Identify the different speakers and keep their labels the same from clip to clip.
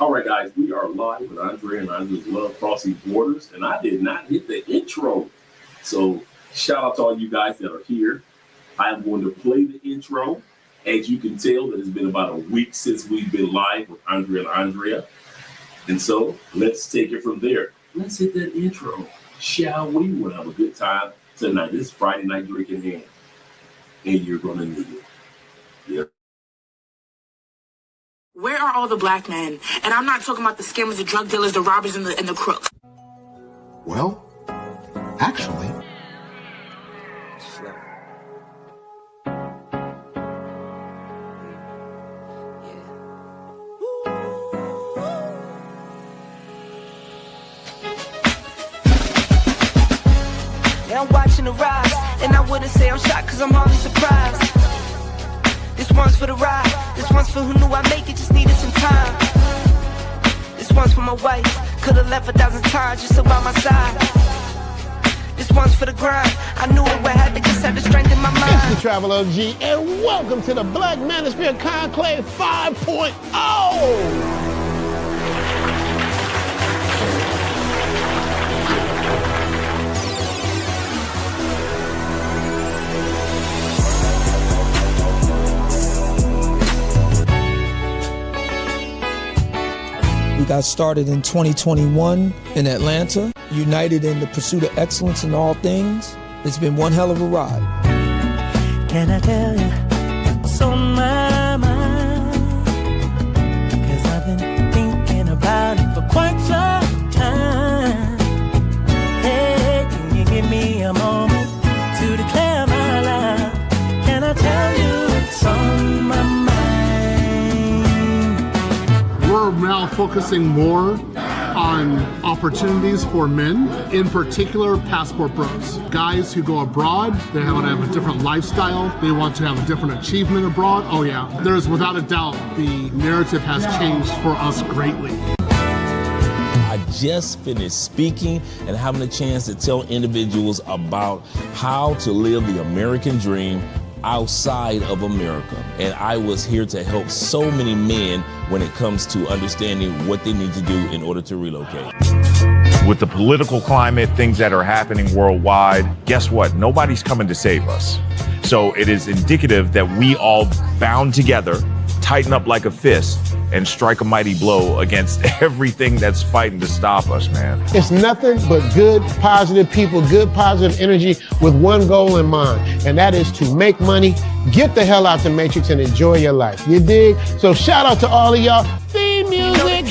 Speaker 1: All right, guys, we are live with Andre and Andre's Love Crossing Borders, and I did not hit the intro. So shout out to all you guys that are here. I'm going to play the intro. As you can tell, that it's been about a week since we've been live with Andre and Andrea. And so let's take it from there. Let's hit that intro, shall we? We'll have a good time tonight. This is Friday night drinking hand, and you're going to need it. Yeah.
Speaker 2: Where are all the black men? And I'm not talking about the scammers, the drug dealers, the robbers, and the crooks.
Speaker 3: Well, actually.
Speaker 4: Yeah, I'm watching the rise, and I wouldn't say I'm shocked, cause I'm hardly surprised. This one's for the ride, this one's for who knew I'd make it, just needed some time. This one's for my wife, could've left 1,000 times just about my side. This one's for the grind, I knew it would have to just have the strength in my mind.
Speaker 5: It's the Travel OG, and welcome to the Black Manosphere Conclave 5.0!
Speaker 6: We got started in 2021 in Atlanta, united in the pursuit of excellence in all things. It's been one hell of a ride.
Speaker 4: Can I tell you what's on my mind? Cause I've been thinking about it for quite some time. Hey, can you give me a moment to declare my love? Can I tell you what's on my mind?
Speaker 5: We're now focusing more on opportunities for men, in particular passport bros. Guys who go abroad, they want to have a different lifestyle, they want to have a different achievement abroad. Oh yeah, there's without a doubt the narrative has changed for us greatly.
Speaker 7: I just finished speaking and having a chance to tell individuals about how to live the American dream outside of America. And I was here to help so many men when it comes to understanding what they need to do in order to relocate.
Speaker 8: With the political climate, things that are happening worldwide, guess what? Nobody's coming to save us. So it is indicative that we all bound together, tighten up like a fist, and strike a mighty blow against everything that's fighting to stop us, man.
Speaker 5: It's nothing but good, positive people, good, positive energy with one goal in mind, and that is to make money, get the hell out the Matrix, and enjoy your life. You dig? So shout out to all of y'all. Theme music.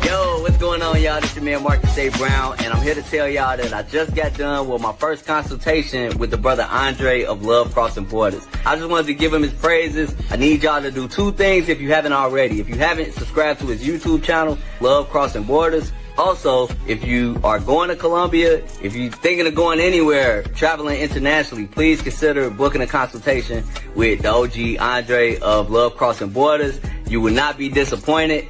Speaker 9: Yo, what's going on, y'all? This is your man Marcus A. Brown, and I'm here to tell y'all that I just got done with my first consultation with the brother Andre of Love Crossing Borders. I just wanted to give him his praises. I need y'all to do two things if you haven't already. If you haven't, subscribe to his YouTube channel, Love Crossing Borders. Also, if you are going to Colombia, if you're thinking of going anywhere, traveling internationally, please consider booking a consultation with the OG Andre of Love Crossing Borders. You will not be disappointed.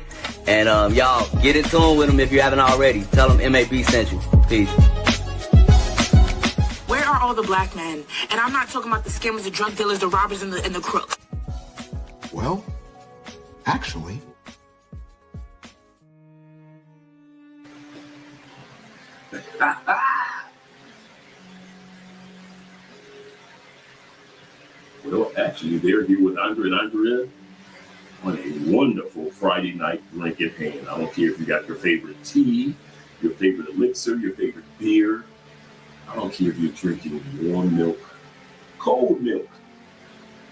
Speaker 9: And y'all, get in tune with him if you haven't already. Tell him MAB sent you. Peace.
Speaker 2: Where are all the black men? And I'm not talking about the scammers, the drug dealers, the robbers, and the crooks.
Speaker 3: Well, actually.
Speaker 1: Well, actually, they're here with Andre and Andrea on a wonderful Friday night drink in hand. I don't care if you got your favorite tea, your favorite elixir, your favorite beer. I don't care if you're drinking warm milk, cold milk.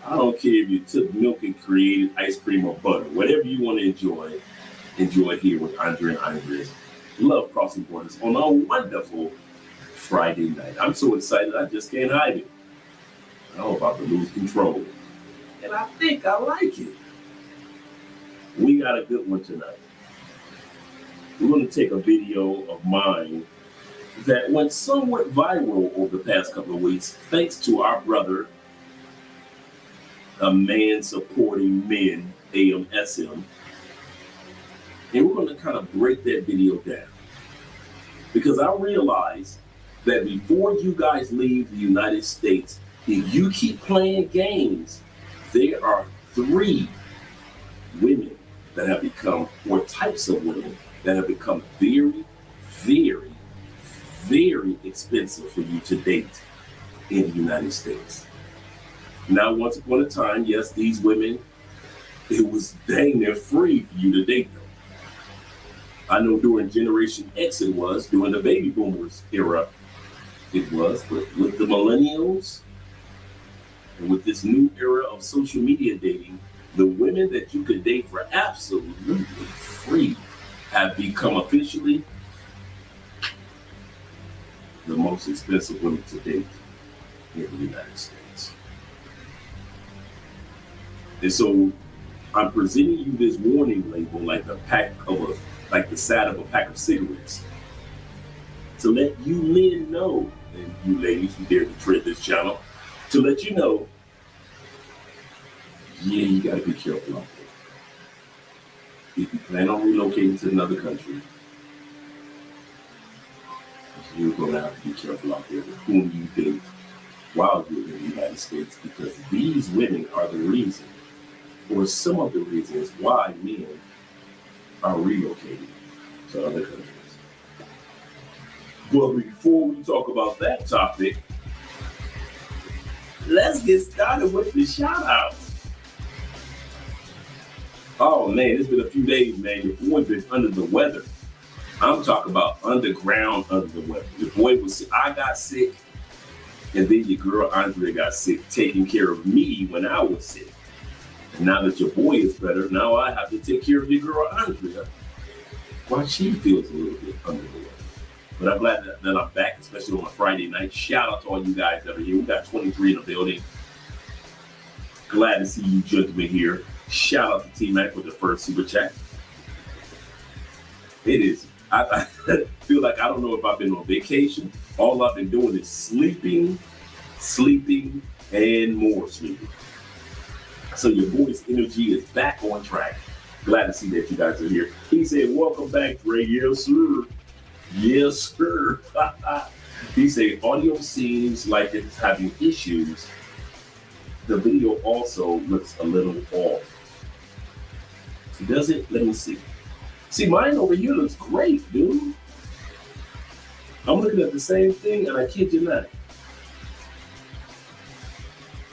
Speaker 1: I don't care if you took milk and created ice cream or butter. Whatever you want to enjoy here with Andre and Andrea's Love Crossing Borders on a wonderful Friday night. I'm so excited, I just can't hide it. I'm about to lose control. And I think I like it. We got a good one tonight. We're going to take a video of mine that went somewhat viral over the past couple of weeks, thanks to our brother, a man supporting men, AMSM. And we're going to kind of break that video down. Because I realize that before you guys leave the United States, if you keep playing games, there are 3 women that have become, or types of women that have become very, very, very expensive for you to date in the United States. Now, once upon a time, yes, these women, it was dang near free for you to date them. I know during Generation X it was, during the baby boomers era it was, but with the millennials and with this new era of social media dating, the women that you could date for absolutely free have become officially the most expensive women to date in the United States. And so I'm presenting you this warning label like the side of a pack of cigarettes to let you men know, and you ladies who dare to tread this channel, to let you know, yeah, you gotta be careful out there. If you plan on relocating to another country, you're gonna have to be careful out there with whom you date while you're in the United States, because these women are the reason, or some of the reasons, why men are relocating to other countries. Well, before we talk about that topic, let's get started with the shout outs. Oh man, it's been a few days, man. Your boy's been under the weather. I'm talking about underground under the weather. Your boy I got sick, and then your girl Andrea got sick, taking care of me when I was sick. And now that your boy is better, now I have to take care of your girl Andrea while she feels a little bit under the weather. But I'm glad that I'm back, especially on a Friday night. Shout out to all you guys that are here. We got 23 in the building. Glad to see you gentlemen here. Shout out to T-Mac with the first super chat. It is, I feel like I don't know if I've been on vacation. All I've been doing is sleeping, and more sleeping. So your boy's energy is back on track. Glad to see that you guys are here. He said, welcome back, Ray. Yes, sir. Yes, sir. He said, audio seems like it's having issues. The video also looks a little off. Does it? Let me see. See, mine over here looks great, dude. I'm looking at the same thing, and I kid you not.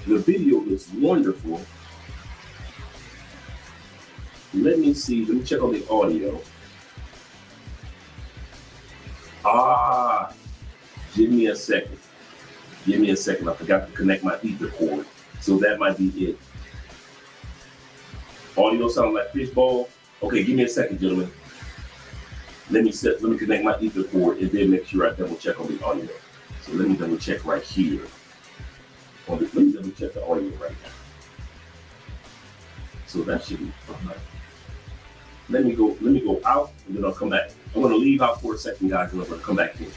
Speaker 1: The video looks wonderful. Let me see. Let me check on the audio. Give me a second. Give me a second. I forgot to connect my ether cord, so that might be it. Audio sound like fishbowl. Okay, give me a second, gentlemen. Let me connect my ether cord and then make sure I double check on the audio. So let me double check right here. Let me double check the audio right now. So that should be fine. Let me go out and then I'll come back. I'm gonna leave out for a second, guys, and I'm gonna come back in.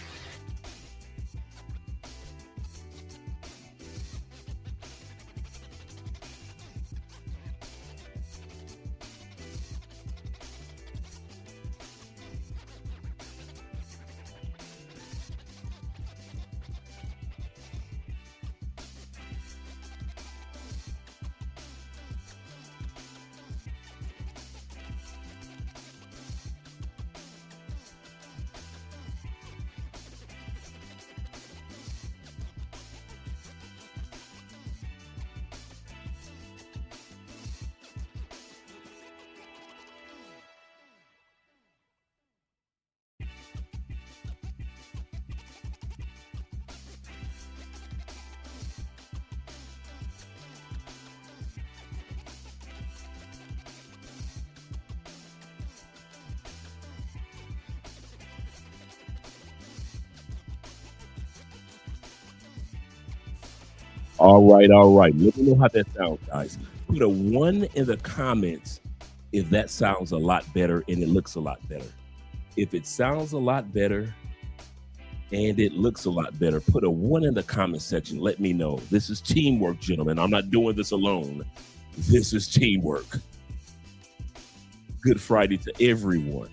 Speaker 7: All right. Let me know how that sounds, guys. Put a 1 in the comments if that sounds a lot better and it looks a lot better. If it sounds a lot better and it looks a lot better, put a 1 in the comment section. Let me know. This is teamwork, gentlemen. I'm not doing this alone. This is teamwork. Good Friday to everyone.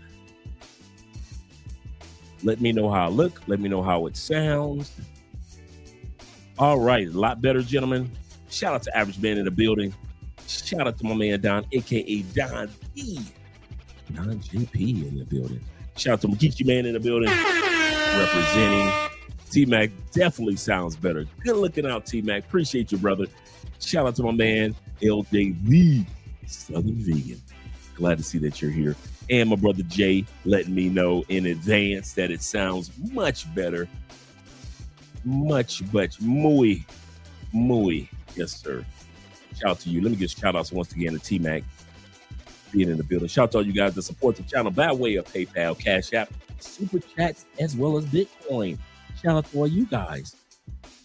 Speaker 7: Let me know how I look. Let me know how it sounds. All right, a lot better, gentlemen. Shout out to Average Man in the building. Shout out to my man Don, aka Don B. JP in the building. Shout out to Makichi Man in the building. Representing. T-Mac definitely sounds better. Good looking out, T-Mac. Appreciate you, brother. Shout out to my man, LJ the Southern Vegan. Glad to see that you're here. And my brother Jay letting me know in advance that it sounds much better. Much, muy. Yes, sir. Shout out to you. Let me give shout outs once again to T-Mac being in the building. Shout out to all you guys that support the channel by way of PayPal, Cash App, Super Chats, as well as Bitcoin. Shout out to all you guys.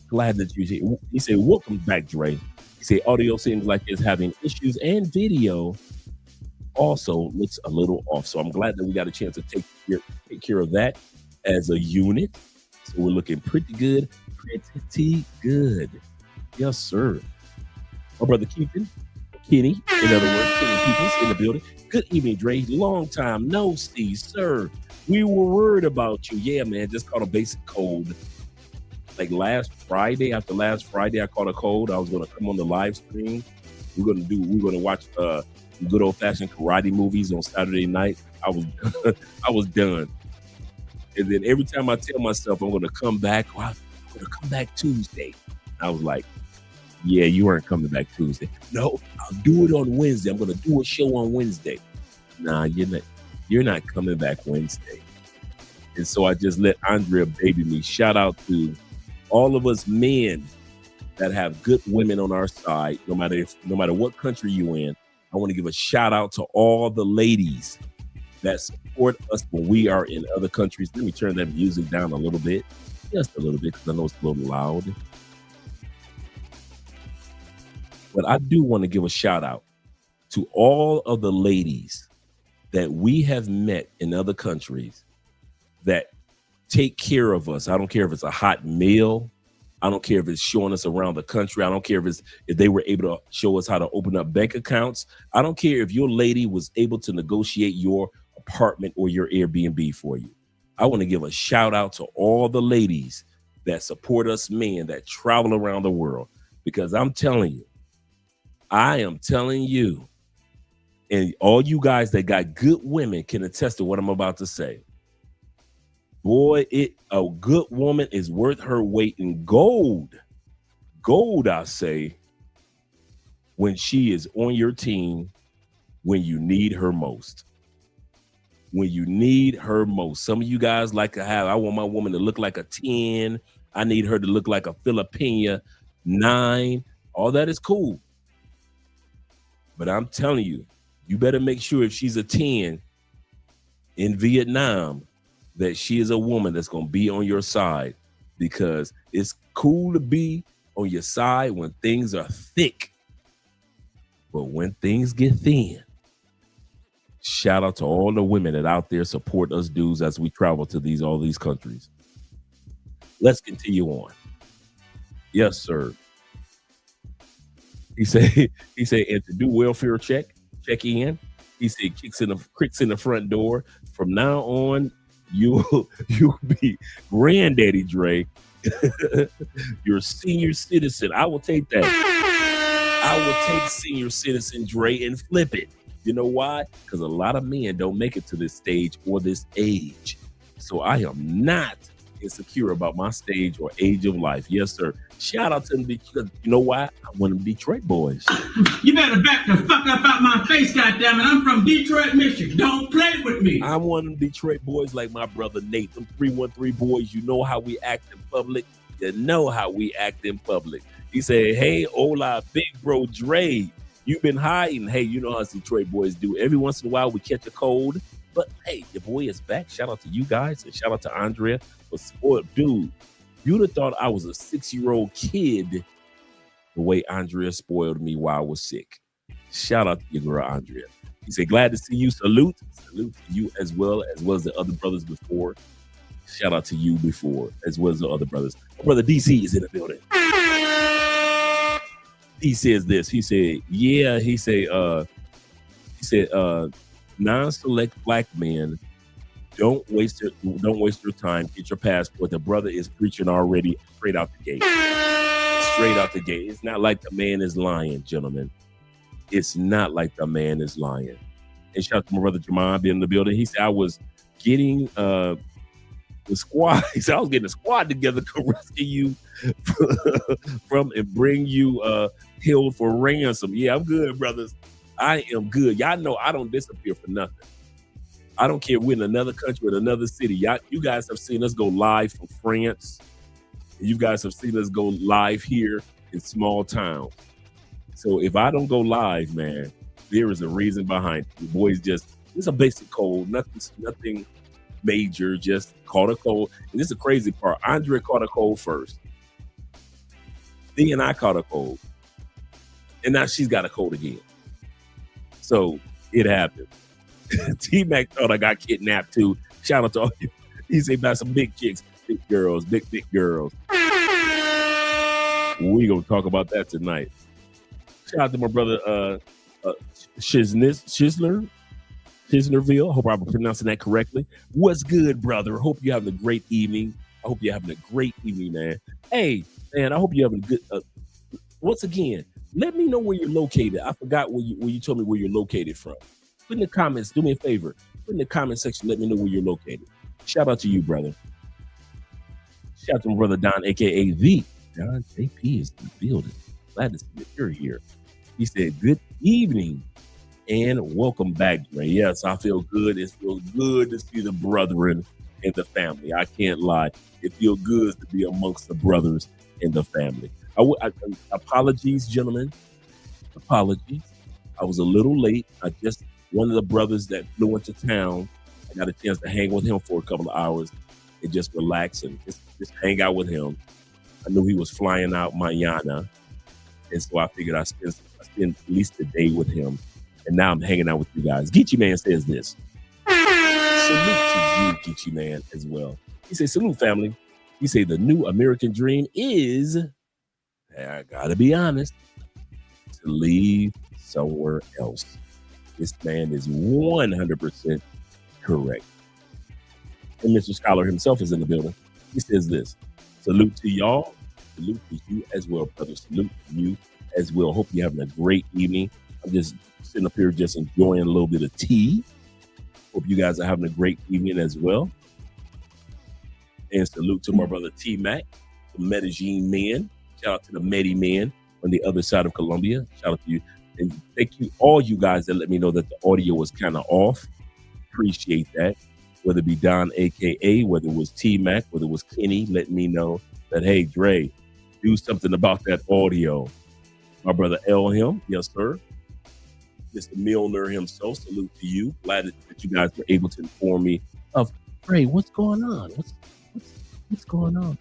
Speaker 7: Glad that you're here. He said, welcome back, Dre. He said, audio seems like it's having issues and video also looks a little off. So I'm glad that we got a chance to take care of that as a unit. So we're looking pretty good. Yes, sir. My brother Kenny, in other words, Kenny Peoples in the building. Good evening, Dre. Long time no see, sir. We were worried about you. Yeah, man, just caught a basic cold. Like after last Friday, I caught a cold. I was going to come on the live stream. We're going to watch good old fashioned karate movies on Saturday night. I was done. And then every time I tell myself I'm going to come back, I'm going to come back Tuesday. I was like, yeah, you aren't coming back Tuesday. No, I'll do it on Wednesday. I'm going to do a show on Wednesday. Nah, you're not coming back Wednesday. And so I just let Andrea baby me. Shout out to all of us men that have good women on our side, no matter what country you're in. I want to give a shout out to all the ladies that support us when we are in other countries. Let me turn that music down a little bit, just a little bit, because I know it's a little loud. But I do want to give a shout out to all of the ladies that we have met in other countries that take care of us. I don't care if it's a hot meal. I don't care if it's showing us around the country. I don't care if they were able to show us how to open up bank accounts. I don't care if your lady was able to negotiate your apartment or your Airbnb for you. I want to give a shout out to all the ladies that support us men that travel around the world, because I am telling you, and all you guys that got good women can attest to what I'm about to say. Boy, a good woman is worth her weight in gold. Gold, I say, when she is on your team, when you need her most. When you need her most. Some of you guys I want my woman to look like a 10. I need her to look like a Filipina 9. All that is cool. But I'm telling you, you better make sure if she's a 10 in Vietnam, that she is a woman that's going to be on your side, because it's cool to be on your side when things are thick. But when things get thin, shout out to all the women that out there support us dudes as we travel to all these countries. Let's continue on. Yes, sir. He said, and to do welfare check in. He said, kicks in the front door. From now on, you'll be Granddaddy Dre. You're a senior citizen. I will take that. I will take senior citizen Dre and flip it. You know why? Because a lot of men don't make it to this stage or this age. So I am not insecure about my stage or age of life. Yes, sir. Shout out to them because you know why? I'm one of them Detroit boys.
Speaker 10: You better back the fuck up out my face, goddammit. I'm from Detroit, Michigan. Don't play with me.
Speaker 7: I'm one of them Detroit boys like my brother Nate. Them 313 boys, you know how we act in public. You know how we act in public. He said, hey, hola, big bro Dre. You've been hiding. Hey, you know how us Detroit boys do. Every once in a while, we catch a cold. But hey, your boy is back. Shout out to you guys. And shout out to Andrea for spoiled. Dude, you'd have thought I was a 6-year-old kid the way Andrea spoiled me while I was sick. Shout out to your girl, Andrea. He said, glad to see you. Salute to you as well as the other brothers before. Shout out to you before, as well as the other brothers. My brother DC is in the building. He says this. He said, yeah, he said, non-select black men, don't waste your time. Get your passport. The brother is preaching already straight out the gate. Straight out the gate. It's not like the man is lying, gentlemen. It's not like the man is lying. And shout out to my brother Jamon being in the building. He said I was getting the squad. He said I was getting a squad together to rescue you from and bring you held for ransom. Yeah, I'm good, brothers. I am good. Y'all know I don't disappear for nothing. I don't care. We're in another country, in another city. You guys have seen us go live from France. You guys have seen us go live here in small towns. So if I don't go live, man, there is a reason behind it. The boys it's a basic cold, nothing major, just caught a cold. And this is the crazy part. Andre caught a cold first. Then I caught a cold. And now she's got a cold again. So it happened. T-Mac thought I got kidnapped too. Shout out to all you. He said about some big chicks, big girls, big girls. We gonna talk about that tonight. Shout out to my brother Shiznerville. Hope I'm pronouncing that correctly. What's good, brother? Hope you're having a great evening. I hope you're having a great evening, man. Hey, man, I hope you're having a good. Once again, let me know where you're located. I forgot where you told me where you're located from. Put in the comments. Do me a favor. Put in the comment section. Let me know where you're located. Shout out to you, brother. Shout out to my brother Don, aka the Don JP is in the building. Glad to see that you're here. He said, "Good evening and welcome back, Dre." Yes, I feel good. It feels good to see the brethren and the family. I can't lie. It feels good to be amongst the brothers and the family. Apologies, gentlemen. Apologies. I was a little late. One of the brothers that flew into town, I got a chance to hang with him for a couple of hours and just relax and just hang out with him. I knew he was flying out mañana, and so I figured I'd spend at least a day with him. And now I'm hanging out with you guys. Geechee Man says this. Salute to you, Geechee Man, as well. He says, salute, family. He said, the new American dream is, I gotta be honest, to leave somewhere else. This man is 100% correct. And Mr. Scholar himself is in the building. He says this. Salute to y'all. Salute to you as well, brother. Salute to you as well. Hope you're having a great evening. I'm just sitting up here just enjoying a little bit of tea. Hope you guys are having a great evening as well. And salute to my brother T-Mac, the Medellin men. Shout out to the Medi men on the other side of Colombia. Shout out to you. And thank you, all you guys that let me know that the audio was kind of off. Appreciate that. Whether it be Don, a.k.a., whether it was T-Mac, whether it was Kenny, let me know that, hey, Dre, do something about that audio. My brother Elhim, yes, sir. Mr. Milner himself, salute to you. Glad that you guys were able to inform me of, Dre, what's going on? What's going on?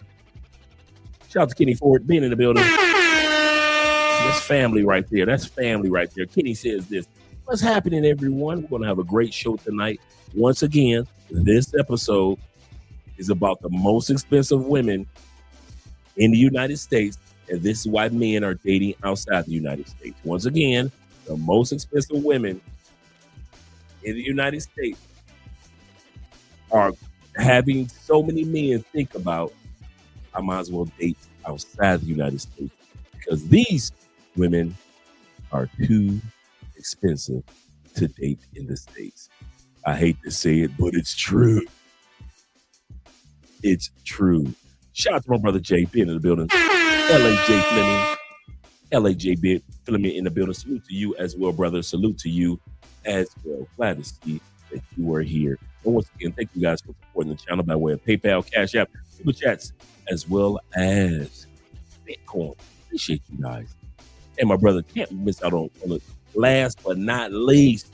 Speaker 7: Shout out to Kenny Ford being in the building. That's family right there. That's family right there. Kenny says this. What's happening, everyone? We're going to have a great show tonight. Once again, this episode is about the most expensive women in the United States, and this is why men are dating outside the United States. Once again, the most expensive women in the United States are having so many men think about, I might as well date outside the United States because these women are too expensive to date in the States. I hate to say it, but it's true. It's true. Shout out to my brother Jay being in the building. LAJ Fleming. LAJ Fleming in the building. Salute to you as well, brother. Salute to you as well. Glad to see that you are here. And once again, thank you guys for supporting the channel by way of PayPal, Cash App, Super Chats, as well as Bitcoin. Appreciate you guys. And my brother can't miss out on the last but not least,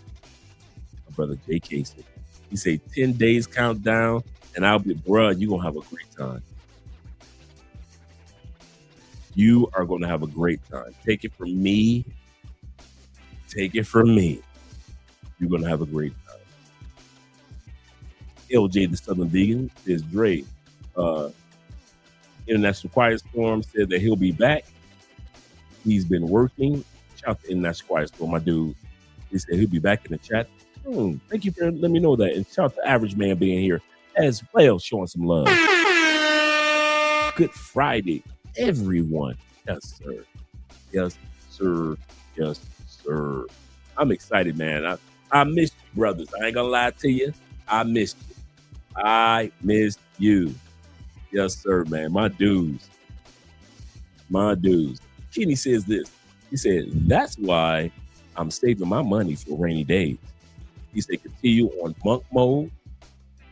Speaker 7: my brother Jay Casey. He said 10 days countdown, and I'll be, bruh, you're going to have a great time. You are going to have a great time. Take it from me. Take it from me. You're going to have a great time. LJ, the Southern Vegan, says Dre. International Quiet Storm said that he'll be back. He's been working. Shout out to International Quiet Storm, my dude. He said he'll be back in the chat. Thank you for letting me know that. And shout out to Average Man being here as well, showing some love. Good Friday, everyone. Yes, sir. Yes, sir. Yes, sir. I'm excited, man. I miss you, brothers. I ain't gonna lie to you. I miss you. I miss you. Yes, sir, man. My dudes. Kenny says this. He said, that's why I'm saving my money for rainy days. He said, continue on monk mode,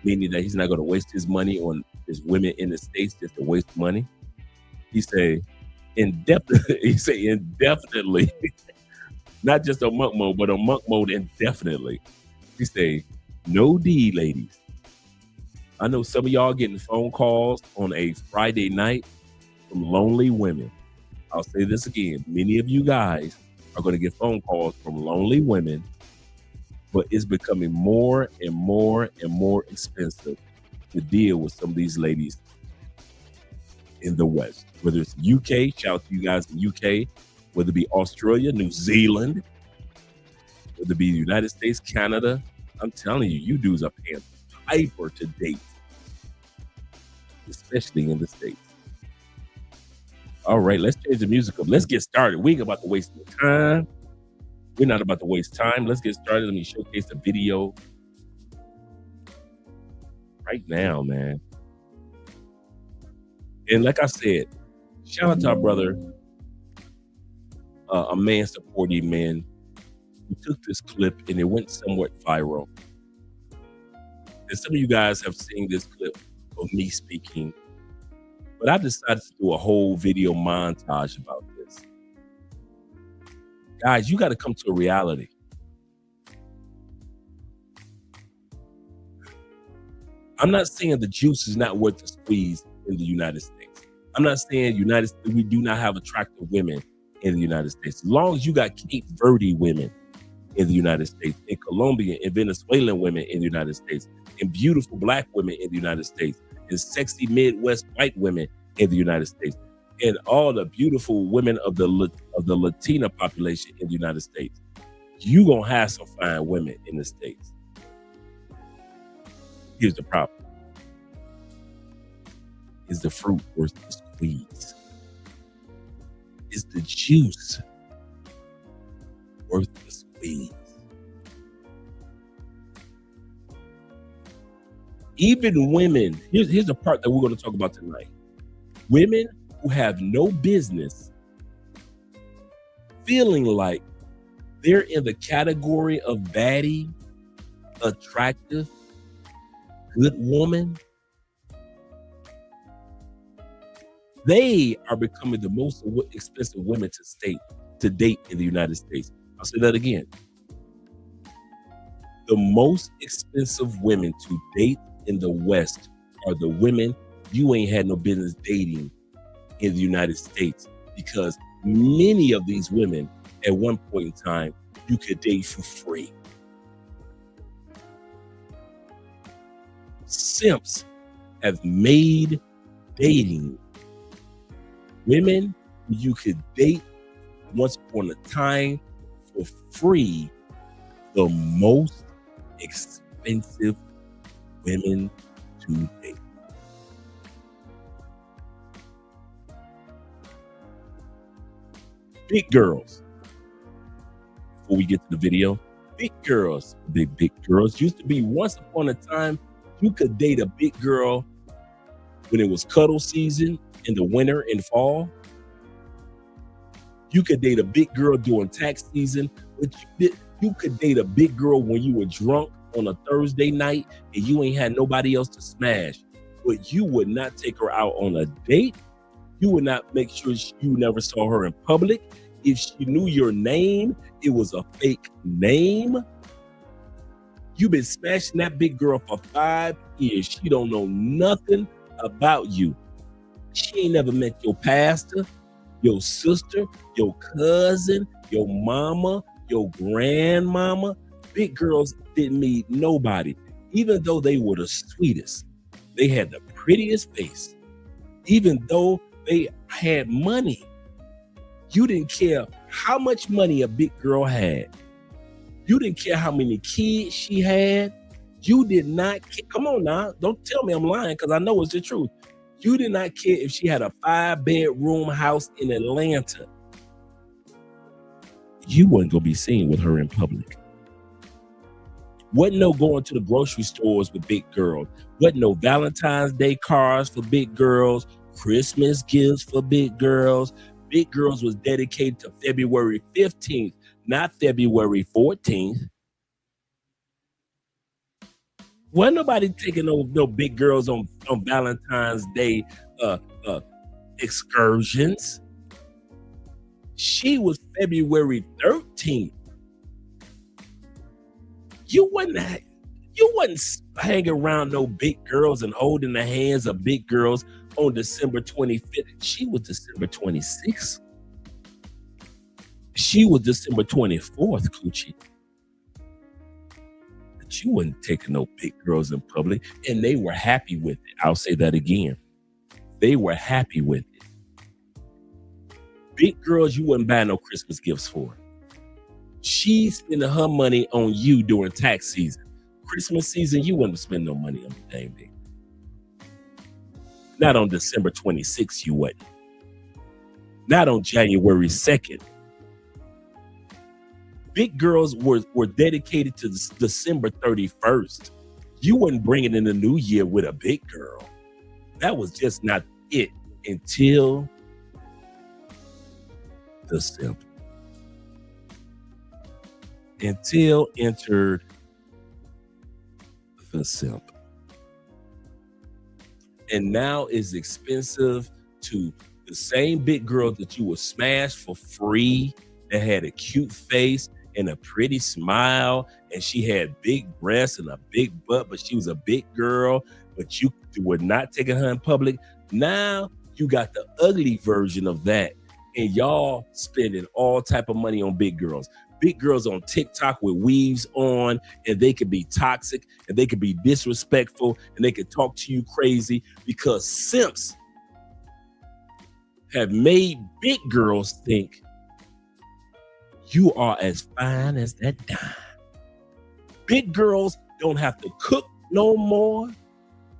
Speaker 7: meaning that he's not going to waste his money on his women in the States just to waste money. He said, indefinitely. Not just on monk mode, but on monk mode indefinitely. He said, no D, ladies. I know some of y'all getting phone calls on a Friday night from lonely women. I'll say this again. Many of you guys are going to get phone calls from lonely women, but it's becoming more and more and more expensive to deal with some of these ladies in the West. Whether it's UK, shout out to you guys in UK, whether it be Australia, New Zealand, whether it be the United States, Canada. I'm telling you, you dudes are paying hyper to date, especially in the States. All right, let's change the music up. Let's get started. We ain't about to waste no time. We're not about to waste time. Let's get started. Let me showcase the video right now, man. And like I said, shout out to our brother, a man supporting men, who took this clip and it went somewhat viral. And some of you guys have seen this clip of me speaking, but I decided to do a whole video montage about this. Guys, you got to come to a reality. I'm not saying the juice is not worth the squeeze in the United States. I'm not saying we do not have attractive women in the United States. As long as you got Cape Verde women in the United States, and Colombian and Venezuelan women in the United States, and beautiful black women in the United States, and sexy Midwest white women in the United States, and all the beautiful women of the Latina population in the United States, you gonna have some fine women in the States. Here's the problem. Is the fruit worth the squeeze? Is the juice worth the squeeze? Even women, here's the part that we're going to talk about tonight. Women who have no business feeling like they're in the category of baddie, attractive, good woman, they are becoming the most expensive women to date in the United States. I'll say that again. The most expensive women to date in the West are the women you ain't had no business dating in the United States, because many of these women at one point in time you could date for free. Simps have made dating women who you could date once upon a time for free the most expensive women to date. Big girls. Before we get to the video, big girls used to be once upon a time you could date a big girl when it was cuddle season in the winter and fall. You could date a big girl during tax season, but you could date a big girl when you were drunk on a Thursday night and you ain't had nobody else to smash. But you would not take her out on a date. You would not make sure you never saw her in public. If she knew your name, it was a fake name. You've been smashing that big girl for 5 years. She don't know nothing about you. She ain't never met your pastor, your sister, your cousin, your mama, your grandmama. Big girls didn't meet nobody, even though they were the sweetest. They had the prettiest face. Even though they had money, you didn't care how much money a big girl had. You didn't care how many kids she had. You did not care. Come on now. Don't tell me I'm lying, because I know it's the truth. You did not care if she had a 5-bedroom house in Atlanta. You wasn't going to be seen with her in public. Wasn't no going to the grocery stores with big girls. Wasn't no Valentine's Day cards for big girls, Christmas gifts for big girls. Big girls was dedicated to February 15th, not February 14th. Wasn't nobody taking no big girls on Valentine's Day excursions. She was February 13th. You wasn't hanging around no big girls and holding the hands of big girls on December 25th. She was December 26th. She was December 24th, Coochie. But you wasn't taking no big girls in public, and they were happy with it. I'll say that again. They were happy with it. Big girls, you wouldn't buy no Christmas gifts for. She's spending her money on you during tax season. Christmas season, you wouldn't spend no money on the damn day. Not on December 26th, you wouldn't. Not on January 2nd. Big girls were dedicated to December 31st. You wouldn't bring it in the new year with a big girl. That was just not it until December. Until entered December. And now it's expensive to the same big girl that you would smash for free, that had a cute face and a pretty smile, and she had big breasts and a big butt, but she was a big girl, but you would not take her in public. Now you got the ugly version of that, and y'all spending all type of money on big girls. Big girls on TikTok with weaves on, and they could be toxic, and they could be disrespectful, and they could talk to you crazy because simps have made big girls think you are as fine as that dime. Big girls don't have to cook no more.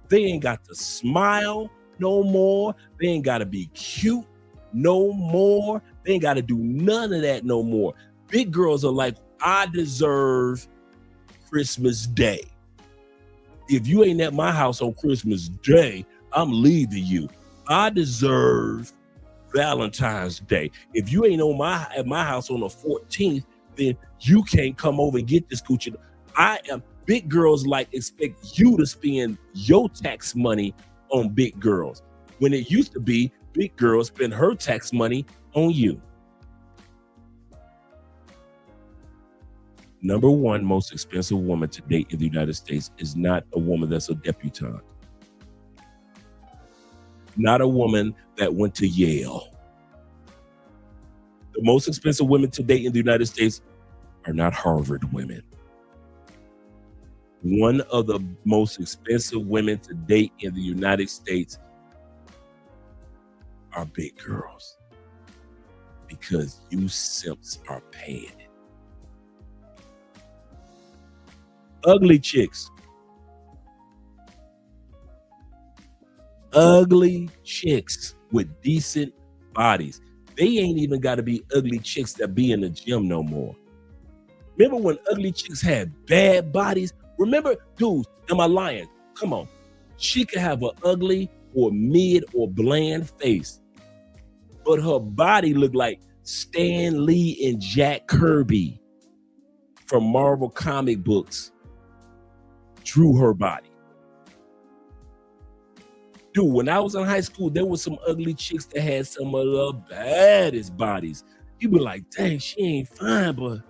Speaker 7: They ain't got to smile no more. They ain't got to be cute no more. They ain't got to do none of that no more. Big girls are like, I deserve Christmas Day. If you ain't at my house on Christmas Day, I'm leaving you. I deserve Valentine's Day. If you ain't at my house on the 14th, then you can't come over and get this coochie. Big girls like expect you to spend your tax money on big girls, when it used to be big girls spend her tax money on you. Number one most expensive woman to date in the United States is not a woman that's a debutante. Not a woman that went to Yale. The most expensive women to date in the United States are not Harvard women. One of the most expensive women to date in the United States are big girls, because you simps are paying it. Ugly chicks. Ugly chicks with decent bodies. They ain't even got to be ugly chicks that be in the gym no more. Remember when ugly chicks had bad bodies? Remember, dudes, am I lying? Come on. She could have an ugly or mid or bland face, but her body looked like Stan Lee and Jack Kirby from Marvel comic books drew her body. Dude, when I was in high school, there were some ugly chicks that had some of the baddest bodies. You be like, dang, she ain't fine, but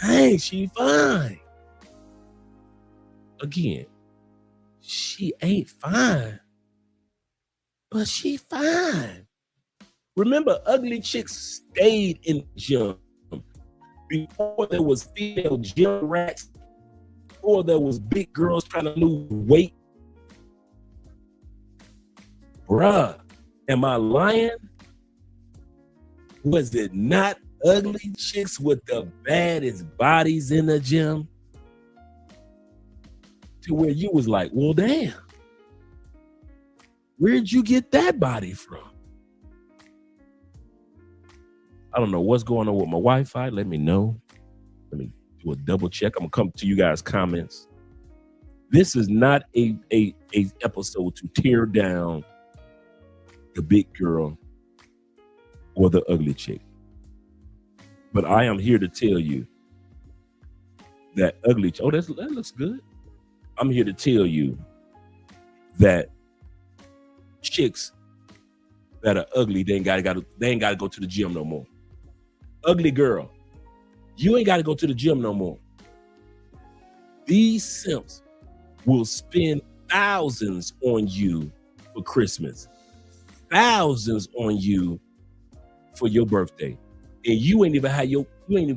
Speaker 7: dang, she fine. Again, she ain't fine, but she fine. Remember, ugly chicks stayed in the gym. Before there was female gym rats, before there was big girls trying to lose weight. Bruh, am I lying? Was it not ugly chicks with the baddest bodies in the gym? To where you was like, well, damn, where'd you get that body from? I don't know what's going on with my Wi-Fi. Let me know. Let me do a double check. I'm gonna come to you guys' comments. This is not a episode to tear down the big girl or the ugly chick. But I am here to tell you that ugly chick, that looks good. I'm here to tell you that chicks that are ugly, they ain't gotta go to the gym no more. Ugly girl, you ain't gotta go to the gym no more. These simps will spend thousands on you for Christmas, thousands on you for your birthday, and you ain't even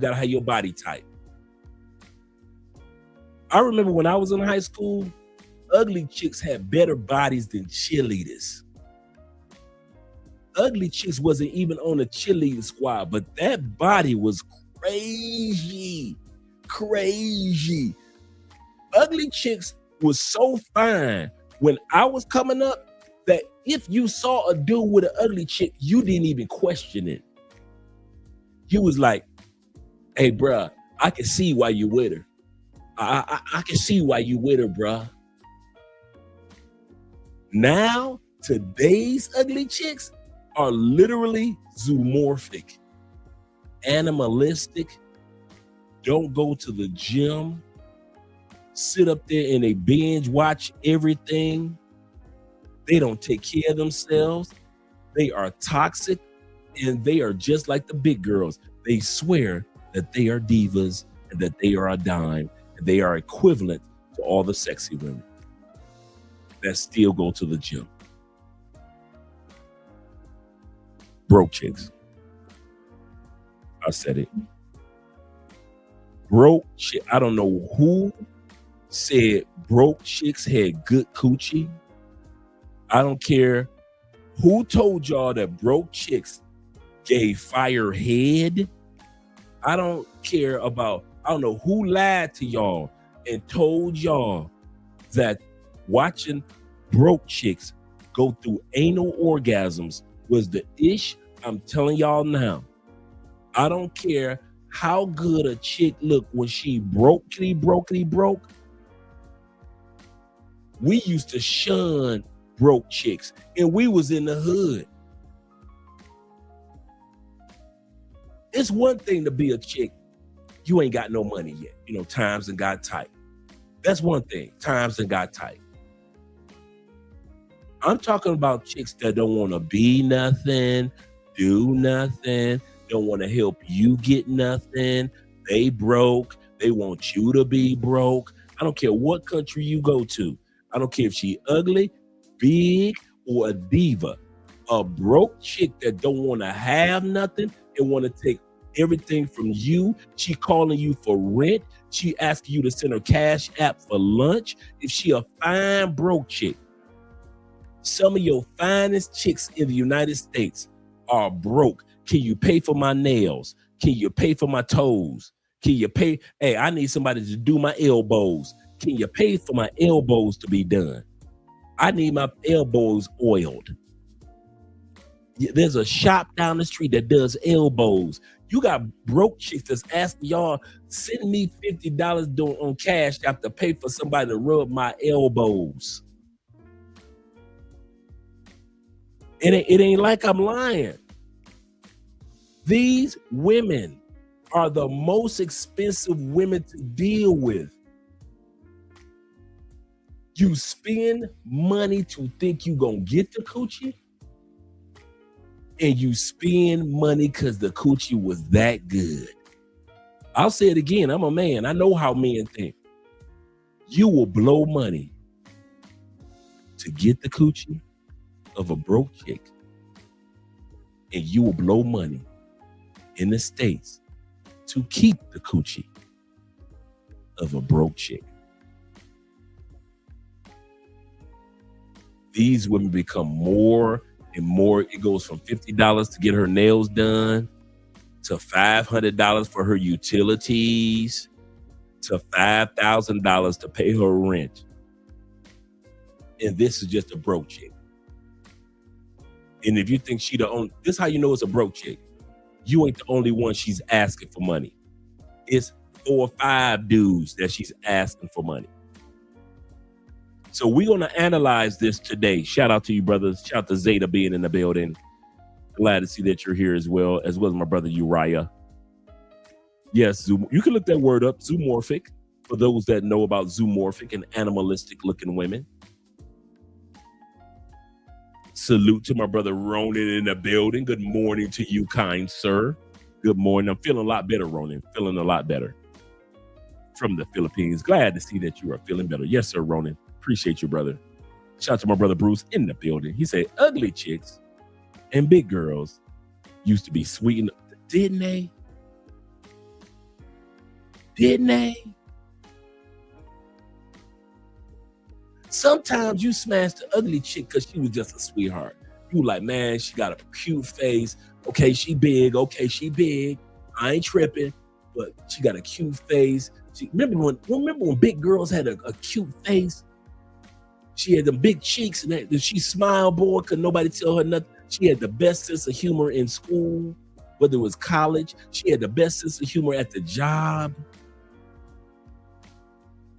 Speaker 7: gotta have your body type. I remember when I was in high school, ugly chicks had better bodies than cheerleaders. Ugly chicks wasn't even on the cheerleading squad, but that body was crazy. Ugly chicks was so fine when I was coming up that if you saw a dude with an ugly chick, you didn't even question it. You was like, hey, bruh, I can see why you with her. I can see why you with her, bruh. Now, today's ugly chicks are literally zoomorphic, animalistic, don't go to the gym, sit up there and they binge watch everything. They don't take care of themselves. They are toxic, and they are just like the big girls. They swear that they are divas and that they are a dime, and they are equivalent to all the sexy women that still go to the gym. Broke chicks. I said it. Broke chick. I don't know who said broke chicks had good coochie. I don't care who told y'all that broke chicks gave fire head. I don't care about, I don't know who lied to y'all and told y'all that watching broke chicks go through anal orgasms was the ish. I'm telling y'all now. I don't care how good a chick looked when she broke. We used to shun broke chicks, and we was in the hood. It's one thing to be a chick. You ain't got no money yet. You know, times done got tight. That's one thing. Times done got tight. I'm talking about chicks that don't want to be nothing, do nothing, don't want to help you get nothing. They broke. They want you to be broke. I don't care what country you go to. I don't care if she ugly, big, or a diva. A broke chick that don't want to have nothing and want to take everything from you. She calling you for rent. She asking you to send her cash app for lunch. If she a fine broke chick. Some of your finest chicks in the United States are broke. Can you pay for my nails? Can you pay for my toes? Can you pay? Hey, I need somebody to do my elbows. Can you pay for my elbows to be done? I need my elbows oiled. There's a shop down the street that does elbows. You got broke chicks that's asking y'all, send me $50 on cash app to pay for somebody to rub my elbows. It ain't like I'm lying. These women are the most expensive women to deal with. You spend money to think you gonna get the coochie, and you spend money because the coochie was that good. I'll say it again. I'm a man. I know how men think. You will blow money to get the coochie of a broke chick, and you will blow money in the States to keep the coochie of a broke chick. These women become more and more. It goes from $50 to get her nails done to $500 for her utilities to $5,000 to pay her rent. And this is just a broke chick. And if you think she the only, this is how you know it's a broke chick. You ain't the only one she's asking for money. It's 4 or 5 dudes that she's asking for money. So we're going to analyze this today. Shout out to you, brothers. Shout out to Zeta being in the building. Glad to see that you're here as well as my brother Uriah. Yes, you can look that word up, zoomorphic, for those that know about zoomorphic and animalistic looking women. Salute to my brother Ronan in the building. Good morning to you, kind sir. Good morning. I'm feeling a lot better, Ronan. Feeling a lot better. From the Philippines. Glad to see that you are feeling better. Yes, sir, Ronan. Appreciate you, brother. Shout out to my brother Bruce in the building. He said, ugly chicks and big girls used to be sweet. Didn't they? Didn't they? Sometimes you smash the ugly chick because she was just a sweetheart. You like, man, she got a cute face. Okay, she big. Okay, she big. I ain't tripping, but she got a cute face. Remember when big girls had a cute face? She had them big cheeks and she smiled, boy, could nobody tell her nothing. She had the best sense of humor in school, whether it was college. She had the best sense of humor at the job.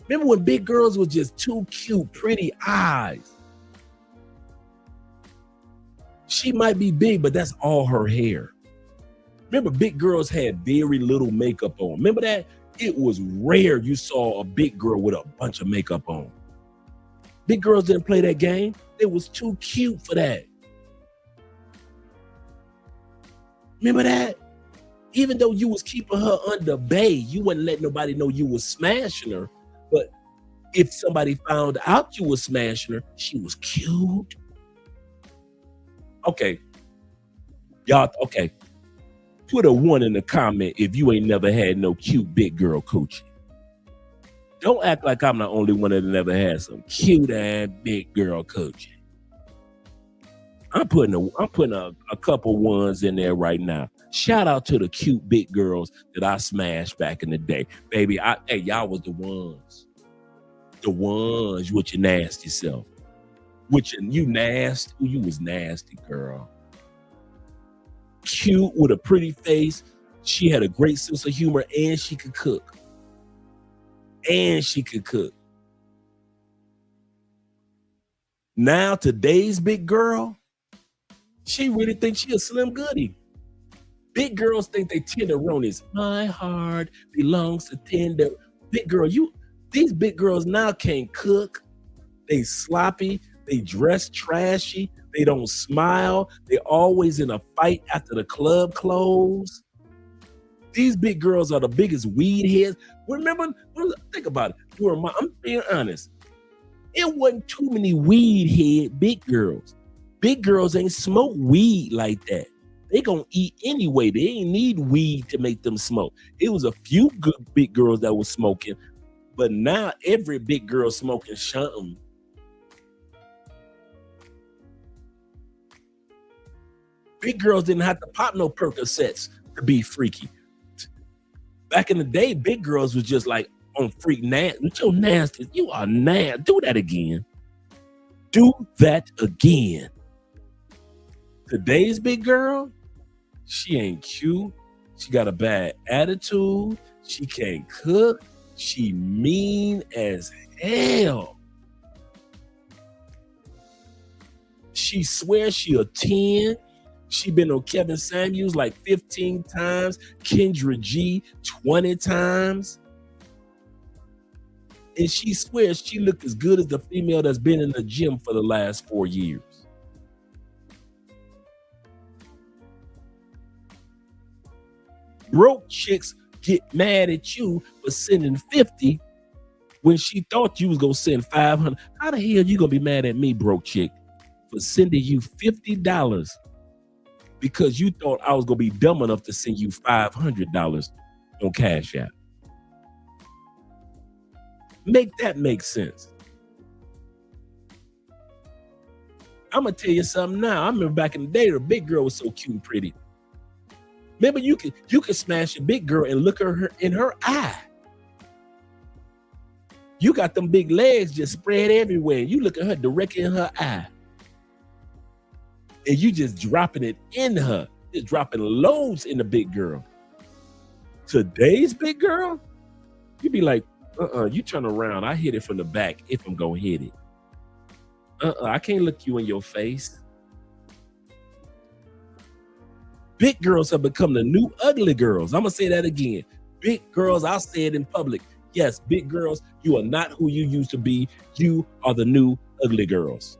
Speaker 7: Remember when big girls were just too cute, pretty eyes? She might be big, but that's all her hair. Remember, big girls had very little makeup on. Remember that? It was rare you saw a big girl with a bunch of makeup on. Big girls didn't play that game. They was too cute for that. Remember that? Even though you was keeping her under bay, you wouldn't let nobody know you was smashing her. But if somebody found out you was smashing her, she was cute. Okay. Y'all, okay. Put a 1 in the comment if you ain't never had no cute big girl coaching. Don't act like I'm the only one that never had some cute ass big girl coaching. I'm putting a couple ones in there right now. Shout out to the cute big girls that I smashed back in the day. Baby, hey, y'all was the ones. The ones with your nasty self. You nasty. You was nasty, girl. Cute with a pretty face. She had a great sense of humor and she could cook. Now today's big girl, she really thinks she a Slim Goody. Big girls think they tenderonis. My heart belongs to tender. Big girl, these big girls now can't cook. They sloppy. They dress trashy. They don't smile. They always in a fight after the club close. These big girls are the biggest weed heads. Remember, think about it. I'm being honest. It wasn't too many weed head big girls. Big girls ain't smoke weed like that. They gonna eat anyway. They ain't need weed to make them smoke. It was a few good big girls that was smoking, but now every big girl smoking something. Big girls didn't have to pop no Percocets to be freaky. Back in the day, big girls was just like on freak nasty. With your nasty, you are nasty. Do that again. Do that again. Today's big girl, she ain't cute. She got a bad attitude. She can't cook. She mean as hell. She swears she a 10. She been on Kevin Samuels like 15 times, Kendra G 20 times. And she swears she look as good as the female that's been in the gym for the last 4 years. Broke chicks get mad at you for sending 50 when she thought you was gonna send 500. How the hell you gonna be mad at me, broke chick, for sending you $50 because you thought I was gonna be dumb enough to send you $500 on Cash App? Make that make sense. I'm gonna tell you something now. I remember back in the day, the big girl was so cute and pretty. Remember, you could smash a big girl and look at her in her eye. You got them big legs just spread everywhere. You look at her directly in her eye. And you just dropping it in her. Just dropping loads in the big girl. Today's big girl, You be like, you turn around. I hit it from the back if I'm gonna hit it. I can't look you in your face. Big girls have become the new ugly girls. I'm gonna say that again. Big girls, I'll say it in public. Yes, big girls, you are not who you used to be. You are the new ugly girls.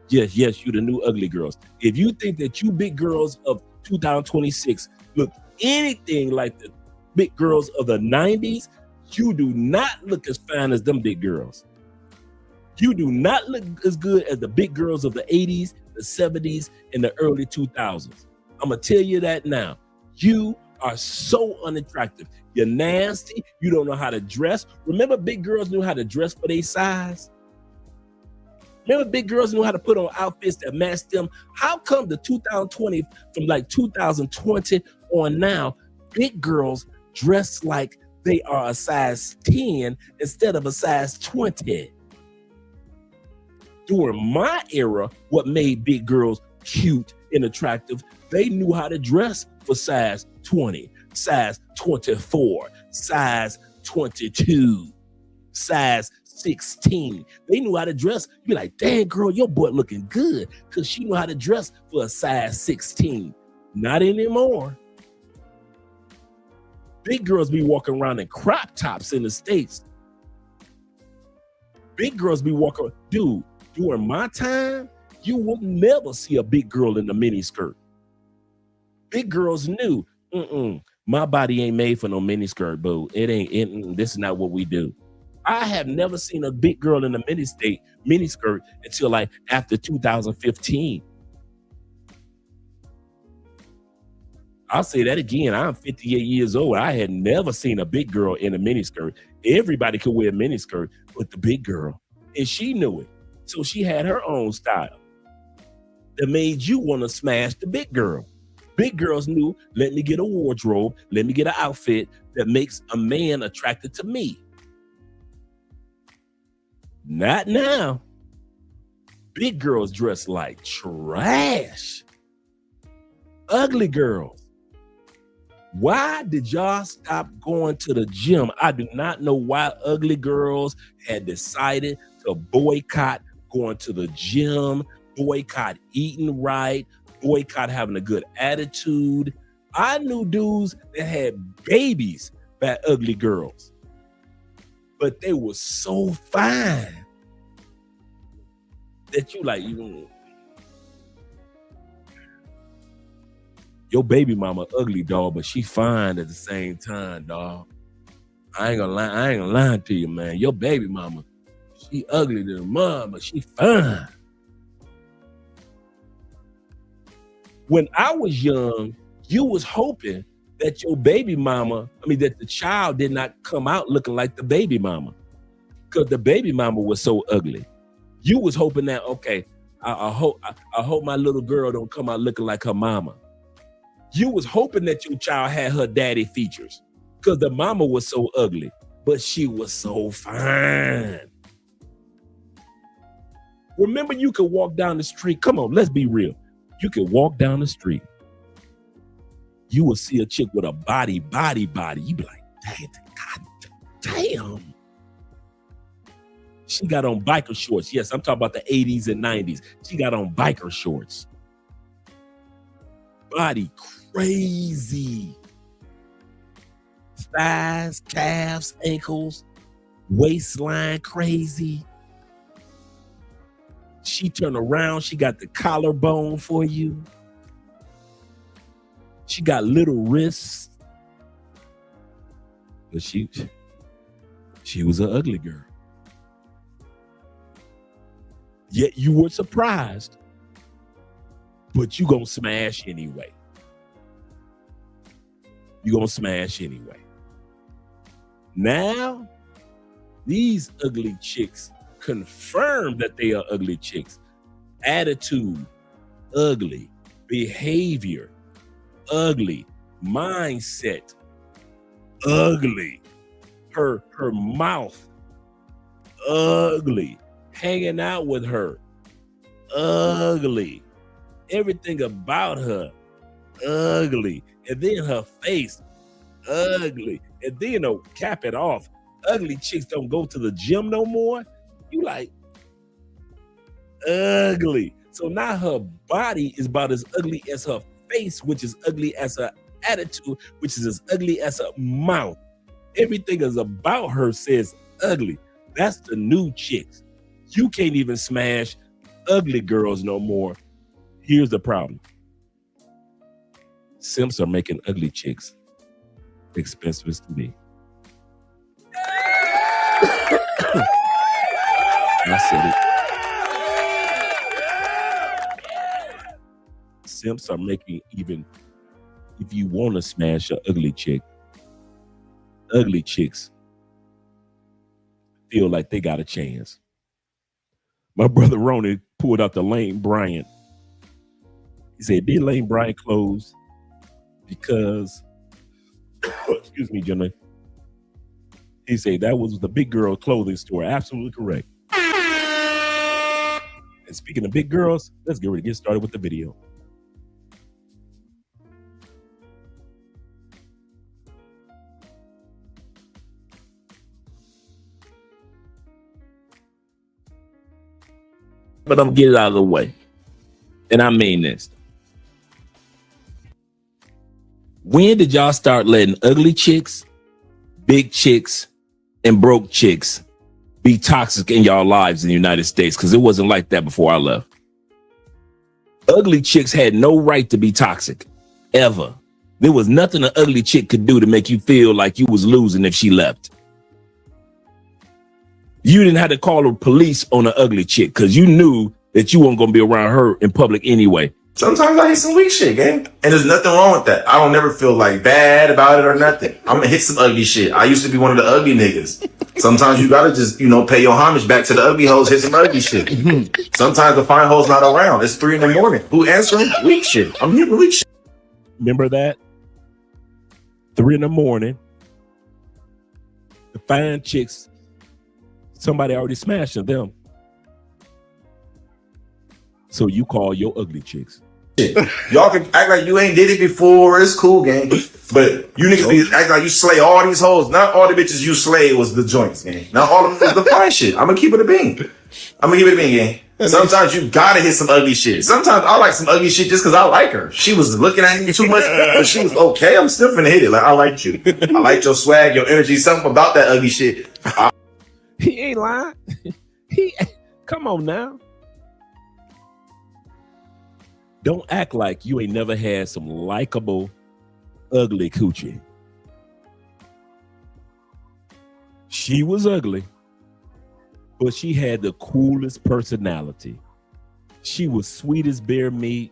Speaker 7: Yes, you the new ugly girls. If you think that you big girls of 2026 look anything like the big girls of the 90s, you do not look as fine as them big girls. You do not look as good as the big girls of the 80s, the 70s, and the early 2000s. I'm going to tell you that now. You are so unattractive. You're nasty. You don't know how to dress. Remember big girls knew how to dress for their size? Remember big girls knew how to put on outfits that matched them? How come the 2020, from like 2020 on now, big girls dress like they are a size 10 instead of a size 20? During my era, what made big girls cute and attractive, they knew how to dress for size 20, size 24, size 22, size 16. They knew how to dress. You be like, dang girl, your butt looking good, because she knew how to dress for a size 16. Not anymore. Big girls be walking around in crop tops in the States. Big girls be walking, dude, during my time, you will never see a big girl in a mini skirt. Big girls knew, my body ain't made for no mini skirt, boo. This is not what we do. I have never seen a big girl in a mini skirt until like after 2015. I'll say that again. I'm 58 years old. I had never seen a big girl in a mini skirt. Everybody could wear a mini skirt, but the big girl, and she knew it. So she had her own style that made you want to smash the big girl. Big girls knew, let me get a wardrobe, let me get an outfit that makes a man attracted to me. Not now. Big girls dress like trash. Ugly girls. Why did y'all stop going to the gym? I do not know why ugly girls had decided to boycott going to the gym, boycott eating right, boycott having a good attitude. I knew dudes that had babies by ugly girls, but they were so fine that you like, your baby mama ugly, dog, but she fine at the same time, dog. I ain't gonna lie to you, man. Your baby mama, she ugly to the mom, but she fine. When I was young, you was hoping that your baby mama, that the child did not come out looking like the baby mama, because the baby mama was so ugly. You was hoping that, okay, I hope my little girl don't come out looking like her mama. You was hoping that your child had her daddy features, because the mama was so ugly, but she was so fine. Remember, you could walk down the street. Come on, let's be real. You could walk down the street. You will see a chick with a body. You be like, God damn. She got on biker shorts. Yes, I'm talking about the 80s and 90s. She got on biker shorts. Body crazy. Thighs, calves, ankles, waistline crazy. She turned around, she got the collarbone for you. She got little wrists. But she was an ugly girl. Yet you were surprised, but you gonna smash anyway. You gonna smash anyway. Now, these ugly chicks confirm that they are ugly chicks. Attitude, ugly. Behavior, ugly. Mindset, ugly. Her mouth, ugly. Hanging out with her, ugly. Everything about her, ugly. And then her face, ugly. And then, cap it off, ugly chicks don't go to the gym no more. You like ugly. So now her body is about as ugly as her face, which is ugly as her attitude, which is as ugly as her mouth. Everything is about her says ugly. That's the new chicks. You can't even smash ugly girls no more. Here's the problem. Simps are making ugly chicks expensive to me. I said it. Simps are making, even if you want to smash an ugly chick, ugly chicks feel like they got a chance. My brother Ronnie pulled out the Lane Bryant. He said, did Lane Bryant close because, excuse me, Jenna. He said that was the big girl clothing store. Absolutely correct. And speaking of big girls, let's get ready to get started with the video. But I'm gonna get it out of the way. And I mean this. When did y'all start letting ugly chicks, big chicks, and broke chicks be toxic in y'all lives in the United States? Because it wasn't like that before I left. Ugly chicks had no right to be toxic, ever. There was nothing an ugly chick could do to make you feel like you was losing if she left. You didn't have to call the police on an ugly chick because you knew that you weren't going to be around her in public anyway.
Speaker 11: Sometimes I hit some weak shit, gang. And there's nothing wrong with that. I don't never feel like bad about it or nothing. I'm gonna hit some ugly shit. I used to be one of the ugly niggas. Sometimes you gotta just, pay your homage back to the ugly hoes, hit some ugly shit. Sometimes the fine hoes not around. It's 3 a.m. Who answering? Weak shit. I'm hitting weak shit.
Speaker 7: Remember that? 3 a.m. The fine chicks, somebody already smashing them. So you call your ugly chicks.
Speaker 11: Y'all can act like you ain't did it before. It's cool, gang. But you niggas be act like you slay all these hoes. Not all the bitches you slay was the joints, gang. Not all of them was the fine shit. I'm gonna keep it a bean. Gang. Sometimes you gotta hit some ugly shit. Sometimes I like some ugly shit just because I like her. She was looking at me too much, but she was okay. I'm still finna hit it. Like, I liked you. I liked your swag, your energy, something about that ugly shit.
Speaker 7: He ain't lying. Come on now. Don't act like you ain't never had some likable, ugly coochie. She was ugly, but she had the coolest personality. She was sweet as bear meat.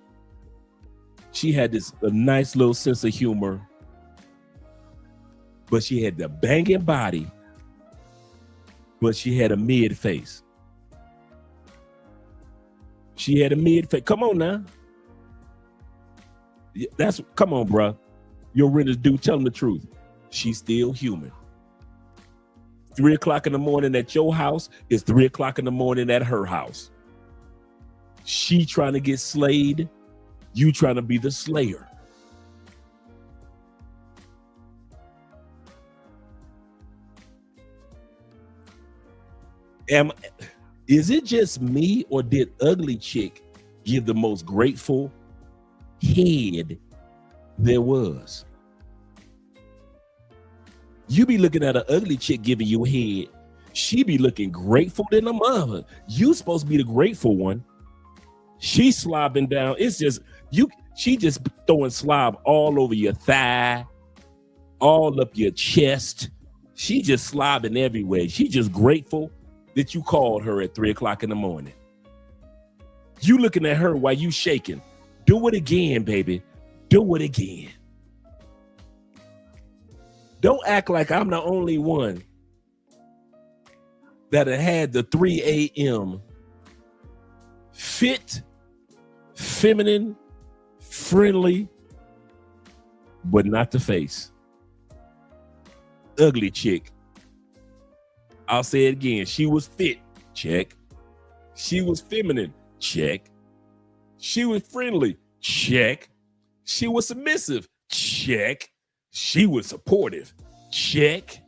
Speaker 7: She had a nice little sense of humor, but she had the banging body, but she had a mid face. She had a mid face. Come on now. Come on, bro. Your renters do tell them the truth. She's still human. 3 o'clock in the morning at your house is 3 o'clock in the morning at her house. She trying to get slayed. You trying to be the slayer. Is it just me, or did ugly chick give the most grateful head there was? You be looking at an ugly chick giving you head. She be looking grateful than a mother. You supposed to be the grateful one. She slobbing down. It's just she just throwing slob all over your thigh, all up your chest. She just slobbing everywhere. She just grateful that you called her at 3 o'clock in the morning. You looking at her while you shaking. Do it again, baby. Do it again. Don't act like I'm the only one that had the 3 a.m. fit, feminine, friendly, but not the face. Ugly chick. I'll say it again. She was fit. Check. She was feminine. Check. She was friendly. Check. She was submissive. Check. She was supportive. Check.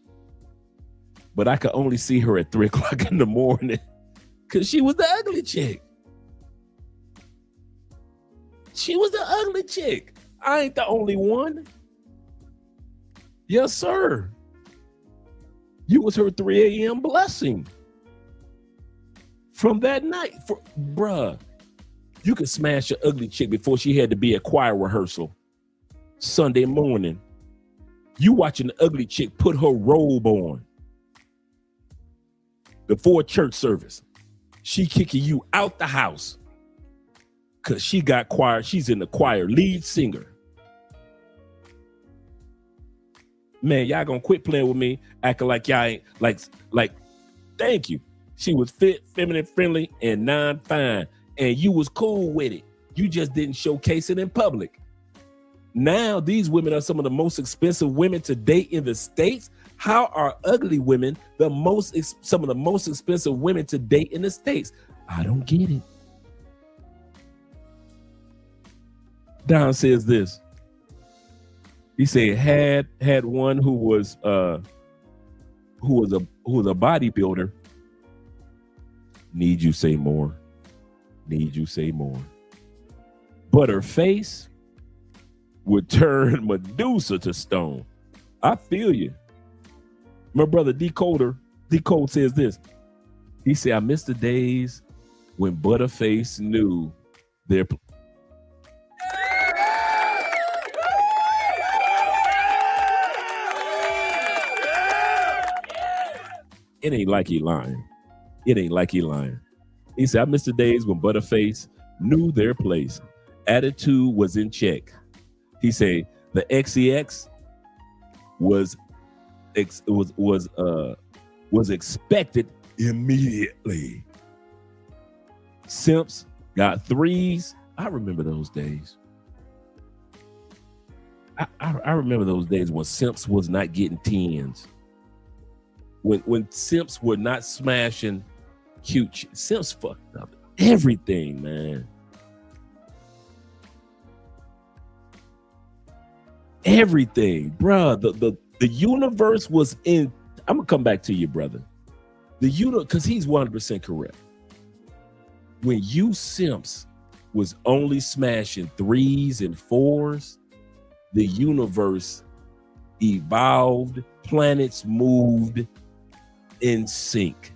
Speaker 7: but I could only see her at 3 o'clock in the morning because she was the ugly chick. She was the ugly chick. I ain't the only one. Yes, sir. You was her 3 a.m. blessing. From that night, bruh, you could smash an ugly chick before she had to be at choir rehearsal Sunday morning. You watching the ugly chick put her robe on before church service. She kicking you out the house because she got choir. She's in the choir, lead singer. Man, y'all gonna quit playing with me, acting like y'all ain't like. Thank you. She was fit, feminine, friendly, and non-fine, and you was cool with it. You just didn't showcase it in public. Now these women are some of the most expensive women to date in the States. How are ugly women some of the most expensive women to date in the States? I don't get it. Don says this. He said had one who was a bodybuilder. Need you say more? Need you say more? But her face would turn Medusa to stone. I feel you. My brother Decode says this. He said, I miss the days when Butterface knew their. It ain't like he lying. It ain't like he lying. He said, I miss the days when Butterface knew their place. Attitude was in check. He said the XEX was expected immediately. Simps got 3s. I remember those days. I remember those days when simps was not getting 10s. When simps were not smashing cute. Simps fucked up everything, man. Everything, bruh. The universe was in. I'm gonna come back to you, brother. Because he's 100% correct. When you simps was only smashing 3s and 4s, the universe evolved, planets moved in sync.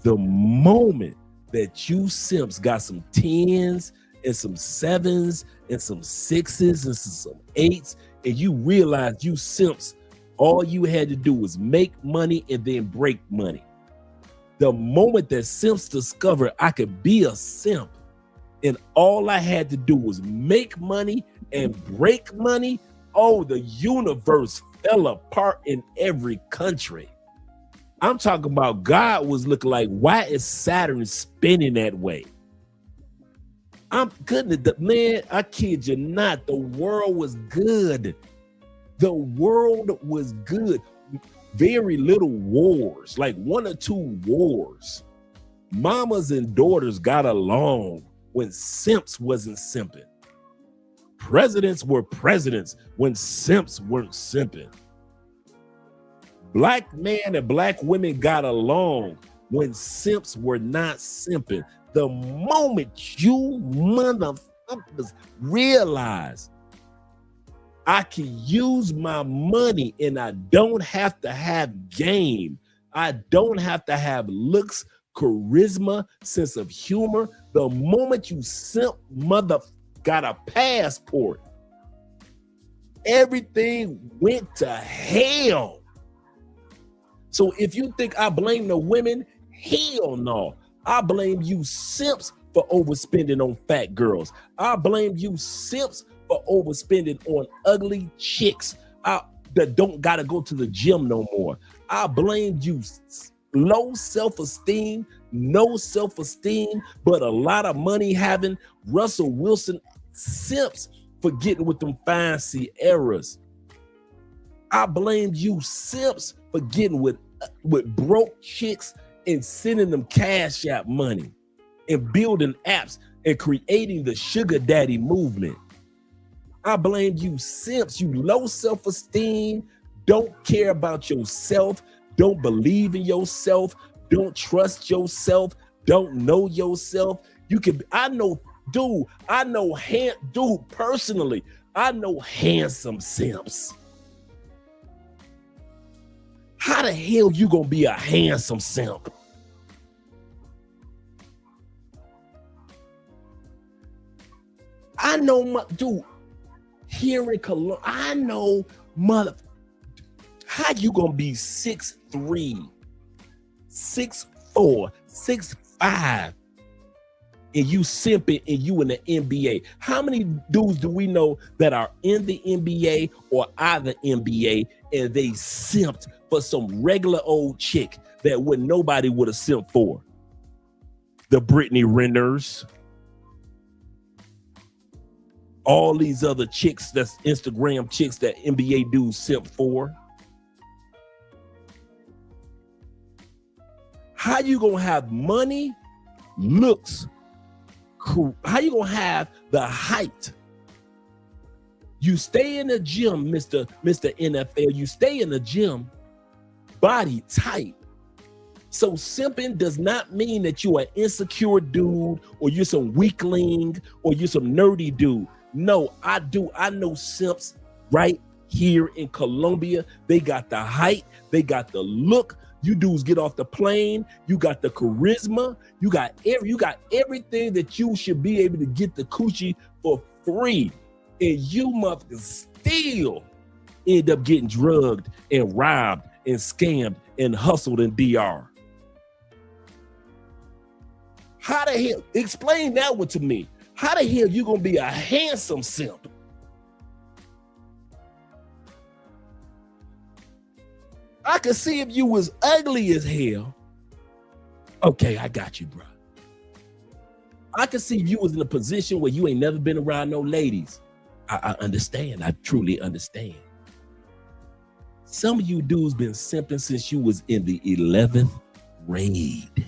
Speaker 7: The moment that you simps got some 10s and some 7s and some 6s and some 8s, and you realize you simps, all you had to do was make money and then break money. The moment that simps discovered I could be a simp and all I had to do was make money and break money, oh, the universe fell apart in every country. I'm talking about God was looking like, why is Saturn spinning that way? Man, I kid you not, the world was good. The world was good. Very little wars, like 1 or 2 wars. Mamas and daughters got along when simps wasn't simping. Presidents were presidents when simps weren't simping. Black men and black women got along when simps were not simping. The moment you motherfuckers realize I can use my money and I don't have to have game, I don't have to have looks, charisma, sense of humor. The moment you simp got a passport, everything went to hell. So if you think I blame the women, hell no. I blame you simps for overspending on fat girls. I blame you simps for overspending on ugly chicks that don't gotta go to the gym no more. I blame you low self-esteem, no self-esteem, but a lot of money having Russell Wilson simps for getting with them fine Sierras. I blame you simps for getting with broke chicks and sending them Cash App money and building apps and creating the sugar daddy movement. I blame you simps, you low self-esteem, don't care about yourself, don't believe in yourself, don't trust yourself, don't know yourself. Personally, I know handsome simps. How the hell you gonna be a handsome simp? I know, dude, here in Colombia, I know, how you gonna be 6'3", 6'4", 6'5", and you simping and you in the NBA? How many dudes do we know that are in the NBA or out of the NBA and they simped for some regular old chick that nobody would have simped for? The Brittany Renners, all these other chicks, that's Instagram chicks that NBA dudes simp for. How you gonna have money, looks, how you gonna have the height? You stay in the gym, Mr. NFL, you stay in the gym, body type. So simping does not mean that you're an insecure dude or you're some weakling or you're some nerdy dude. No, I know simps right here in Colombia. They got the height, they got the look. You dudes get off the plane, you got the charisma, you got everything that you should be able to get the coochie for free. And you motherfuckers still end up getting drugged and robbed and scammed and hustled in DR. How the hell, explain that one to me. How the hell you gonna be a handsome simp? I could see if you was ugly as hell. Okay, I got you, bro. I could see if you was in a position where you ain't never been around no ladies. I understand. I truly understand. Some of you dudes been simping since you was in the 11th grade.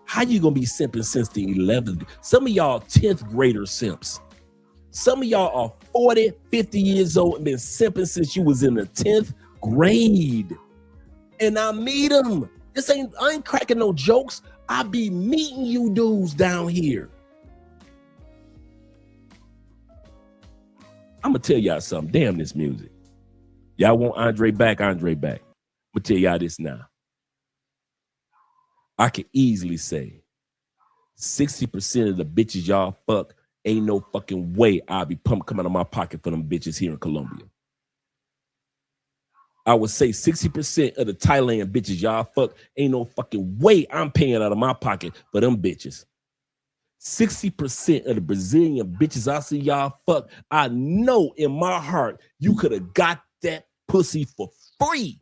Speaker 7: How you gonna be simping since the 11th? Some of y'all 10th grader simps. Some of y'all are 40, 50 years old and been simping since you was in the 10th grade. And I meet them. I ain't cracking no jokes. I be meeting you dudes down here. I'm gonna tell y'all something. Damn this music. Y'all want Andre back? Andre back. I'm gonna tell y'all this now. I can easily say 60% of the bitches y'all fuck, ain't no fucking way I'll be coming out of my pocket for them bitches here in Colombia. I would say 60% of the Thailand bitches y'all fuck, ain't no fucking way I'm paying out of my pocket for them bitches. 60% of the Brazilian bitches I see y'all fuck, I know in my heart you could have got that pussy for free.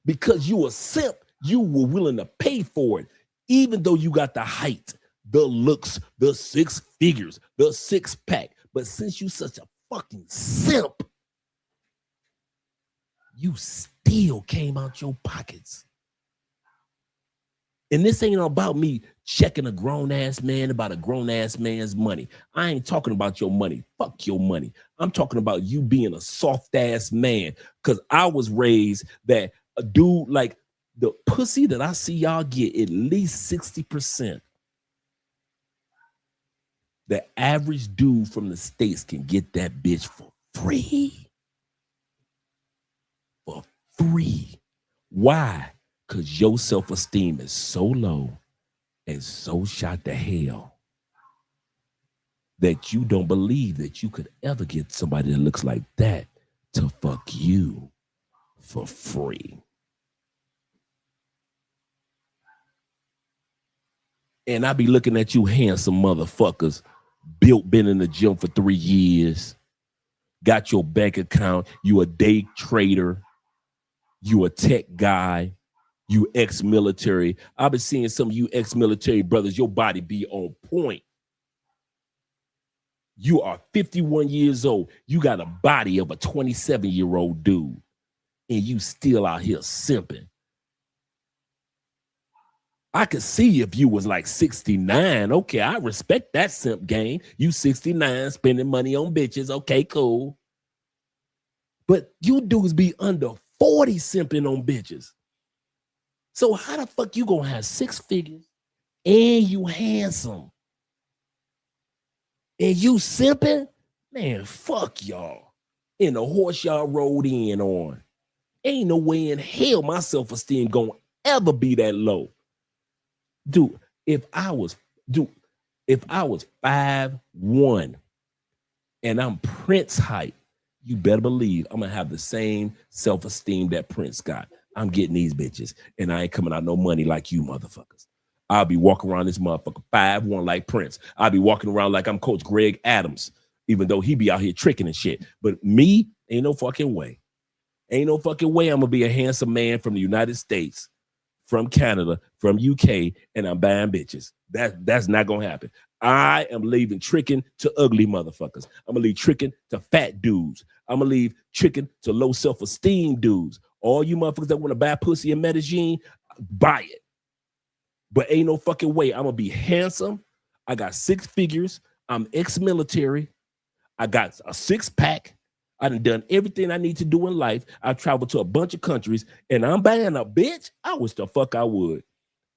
Speaker 7: Because you a simp, you were willing to pay for it, even though you got the height, the looks, the 6 figures, the 6-pack. But since you such a fucking simp, you still came out your pockets. And this ain't about me checking a grown-ass man about a grown-ass man's money. I ain't talking about your money. Fuck your money. I'm talking about you being a soft-ass man. Because I was raised that a dude, like the pussy that I see y'all get, at least 60%. The average dude from the States can get that bitch for free. For free. Why? Because your self-esteem is so low and so shot to hell that you don't believe that you could ever get somebody that looks like that to fuck you for free. And I be looking at you handsome motherfuckers, been in the gym for 3 years, got your bank account, you a day trader, you a tech guy, you ex-military. I've been seeing some of you ex-military brothers, your body be on point. You are 51 years old. You got a body of a 27-year-old dude, and you still out here simping. I could see if you was like 69. Okay, I respect that simp game. You 69, spending money on bitches. Okay, cool. But you dudes be under 40 simping on bitches. So how the fuck you gonna have 6 figures and you handsome and you simping? Man, fuck y'all. And the horse y'all rode in on. Ain't no way in hell my self-esteem gonna ever be that low. Dude, if I was 5'1" and I'm Prince height, you better believe I'm gonna have the same self-esteem that Prince got. I'm getting these bitches, and I ain't coming out no money like you motherfuckers. I'll be walking around this motherfucker 5'1" like Prince. I'll be walking around like I'm Coach Greg Adams, even though he be out here tricking and shit. But me, ain't no fucking way. Ain't no fucking way I'm gonna be a handsome man from the United States, from Canada, from UK, and I'm buying bitches. That's not gonna happen. I am leaving tricking to ugly motherfuckers. I'm gonna leave tricking to fat dudes. I'm gonna leave tricking to low self-esteem dudes. All you motherfuckers that want to buy pussy in Medellin, buy it. But ain't no fucking way I'm gonna be handsome. I got 6 figures. I'm ex-military. I got a 6-pack. I done everything I need to do in life. I've traveled to a bunch of countries, and I'm buying a bitch. I wish the fuck I would.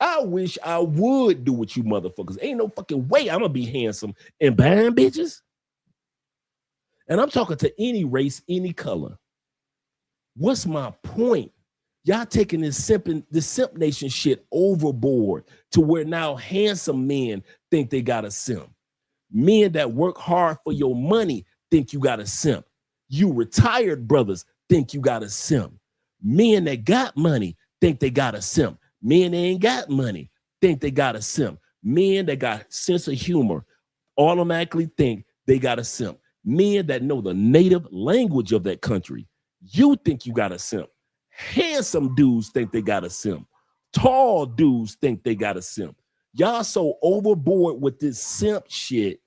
Speaker 7: I wish I would do what you motherfuckers. Ain't no fucking way I'm gonna be handsome and buying bitches. And I'm talking to any race, any color. What's my point? Y'all taking this simp nation shit overboard to where now handsome men think they got a simp. Men that work hard for your money think you got a simp. You retired brothers think you got a simp. Men that got money think they got a simp. Men that ain't got money think they got a simp. Men that got sense of humor automatically think they got a simp. Men that know the native language of that country, you think you got a simp. Handsome dudes think they got a simp. Tall dudes think they got a simp. Y'all so overboard with this simp shit.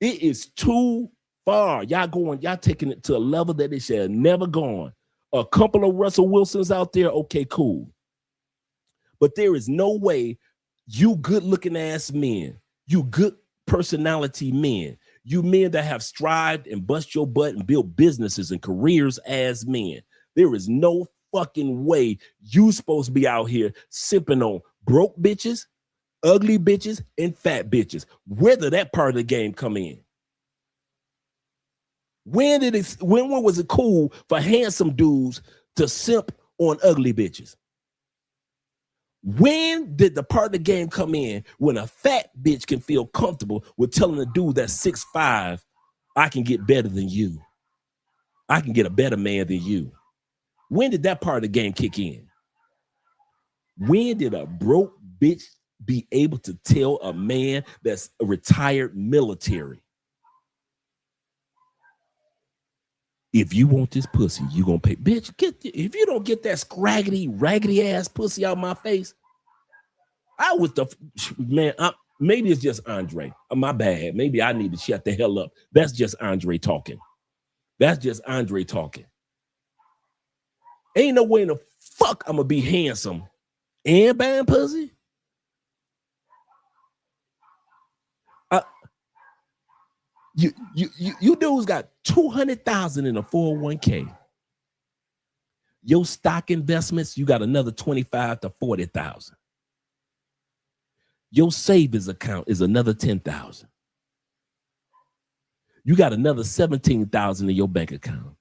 Speaker 7: It is too far. Y'all taking it to a level that it should have never gone. A couple of Russell Wilsons out there, okay, cool. But there is no way you good-looking ass men, you good personality men, you men that have strived and bust your butt and built businesses and careers as men, there is no fucking way you supposed to be out here sipping on broke bitches, ugly bitches, and fat bitches. Where did that part of the game come in? When was it cool for handsome dudes to simp on ugly bitches? When did the part of the game come in when a fat bitch can feel comfortable with telling a dude that's 6'5", I can get better than you. I can get a better man than you. When did that part of the game kick in? When did a broke bitch be able to tell a man that's a retired military, if you want this pussy, you gonna pay? Bitch, if you don't get that scraggly, raggedy ass pussy out my face, maybe it's just Andre. My bad. Maybe I need to shut the hell up. That's just Andre talking. Ain't no way in the fuck I'm gonna be handsome and buying pussy. You dudes got 200,000 in a 401k. Your stock investments, you got another 25 to 40,000. Your savings account is another 10,000. You got another 17,000 in your bank account.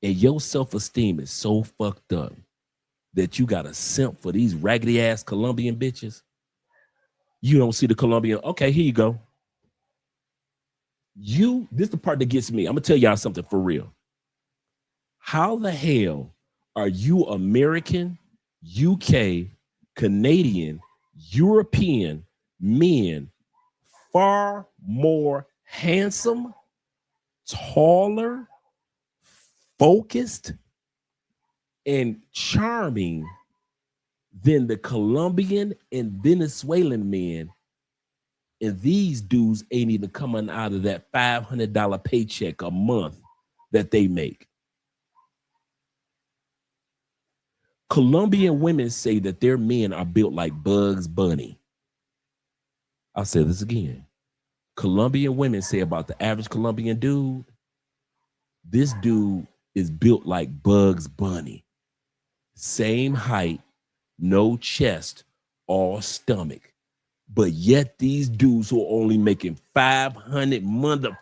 Speaker 7: And your self-esteem is so fucked up that you got a simp for these raggedy ass Colombian bitches. You don't see the Colombian. Okay, here you go. This is the part that gets me. I'm gonna tell y'all something for real. How the hell are you American, UK, Canadian, European men far more handsome, taller, focused, and charming than the Colombian and Venezuelan men? And these dudes ain't even coming out of that $500 paycheck a month that they make. Colombian women say that their men are built like Bugs Bunny. I'll say this again. Colombian women say about the average Colombian dude, this dude is built like Bugs Bunny. Same height, no chest or stomach. But yet these dudes who are only making $500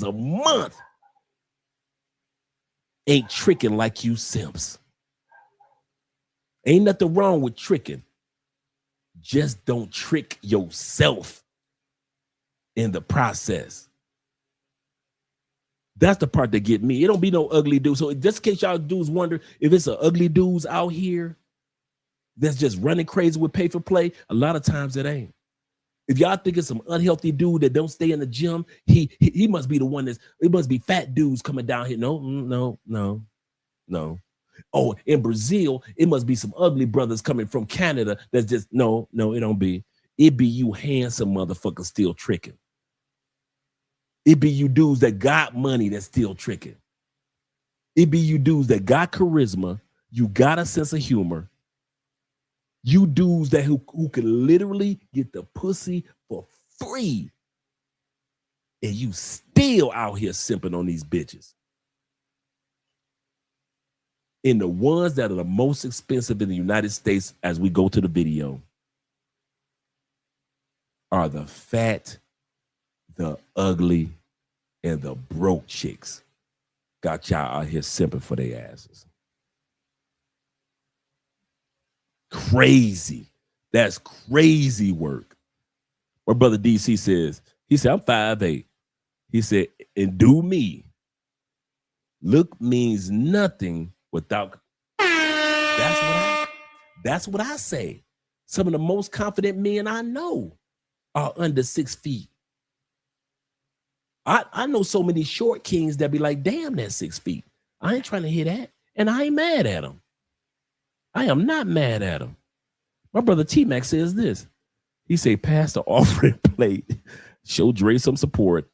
Speaker 7: a month ain't tricking like you simps. Ain't nothing wrong with tricking. Just don't trick yourself in the process. That's the part that get me. It don't be no ugly dudes. So just in case y'all dudes wonder if it's a ugly dudes out here that's just running crazy with pay for play, a lot of times it ain't. If y'all think it's some unhealthy dude that don't stay in the gym, he must be the one it must be fat dudes coming down here. No. Oh, in Brazil, it must be some ugly brothers coming from Canada that's just, no, it don't be. It be you handsome motherfuckers still tricking. It be you dudes that got money that's still tricking. It be you dudes that got charisma, you got a sense of humor. You dudes that who can literally get the pussy for free. And you still out here simping on these bitches. And the ones that are the most expensive in the United States as we go to the video are the fat, the ugly, and the broke chicks. Got y'all out here simping for their asses. Crazy. That's crazy work. My brother DC says, he said, I'm 5'8". He said, and do me. Look means nothing without. That's what I say. Some of the most confident men I know are under 6 feet. I know so many short kings that be like, damn, that's 6 feet. I ain't trying to hear that. And I ain't mad at them. I am not mad at him. My brother T-Mac says this. He say, pass the offering plate, show Dre some support,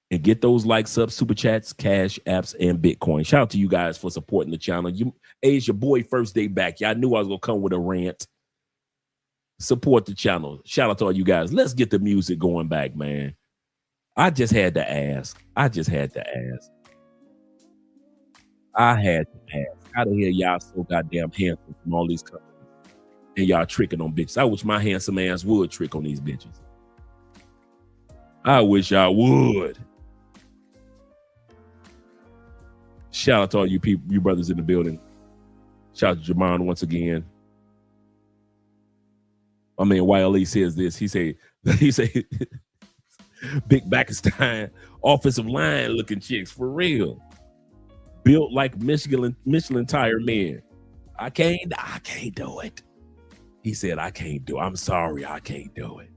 Speaker 7: and get those likes up, super chats, cash apps, and Bitcoin. Shout out to you guys for supporting the channel. It's your boy first day back. Y'all knew I was going to come with a rant. Support the channel. Shout out to all you guys. Let's get the music going back, man. I just had to ask. How the hell y'all so goddamn handsome from all these companies and y'all tricking on bitches? I wish my handsome ass would trick on these bitches. I wish y'all would. Shout out to all you people, you brothers in the building. Shout out to Jamon once again. My man YLE says this. He say Big Bakestein offensive line looking chicks for real. Built like Michelin tire men. I can't do it. He said, I can't do it. I'm sorry, I can't do it.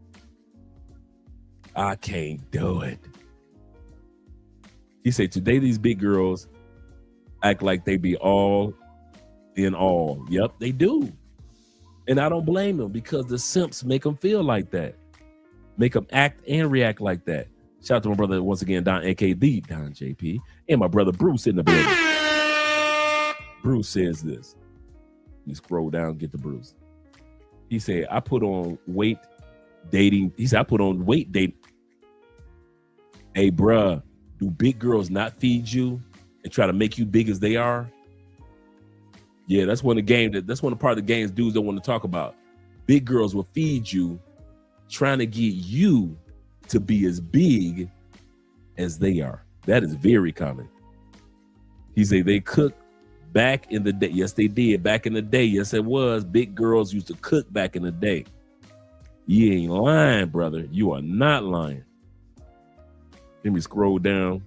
Speaker 7: I can't do it. He said, today these big girls act like they be all in all. Yep, they do. And I don't blame them because the simps make them feel like that. Make them act and react like that. Shout out to my brother once again, Don, aka the Don JP, and my brother Bruce in the building. Bruce says this. You scroll down, get the Bruce. He said, I put on weight dating. He said, I put on weight dating. Hey, bruh, do big girls not feed you and try to make you big as they are? Yeah, that's one of the part of the games dudes don't want to talk about. Big girls will feed you, trying to get you to be as big as they are. That is very common. He said they cook back in the day. Yes, they did back in the day. Yes, it was. Big girls used to cook back in the day. You ain't lying, brother. You are not lying. Let me scroll down.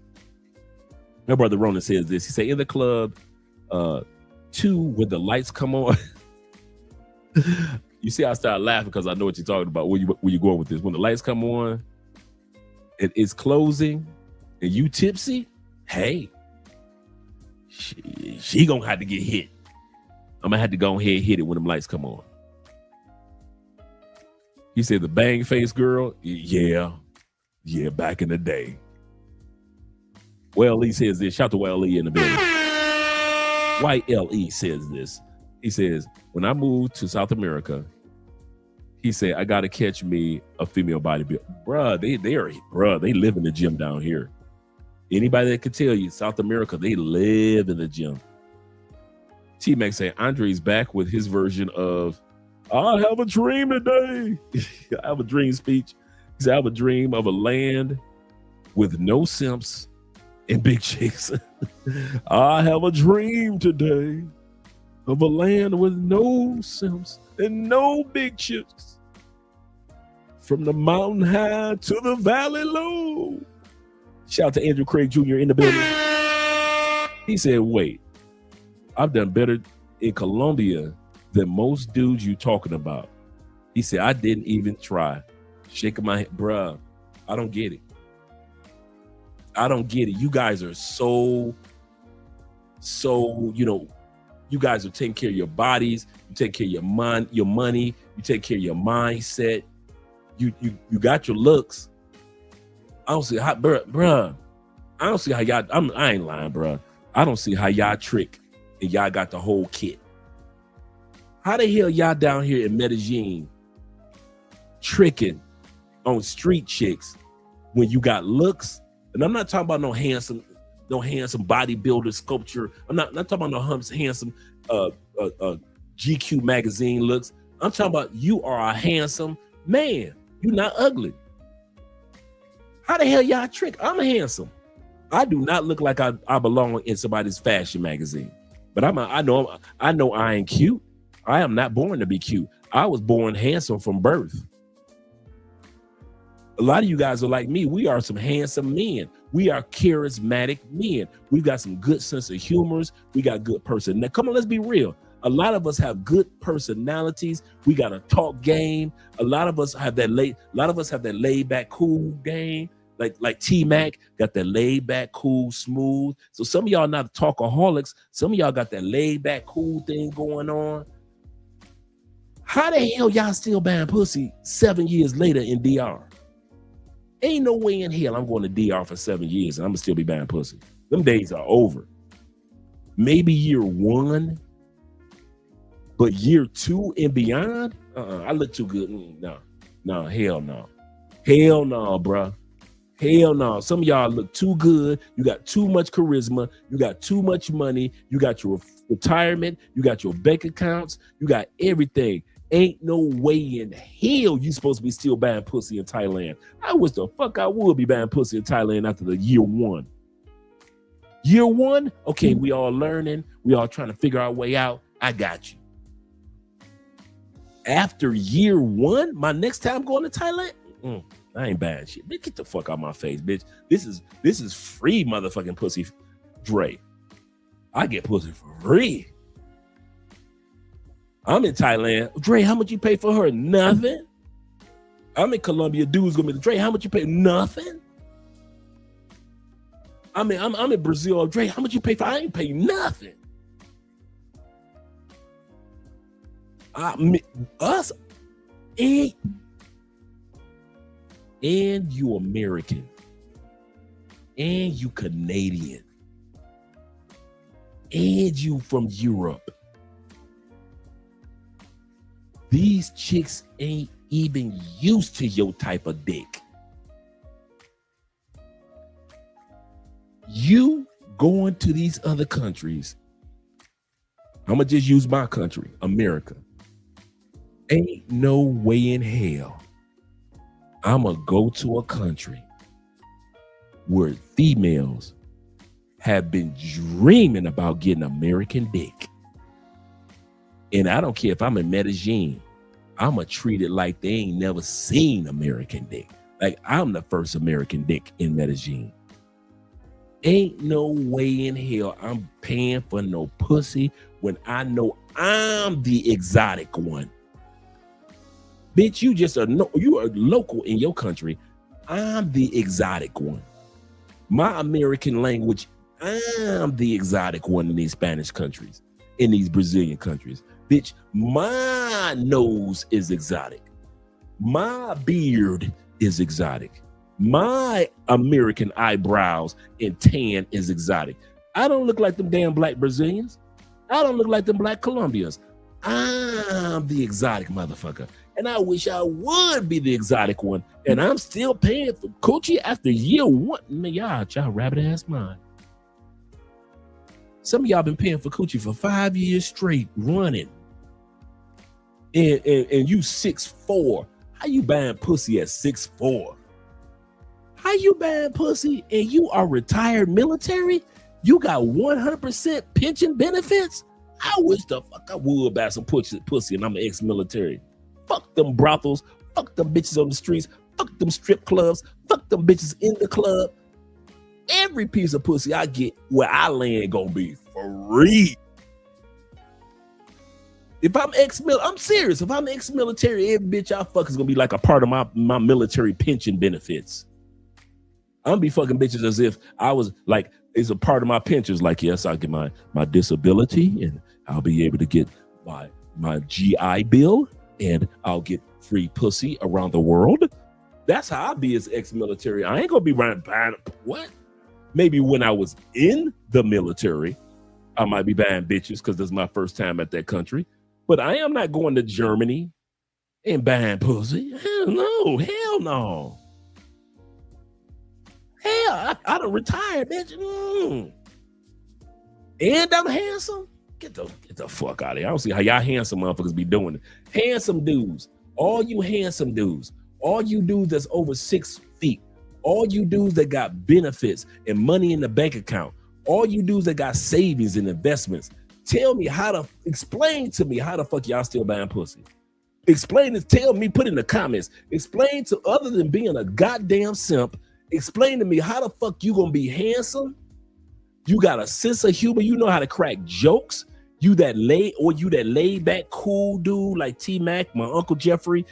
Speaker 7: My brother Ronan says this. He said, in the club, 2, when the lights come on. You see, I started laughing because I know what you're talking about. Where you going with this? When the lights come on, it's closing, and you tipsy. Hey, she gonna have to get hit. I'm gonna have to go ahead and hit it when them lights come on. He said the bang face girl. Yeah, back in the day. Well, Lee says this. Shout out to Well Lee in the building. YLE says this. He says, when I moved to South America, he said, I got to catch me a female bodybuilder. Bruh, they live in the gym down here. Anybody that could tell you, South America, they live in the gym. T-Mac say, Andre's back with his version of, I have a dream today. I have a dream speech. He said, I have a dream of a land with no simps and big chicks. I have a dream today of a land with no simps and no big chicks. From the mountain high to the valley low. Shout out to Andrew Craig Jr. in the building. He said, wait, I've done better in Colombia than most dudes you talking about. He said, I didn't even try. Shaking my head, bruh, I don't get it. I don't get it. You guys are so, you guys are taking care of your bodies, you take care of your money, you take care of your mindset. You got your looks. I don't see how, bruh. I don't see how y'all, I ain't lying, bruh. I don't see how y'all trick and y'all got the whole kit. How the hell y'all down here in Medellin tricking on street chicks when you got looks? And I'm not talking about no handsome bodybuilder sculpture. I'm not talking about no handsome GQ magazine looks. I'm talking about you are a handsome man. You're not ugly. How the hell y'all trick? I'm handsome. I do not look like I belong in somebody's fashion magazine. But I know I ain't cute. I am not born to be cute. I was born handsome from birth. A lot of you guys are like me. We are some handsome men. We are charismatic men. We've got some good sense of humors. We got good person. Now, come on, let's be real. A lot of us have good personalities. We got a talk game. A lot of us have that laid back, cool game. Like T-Mac got that laid back, cool, smooth. So some of y'all not talkaholics. Some of y'all got that laid back, cool thing going on. How the hell y'all still buying pussy 7 years later in DR? Ain't no way in hell I'm going to DR for 7 years and I'm gonna still be buying pussy. Them days are over. Maybe year 1, but year 2 and beyond, I look too good. No, hell no. Hell no, bruh. Hell no. Some of y'all look too good. You got too much charisma. You got too much money. You got your retirement. You got your bank accounts. You got everything. Ain't no way in hell you supposed to be still buying pussy in Thailand. I wish the fuck I would be buying pussy in Thailand after the year 1. Year 1? Okay, we all learning. We all trying to figure our way out. I got you. After year 1, my next time going to Thailand? I ain't bad shit. Bitch, get the fuck out my face, bitch. This is free motherfucking pussy, Dre. I get pussy for free. I'm in Thailand. Dre, how much you pay for her? Nothing. I'm in Colombia. Dude's gonna be Dre, how much you pay? Nothing. I'm in Brazil. Dre, how much you pay for? I ain't pay nothing. Us ain't. And you American, and you Canadian, and you from Europe. These chicks ain't even used to your type of dick. You going to these other countries, I'm gonna just use my country, America. Ain't no way in hell I'm going to go to a country where females have been dreaming about getting American dick. And I don't care if I'm in Medellin, I'm going to treat it like they ain't never seen American dick. Like I'm the first American dick in Medellin. Ain't no way in hell I'm paying for no pussy when I know I'm the exotic one. Bitch, you are local in your country. I'm the exotic one. My American language, I'm the exotic one in these Spanish countries, in these Brazilian countries. Bitch, my nose is exotic. My beard is exotic. My American eyebrows and tan is exotic. I don't look like them damn black Brazilians. I don't look like them black Colombians. I'm the exotic motherfucker. And I wish I would be the exotic one. And I'm still paying for coochie after year one. Man, y'all rabbit ass mind. Some of y'all been paying for coochie for 5 years straight running. And you 6'4". How you buying pussy at 6'4"? How you buying pussy and you are retired military? You got 100% pension benefits? I wish the fuck I would buy some pussy and I'm an ex-military. Fuck them brothels. Fuck them bitches on the streets. Fuck them strip clubs. Fuck them bitches in the club. Every piece of pussy I get where I land gonna be free. If I'm ex-military, I'm serious. If I'm ex-military, every bitch I fuck is gonna be like a part of my military pension benefits. I'm gonna be fucking bitches as if I was like, it's a part of my pensions. Like, yes, I'll get my disability and I'll be able to get my GI Bill and I'll get free pussy around the world. That's how I be as ex-military. I ain't gonna be buying what? Maybe when I was in the military, I might be buying bitches because this is my first time at that country. But I am not going to Germany and buying pussy. Hell no. Hell no. Hell, I done retired, bitch. And I'm handsome. Get the fuck out of here. I don't see how y'all handsome motherfuckers be doing it. Handsome dudes. All you handsome dudes. All you dudes that's over 6 feet. All you dudes that got benefits and money in the bank account. All you dudes that got savings and investments. Explain to me how the fuck y'all still buying pussy. Explain it, tell me, put in the comments. Explain to, other than being a goddamn simp, explain to me how the fuck you gonna be handsome. You got a sense of humor. You know how to crack jokes. You that laid back cool dude like T-Mac, my Uncle Jeffrey.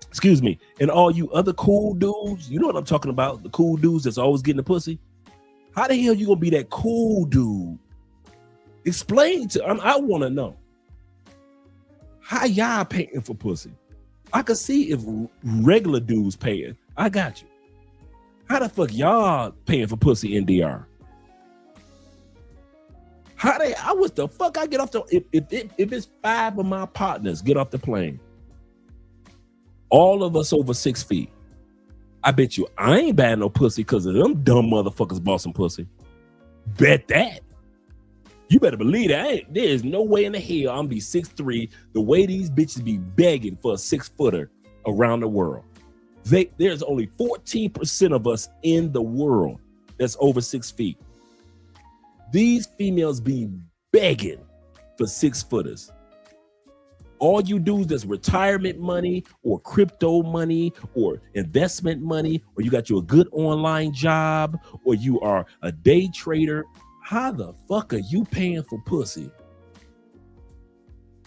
Speaker 7: Excuse me. And all you other cool dudes, you know what I'm talking about? The cool dudes that's always getting the pussy. How the hell you gonna be that cool dude? Explain to I want to know how y'all paying for pussy. I could see if regular dudes paying. I got you. How the fuck y'all paying for pussy in DR? I wish the fuck I get off the if it's 5 of my partners get off the plane, all of us over 6 feet. I bet you I ain't buying no pussy because of them dumb motherfuckers bought some pussy. Bet that. You better believe that. There's no way in the hell I'm be 6'3", the way these bitches be begging for a 6-footer around the world. There's only 14% of us in the world that's over 6 feet. These females be begging for 6-footers. All you dudes that's retirement money or crypto money or investment money, or you got you a good online job, or you are a day trader. How the fuck are you paying for pussy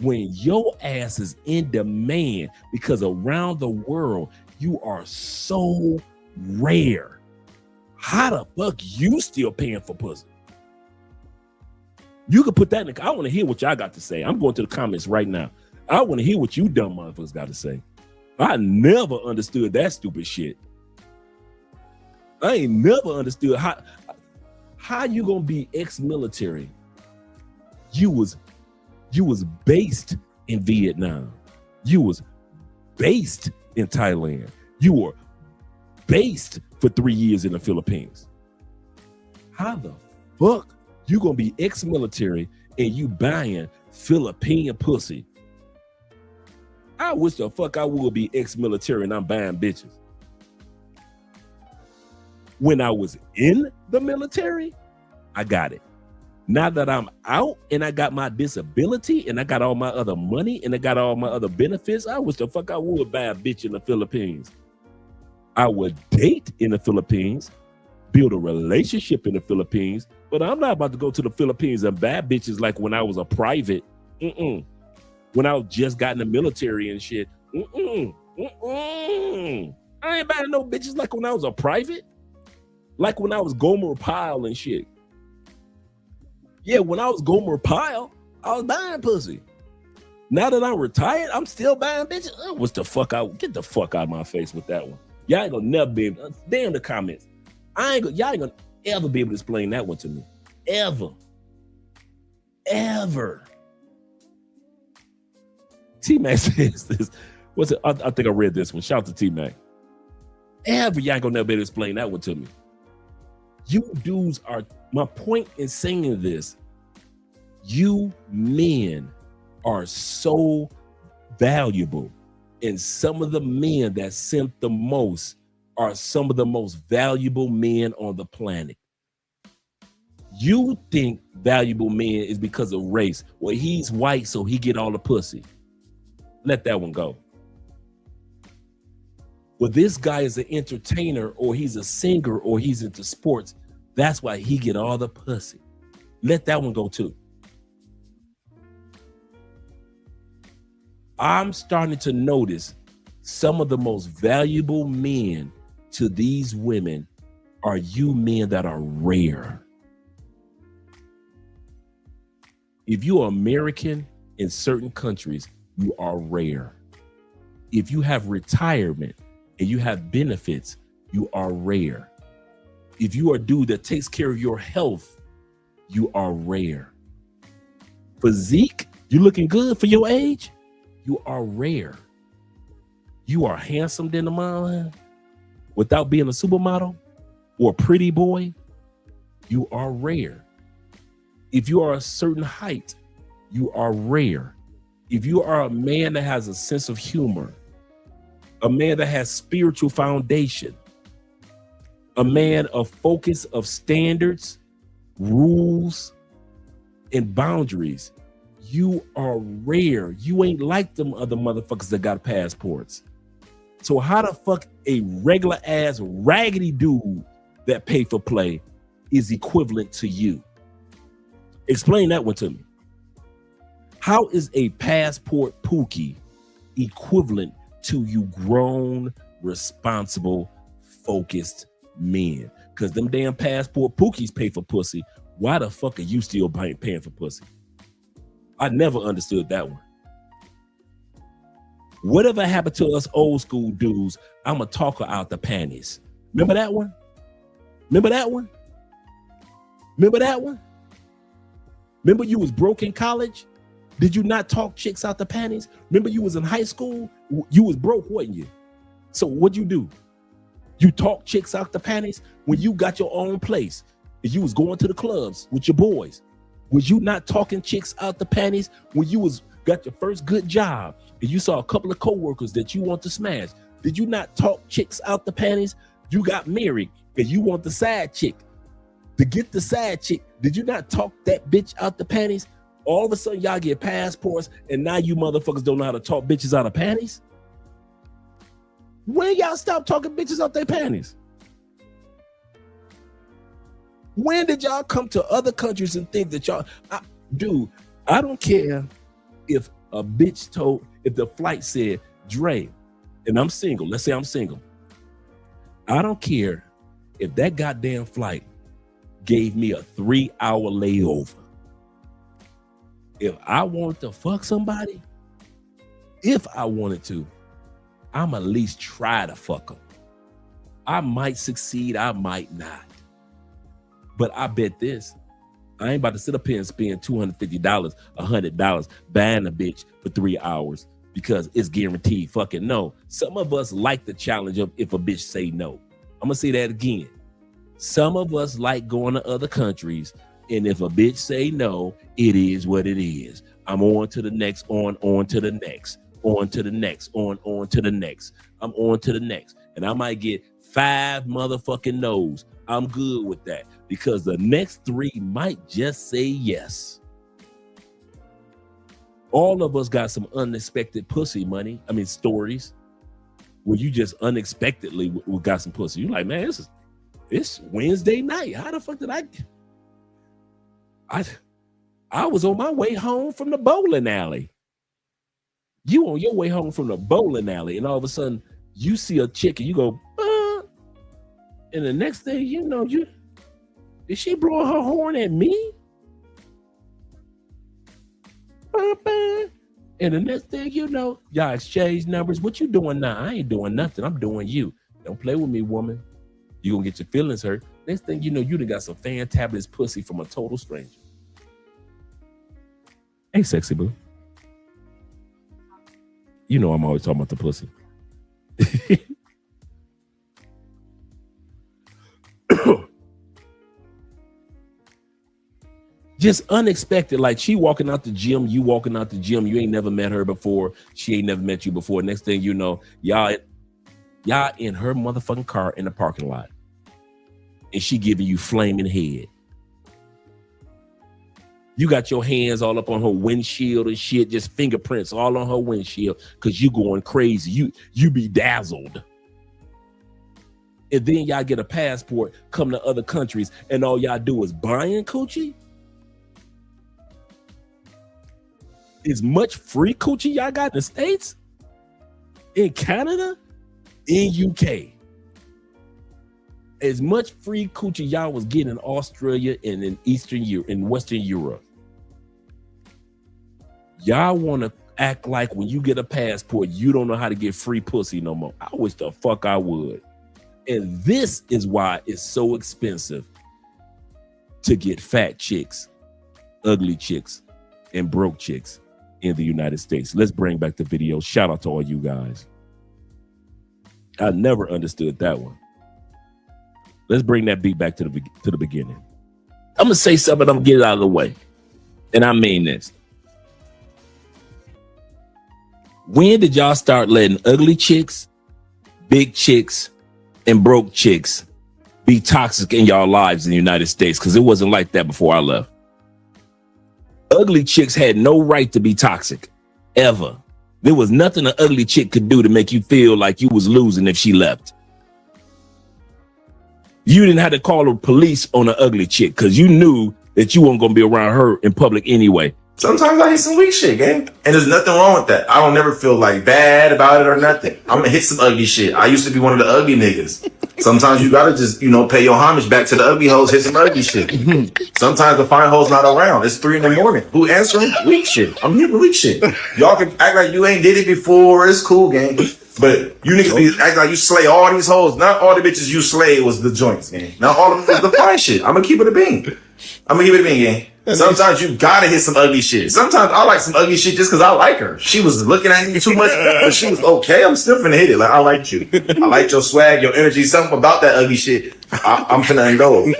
Speaker 7: when your ass is in demand? Because around the world, you are so rare. How the fuck you still paying for pussy? You can put that in I want to hear what y'all got to say. I'm going to the comments right now. I want to hear what you dumb motherfuckers got to say. I never understood that stupid shit. I ain't never understood how you gonna be ex-military. You was based in Vietnam. You was based in Thailand. You were based for 3 years in the Philippines. How the fuck you gonna be ex-military and you buying Philippine pussy? I wish the fuck I would be ex-military and I'm buying bitches. When I was in the military, I got it. Now that I'm out and I got my disability and I got all my other money and I got all my other benefits, I wish the fuck I would buy a bitch in the Philippines. I would date in the Philippines, build a relationship in the Philippines, but I'm not about to go to the Philippines and buy bitches like when I was a private. When I just got in the military and shit. I ain't buying no bitches like when I was a private. Like when I was Gomer Pyle and shit. Yeah, when I was Gomer Pyle, I was buying pussy. Now that I'm retired, I'm still buying bitches. What's the fuck out? Get the fuck out of my face with that one. Y'all ain't gonna never be able. Damn the comments. Y'all ain't gonna ever be able to explain that one to me. Ever. T-Mac says this. What's it? I think I read this one. Shout out to T-Mac. You ain't gonna never be able to explain that one to me. You dudes are, my point in saying this, you men are so valuable, and some of the men that simp the most are some of the most valuable men on the planet. You think valuable men is because of race. Well, he's white, so he get all the pussy. Let that one go. Well, this guy is an entertainer, or he's a singer, or he's into sports. That's why he get all the pussy. Let that one go too. I'm starting to notice some of the most valuable men to these women are you men that are rare. If you are American in certain countries, you are rare. If you have retirement and you have benefits, you are rare. If you are a dude that takes care of your health, you are rare. Physique, you looking good for your age, you are rare. You are handsome than a mile without being a supermodel or a pretty boy, you are rare. If you are a certain height, you are rare. If you are a man that has a sense of humor, a man that has spiritual foundation, a man of focus of standards, rules, and boundaries, you are rare. You ain't like them other motherfuckers that got passports. So how the fuck a regular ass raggedy dude that pay for play is equivalent to you? Explain that one to me. How is a passport pookie equivalent to you grown, responsible, focused men? Because them damn passport pookies pay for pussy. Why the fuck are you still paying for pussy? I never understood that one. Whatever happened to us old school dudes, I'm a talker out the panties. Remember that one? Remember that one? Remember that one? Remember you was broke in college? Did you not talk chicks out the panties? Remember you was in high school? You was broke, wasn't you? So what'd you do? You talk chicks out the panties when you got your own place. If you was going to the clubs with your boys, was you not talking chicks out the panties when you was got your first good job and you saw a couple of coworkers that you want to smash? Did you not talk chicks out the panties? You got married and you want the side chick. To get the side chick, did you not talk that bitch out the panties? All of a sudden y'all get passports and now you motherfuckers don't know how to talk bitches out of panties? When y'all stop talking bitches out their panties? When did y'all come to other countries and think that y'all, dude, I don't care if a bitch told, if the flight said, Dre, and I'm single, let's say I'm single. I don't care if that goddamn flight gave me a 3-hour layover. If I wanted to fuck somebody, if I wanted to, I'm at least try to fuck them. I might succeed, I might not. But I bet this, I ain't about to sit up here and spend $250, $100 buying a bitch for 3 hours because it's guaranteed fucking no. Some of us like the challenge of if a bitch say no. I'm gonna say that again. Some of us like going to other countries, and if a bitch say no, it is what it is. I'm on to the next, on to the next, on to the next, on to the next. I'm on to the next. And I might get 5 motherfucking no's. I'm good with that because the next 3 might just say yes. All of us got some unexpected pussy money. I mean, stories where you just unexpectedly got some pussy. You're like, man, it's Wednesday night. How the fuck did I was on my way home from the bowling alley. You on your way home from the bowling alley, and all of a sudden you see a chick and you go, and the next thing you know, is she blowing her horn at me? And the next thing you know, y'all exchange numbers. What you doing now? I ain't doing nothing. I'm doing you. Don't play with me, woman. You gonna get your feelings hurt. Next thing you know, you done got some fantabulous pussy from a total stranger. Hey, sexy boo. You know I'm always talking about the pussy. Just unexpected. Like she walking out the gym, you walking out the gym. You ain't never met her before. She ain't never met you before. Next thing you know, y'all in her motherfucking car in the parking lot. And she giving you flaming head. You got your hands all up on her windshield and shit, just fingerprints all on her windshield because you going crazy. You be dazzled. And then y'all get a passport, come to other countries, and all y'all do is buying coochie? As much free coochie y'all got in the States? In Canada? In UK? As much free coochie y'all was getting in Australia and in Eastern Europe, in Western Europe. Y'all want to act like when you get a passport, you don't know how to get free pussy no more. I wish the fuck I would. And this is why it's so expensive to get fat chicks, ugly chicks, and broke chicks in the United States. Let's bring back the video. Shout out to all you guys. I never understood that one. Let's bring that beat back to the beginning. I'm gonna say something. I'm gonna get it out of the way, and I mean this. When did y'all start letting ugly chicks, big chicks, and broke chicks be toxic in y'all lives in the United States? Because it wasn't like that before I left. Ugly chicks had no right to be toxic, ever. There was nothing an ugly chick could do to make you feel like you was losing if she left. You didn't have to call the police on an ugly chick because you knew that you weren't going to be around her in public anyway.
Speaker 11: Sometimes I hit some weak shit, gang. And there's nothing wrong with that. I don't never feel like bad about it or nothing. I'm gonna hit some ugly shit. I used to be one of the ugly niggas. Sometimes you gotta just, pay your homage back to the ugly hoes, hit some ugly shit. Sometimes the fine hoes not around. It's 3 a.m. Who answering? Weak shit. I'm hitting weak shit. Y'all can act like you ain't did it before. It's cool, gang. But you niggas be acting like you slay all these hoes. Not all the bitches you slay was the joints, gang. Not all of them was the fine shit. I'm gonna keep it a bean. Gang. Sometimes you gotta hit some ugly shit. Sometimes I like some ugly shit just because I like her. She was looking at me too much, but she was okay. I'm still finna hit it. Like, I liked you. I liked your swag, your energy, something about that ugly shit. I'm finna indulge.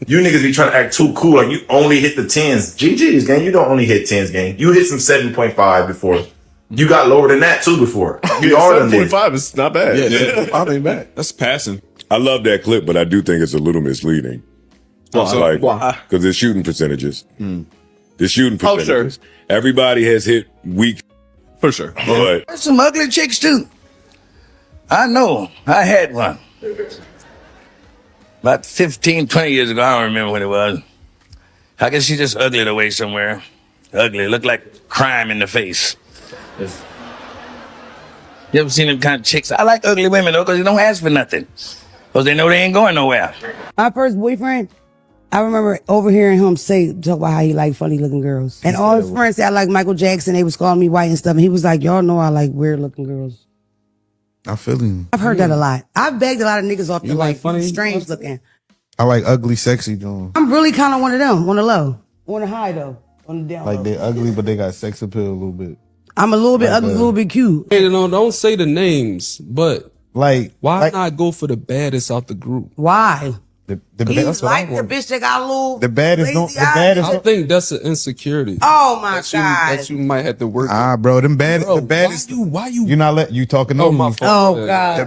Speaker 11: You niggas be trying to act too cool, like you only hit the 10s. GG's, gang. You don't only hit 10s, gang. You hit some 7.5 before. You got lower than that too before. You are
Speaker 12: 7.5 is not bad.
Speaker 13: Yeah,
Speaker 12: I ain't bad.
Speaker 13: That's passing.
Speaker 12: I love that clip, but I do think it's a little misleading.
Speaker 13: Why?
Speaker 12: Because the shooting percentages. The shooting percentages.
Speaker 13: Sure.
Speaker 12: Everybody has hit weak.
Speaker 13: For sure.
Speaker 12: But
Speaker 14: There's some ugly chicks too. I know. I had one. About 15, 20 years ago. I don't remember when it was. I guess she just uglied away somewhere. Ugly. Looked like crime in the face. You ever seen them kind of chicks? I like ugly women though, because they don't ask for nothing. Because they know they ain't going nowhere.
Speaker 15: My first boyfriend, I remember overhearing him talk about how he liked funny looking girls. And all his friends said I like Michael Jackson. They was calling me white and stuff. And he was like, y'all know I like weird looking girls.
Speaker 16: I feel him.
Speaker 15: I've heard that a lot. I've begged a lot of niggas off
Speaker 16: You
Speaker 15: the
Speaker 16: like funny?
Speaker 15: strange looking.
Speaker 16: I like ugly, sexy John.
Speaker 15: I'm really kind of one of them, on the low. On the high though. On the down
Speaker 16: Like
Speaker 15: low.
Speaker 16: they ugly, but they got sex appeal a little bit.
Speaker 15: I'm a little bit ugly, a little bit cute.
Speaker 13: Hey, don't say the names, but
Speaker 16: why
Speaker 13: not go for the baddest out the group?
Speaker 15: Why?
Speaker 16: The
Speaker 15: He's like the bitch that got a little
Speaker 16: The baddest
Speaker 15: lazy
Speaker 16: don't. The
Speaker 15: eyes.
Speaker 16: baddest.
Speaker 13: I think that's an insecurity.
Speaker 15: Oh my
Speaker 13: that
Speaker 15: God.
Speaker 13: that you might have to work.
Speaker 16: Bro, them baddest. The baddest.
Speaker 13: Why you?
Speaker 16: You not let you talking
Speaker 13: Oh,
Speaker 16: over
Speaker 13: my
Speaker 16: me.
Speaker 13: fault.
Speaker 15: Oh God.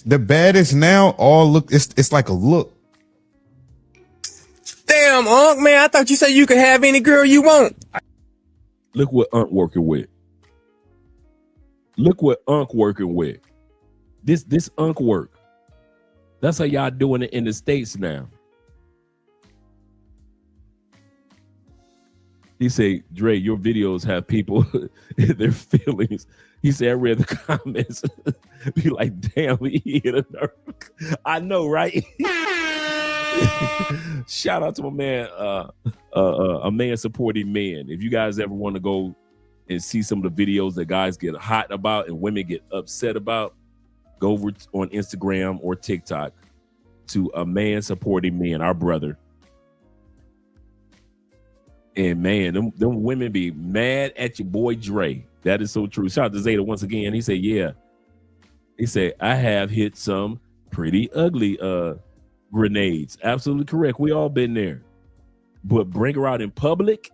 Speaker 16: The baddest now all look. It's like a look.
Speaker 17: Damn, Unc, man, I thought you said you could have any girl you want.
Speaker 7: Look what Unc working with. Look what Unc working with. This Unc work. That's how y'all doing it in the States now. He say, Dre, your videos have people in their feelings. He said, I read the comments. Be like, damn, he hit a nerve. I know, right? Shout out to my man, a man supporting men. If you guys ever want to go and see some of the videos that guys get hot about and women get upset about, go over on Instagram or TikTok to a man supporting men, our brother. And man, them women be mad at your boy Dre That is so true. Shout out to Zeta once again. He said, yeah. He said, I have hit some pretty ugly grenades. Absolutely correct. We all been there. But bring her out in public,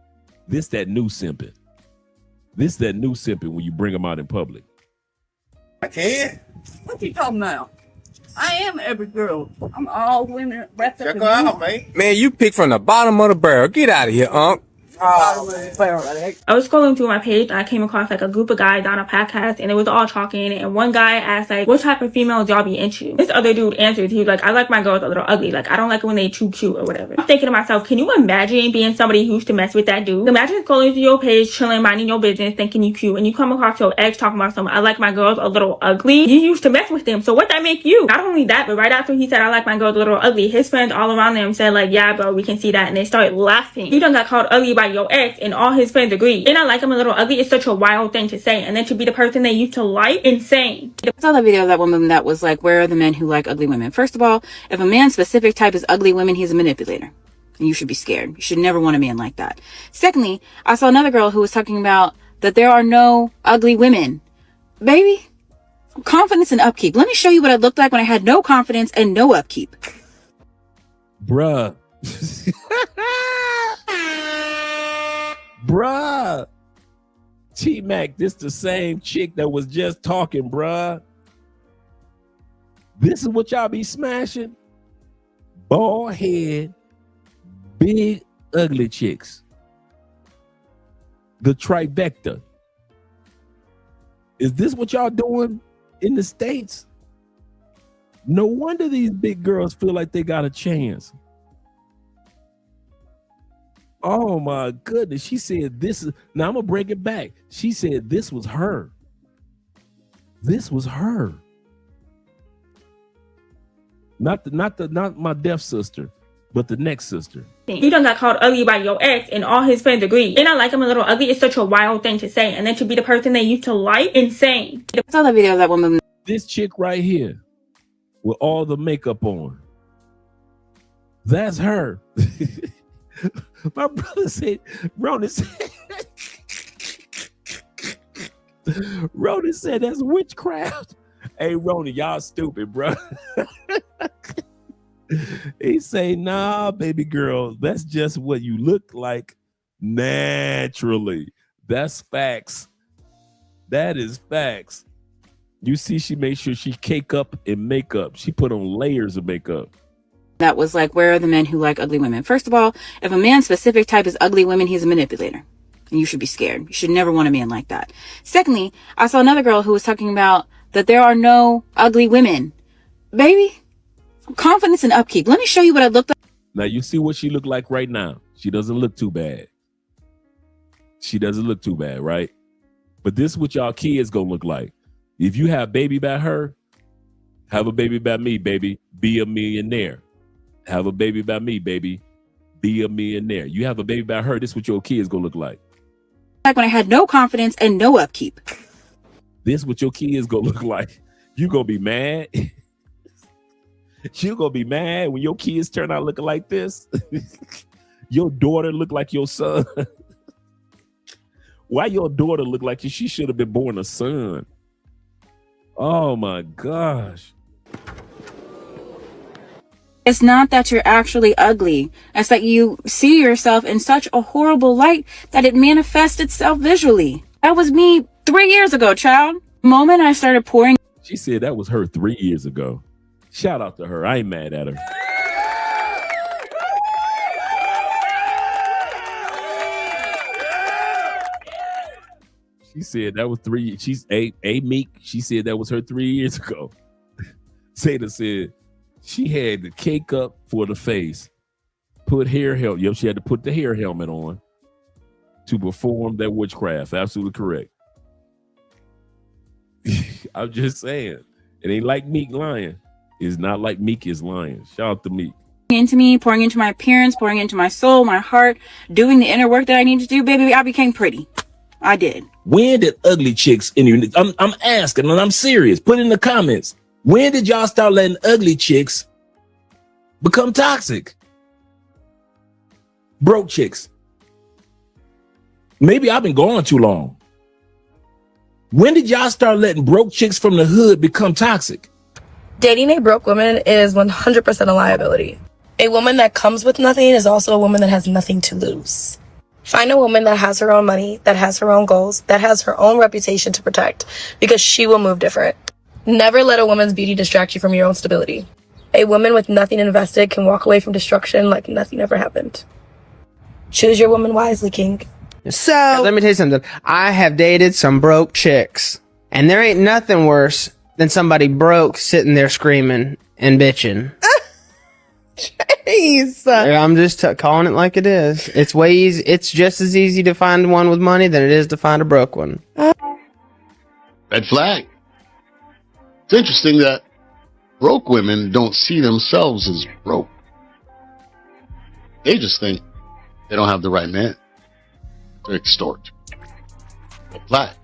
Speaker 7: this that new simping. This that new simping when you bring them out in public.
Speaker 18: I can.
Speaker 19: What you talking about? I am every girl. I'm all women wrapped up
Speaker 18: Check
Speaker 19: in
Speaker 18: her out,
Speaker 19: blue.
Speaker 18: man.
Speaker 17: Man, you picked from the bottom of the barrel. Get out of here, Unc.
Speaker 19: I
Speaker 20: was scrolling through my page and I came across like a group of guys on a podcast and it was all talking, and one guy asked like, what type of females y'all be into? This other dude answered, he was like, I like my girls a little ugly. Like, I don't like it when they too cute or whatever. I'm thinking to myself, can you imagine being somebody who used to mess with that dude? Imagine scrolling through your page, chilling, minding your business, thinking you cute, and you come across your ex talking about something, I like my girls a little ugly. You used to mess with them, so what that make you? Not only that, but right after he said, I like my girls a little ugly, his friends all around them said like, yeah bro, we can see that, and they started laughing. You done got called ugly by your ex and all his friends agree. And I like him a little ugly. It's such a wild thing to say. And then to be the person they used to like, insane.
Speaker 21: I saw that video of that woman that was like, where are the men who like ugly women? First of all, if a man's specific type is ugly women, he's a manipulator. And you should be scared. You should never want a man like that. Secondly, I saw another girl who was talking about that there are no ugly women. Baby, confidence and upkeep. Let me show you what I looked like when I had no confidence and no upkeep.
Speaker 7: Bruh. Bruh. T-Mac, this the same chick that was just talking, bruh. This is what y'all be smashing? Bald head, big, ugly chicks. The trifecta. Is this what y'all doing in the States? No wonder these big girls feel like they got a chance. Oh my goodness. She said this is, now I'm gonna break it back. She said this was her. This was her. Not my deaf sister, but the next sister.
Speaker 20: You done got called ugly by your ex and all his friends agree. And I like him a little ugly. It's such a wild thing to say. And then to be the person they used to like, insane.
Speaker 21: I saw that video of that woman.
Speaker 7: This chick right here with all the makeup on. That's her. My brother said, Ronan said that's witchcraft. Hey, Ronan, y'all stupid, bro. He say, nah, baby girl, that's just what you look like naturally. That's facts. That is facts. You see, she made sure she cake up and makeup. She put on layers of makeup.
Speaker 21: That was like, where are the men who like ugly women? First of all, if a man's specific type is ugly women, he's a manipulator. And you should be scared. You should never want a man like that. Secondly, I saw another girl who was talking about that there are no ugly women. Baby, confidence and upkeep. Let me show you what I looked like.
Speaker 7: Now, you see what she looked like right now. She doesn't look too bad. She doesn't look too bad, right? But this is what y'all kids gonna look like. If you have baby by her, have a baby by me, baby. Be a millionaire. Have a baby by me, baby. Be a millionaire. You have a baby by her, this is what your kids gonna look like.
Speaker 21: Like when I had no confidence and no upkeep.
Speaker 7: This is what your kids gonna look like. You gonna be mad. You gonna be mad when your kids turn out looking like this. Your daughter look like your son. Why your daughter look like you? She should have been born a son. Oh my gosh.
Speaker 21: It's not that you're actually ugly. It's that you see yourself in such a horrible light that it manifests itself visually. That was me 3 years ago, child. The moment I started pouring.
Speaker 7: She said that was her 3 years ago. Shout out to her. I ain't mad at her. She said that was 3. She's a meek. She said that was her 3 years ago. Zeta said she had the cake up for the face, put hair helmet. Yep, she had to put the hair helmet on to perform that witchcraft. Absolutely correct. I'm just saying, it ain't like Meek lying. It's not like Meek is lying. Shout out to Meek.
Speaker 21: Into me, pouring into my appearance, pouring into my soul, my heart, doing the inner work that I need to do, baby, I became pretty. I did.
Speaker 7: When did ugly chicks in you? I'm asking, and I'm serious. Put in the comments. When did y'all start letting ugly chicks become toxic? Broke chicks. Maybe I've been gone too long. When did y'all start letting broke chicks from the hood become toxic?
Speaker 6: Dating a broke woman is 100% a liability. A woman that comes with nothing is also a woman that has nothing to lose. Find a woman that has her own money, that has her own goals, that has her own reputation to protect, because she will move different. Never let a woman's beauty distract you from your own stability. A woman with nothing invested can walk away from destruction like nothing ever happened. Choose your woman wisely, King.
Speaker 22: So let me tell you something. I have dated some broke chicks, and there ain't nothing worse than somebody broke sitting there screaming and bitching.
Speaker 15: Jeez.
Speaker 22: I'm just calling it like it is. It's way easy. It's just as easy to find one with money than it is to find a broke one.
Speaker 23: Red flag. It's interesting that broke women don't see themselves as broke. They just think they don't have the right man to extort. Red flag.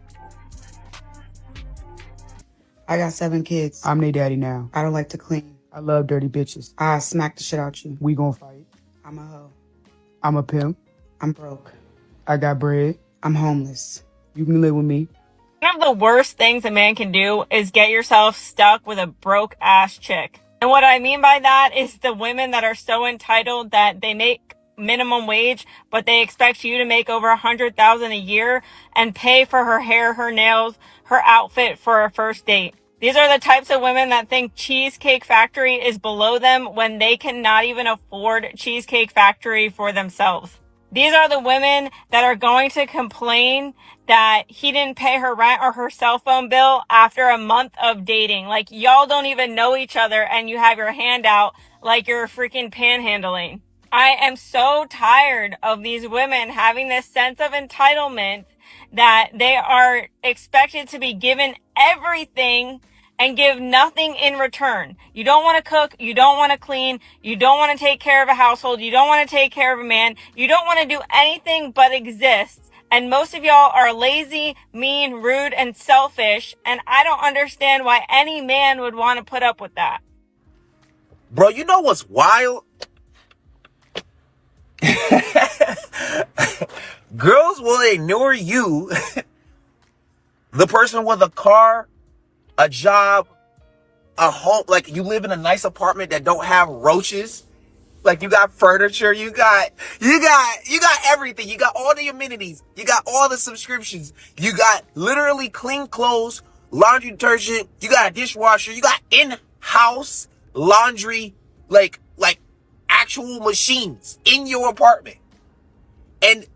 Speaker 24: I got 7 kids. I'm their daddy now. I don't like to clean. I love dirty bitches. I smack the shit out you. We gon' fight. I'm a hoe. I'm a pimp. I'm broke. I got bread. I'm homeless. You can live with me.
Speaker 20: One of the worst things a man can do is get yourself stuck with a broke ass chick. And what I mean by that is the women that are so entitled that they make minimum wage, but they expect you to make over $100,000 a year and pay for her hair, her nails, her outfit for a first date. These are the types of women that think Cheesecake Factory is below them when they cannot even afford Cheesecake Factory for themselves. These are the women that are going to complain that he didn't pay her rent or her cell phone bill after a month of dating. Like, y'all don't even know each other and you have your hand out like you're freaking panhandling. I am so tired of these women having this sense of entitlement that they are expected to be given everything and give nothing in return. You don't want to cook. You don't want to clean. You don't want to take care of a household. You don't want to take care of a man. You don't want to do anything but exist. And most of y'all are lazy, mean, rude, and selfish. And I don't understand why any man would want to put up with that.
Speaker 25: Bro, you know what's wild? Girls will ignore you, the person with a car, a job, a home, like you live in a nice apartment that don't have roaches, like you got furniture, you got everything, you got all the amenities, you got all the subscriptions, you got literally clean clothes, laundry detergent, you got a dishwasher, you got in-house laundry, like actual machines in your apartment. And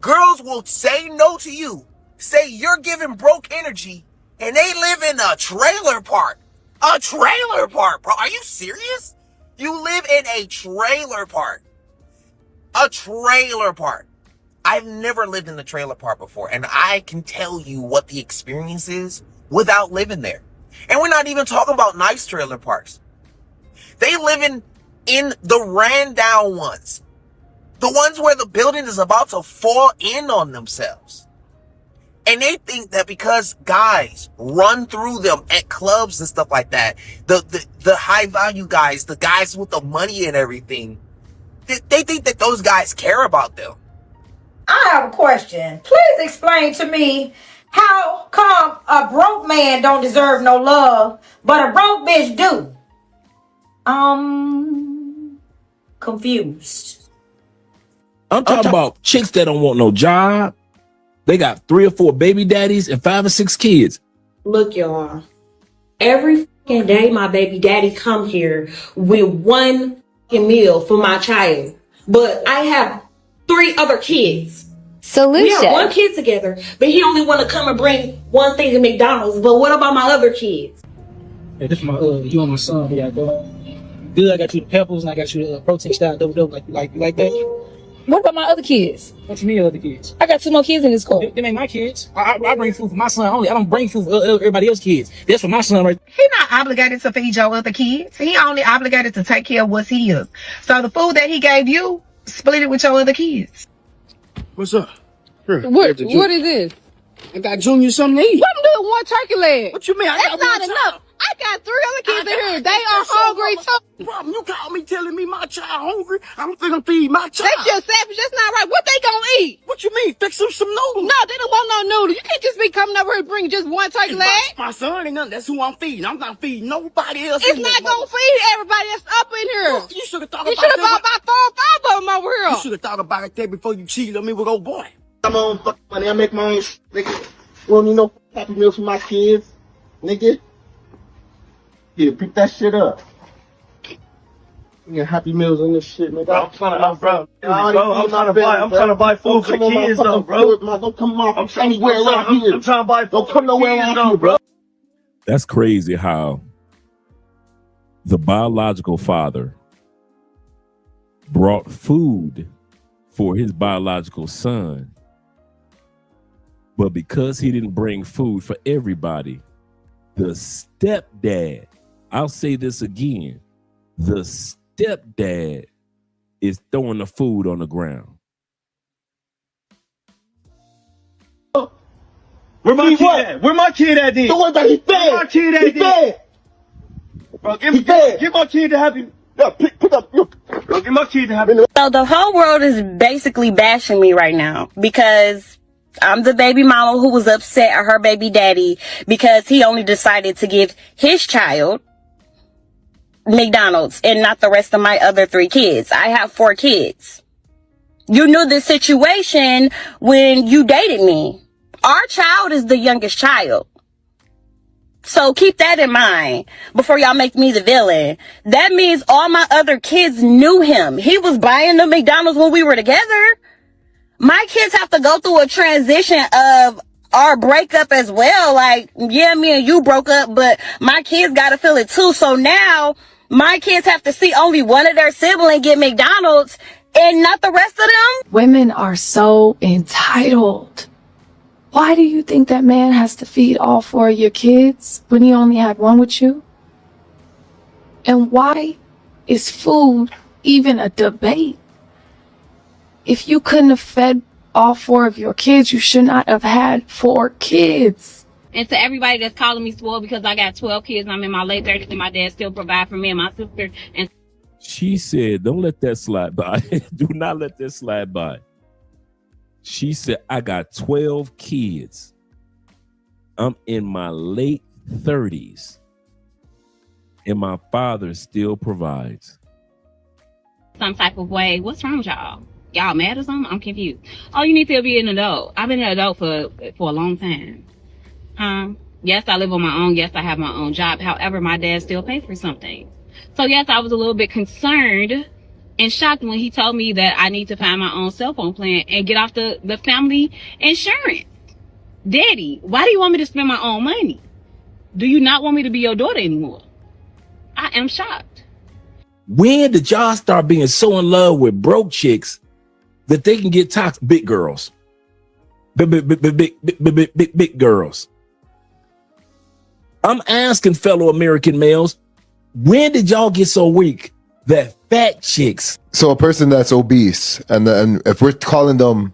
Speaker 25: girls will say no to you, say you're giving broke energy, and they live in a trailer park. A trailer park, bro. Are you serious? You live in a trailer park. A trailer park. I've never lived in a trailer park before, and I can tell you what the experience is without living there. And we're not even talking about nice trailer parks. They live in the ran down ones. The ones where the building is about to fall in on themselves. And they think that because guys run through them at clubs and stuff like that, the high value guys, the guys with the money and everything, they think that those guys care about them.
Speaker 26: I have a question. Please explain to me how come a broke man don't deserve no love, but a broke bitch do? Confused.
Speaker 7: I'm talking about chicks that don't want no job. They got 3 or 4 baby daddies and 5 or 6 kids.
Speaker 27: Look, y'all. Every fucking day my baby daddy come here with one fucking meal for my child. But I have 3 other kids.
Speaker 28: Solution.
Speaker 27: We have 1 kid together, but he only want to come and bring 1 thing to McDonald's. But what about my other kids?
Speaker 29: Hey, this is my you and my son. Yeah, go. Good. I got you the pebbles and I got you the protein style double like that.
Speaker 28: What about my other kids?
Speaker 29: What you mean other kids?
Speaker 28: I got 2 more kids in this school.
Speaker 29: Them ain't my kids. I bring food for my son only. I don't bring food for everybody else's kids. That's for my son right.
Speaker 30: He not obligated to feed your other kids. He only obligated to take care of what's his. So the food that he gave you, split it with your other kids.
Speaker 29: What's up? Here,
Speaker 28: What is this?
Speaker 29: I got Junior something to eat.
Speaker 28: What I'm doing 1 turkey leg?
Speaker 29: What you mean?
Speaker 28: That's not enough.
Speaker 1: I got 3 other kids in here. They are hungry too.
Speaker 2: Problem, you call me telling me my child hungry. I'm finna feed my child.
Speaker 1: That's just savage. That's not right. What they gonna eat?
Speaker 2: What you mean? Fix them some noodles.
Speaker 1: No, they don't want no noodles. You can't just be coming over here and bringing just one turkey leg.
Speaker 2: My son ain't nothing. That's who I'm feeding. I'm not feeding nobody else.
Speaker 1: It's not gonna feed everybody that's up in here.
Speaker 2: Look, you should have thought
Speaker 1: You
Speaker 2: about
Speaker 1: should have
Speaker 2: that.
Speaker 1: bought about 4 or 5 of them over here.
Speaker 2: You should have thought about it there before you cheated on me with old boy.
Speaker 3: I'm on fucking money. I make my own nigga. Well, you know, Happy Meals for my kids, nigga. Yeah, pick that shit up. Yeah, Happy Meals on this shit, nigga.
Speaker 2: I'm trying to buy food for the kids, though, bro.
Speaker 3: Don't come off. I'm trying to wear around here.
Speaker 2: I'm trying to buy food.
Speaker 3: Don't come nowhere around here, bro.
Speaker 7: That's crazy how the biological father brought food for his biological son, but because he didn't bring food for everybody, the stepdad, I'll say this again, the stepdad is throwing the food on the ground.
Speaker 2: Where my kid at? Where my kid at then?
Speaker 3: Don't worry about it. He's dead.
Speaker 2: Where my kid at
Speaker 3: He's
Speaker 2: then?
Speaker 3: dead.
Speaker 2: Bro, give my kid to Happy.
Speaker 3: Yeah, pick up.
Speaker 2: Bro, give my kid to Happy.
Speaker 4: So the whole world is basically bashing me right now because I'm the baby mama who was upset at her baby daddy because he only decided to give his child McDonald's and not the rest of my other 3 kids. I have 4 kids. You knew the situation when you dated me. Our child is the youngest child. So keep that in mind before y'all make me the villain. That means all my other kids knew him. He was buying the McDonald's when we were together. My kids have to go through a transition of our breakup as well. Like, yeah, me and you broke up, but my kids got to feel it too. So now my kids have to see only one of their siblings get McDonald's and not the rest of them.
Speaker 5: Women are so entitled. Why do you think that man has to feed all 4 of your kids when he only had 1 with you? And why is food even a debate? If you couldn't have fed all 4 of your kids, you should not have had 4 kids.
Speaker 21: And to everybody that's calling me spoiled because I got 12 kids and I'm in my late 30s and my dad still provide for me and my sister. And
Speaker 7: She said, don't let that slide by. Do not let that slide by. She said, I got 12 kids. I'm in my late 30s. And my father still provides.
Speaker 21: some type of way. What's wrong with y'all? Y'all mad or something? I'm confused. Oh, you need to be an adult. I've been an adult for a long time. Yes, I live on my own. Yes, I have my own job. However, my dad still pays for something. So yes, I was a little bit concerned and shocked when he told me that I need to find my own cell phone plan and get off the family insurance. Daddy, why do you want me to spend my own money? Do you not want me to be your daughter anymore? I am shocked.
Speaker 7: When did y'all start being so in love with broke chicks that they can get toxic? Big girls. Big girls. I'm asking fellow American males, when did y'all get so weak that fat chicks?
Speaker 8: So a person that's obese, and if we're calling them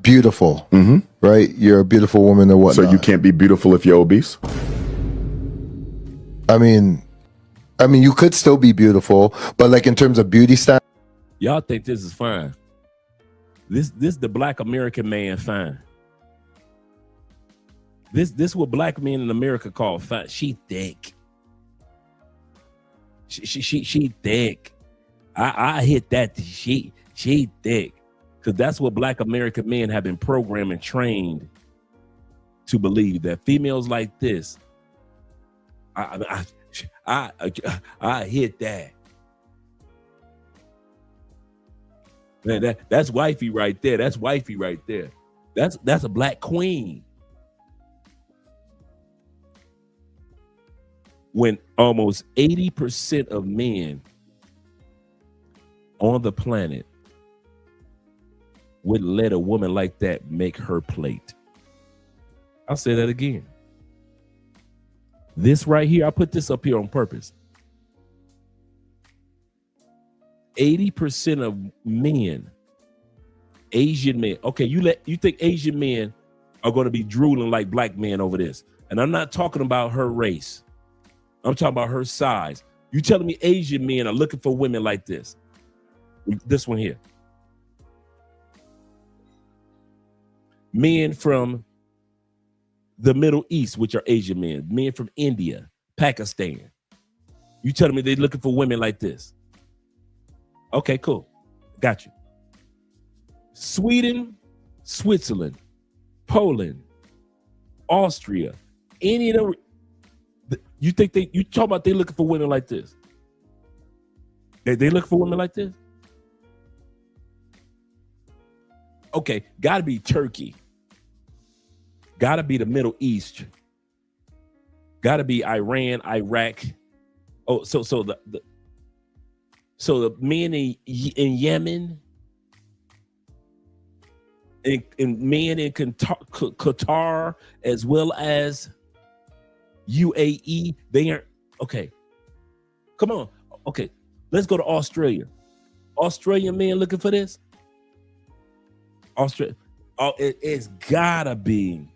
Speaker 8: beautiful, right? You're a beautiful woman or whatnot.
Speaker 9: So you can't be beautiful if you're obese?
Speaker 8: I mean, you could still be beautiful, but like in terms of beauty standards.
Speaker 7: Y'all think this is fine. This the black American man fine. This what black men in America call fine. She thick. She thick. I hit that. She thick. Because that's what black American men have been programmed and trained to believe, that females like this, I hit that. Man, that's wifey right there. That's wifey right there. That's a black queen. When almost 80% of men on the planet would let a woman like that make her plate. I'll say that again. This right here, I put this up here on purpose. 80% of men, Asian men. Okay, you think Asian men are going to be drooling like black men over this? And I'm not talking about her race. I'm talking about her size. You telling me Asian men are looking for women like this? This one here. Men from the Middle East, which are Asian men. Men from India, Pakistan. You telling me they're looking for women like this? Okay, cool. Got you. Sweden, Switzerland, Poland, Austria, any of them. You think you talk about they looking for women like this? They look for women like this? Okay, gotta be Turkey. Gotta be the Middle East. Gotta be Iran, Iraq. Oh, so the men in Yemen and men in Qatar as well as UAE, they aren't okay. Come on. Okay, let's go to Australia. Australian men looking for this? Australia. Oh, it's gotta be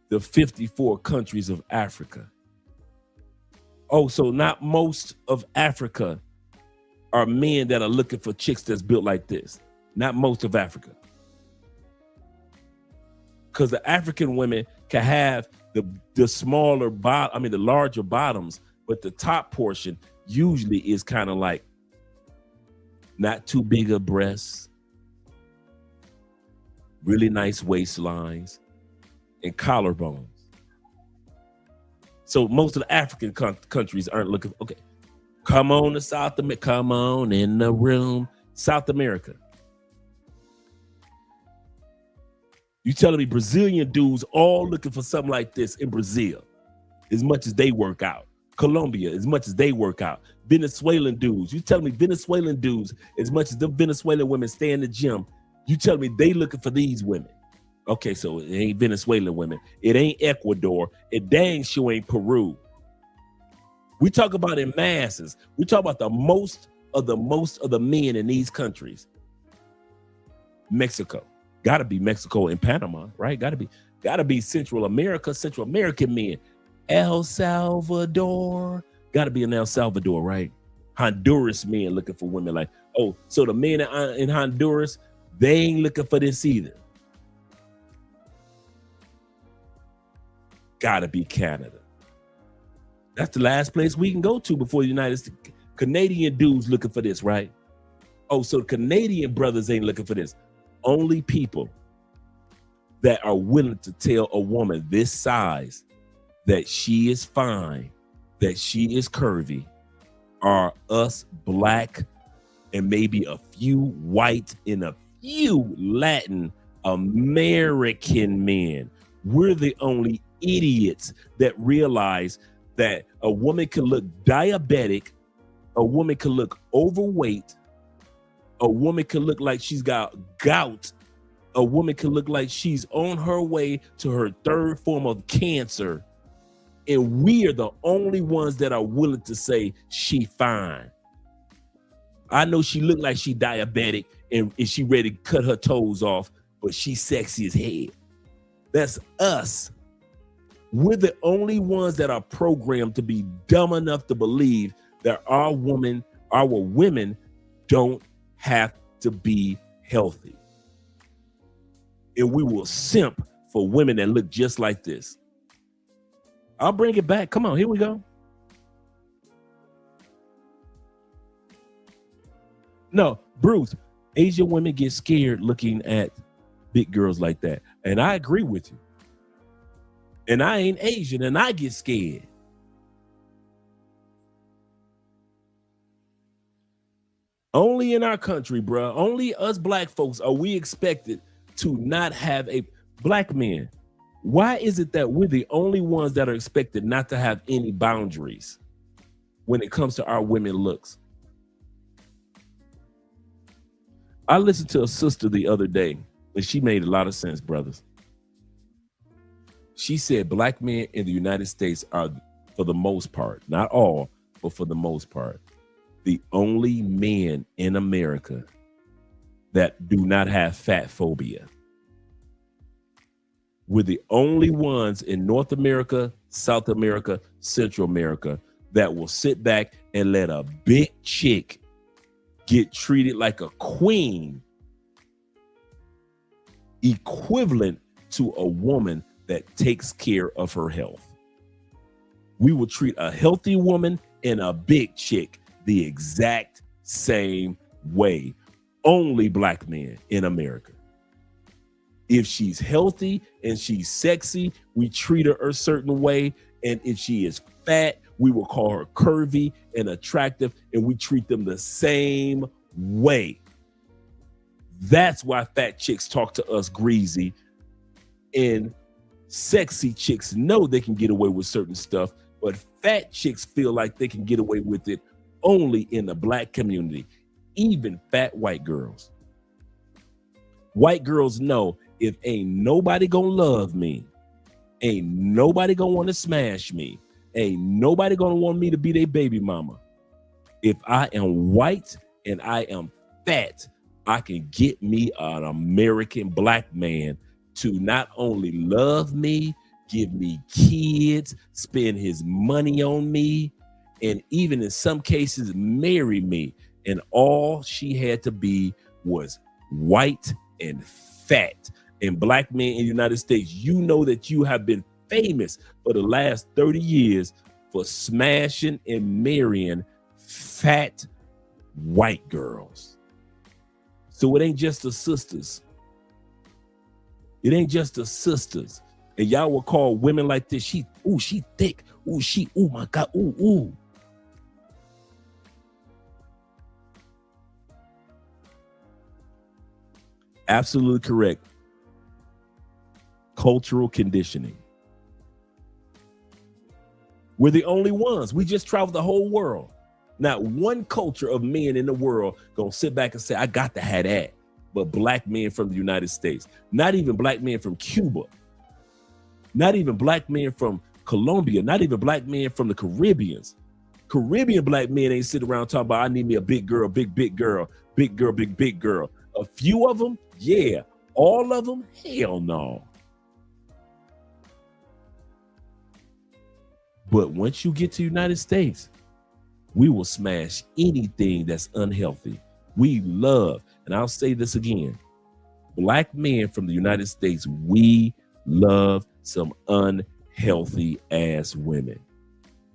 Speaker 7: the 54 countries of Africa. Oh, so not most of Africa are men that are looking for chicks that's built like this. Not most of Africa. Because the African women can have the smaller bottom, the larger bottoms, but the top portion usually is kind of like not too big of breasts, really nice waistlines, and collarbones. So most of the African countries aren't looking. Okay, come on to South America. Come on in the room, South America. You telling me Brazilian dudes all looking for something like this in Brazil, as much as they work out. Colombia, as much as they work out. Venezuelan dudes. You telling me Venezuelan dudes, as much as the Venezuelan women stay in the gym, you telling me they looking for these women. Okay, so it ain't Venezuelan women. It ain't Ecuador. It dang sure ain't Peru. We talk about in masses. We talk about the most of the men in these countries. Mexico. Gotta be Mexico and Panama, right? Gotta be Central America, Central American men. El Salvador. Gotta be in El Salvador, right? Honduras men looking for women like, oh, so the men in Honduras, they ain't looking for this either. Gotta be Canada. That's the last place we can go to before the United States. Canadian dudes looking for this, right? Oh, so Canadian brothers ain't looking for this. Only people that are willing to tell a woman this size that she is fine, that she is curvy, are us black and maybe a few white and a few Latin American men. We're the only idiots that realize that a woman can look diabetic, a woman can look overweight, a woman can look like she's got gout, a woman can look like she's on her way to her third form of cancer, and we are the only ones that are willing to say she fine. I know she look like she diabetic and she ready to cut her toes off, but she's sexy as hell. That's us. We're the only ones that are programmed to be dumb enough to believe that our women don't have to be healthy. And we will simp for women that look just like this. I'll bring it back. Come on, here we go. No, Bruce, Asian women get scared looking at big girls like that. And I agree with you. And I ain't Asian and I get scared. Only in our country, bro. Only us black folks are we expected to not have a black men. Why is it that we're the only ones that are expected not to have any boundaries when it comes to our women looks? I listened to a sister the other day, and she made a lot of sense, brothers. She said black men in the United States are, for the most part, not all, but for the most part, the only men in America that do not have fat phobia. We're the only ones in North America, South America, Central America that will sit back and let a big chick get treated like a queen, equivalent to a woman that takes care of her health. We will treat a healthy woman and a big chick the exact same way. Only black men in America. If she's healthy and she's sexy, we treat her a certain way. And if she is fat, we will call her curvy and attractive, and we treat them the same way. That's why fat chicks talk to us greasy, and sexy chicks know they can get away with certain stuff, but fat chicks feel like they can get away with it only in the black community, even fat white girls. White girls know if ain't nobody gonna love me, ain't nobody gonna want to smash me, ain't nobody gonna want me to be their baby mama. If I am white and I am fat, I can get me an American black man to not only love me, give me kids, spend his money on me, and even in some cases marry me. And all she had to be was white and fat. And black men in the United States, you know that you have been famous for the last 30 years for smashing and marrying fat white girls. So it ain't just the sisters. It ain't just the sisters. And y'all will call women like this, she thick. Oh my God, ooh. Absolutely correct. Cultural conditioning. We're the only ones. We just traveled the whole world. Not one culture of men in the world gonna sit back and say, I got to have that. But black men from the United States, not even black men from Cuba, not even black men from Colombia, not even black men from the Caribbeans. Caribbean black men ain't sitting around talking about, I need me a big girl, big girl, big girl. A few of them, yeah. All of them, hell no. But once you get to the United States, we will smash anything that's unhealthy. We love, and I'll say this again, black men from the United States, we love some unhealthy ass women.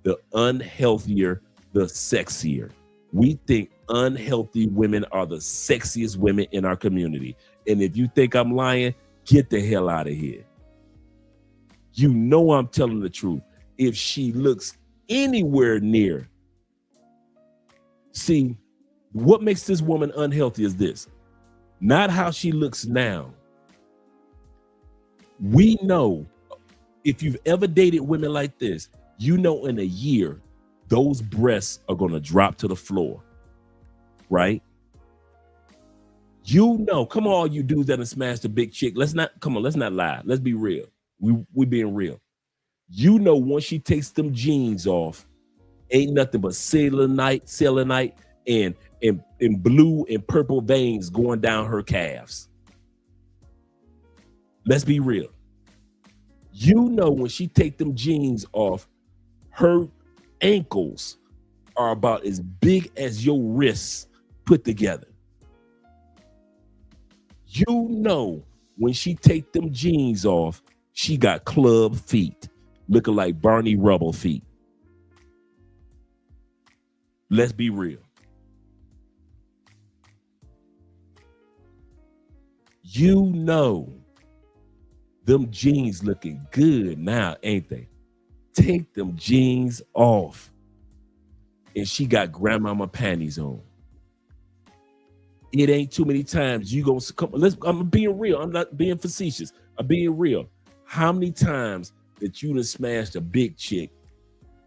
Speaker 7: The unhealthier, the sexier. We think unhealthy women are the sexiest women in our community. And if you think I'm lying, get the hell out of here. You know I'm telling the truth. If she looks anywhere near. See, what makes this woman unhealthy is this. Not how she looks now. We know, if you've ever dated women like this, you know in a year, those breasts are going to drop to the floor, right? You know, come on, all you dudes that have smashed a big chick. Let's not lie. Let's be real. We being real. You know, once she takes them jeans off, ain't nothing but selenite, and blue and purple veins going down her calves. Let's be real. You know, when she take them jeans off, her ankles are about as big as your wrists put together. You know, when she take them jeans off, she got club feet, looking like Barney Rubble feet. Let's be real. You know, them jeans looking good now, ain't they? Take them jeans off. And she got grandmama panties on. It ain't too many times you gonna come. I'm being real. I'm not being facetious. I'm being real. How many times that you done smashed a big chick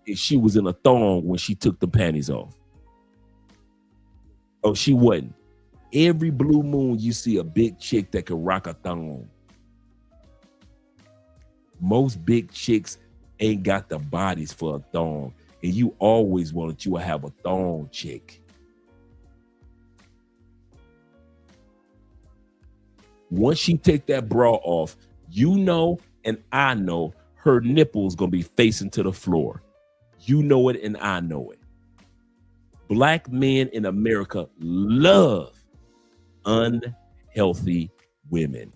Speaker 7: and she was in a thong when she took the panties off? Oh, she wasn't. Every blue moon you see a big chick that can rock a thong. Most big chicks ain't got the bodies for a thong, and you always wanted you to have a thong chick. Once she take that bra off, you know, and I know her nipples gonna be facing to the floor. You know it and I know it. Black men in America love unhealthy women.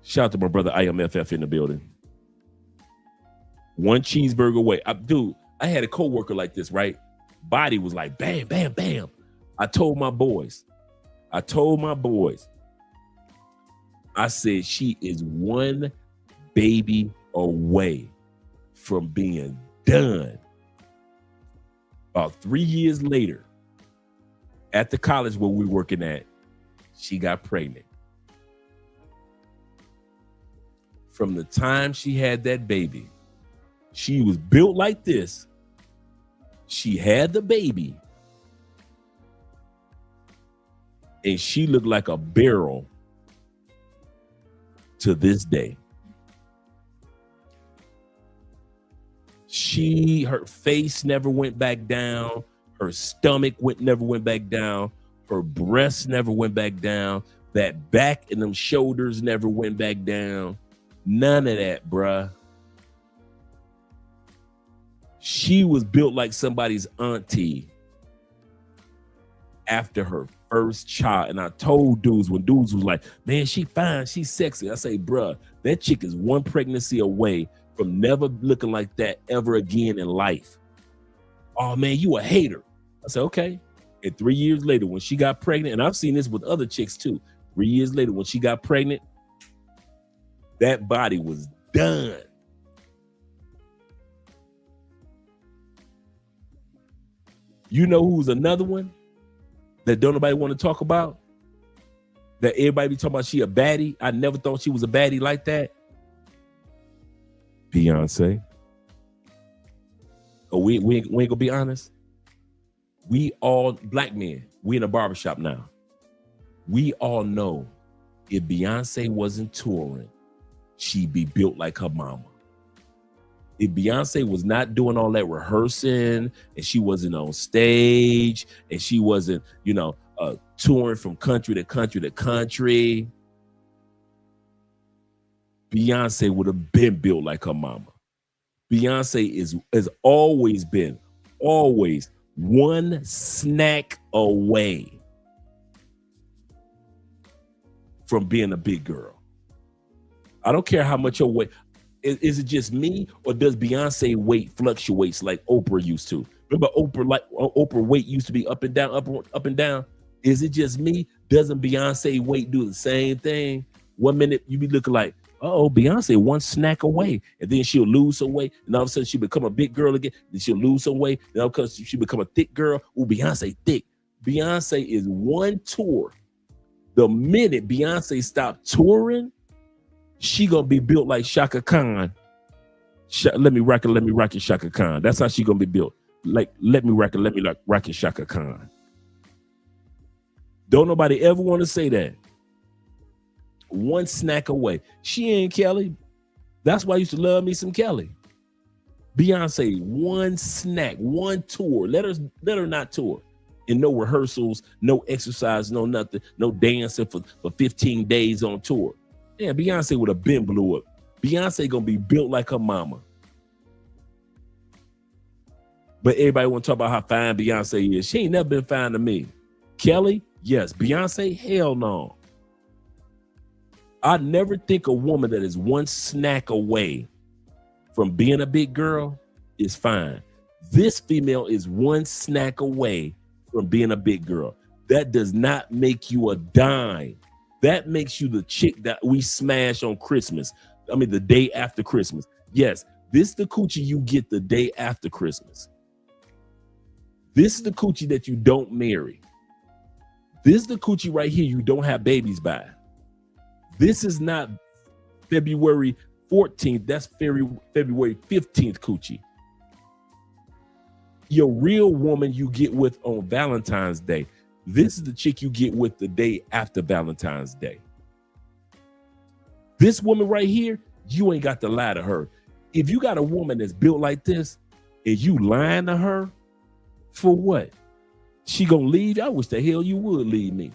Speaker 7: Shout out to my brother IMFF in the building. One cheeseburger away. Dude, I had a coworker like this, right? Body was like bam, bam, bam. I told my boys, I said she is one baby away from being done. About 3 years later, at the college where we were working at, she got pregnant. From the time she had that baby, she was built like this. She had the baby, and she looked like a barrel to this day. Her face never went back down. Her stomach never went back down. Her breasts never went back down. That back and them shoulders never went back down. None of that, bruh. She was built like somebody's auntie after her first child. And I told dudes, when dudes was like, man, she fine, she's sexy. I say, bruh, that chick is one pregnancy away from never looking like that ever again in life. Oh man, you a hater. I said, okay. And 3 years later, when she got pregnant, and I've seen this with other chicks too. 3 years later, when she got pregnant, that body was done. You know who's another one that don't nobody want to talk about? That everybody be talking about she a baddie. I never thought she was a baddie like that. Beyonce. Oh, we ain't gonna be honest. We all, black men, we in a barbershop now. We all know if Beyonce wasn't touring, she'd be built like her mama. If Beyonce was not doing all that rehearsing and she wasn't on stage and she wasn't, touring from country to country to country, Beyonce would have been built like her mama. Beyonce has always been one snack away from being a big girl. I don't care how much your weight. Is it just me, or does Beyonce weight fluctuates like Oprah used to? Remember Oprah weight used to be up and down, up and down. Is it just me? Doesn't Beyonce weight do the same thing? 1 minute you be looking like, oh, Beyonce one snack away, and then she'll lose some weight, and all of a sudden she'll become a big girl again, then she'll lose some weight, and all because she become a thick girl. Oh, Beyonce thick. Beyonce is one tour. The minute Beyonce stopped touring, she gonna be built like Shaka Khan. Let me rock it, Shaka Khan. That's how she gonna be built. Like, let me rock it, Shaka Khan. Don't nobody ever want to say that. One snack away. She ain't Kelly. That's why I used to love me some Kelly. Beyonce, one snack, one tour. Let her not tour. And no rehearsals, no exercise, no nothing, no dancing for 15 days on tour. Yeah, Beyonce would have been blew up. Beyonce gonna be built like her mama. But everybody want to talk about how fine Beyonce is. She ain't never been fine to me. Kelly, yes. Beyonce, hell no. I never think a woman that is one snack away from being a big girl is fine. This female is one snack away from being a big girl. That does not make you a dime. That makes you the chick that we smash on Christmas. I mean, the day after Christmas. Yes, this is the coochie you get the day after Christmas. This is the coochie that you don't marry. This is the coochie right here you don't have babies by. This is not February 14th. That's February 15th coochie. Your real woman you get with on Valentine's Day. This is the chick you get with the day after Valentine's Day. This woman right here, you ain't got to lie to her. If you got a woman that's built like this and you lying to her, for what? She gonna leave? I wish the hell you would leave me.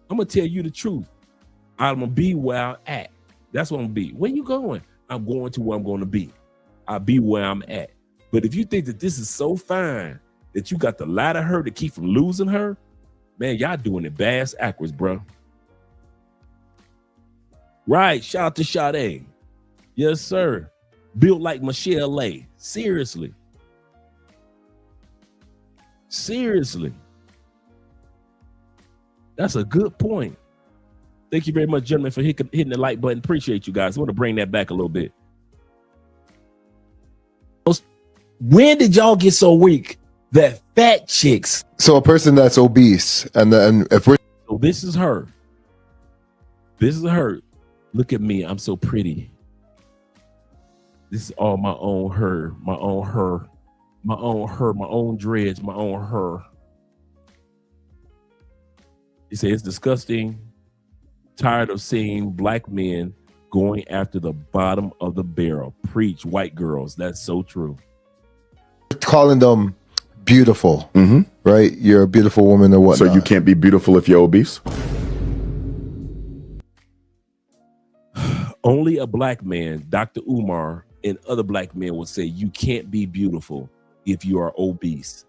Speaker 7: I'm gonna tell you the truth. I'm gonna be where I'm at. That's what I'm gonna be. Where you going? I'm going to where I'm gonna be. I'll be where I'm at. But if you think that this is so fine that you got to lie to her to keep from losing her, man, y'all doing it bass backwards, bro. Right, shout out to Sade. Yes, sir. Built like Michelle A. Seriously. Seriously. That's a good point. Thank you very much, gentlemen, for hitting the like button. Appreciate you guys. I want to bring that back a little bit. When did y'all get so weak that fat chicks?
Speaker 8: So a person that's obese, and if we're
Speaker 7: So this is her. This is her. Look at me. I'm so pretty. This is all my own her, my own her, my own her, my own dreads, my own her. He said it's disgusting. Tired of seeing black men going after the bottom of the barrel. Preach, white girls. That's so true.
Speaker 8: calling them beautiful, right? You're a beautiful woman or whatnot.
Speaker 9: So you can't be beautiful if you're obese?
Speaker 7: Only a black man, Dr. Umar, and other black men will say you can't be beautiful if you are obese.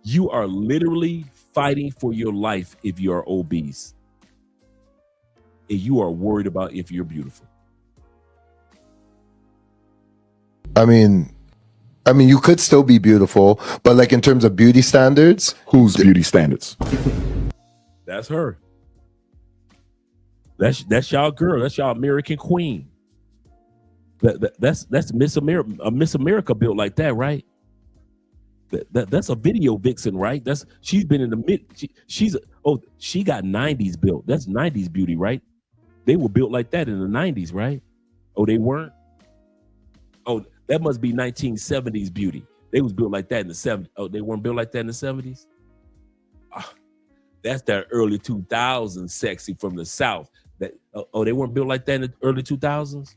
Speaker 7: You are literally fighting for your life if you are obese. And you are worried about if you're beautiful.
Speaker 8: I mean, you could still be beautiful, but like in terms of beauty standards,
Speaker 9: whose beauty standards?
Speaker 7: That's her. That's y'all girl. That's y'all American queen. That's Miss America. Miss America built like that, right? That's a video vixen, right? She's been in the mid. She got 90s built. That's 90s beauty, right? They were built like that in the 90s, right? Oh, they weren't. Oh, that must be 1970s beauty. They was built like that in the 70s. Oh, they weren't built like that in the 70s. That's that early 2000s sexy from the South. They weren't built like that in the early 2000s.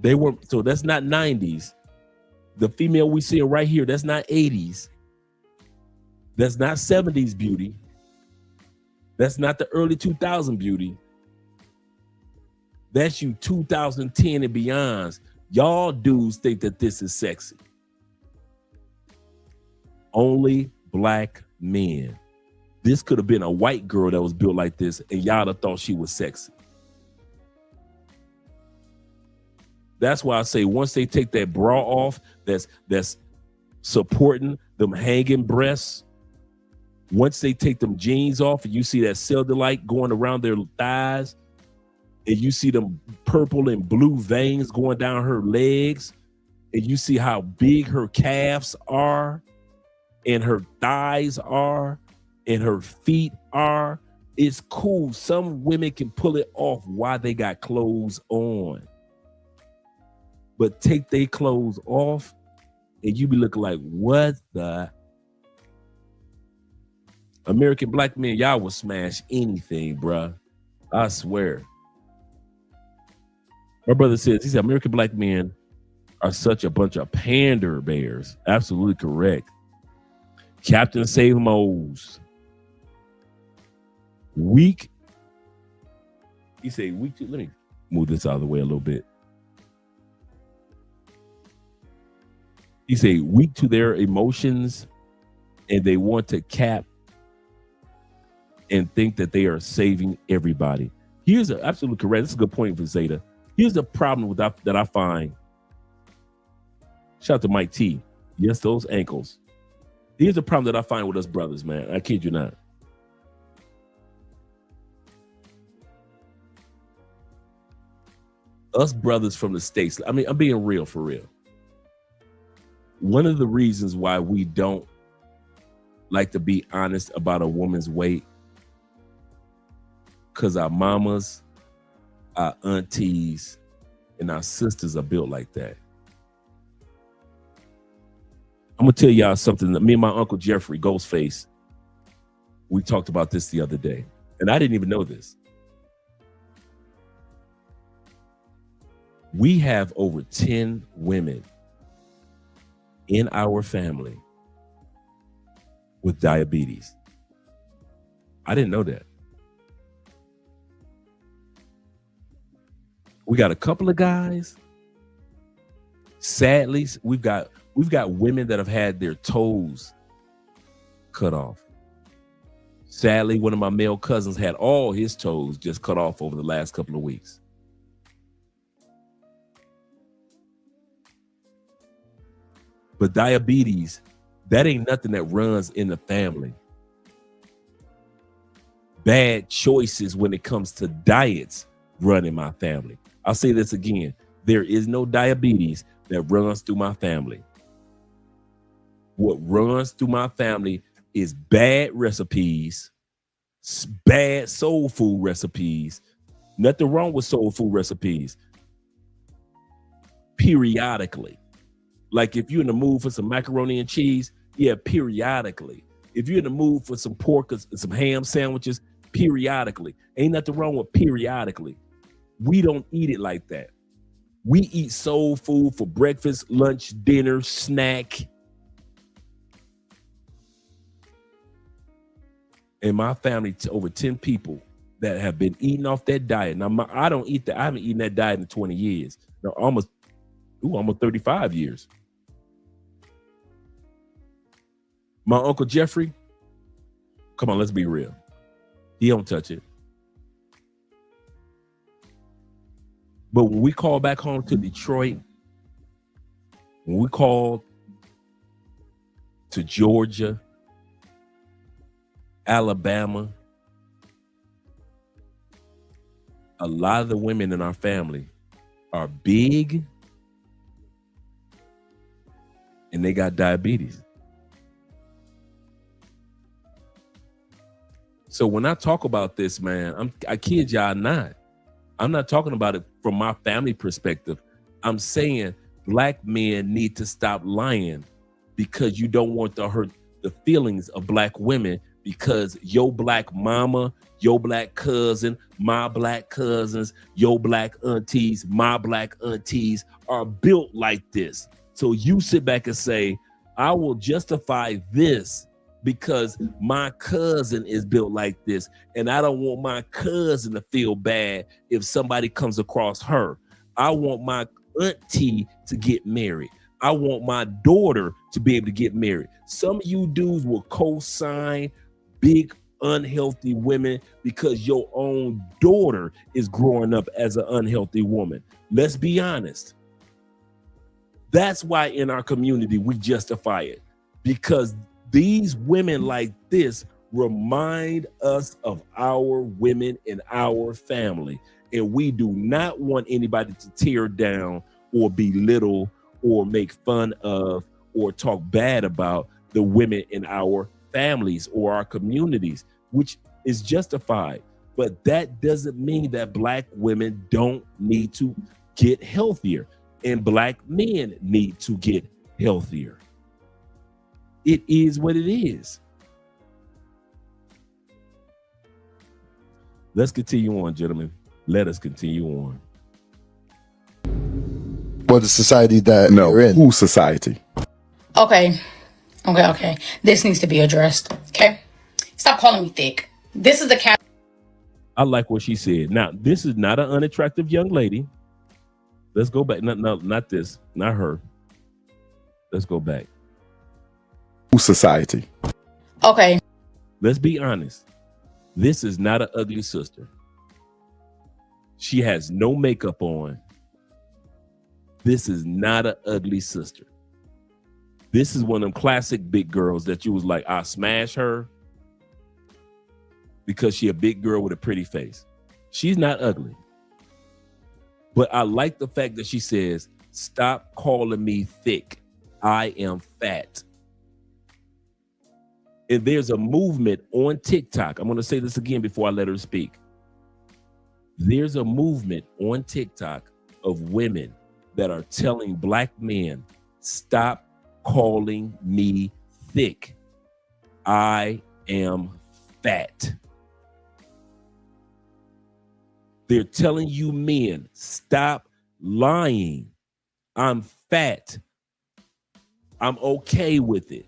Speaker 7: They weren't. So that's not 90s. The female we see right here, that's not 80s. That's not 70s beauty. That's not the early 2000 beauty. That's you 2010 and beyonds. Y'all dudes think that this is sexy. Only black men. This could have been a white girl that was built like this, and y'all have thought she was sexy. That's why I say once they take that bra off, that's supporting them hanging breasts. Once they take them jeans off and you see that cellulite going around their thighs, and you see them purple and blue veins going down her legs, and you see how big her calves are, and her thighs are, and her feet are, it's cool. Some women can pull it off while they got clothes on. But take their clothes off, and you be looking like, what the? American black men, y'all will smash anything, bruh. I swear. My brother says, he said, American black men are such a bunch of pander bears. Absolutely correct. Captain Save Mo's. Weak. He said, weak. Let me move this out of the way a little bit. He said, weak to their emotions, and they want to cap and think that they are saving everybody. Here's absolutely correct. This is a good point for Zeta. Here's the problem with that I find. Shout out to Mike T. Yes, those ankles. Here's the problem that I find with us brothers, man. I kid you not. Us brothers from the States. I mean, I'm being real for real. One of the reasons why we don't like to be honest about a woman's weight, because our mamas, our aunties, and our sisters are built like that. I'm gonna tell y'all something that me and my Uncle Jeffrey, Ghostface, we talked about this the other day, and I didn't even know this. We have over 10 women in our family with diabetes. I didn't know that. We got a couple of guys. Sadly, we've got women that have had their toes cut off. Sadly, one of my male cousins had all his toes just cut off over the last couple of weeks. But diabetes, that ain't nothing that runs in the family. Bad choices when it comes to diets run in my family. I'll say this again. There is no diabetes that runs through my family. What runs through my family is bad recipes, bad soul food recipes. Nothing wrong with soul food recipes. Periodically. Like if you're in the mood for some macaroni and cheese, yeah, periodically. If you're in the mood for some pork or some ham sandwiches, periodically. Ain't nothing wrong with periodically. We don't eat it like that. We eat soul food for breakfast, lunch, dinner, snack. In my family, over 10 people that have been eating off that diet. Now, I don't eat that. I haven't eaten that diet in 20 years. No, almost 35 years. My Uncle Jeffrey, come on, let's be real. He don't touch it. But when we call back home to Detroit, when we call to Georgia, Alabama, a lot of the women in our family are big and they got diabetes. So when I talk about this, man, I kid y'all not. I'm not talking about it from my family perspective. I'm saying black men need to stop lying because you don't want to hurt the feelings of black women, because your black mama, your black cousin, my black cousins, your black aunties, my black aunties are built like this. So you sit back and say, I will justify this because my cousin is built like this, and I don't want my cousin to feel bad if somebody comes across her. I want my auntie to get married. I want my daughter to be able to get married. Some of you dudes will co-sign big unhealthy women because your own daughter is growing up as an unhealthy woman. Let's be honest. That's why in our community we justify it, because these women like this remind us of our women in our family, and we do not want anybody to tear down or belittle or make fun of or talk bad about the women in our families or our communities, which is justified. But that doesn't mean that black women don't need to get healthier, and black men need to get healthier. It is what it is. Let's continue on, gentlemen. Let us continue on.
Speaker 8: Well, the society that you're in.
Speaker 9: Whose society?
Speaker 26: Okay. This needs to be addressed. Okay. Stop calling me thick. This is the cat.
Speaker 7: I like what she said. Now, this is not an unattractive young lady. Let's go back. No, not this. Not her. Let's go back.
Speaker 9: Whose society?
Speaker 26: Okay.
Speaker 7: Let's be honest. This is not an ugly sister. She has no makeup on. This is not an ugly sister. This is one of them classic big girls that you was like, I smash her because she a big girl with a pretty face. She's not ugly. But I like the fact that she says, stop calling me thick. I am fat. And there's a movement on TikTok. I'm going to say this again before I let her speak. There's a movement on TikTok of women that are telling black men, stop calling me thick. I am fat. They're telling you men, stop lying. I'm fat. I'm okay with it.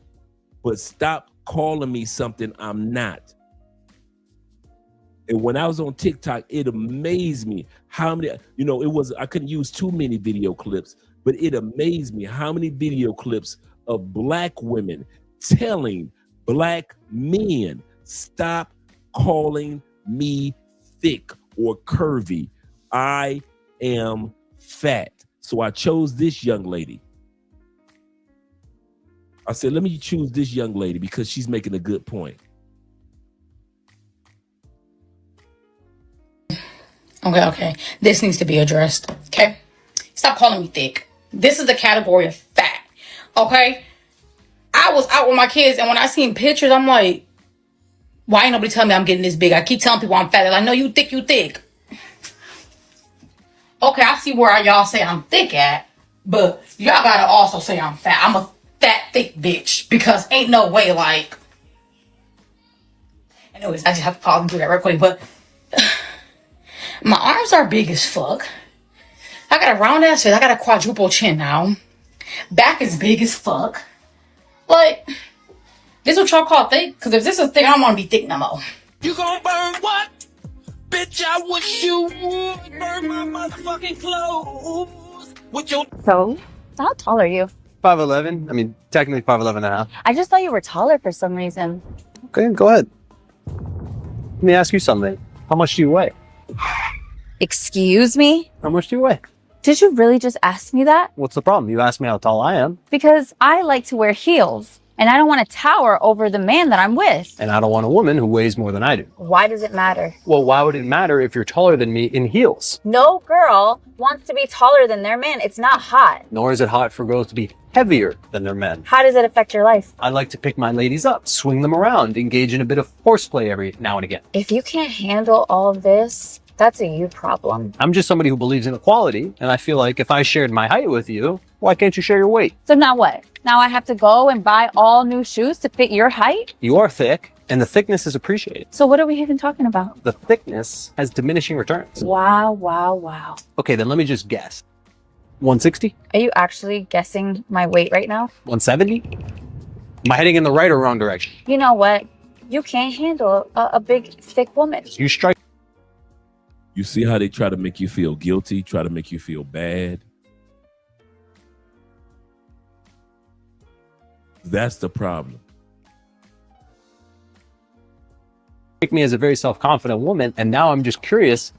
Speaker 7: But stop calling me something I'm not. And when I was on TikTok, it amazed me how many, I couldn't use too many video clips, but it amazed me how many video clips of black women telling black men, stop calling me thick or curvy. I am fat. So I chose this young lady. I said, let me choose this young lady because she's making a good point.
Speaker 26: Okay. This needs to be addressed. Okay. Stop calling me thick. This is the category of fat. Okay. I was out with my kids, and when I seen pictures, I'm like, why ain't nobody telling me I'm getting this big? I keep telling people I'm fat. They're like, no, you thick, you thick. Okay, I see where y'all say I'm thick at, but y'all gotta also say I'm fat. I'm a fat, thick bitch, because ain't no way, like. Anyways, I just have to pause and do that real quick, but my arms are big as fuck. I got a round ass face. I got a quadruple chin now. Back is big as fuck. Like, this what y'all call thick? Because if this is thick, I don't want to be thick no more.
Speaker 6: You gonna burn what? Bitch, I wish you would burn my motherfucking clothes with your...
Speaker 10: So, how tall are you?
Speaker 22: 5'11". I mean, technically 5'11 and a half.
Speaker 10: I just thought you were taller for some reason.
Speaker 22: Okay, go ahead. Let me ask you something. How much do you weigh?
Speaker 10: Excuse me?
Speaker 22: How much do you weigh?
Speaker 10: Did you really just ask me that?
Speaker 22: What's the problem? You asked me how tall I am.
Speaker 10: Because I like to wear heels, and I don't want to tower over the man that I'm with.
Speaker 22: And I don't want a woman who weighs more than I do.
Speaker 10: Why does it matter?
Speaker 22: Well, why would it matter if you're taller than me in heels?
Speaker 10: No girl wants to be taller than their man. It's not hot.
Speaker 22: Nor is it hot for girls to be heavier than their men.
Speaker 10: How does it affect your life?
Speaker 22: I like to pick my ladies up, swing them around, engage in a bit of horseplay every now and again.
Speaker 10: If you can't handle all of this, that's a you problem.
Speaker 22: I'm just somebody who believes in equality, and I feel like if I shared my height with you, why can't you share your weight?
Speaker 10: So now what? Now I have to go and buy all new shoes to fit your height?
Speaker 22: You are thick, and the thickness is appreciated.
Speaker 10: So what are we even talking about?
Speaker 22: The thickness has diminishing returns.
Speaker 10: Wow.
Speaker 22: Okay, then let me just guess. 160?
Speaker 10: Are you actually guessing my weight right now?
Speaker 22: 170? Am I heading in the right or wrong direction?
Speaker 10: You know what? You can't handle a big, thick woman.
Speaker 22: You strike.
Speaker 7: You see how they try to make you feel guilty, try to make you feel bad? That's the problem.
Speaker 22: Take me as a very self-confident woman, and now I'm just curious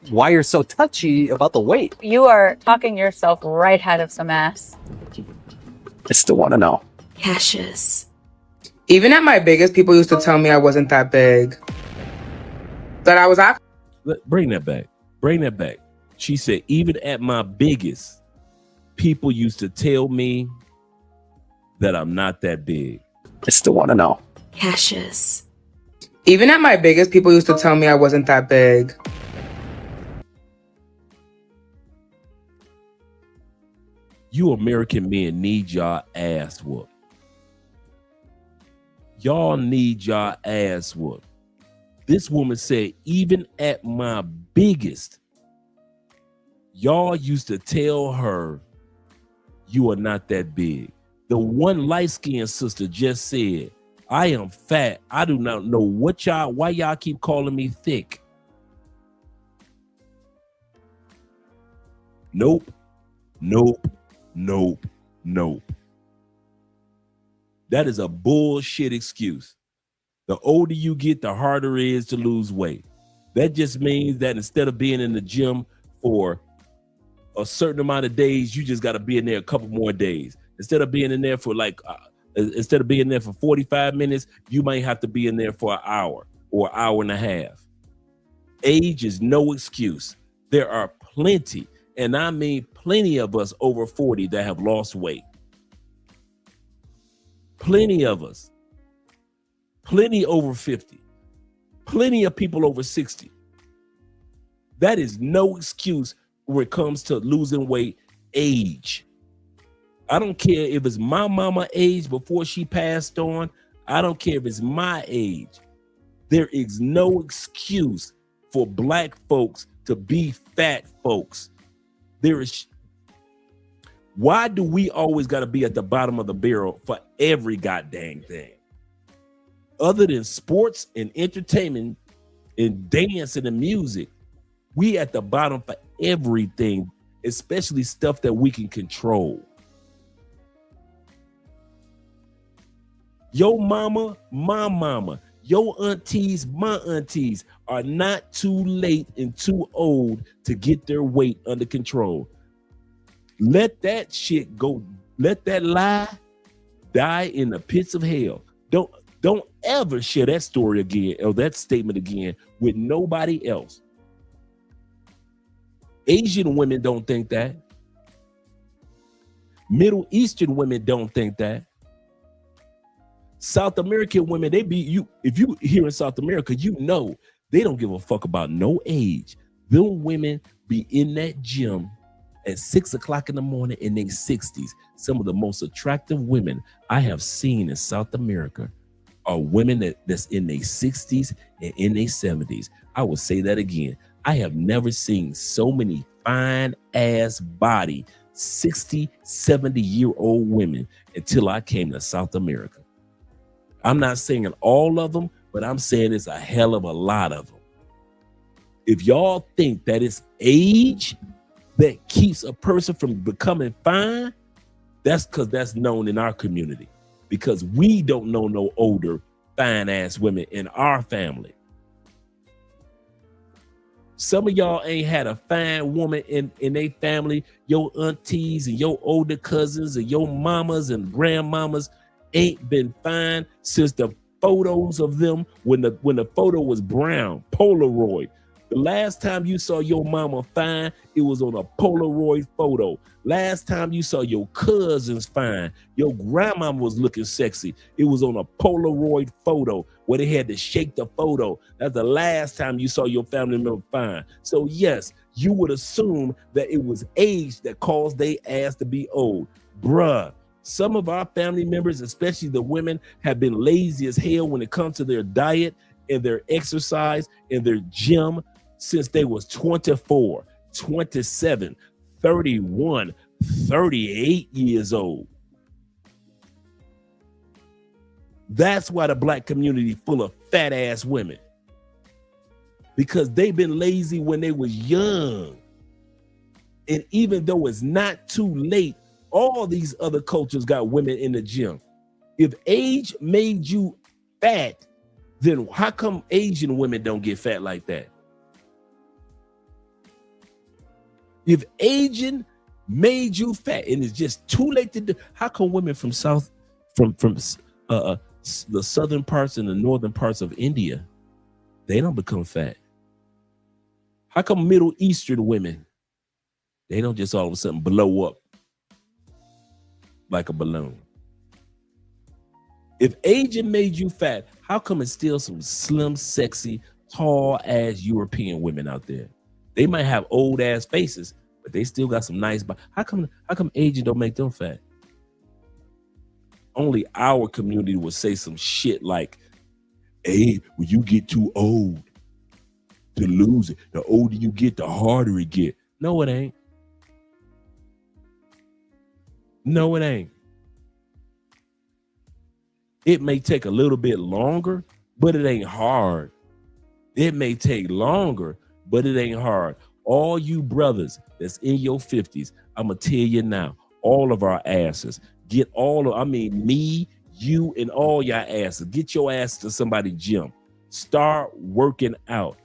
Speaker 22: why you're so touchy about the weight.
Speaker 10: You are talking yourself right out of some ass.
Speaker 22: I still want to know.
Speaker 11: Cassius. Even at my biggest, people used to tell me I wasn't that big. That I was actually...
Speaker 7: Bring that back. Bring that back. She said, even at my biggest, people used to tell me that I'm not that big.
Speaker 22: I still want to know.
Speaker 11: Cassius. Even at my biggest, people used to tell me I wasn't that big.
Speaker 7: You American men need y'all ass whooped. Y'all need y'all ass whooped. This woman said, even at my biggest, y'all used to tell her you are not that big. The one light-skinned sister just said, I am fat. I do not know why y'all keep calling me thick. Nope. That is a bullshit excuse. The older you get, the harder it is to lose weight. That just means that instead of being in the gym for a certain amount of days, you just got to be in there a couple more days. Instead of being in there for 45 minutes, you might have to be in there for an hour or an hour and a half. Age is no excuse. There are plenty, and I mean plenty of us over 40 that have lost weight. Plenty of us. Plenty over 50. Plenty of people over 60. That is no excuse when it comes to losing weight. Age. I don't care if it's my mama age before she passed on. I don't care if it's my age. There is no excuse for black folks to be fat folks. Why do we always got to be at the bottom of the barrel for every goddamn thing? Other than sports and entertainment and dance and music, we at the bottom for everything, especially stuff that we can control. Your mama, my mama, your aunties, my aunties are not too late and too old to get their weight under control. Let that shit go. Let that lie die in the pits of hell. Don't ever share that story again or that statement again with nobody else. Asian women don't think that. Middle Eastern women don't think that. South American women, they be you. If you here in South America, you know they don't give a fuck about no age. Them women be in that gym at 6 o'clock in the morning in their 60s. Some of the most attractive women I have seen in South America are women that's in their 60s and in their 70s. I will say that again. I have never seen so many fine ass body 60, 70-year-old women until I came to South America. I'm not saying all of them, but I'm saying it's a hell of a lot of them. If y'all think that it's age that keeps a person from becoming fine, that's because that's known in our community, because we don't know no older fine ass women in our family. Some of y'all ain't had a fine woman in their family. Your aunties and your older cousins and your mamas and grandmamas ain't been fine since the photos of them when the photo was brown, Polaroid. The last time you saw your mama fine, it was on a Polaroid photo. Last time you saw your cousins fine, your grandmama was looking sexy, it was on a Polaroid photo where they had to shake the photo. That's the last time you saw your family member fine. So yes, you would assume that it was age that caused they ass to be old. Bruh, some of our family members, especially the women, have been lazy as hell when it comes to their diet and their exercise and their gym since they was 24, 27, 31, 38 years old. That's why the black community full of fat ass women, because they've been lazy when they was young. And even though it's not too late, all these other cultures got women in the gym. If age made you fat, then how come Asian women don't get fat like that? If aging made you fat and it's just too late to do, how come women from the southern parts and the northern parts of India, they don't become fat? How come Middle Eastern women, they don't just all of a sudden blow up like a balloon? If aging made you fat, how come it's still some slim, sexy, tall ass European women out there? They might have old ass faces, but they still got some nice body. How come aging don't make them fat? Only our community will say some shit like, hey, when you get too old to lose it, the older you get, the harder it get. No, it ain't. No, it ain't. It may take a little bit longer, but it ain't hard. It may take longer, but it ain't hard. All you brothers that's in your 50s, I'm going to tell you now, all of our asses, me, you, and all y'all asses, get your ass to somebody's gym. Start working out.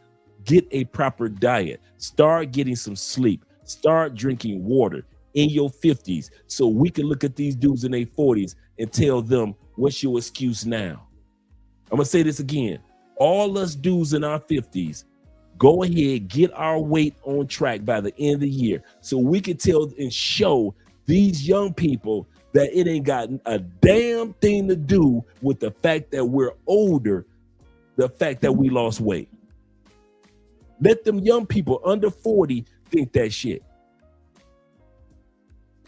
Speaker 7: Get a proper diet. Start getting some sleep. Start drinking water in your 50s so we can look at these dudes in their 40s and tell them, what's your excuse now? I'm going to say this again. All us dudes in our 50s, go ahead, get our weight on track by the end of the year so we can tell and show these young people that it ain't got a damn thing to do with the fact that we're older, the fact that we lost weight. Let them young people under 40 think that shit.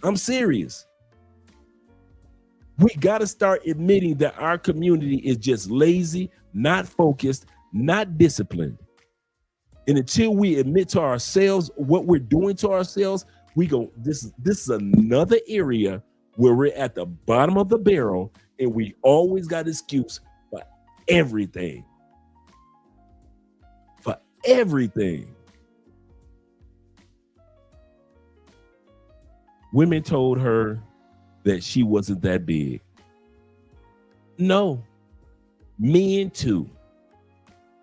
Speaker 7: I'm serious. We got to start admitting that our community is just lazy, not focused, not disciplined. And until we admit to ourselves what we're doing to ourselves, This is another area where we're at the bottom of the barrel, and we always got excuse for everything. For everything. Women told her that she wasn't that big. No, men too.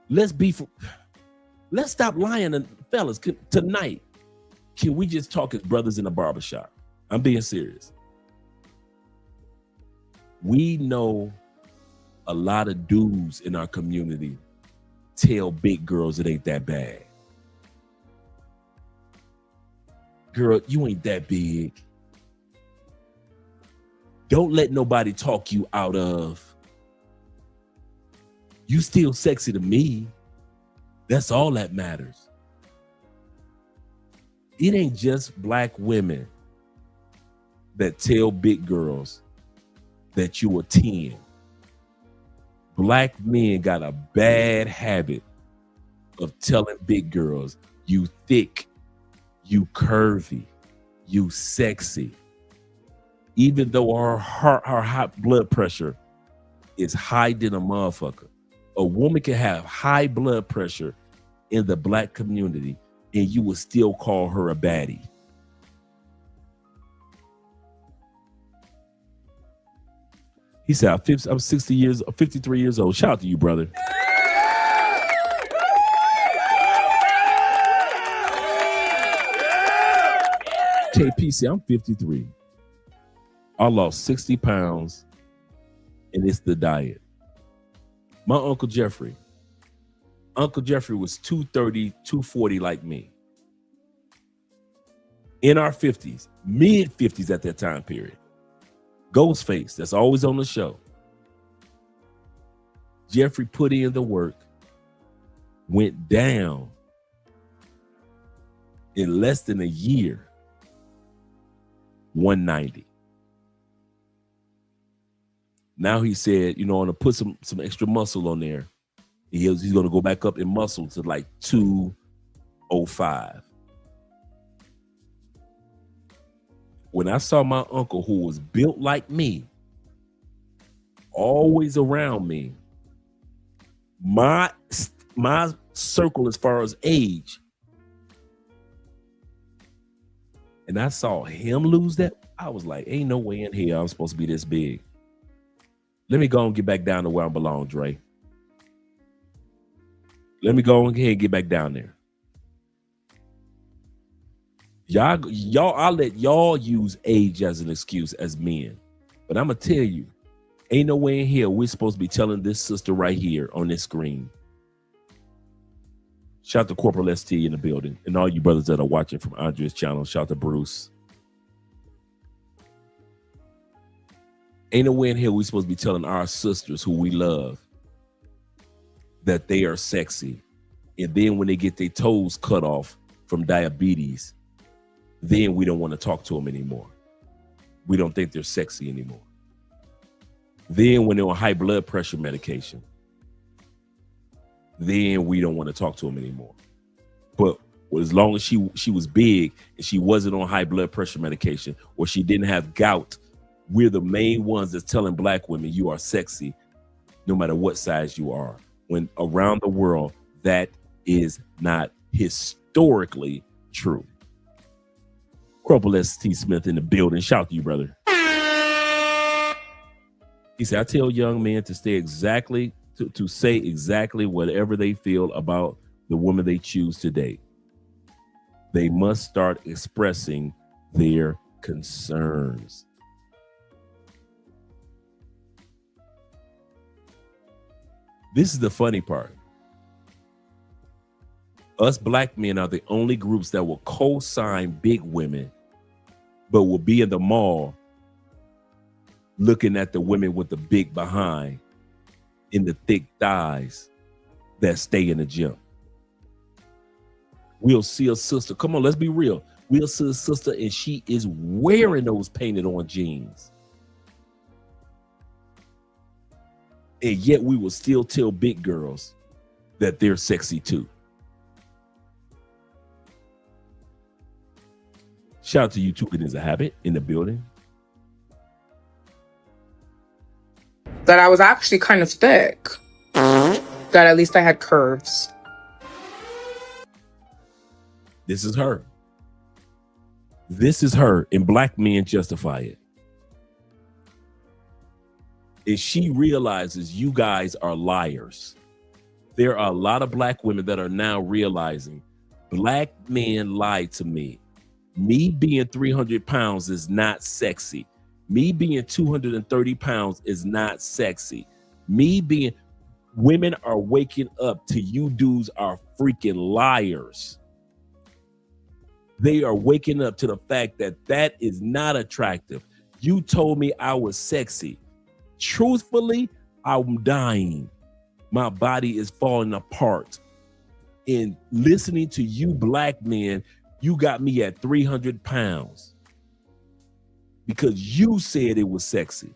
Speaker 7: Let's stop lying, fellas. Tonight, can we just talk as brothers in a barbershop? I'm being serious. We know a lot of dudes in our community tell big girls it ain't that bad. Girl, you ain't that big. Don't let nobody talk you out of. You still sexy to me. That's all that matters. It ain't just black women that tell big girls that you a 10. Black men got a bad habit of telling big girls, you thick, you curvy, you sexy. Even though our high blood pressure is high than a motherfucker. A woman can have high blood pressure in the black community and you will still call her a baddie. He said, I'm 53 years old. Shout out to you, brother. KPC, I'm 53. I lost 60 pounds and it's the diet. My Uncle Jeffrey was 230, 240 like me. In our 50s, mid 50s at that time period. Ghostface, that's always on the show. Jeffrey put in the work, went down in less than a year, 190. Now he said, I'm gonna put some extra muscle on there. He's gonna go back up in muscle to like 205. When I saw my uncle, who was built like me, always around me, my circle as far as age, and I saw him lose that, I was like, ain't no way in here I'm supposed to be this big. Let me go and get back down to where I belong, Dre. Let me go ahead and get back down there. Y'all, I'll let y'all use age as an excuse as men. But I'm going to tell you, ain't no way in here we're supposed to be telling this sister right here on this screen. Shout out to Corporal ST in the building and all you brothers that are watching from Andrea's channel. Shout out to Bruce. Ain't no way in here we're supposed to be telling our sisters who we love that they are sexy. And then when they get their toes cut off from diabetes, then we don't want to talk to them anymore. We don't think they're sexy anymore. Then when they're on high blood pressure medication, then we don't want to talk to them anymore. But as long as she was big and she wasn't on high blood pressure medication or she didn't have gout, we're the main ones that's telling black women you are sexy no matter what size you are. When around the world, that is not historically true. Corporal ST Smith in the building. Shout out to you, brother. He said, I tell young men to say exactly whatever they feel about the woman they choose to date. They must start expressing their concerns. This is the funny part. Us black men are the only groups that will co-sign big women, but will be in the mall looking at the women with the big behind and the thick thighs that stay in the gym. We'll see a sister. Come on, let's be real. We'll see a sister and she is wearing those painted on jeans. And yet we will still tell big girls that they're sexy too. Shout out to you, 2 Goodness a Habit in the building.
Speaker 11: That I was actually kind of thick. That at least I had curves.
Speaker 7: This is her. This is her, and black men justify it. And she realizes you guys are liars. There are a lot of black women that are now realizing black men lied to me. Me being 300 pounds is not sexy. Me being 230 pounds is not sexy. Women are waking up to you dudes are freaking liars. They are waking up to the fact that that is not attractive. You told me I was sexy. Truthfully, I'm dying. My body is falling apart. And listening to you black men, you got me at 300 pounds because you said it was sexy.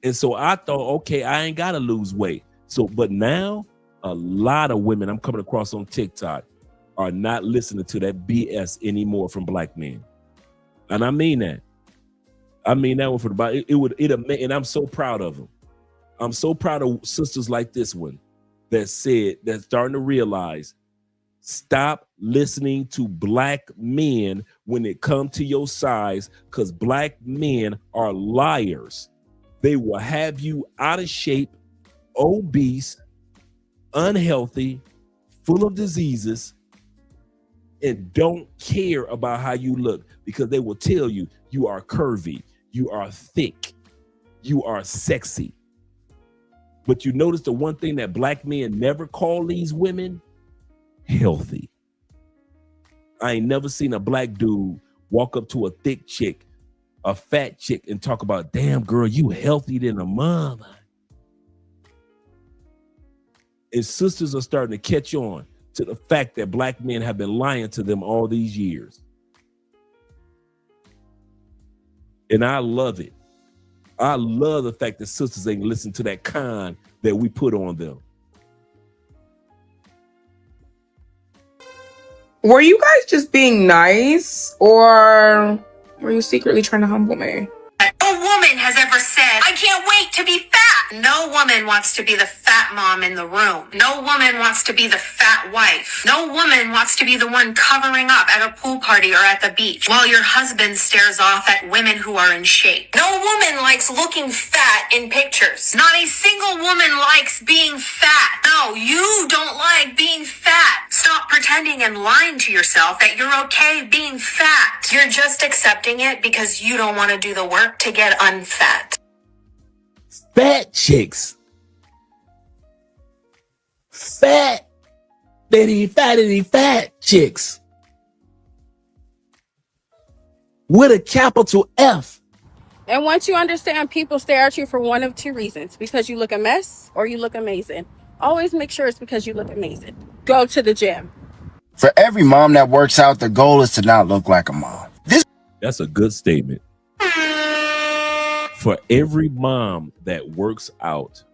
Speaker 7: And so I thought, okay, I ain't got to lose weight. So, but now a lot of women I'm coming across on TikTok are not listening to that BS anymore from black men. And I mean that. I mean that one for the body. And I'm so proud of them. I'm so proud of sisters like this one that's starting to realize, stop listening to black men when it comes to your size, because black men are liars. They will have you out of shape, obese, unhealthy, full of diseases, and don't care about how you look, because they will tell you you are curvy, you are thick, you are sexy. But you notice the one thing that black men never call these women? Healthy. I ain't never seen a black dude walk up to a thick chick, a fat chick, and talk about, damn girl, you healthy than a mother. And sisters are starting to catch on to the fact that black men have been lying to them all these years. And I love it. I love the fact that sisters ain't listen to that con that we put on them.
Speaker 11: Were you guys just being nice, or were you secretly trying to humble me?
Speaker 12: No woman has ever said, I can't wait to be fat. No woman wants to be the fat mom in the room. No woman wants to be the fat wife. No woman wants to be the one covering up at a pool party or at the beach while your husband stares off at women who are in shape. No woman likes looking fat in pictures. Not a single woman likes being fat. No, you don't like being fat. Stop pretending and lying to yourself that you're okay being fat. You're just accepting it because you don't want to do the work to get unfat.
Speaker 7: Fat chicks. Fat chicks. With a capital F.
Speaker 13: And once you understand, people stare at you for one of two reasons: because you look a mess or you look amazing. Always make sure it's because you look amazing. Go to the gym.
Speaker 2: For every mom that works out, the goal is to not look like a mom.
Speaker 7: That's a good statement. For every mom that works out,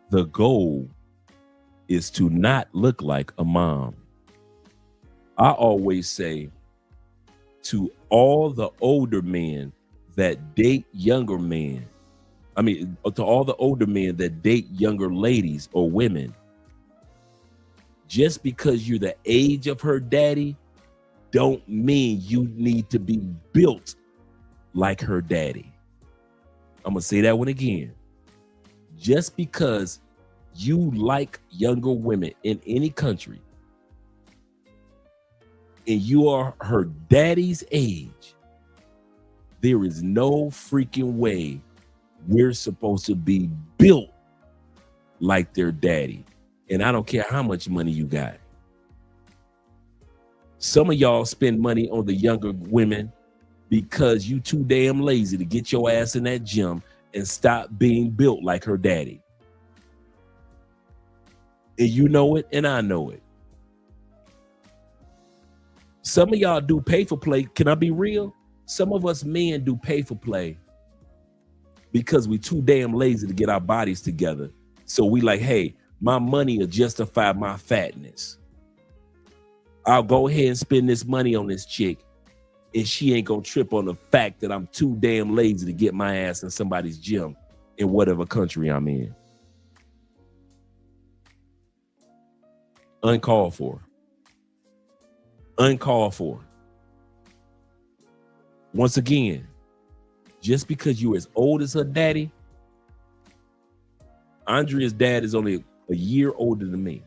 Speaker 7: the goal is to not look like a mom. I always say to all the older men that date younger men, to all the older men that date younger ladies or women, just because you're the age of her daddy don't mean you need to be built like her daddy. I'm gonna say that one again. Just because you like younger women in any country and you are her daddy's age, there is no freaking way we're supposed to be built like their daddy. And I don't care how much money you got. Some of y'all spend money on the younger women because you too damn lazy to get your ass in that gym and stop being built like her daddy. And you know it, and I know it. Some of y'all do pay for play. Can I be real? Some of us men do pay for play because we too damn lazy to get our bodies together. So we like, hey, my money will justify my fatness. I'll go ahead and spend this money on this chick. and she ain't gonna trip on the fact that I'm too damn lazy to get my ass in somebody's gym in whatever country I'm in. Uncalled for. Uncalled for. Once again, just because you're as old as her daddy, Andrea's dad is only a year older than me.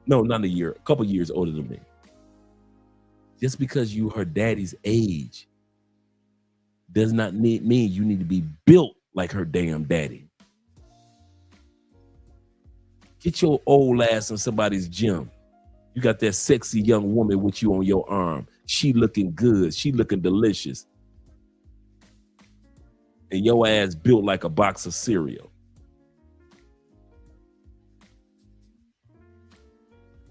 Speaker 7: No, not a year, a couple years older than me. Just because you her daddy's age does not mean you need to be built like her damn daddy. Get your old ass in somebody's gym. You got that sexy young woman with you on your arm. She looking good. She looking delicious. And your ass built like a box of cereal.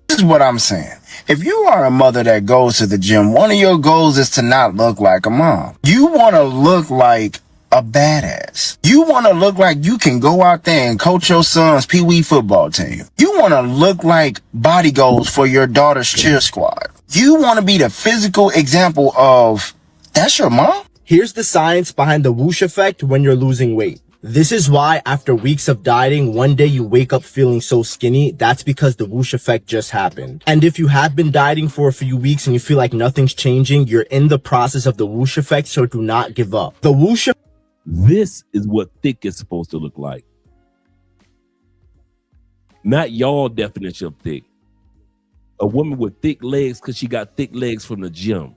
Speaker 2: This is what I'm saying. If you are a mother that goes to the gym, one of your goals is to not look like a mom. You want to look like a badass. You want to look like you can go out there and coach your son's pee-wee football team. You want to look like body goals for your daughter's cheer squad. You want to be the physical example of, that's your mom?
Speaker 14: Here's the science behind the whoosh effect when you're losing weight. This is why after weeks of dieting, one day you wake up feeling so skinny. That's because the whoosh effect just happened. And if you have been dieting for a few weeks and you feel like nothing's changing, you're in the process of the whoosh effect, so do not give up. The whoosh effect.
Speaker 7: This is what thick is supposed to look like. Not y'all definition of thick. A woman with thick legs because she got thick legs from the gym.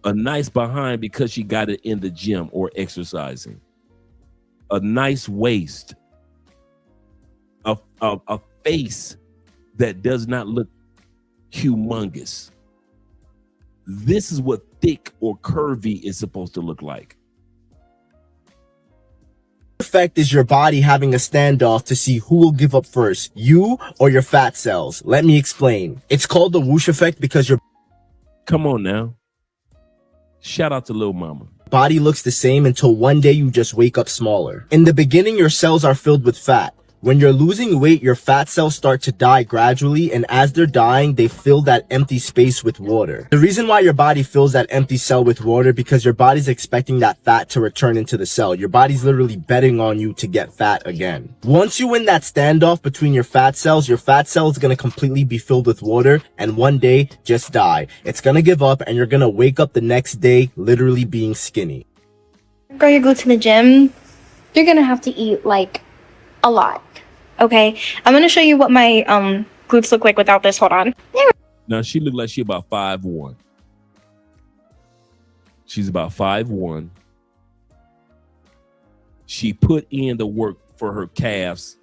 Speaker 7: A nice behind because she got it in the gym or exercising. A nice waist. A face that does not look humongous. This is what thick or curvy is supposed to look like.
Speaker 14: Effect is your body having a standoff to see who will give up first, you or your fat cells. Let me explain. It's called the whoosh effect because your
Speaker 7: Come on now. Shout out to Lil Mama.
Speaker 14: Body looks the same until one day you just wake up smaller. In the beginning, your cells are filled with fat. When you're losing weight, your fat cells start to die gradually, and as they're dying, they fill that empty space with water. The reason why your body fills that empty cell with water because your body's expecting that fat to return into the cell. Your body's literally betting on you to get fat again. Once you win that standoff between your fat cells is gonna completely be filled with water and one day just die. It's gonna give up and you're gonna wake up the next day literally being skinny.
Speaker 15: Girl, you go to the gym, you're gonna have to eat like a lot. Okay, I'm gonna show you what my glutes look like without this. Hold on.
Speaker 7: Now she looked like she about 5'1". She's about 5'1". She put in the work for her calves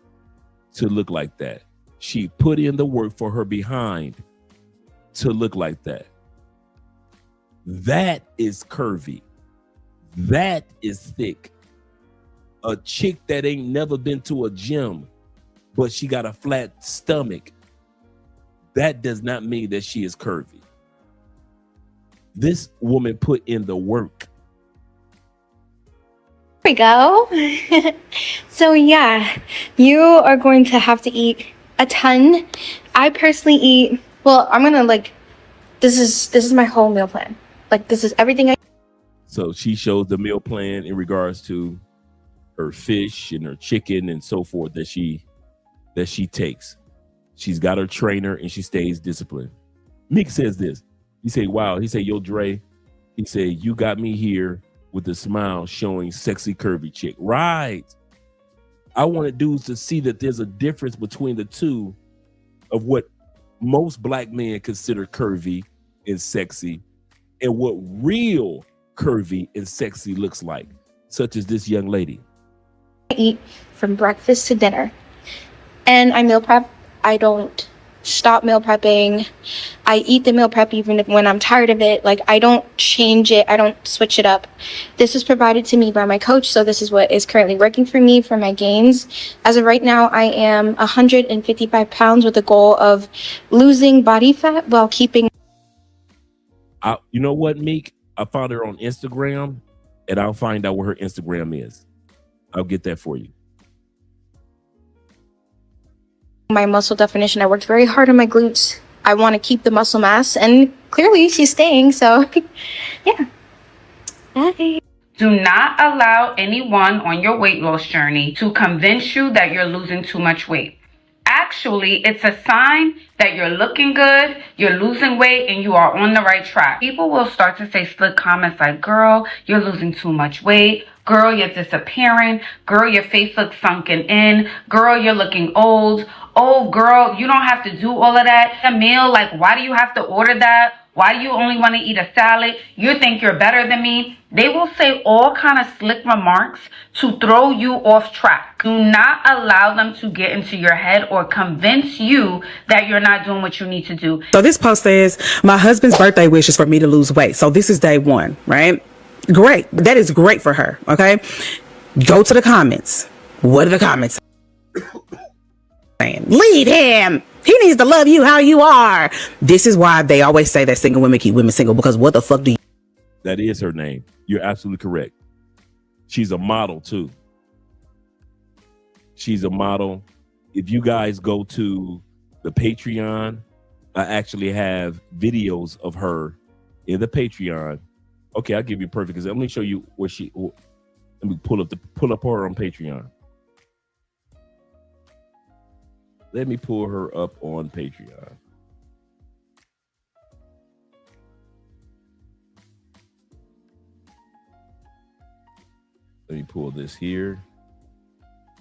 Speaker 7: to look like that. She put in the work for her behind to look like that. That is curvy. That is thick. A chick that ain't never been to a gym, but she got a flat stomach, that does not mean that she is curvy. This woman put in the work.
Speaker 15: There we go. So yeah, you are going to have to eat a ton. I personally eat, well, I'm gonna this is my whole meal plan. Like, this is everything I.
Speaker 7: So she shows the meal plan in regards to her fish and her chicken and so forth that she takes. She's got her trainer and she stays disciplined. Meek says this. He say, wow. He say, yo, Dre. He say, you got me here with a smile showing sexy curvy chick. Right. I wanted dudes to see that there's a difference between the two of what most black men consider curvy and sexy and what real curvy and sexy looks like, such as this young lady.
Speaker 15: I eat from breakfast to dinner. And I meal prep. I don't stop meal prepping. I eat the meal prep even when I'm tired of it. Like, I don't change it. I don't switch it up. This was provided to me by my coach, so this is what is currently working for me for my gains. As of right now, I am 155 pounds with a goal of losing body fat while keeping.
Speaker 7: You know what, Meek? I found her on Instagram, and I'll find out what her Instagram is. I'll get that for you.
Speaker 15: My muscle definition. I worked very hard on my glutes I want to keep the muscle mass, and clearly she's staying. So, yeah. Bye.
Speaker 16: Do not allow anyone on your weight loss journey to convince you that you're losing too much weight. Actually, it's a sign that you're looking good, you're losing weight, and you are on the right track. People will start to say slick comments like, girl, you're losing too much weight. Girl, you're disappearing. Girl, your face looks sunken in. Girl, you're looking old. Oh, girl, you don't have to do all of that. A meal, like, why do you have to order that? Why do you only want to eat a salad? You think you're better than me? They will say all kind of slick remarks to throw you off track. Do not allow them to get into your head or convince you that you're not doing what you need to do.
Speaker 17: So this post says, my husband's birthday wish is for me to lose weight. So this is day one, right? Great. That is great for her. Okay. Go to the comments. What are the comments saying? Leave him. He needs to love you how you are. This is why they always say that single women keep women single, because what the fuck do you...
Speaker 7: That is her name. You're absolutely correct. She's a model too. She's a model. If you guys go to the Patreon, I actually have videos of her in the Patreon. Okay, I'll give you a perfect example. Let me show you where she... Let me pull up her on Patreon. Let me pull her up on Patreon. Let me pull this here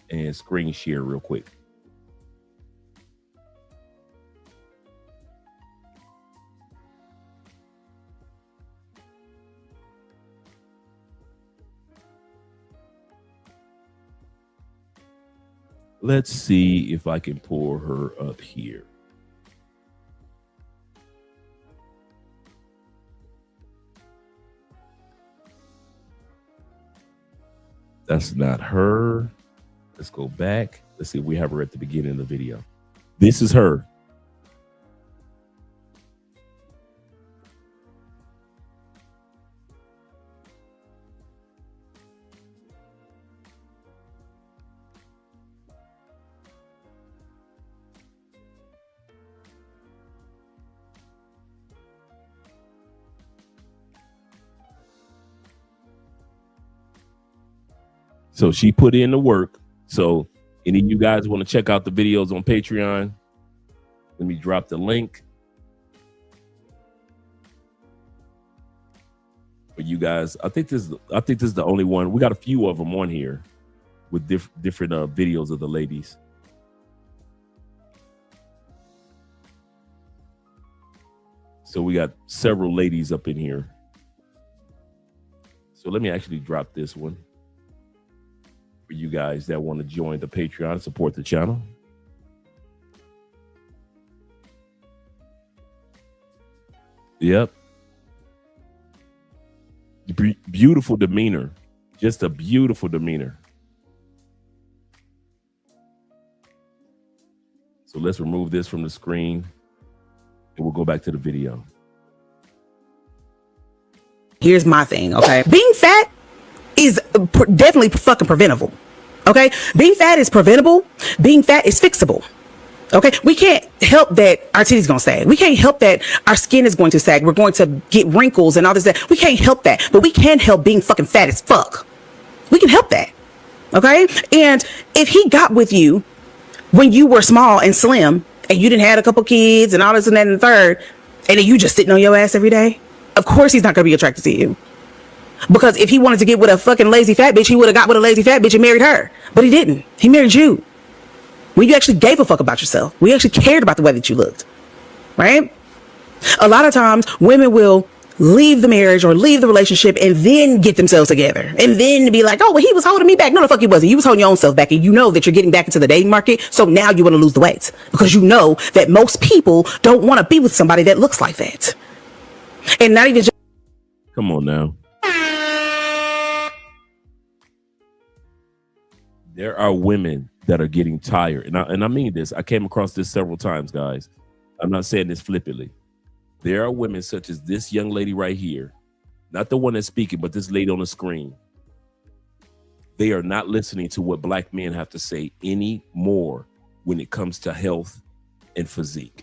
Speaker 7: and screen share real quick. Let's see if I can pull her up here. That's not her. Let's go back. Let's see if we have her at the beginning of the video. This is her. So she put in the work. So any of you guys want to check out the videos on Patreon, let me drop the link for you guys. I think this is the only one. We got a few of them on here with different videos of the ladies. So we got several ladies up in here. So let me actually drop this one for you guys that want to join the Patreon and support the channel. Yep. Beautiful demeanor. Just a beautiful demeanor. So let's remove this from the screen and we'll go back to the video.
Speaker 17: Here's my thing, okay? Being fat is definitely fucking preventable, okay? Being fat is preventable. Being fat is fixable, okay? We can't help that our titties gonna sag. We can't help that our skin is going to sag. We're going to get wrinkles and all this. That we can't help that, but we can help being fucking fat as fuck. We can help that, okay? And if he got with you when you were small and slim and you didn't have a couple kids and all this and that and the third, and then you just sitting on your ass every day, of course he's not gonna be attracted to you. Because if he wanted to get with a fucking lazy fat bitch, he would have got with a lazy fat bitch and married her. But he didn't. He married you. When you actually gave a fuck about yourself. We actually cared about the way that you looked. Right? A lot of times, women will leave the marriage or leave the relationship and then get themselves together. And then be like, oh, well, he was holding me back. No, the fuck he wasn't. You was holding your own self back. And you know that you're getting back into the dating market. So now you want to lose the weight. Because you know that most people don't want to be with somebody that looks like that. And not even just...
Speaker 7: Come on now. There are women that are getting tired. And I mean this. I came across this several times, guys. I'm not saying this flippantly. There are women such as this young lady right here. Not the one that's speaking, but this lady on the screen. They are not listening to what black men have to say anymore when it comes to health and physique.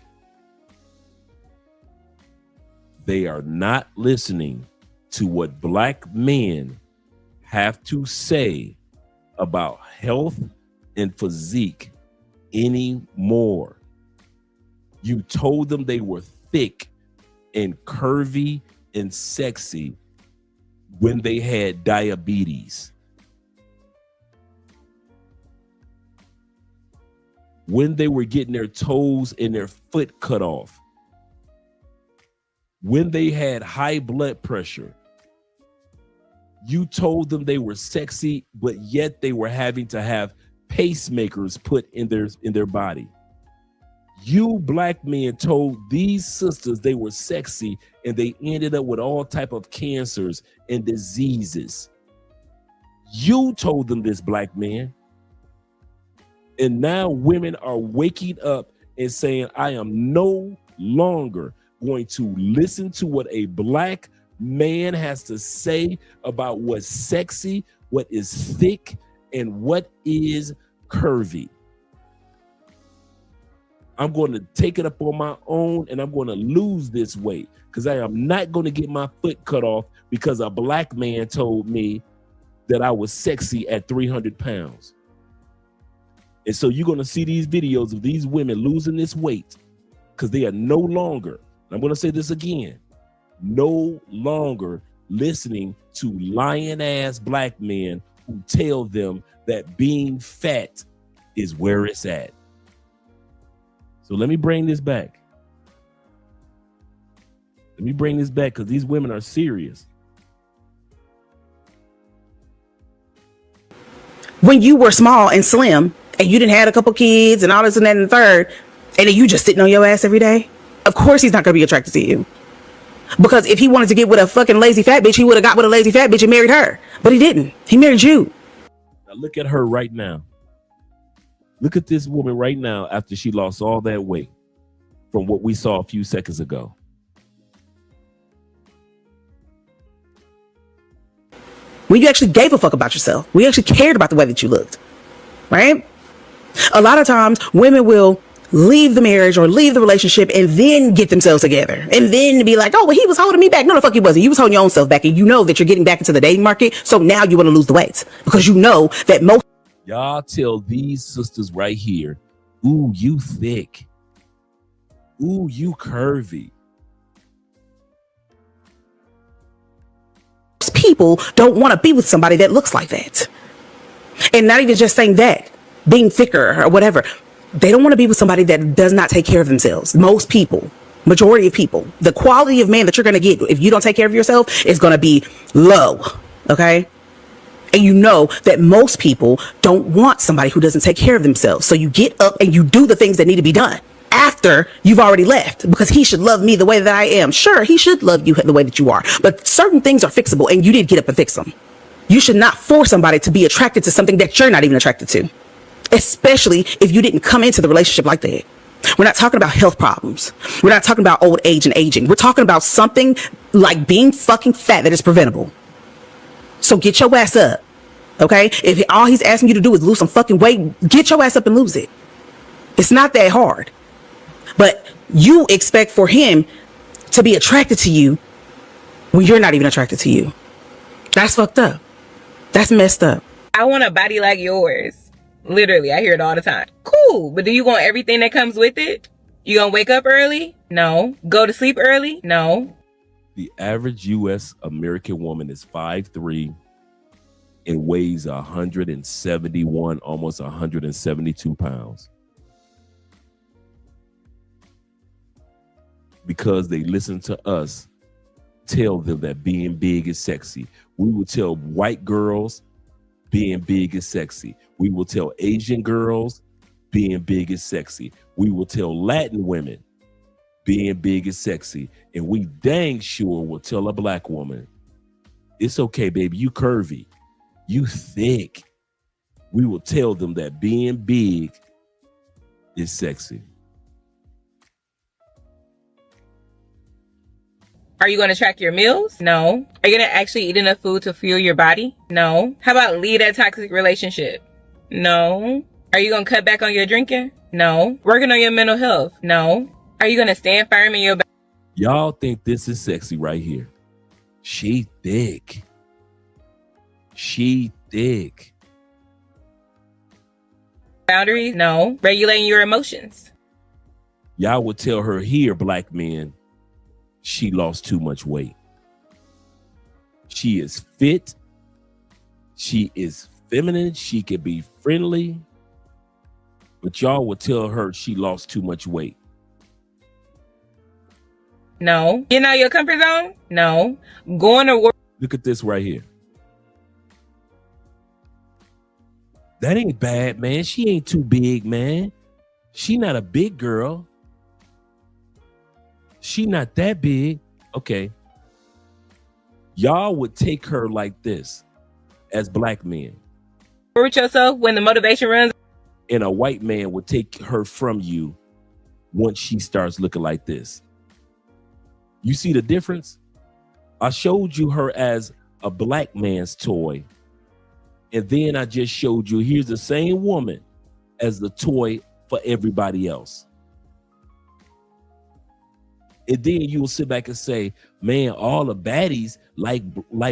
Speaker 7: They are not listening to what black men have to say about health and physique anymore. You told them they were thick and curvy and sexy when they had diabetes. When they were getting their toes and their foot cut off. When they had high blood pressure. You told them they were sexy, but yet they were having to have pacemakers put in their body. You black men told these sisters they were sexy, and they ended up with all type of cancers and diseases. You told them this, black men. And now women are waking up and saying, I am no longer going to listen to what a black man has to say about what's sexy, what is thick, and what is curvy. I'm going to take it up on my own, and I'm going to lose this weight because I am not going to get my foot cut off because a black man told me that I was sexy at 300 pounds. And so you're going to see these videos of these women losing this weight because they are no longer, I'm going to say this again, no longer listening to lying ass black men who tell them that being fat is where it's at. So let me bring this back. Let me bring this back because these women are serious.
Speaker 17: When you were small and slim and you didn't have a couple kids and all this and that and the third, and then you just sitting on your ass every day, of course he's not going to be attracted to you. Because if he wanted to get with a fucking lazy fat bitch, he would have got with a lazy fat bitch and married her. But he didn't. He married you.
Speaker 7: Now look at her right now. Look at this woman right now after she lost all that weight from what we saw a few seconds ago.
Speaker 17: When you actually gave a fuck about yourself. We actually cared about the way that you looked. Right? A lot of times women will leave the marriage or leave the relationship and then get themselves together. And then be like, oh, well, he was holding me back. No, the fuck he wasn't. You was holding your own self back. And you know that you're getting back into the dating market. So now you want to lose the weight. Because you know that most...
Speaker 7: Y'all tell these sisters right here, ooh, you thick. Ooh, you curvy.
Speaker 17: People don't want to be with somebody that looks like that. And not even just saying that, being thicker or whatever. They don't want to be with somebody that does not take care of themselves. Most people, majority of people, the quality of man that you're going to get if you don't take care of yourself is going to be low. Okay? And you know that most people don't want somebody who doesn't take care of themselves. So you get up and you do the things that need to be done after you've already left, because he should love me the way that I am. Sure, he should love you the way that you are, but certain things are fixable and you did get up and fix them. You should not force somebody to be attracted to something that you're not even attracted to, especially if you didn't come into the relationship like that. We're not talking about health problems. We're not talking about old age and aging. We're talking about something like being fucking fat that is preventable. So get your ass up. Okay? If all he's asking you to do is lose some fucking weight, get your ass up and lose it. It's not that hard. But you expect for him to be attracted to you when you're not even attracted to you. That's fucked up. That's messed up.
Speaker 11: I want a body like yours. Literally, I hear it all the time. Cool, but do you want everything that comes with it? You gonna wake up early? No. Go to sleep early? No.
Speaker 7: The average U.S. American woman is 5'3" and weighs 171, almost 172 pounds. Because they listen to us tell them that being big is sexy. We will tell white girls being big is sexy. We will tell Asian girls being big is sexy. We will tell Latin women being big is sexy. And we dang sure will tell a black woman, it's okay, baby, you curvy, you thick. We will tell them that being big is sexy.
Speaker 11: Are you going to track your meals? No. Are you going to actually eat enough food to fuel your body? No. How about leave that toxic relationship? No. Are you going to cut back on your drinking? No. Working on your mental health? No. Are you going to stand firm in your
Speaker 7: Y'all think this is sexy right here. She thick. She thick.
Speaker 11: Boundaries? No. Regulating your emotions?
Speaker 7: Y'all would tell her here, black men, she lost too much weight. She is fit. She is feminine. She can be friendly. But y'all would tell her she lost too much weight.
Speaker 11: No. Getting out of your comfort zone? No. Going to work?
Speaker 7: Look at this right here. That ain't bad, man. She ain't too big, man. She not a big girl. She not that big. Okay. Y'all would take her like this as black men.
Speaker 11: With yourself when the motivation runs.
Speaker 7: And a white man would take her from you once she starts looking like this. You see the difference? I showed you her as a black man's toy. And then I just showed you here's the same woman as the toy for everybody else. And then you will sit back and say, man, all the baddies like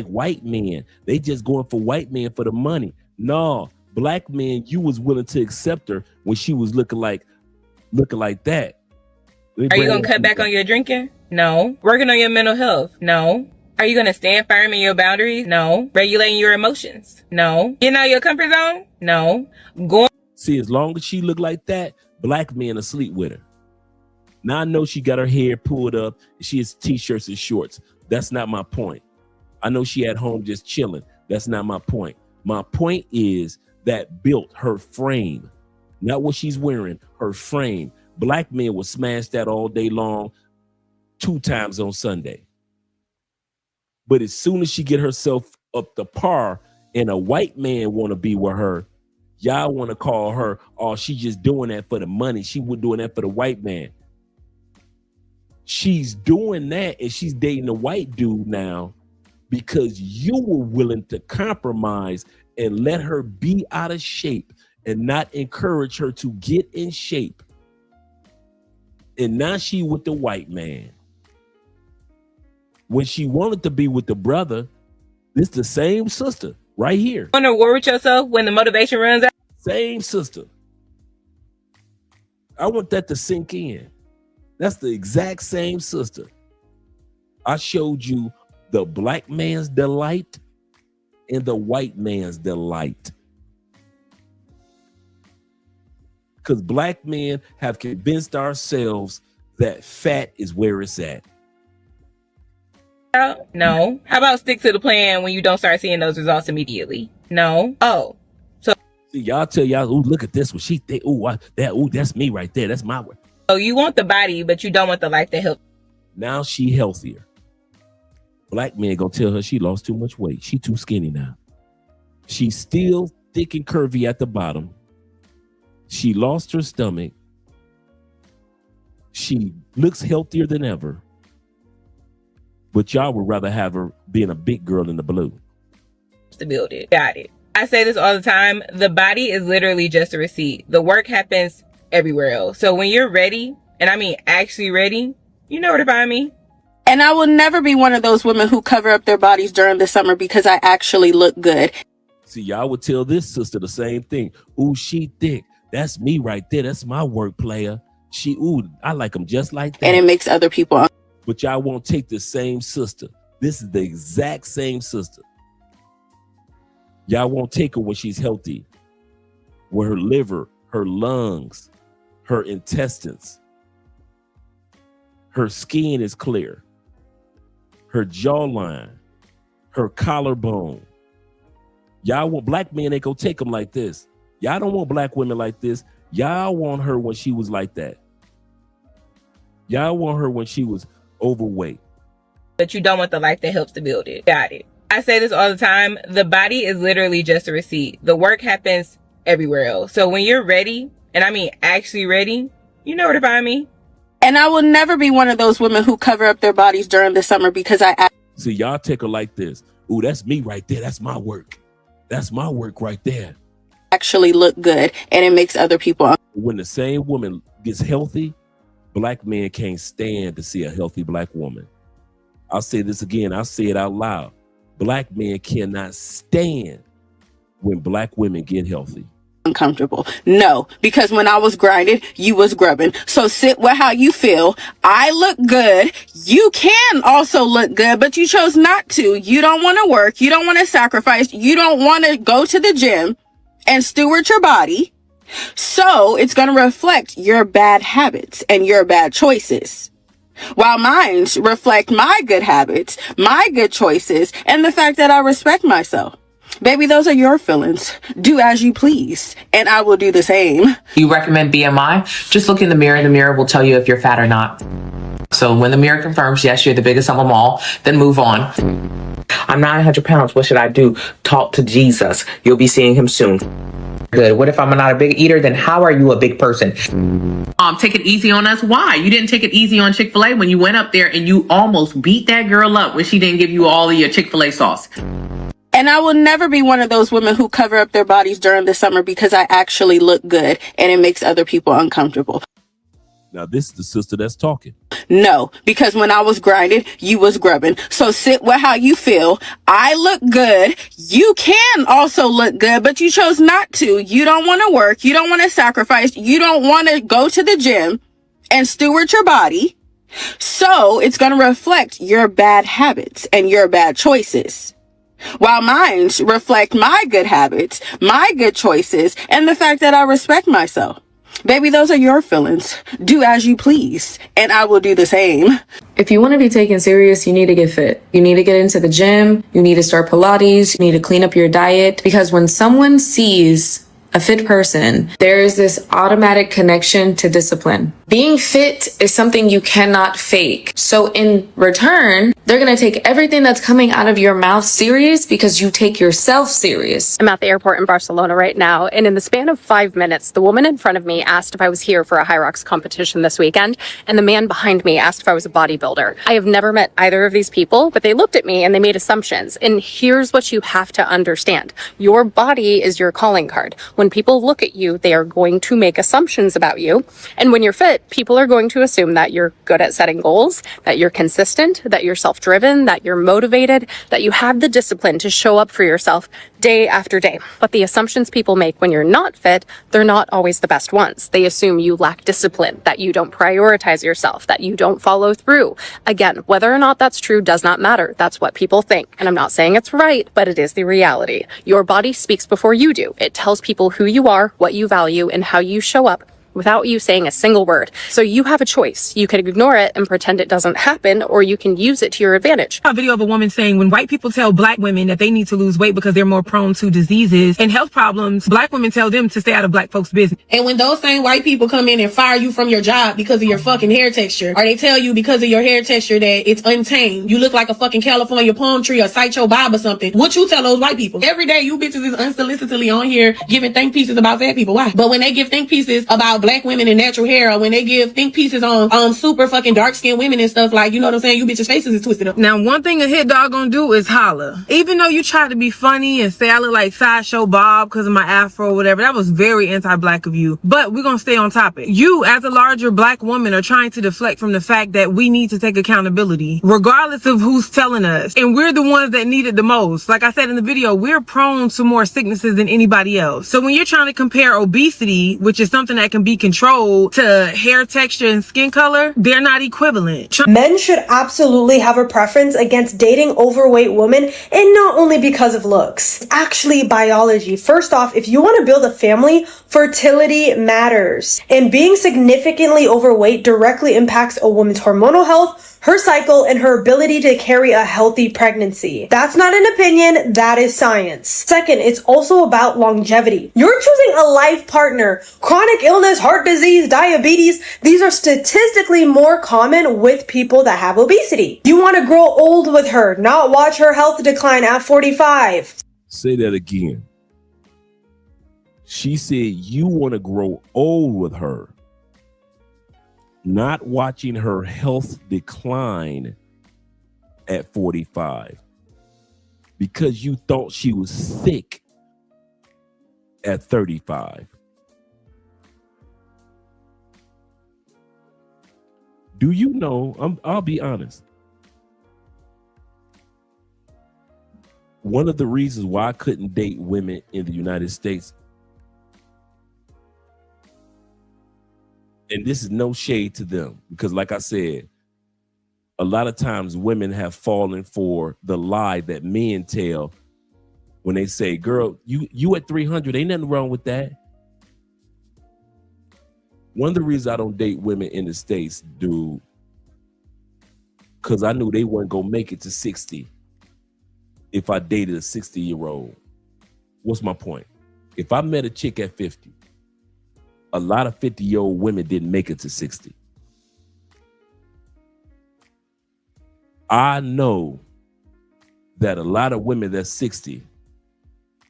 Speaker 7: white men. They just going for white men for the money. No, black men, you was willing to accept her when she was looking like that.
Speaker 11: Are you going to cut back on your drinking? No. Working on your mental health? No. Are you going to stand firm in your boundaries? No. Regulating your emotions? No. Getting out of your comfort zone? No.
Speaker 7: See, as long as she look like that, black men will sleep with her. Now I know she got her hair pulled up. She has t-shirts and shorts. That's not my point. I know she at home just chilling. That's not my point. My point is that built her frame, not what she's wearing, her frame. Black men will smash that all day long, 2 times on Sunday. But as soon as she get herself up to par and a white man want to be with her, y'all want to call her, oh, she just doing that for the money. She was doing that for the white man. She's doing that and she's dating a white dude now because you were willing to compromise and let her be out of shape and not encourage her to get in shape. And now she with the white man. When she wanted to be with the brother, it's the same sister right here.
Speaker 11: Want to war with yourself when the motivation runs out?
Speaker 7: Same sister. I want that to sink in. That's the exact same sister. I showed you the black man's delight and the white man's delight. Because black men have convinced ourselves that fat is where it's at.
Speaker 11: No. How about stick to the plan when you don't start seeing those results immediately? No. Oh. So
Speaker 7: see, y'all tell y'all, ooh, look at this one. She think, that's me right there. That's my way.
Speaker 11: So you want the body, but you don't want the life that helps.
Speaker 7: Now she healthier. Black men gonna tell her she lost too much weight. She too skinny now. She's still thick and curvy at the bottom. She lost her stomach. She looks healthier than ever. But y'all would rather have her being a big girl in the blue.
Speaker 11: To build it. Got it. I say this all the time. The body is literally just a receipt. The work happens everywhere else. So when you're ready, and I mean actually ready, you know where to find me.
Speaker 13: And I will never be one of those women who cover up their bodies during the summer because I actually look good.
Speaker 7: See, y'all would tell this sister the same thing. Ooh, she thick. That's me right there. That's my work player. I like them just like that.
Speaker 13: And it makes other people.
Speaker 7: But y'all won't take the same sister. This is the exact same sister. Y'all won't take her when she's healthy. When her liver, her lungs, her intestines, her skin is clear, her jawline, her collarbone. Y'all want black men, they go take them like this. Y'all don't want black women like this. Y'all want her when she was like that. Y'all want her when she was overweight.
Speaker 11: But you don't want the life that helps to build it. Got it. I say this all the time. The body is literally just a receipt. The work happens everywhere else. So when you're ready, and I mean actually ready, you know where to find me.
Speaker 13: And I will never be one of those women who cover up their bodies during the summer because
Speaker 7: See, y'all take her like this. Ooh, that's me right there. That's my work. That's my work right there.
Speaker 13: Actually look good, and it makes other people.
Speaker 7: When the same woman gets healthy, Black men can't stand to see a healthy black woman. I'll say this again. I'll say it out loud. Black men cannot stand when black women get healthy.
Speaker 18: Uncomfortable. No, because when I was grinding, you was grubbing. So sit with how you feel. I look good. You can also look good, but you chose not to. You don't want to work. You don't want to sacrifice. You don't want to go to the gym and steward your body. So it's going to reflect your bad habits and your bad choices. While mine reflect my good habits, my good choices, and the fact that I respect myself. Baby, those are your feelings. Do as you please, and I will do the same.
Speaker 19: You recommend BMI? Just look in the mirror. The mirror will tell you if you're fat or not. So when the mirror confirms, yes, you're the biggest of them all, then move on. I'm 900 pounds. What should I do? Talk to Jesus. You'll be seeing him soon. Good. What if I'm not a big eater? Then how are you a big person?
Speaker 20: Take it easy on us. Why? You didn't take it easy on Chick-fil-A when you went up there and you almost beat that girl up when she didn't give you all of your Chick-fil-A sauce.
Speaker 18: And I will never be one of those women who cover up their bodies during the summer because I actually look good and it makes other people uncomfortable.
Speaker 7: Now, this is the sister that's talking.
Speaker 18: No, because when I was grinding, you was grubbing. So sit with how you feel. I look good. You can also look good, but you chose not to. You don't want to work. You don't want to sacrifice. You don't want to go to the gym and steward your body. So it's going to reflect your bad habits and your bad choices. While mine reflect my good habits, my good choices, and the fact that I respect myself. Baby, those are your feelings. Do as you please, and I will do the same.
Speaker 23: If you want to be taken serious, you need to get fit. You need to get into the gym. You need to start Pilates. You need to clean up your diet. Because when someone sees a fit person, there is this automatic connection to discipline. Being fit is something you cannot fake. So in return, they're going to take everything that's coming out of your mouth serious because you take yourself serious.
Speaker 24: I'm at the airport in Barcelona right now, and in the span of 5 minutes, the woman in front of me asked if I was here for a high rocks competition this weekend, and the man behind me asked if I was a bodybuilder. I have never met either of these people, but they looked at me and they made assumptions. And here's what you have to understand. Your body is your calling card. When people look at you, they are going to make assumptions about you. And when you're fit, people are going to assume that you're good at setting goals, that you're consistent, that you're self-driven, that you're motivated, that you have the discipline to show up for yourself day after day. But the assumptions people make when you're not fit, they're not always the best ones. They assume you lack discipline, that you don't prioritize yourself, that you don't follow through. Again, whether or not that's true does not matter. That's what people think. And I'm not saying it's right, but it is the reality. Your body speaks before you do. It tells people who you are, what you value, and how you show up without you saying a single word. So you have a choice. You can ignore it and pretend it doesn't happen, or you can use it to your advantage.
Speaker 25: A video of a woman saying when white people tell black women that they need to lose weight because they're more prone to diseases and health problems, black women tell them to stay out of black folks' business.
Speaker 27: And when those same white people come in and fire you from your job because of your fucking hair texture, or they tell you because of your hair texture that it's untamed, you look like a fucking California palm tree or Sideshow Bob or something, what you tell those white people? Every day you bitches is unsolicitedly on here giving think pieces about fat people. Why? But when they give think pieces about black women and natural hair, or when they give think pieces on super fucking dark skinned women and stuff, like, you know what I'm saying, you bitches' faces is twisted up.
Speaker 25: Now, one thing a hit dog gonna do is holler. Even though you try to be funny and say I look like Sideshow Bob because of my afro or whatever, that was very anti-black of you. But we're gonna stay on topic. You, as a larger black woman, are trying to deflect from the fact that we need to take accountability, regardless of who's telling us. And we're the ones that need it the most. Like I said in the video, we're prone to more sicknesses than anybody else. So when you're trying to compare obesity, which is something that can be controlled, to hair texture and skin color, they're not equivalent.
Speaker 28: Men should absolutely have a preference against dating overweight women, and not only because of looks. It's actually biology. First off, if you want to build a family, fertility matters. And being significantly overweight directly impacts a woman's hormonal health, her cycle, and her ability to carry a healthy pregnancy. That's not an opinion, that is science. Second, it's also about longevity. You're choosing a life partner. Chronic illness, heart disease, diabetes, these are statistically more common with people that have obesity. You want to grow old with her, not watch her health decline at 45.
Speaker 7: Say that again. She said you want to grow old with her, not watching her health decline at 45 because you thought she was sick at 35. Do you know, I'll be honest. One of the reasons why I couldn't date women in the United States, and this is no shade to them, because like I said, a lot of times women have fallen for the lie that men tell when they say, girl, you at 300, ain't nothing wrong with that. One of the reasons I don't date women in the States, dude, because I knew they weren't going to make it to 60 if I dated a 60-year-old. What's my point? If I met a chick at 50, a lot of 50-year-old women didn't make it to 60. I know that a lot of women that's 60,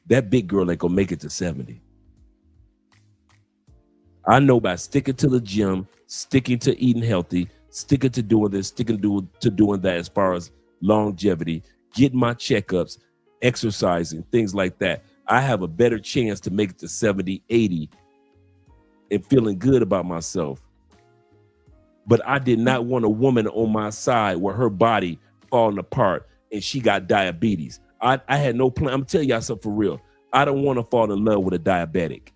Speaker 7: that big girl ain't gonna make it to 70. I know by sticking to the gym, sticking to eating healthy, sticking to doing this, sticking to doing that as far as longevity, getting my checkups, exercising, things like that, I have a better chance to make it to 70, 80 and feeling good about myself. But I did not want a woman on my side where her body falling apart and she got diabetes. I had no plan. I'm telling y'all something for real. I don't want to fall in love with a diabetic.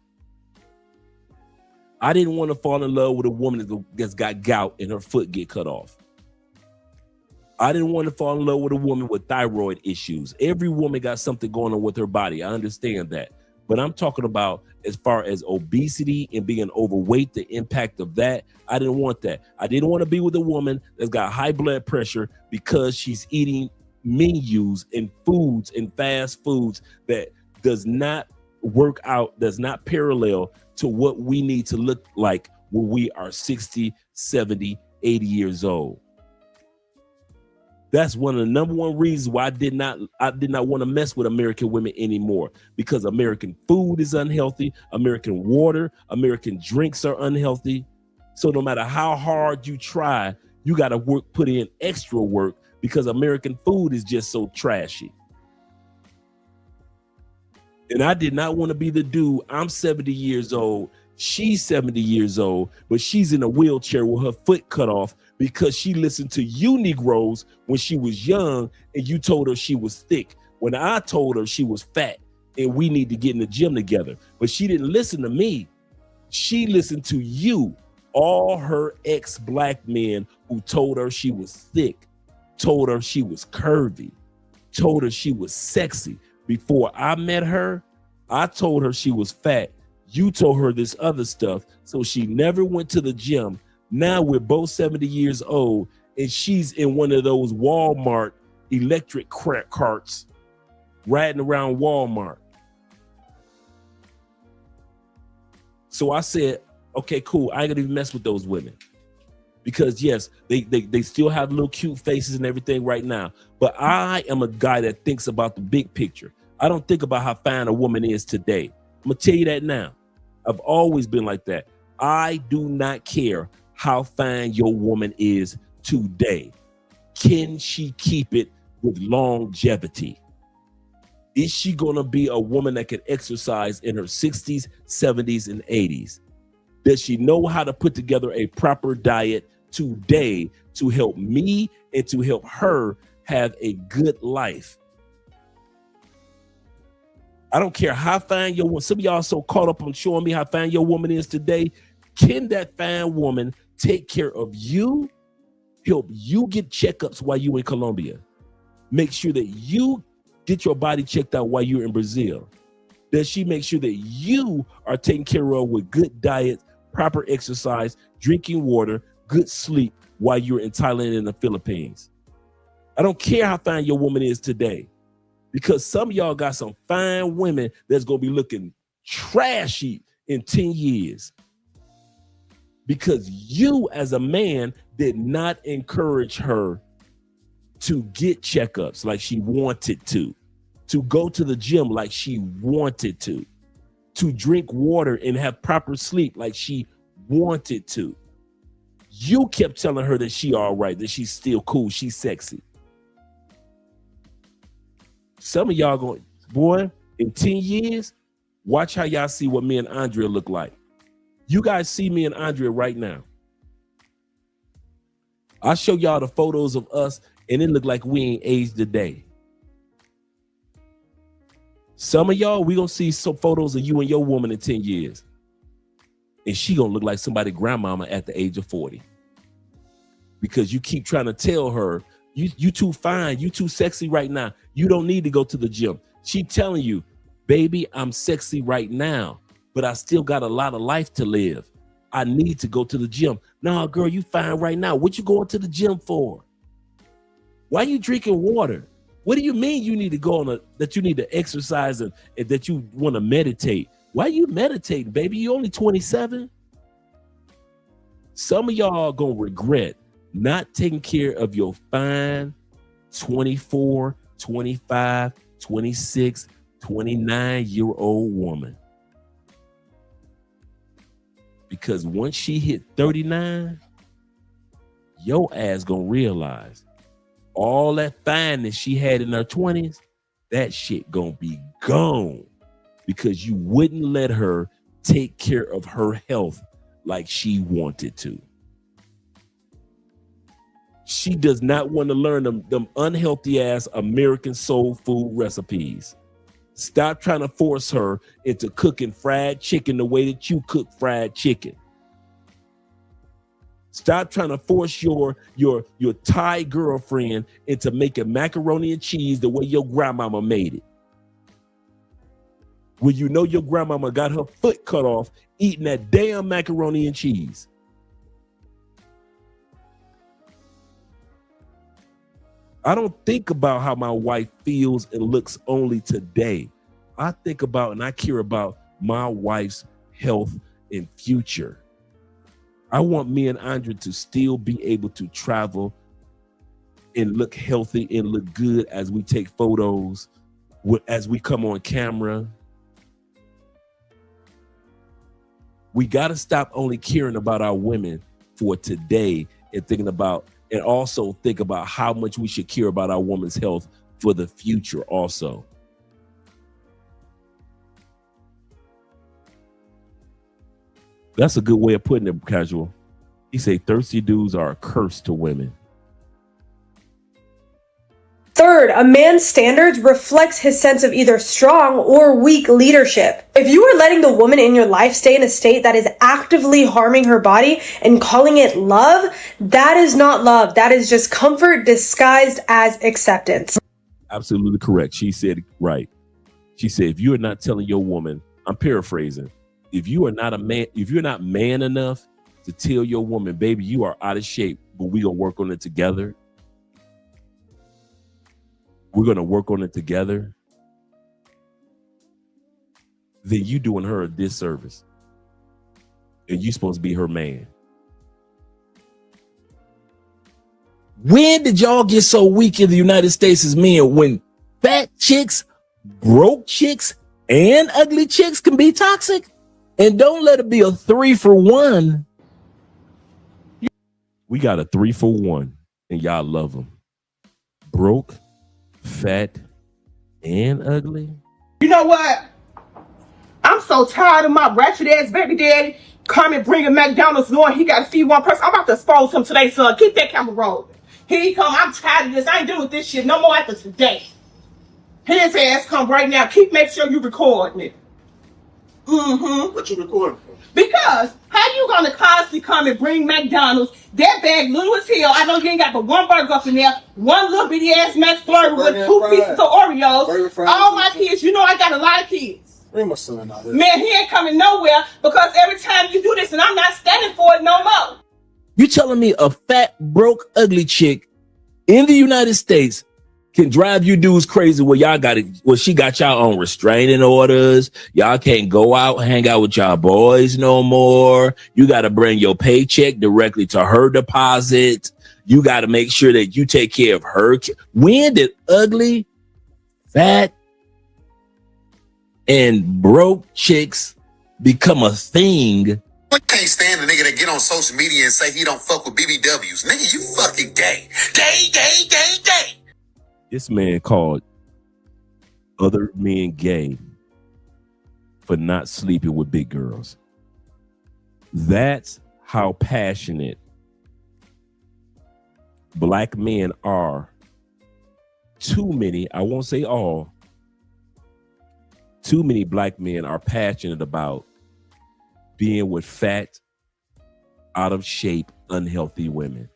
Speaker 7: I didn't want to fall in love with a woman that's got gout and her foot get cut off. I didn't want to fall in love with a woman with thyroid issues. Every woman got something going on with her body. I understand that. But I'm talking about as far as obesity and being overweight, the impact of that. I didn't want that. I didn't want to be with a woman that's got high blood pressure because she's eating menus and foods and fast foods that does not work out, does not parallel to what we need to look like when we are 60, 70, 80 years old. That's one of the number one reasons why I did not want to mess with American women anymore, because American food is unhealthy, American water, American drinks are unhealthy. So no matter how hard you try, you got to put in extra work because American food is just so trashy. And I did not want to be the dude. I'm 70 years old. She's 70 years old, but she's in a wheelchair with her foot cut off because she listened to you Negroes when she was young and you told her she was thick. When I told her she was fat and we need to get in the gym together. But she didn't listen to me. She listened to you, all her ex-black men who told her she was thick, told her she was curvy, told her she was sexy. Before I met her, I told her she was fat. You told her this other stuff, so she never went to the gym. Now we're both 70 years old, and she's in one of those Walmart electric carts riding around Walmart. So I said, okay, cool. I ain't gonna even mess with those women. Because yes, they still have little cute faces and everything right now. But I am a guy that thinks about the big picture. I don't think about how fine a woman is today. I'm gonna tell you that now. I've always been like that. I do not care how fine your woman is today. Can she keep it with longevity? Is she gonna be a woman that can exercise in her 60s, 70s, and 80s? Does she know how to put together a proper diet today to help me and to help her have a good life? I don't care how fine your woman, some of y'all so caught up on showing me how fine your woman is today. Can that fine woman take care of you, help you get checkups while you in Colombia? Make sure that you get your body checked out while you're in Brazil. Does she make sure that you are taken care of with good diet, proper exercise, drinking water, good sleep while you're in Thailand and the Philippines? I don't care how fine your woman is today, because some of y'all got some fine women that's going to be looking trashy in 10 years because you as a man did not encourage her to get checkups like she wanted to go to the gym like she wanted to drink water and have proper sleep like she wanted to. You kept telling her that she all right, that she's still cool, she's sexy. Some of y'all going, boy, in 10 years, watch how y'all see what me and Andrea look like. You guys see me and Andrea right now. I'll show y'all the photos of us, and it look like we ain't aged a day. Some of y'all, we gonna see some photos of you and your woman in 10 years. And she gonna look like somebody's grandmama at the age of 40. Because you keep trying to tell her, you too fine, you too sexy right now. You don't need to go to the gym. She telling you, baby, I'm sexy right now, but I still got a lot of life to live. I need to go to the gym. No, girl, you fine right now. What you going to the gym for? Why you drinking water? What do you mean you need to go on that you need to exercise and that you want to meditate? Why you meditating, baby? You only 27. Some of y'all gonna regret not taking care of your fine 24, 25, 26, 29-year-old woman. Because once she hit 39, your ass gonna realize all that fineness she had in her 20s, that shit gonna be gone because you wouldn't let her take care of her health like she wanted to. She does not want to learn them unhealthy ass American soul food recipes. Stop trying to force her into cooking fried chicken the way that you cook fried chicken. Stop trying to force your Thai girlfriend into making macaroni and cheese the way your grandmama made it. When you know your grandmama got her foot cut off eating that damn macaroni and cheese. I don't think about how my wife feels and looks only today. I think about and I care about my wife's health and future. I want me and Andrea to still be able to travel and look healthy and look good as we take photos, as we come on camera. We got to stop only caring about our women for today and thinking about, and also think about how much we should care about our woman's health for the future also. That's a good way of putting it, Casual. He say thirsty dudes are a curse to women.
Speaker 28: Third, a man's standards reflects his sense of either strong or weak leadership. If you are letting the woman in your life stay in a state that is actively harming her body and calling it love, that is not love. That is just comfort disguised as acceptance.
Speaker 7: Absolutely correct. She said right. She said, if you are not telling your woman, I'm paraphrasing, if you are not a man, if you're not man enough to tell your woman, baby, you are out of shape, but we're going to work on it together. We're going to work on it together. Then you doing her a disservice. And you supposed to be her man. When did y'all get so weak in the United States as men when fat chicks, broke chicks, and ugly chicks can be toxic? And don't let it be a 3-for-1. We got a 3-for-1 and y'all love them. Broke, fat, and ugly.
Speaker 27: You know what? I'm so tired of my ratchet ass baby daddy coming bringing McDonald's knowing he got to feed one person. I'm about to expose him today, son. Keep that camera rolling. Here he come. I'm tired of this. I ain't doing this shit no more after today. His ass come right now. Make sure you record me.
Speaker 1: What you recording for?
Speaker 27: Because how you gonna constantly come and bring McDonald's? That bag little as hell. I know you ain't got but one burger up in there, one little bitty ass McFlurry with 2 pieces of Oreos. All my kids, you know I got a lot of kids.
Speaker 1: Bring my son out here.
Speaker 27: Man, he ain't coming nowhere because every time you do this, and I'm not standing for it no more.
Speaker 7: You telling me a fat, broke, ugly chick in the United States can drive you dudes crazy where y'all got it? Well, she got y'all on restraining orders. Y'all can't go out, hang out with y'all boys no more. You got to bring your paycheck directly to her deposit. You got to make sure that you take care of her. When did ugly, fat, and broke chicks become a thing?
Speaker 3: I can't stand a nigga that get on social media and say he don't fuck with BBWs. Nigga, you fucking gay. Gay, gay, gay, gay.
Speaker 7: This man called other men gay for not sleeping with big girls. That's how passionate black men are too many, I won't say all, too many black men are passionate about being with fat, out of shape, unhealthy women.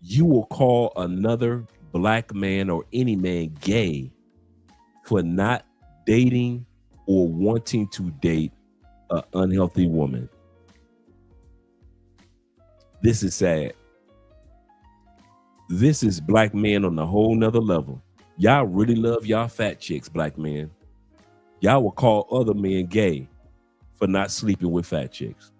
Speaker 7: You will call another black man or any man gay for not dating or wanting to date an unhealthy woman. This is sad. This is black men on a whole nother level. Y'all really love y'all fat chicks, black men. Y'all will call other men gay for not sleeping with fat chicks.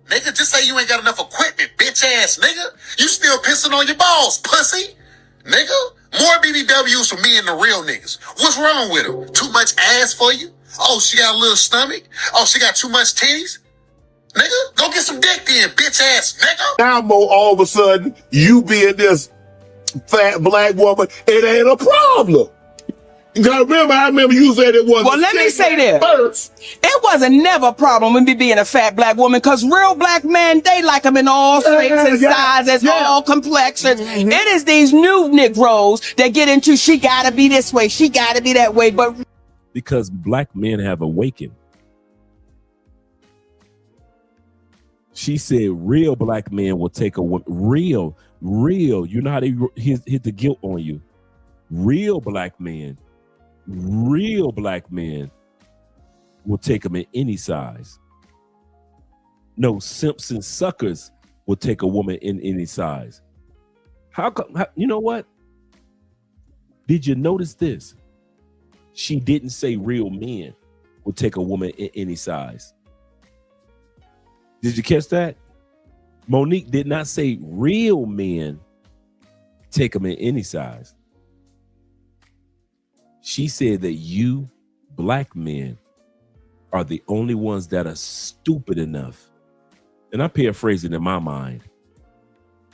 Speaker 3: Nigga, just say you ain't got enough equipment, bitch ass nigga. You still pissing on your balls, pussy. Nigga, more BBWs for me and the real niggas. What's wrong with them? Too much ass for you? Oh, she got a little stomach? Oh, she got too much titties? Nigga, go get some dick then, bitch ass nigga.
Speaker 1: Now, Mo, all of a sudden, you being this fat black woman, it ain't a problem. You gotta remember, I remember you said it was.
Speaker 4: Well, let me say this.
Speaker 1: First.
Speaker 4: It wasn't never a problem with me being a fat black woman, because real black men, they like them in all shapes and sizes, all complexions. It is these new Negroes that get into, she gotta be this way, she gotta be that way. But
Speaker 7: because black men have awakened. She said real black men will take a woman. Real. You know how they hit the guilt on you. Real black men will take them in any size. No simps and suckers will take a woman in any size. How come? You know what? Did you notice this? She didn't say real men will take a woman in any size. Did you catch that? Monique did not say real men take them in any size. She said that you, black men, are the only ones that are stupid enough. And I'm paraphrasing in my mind.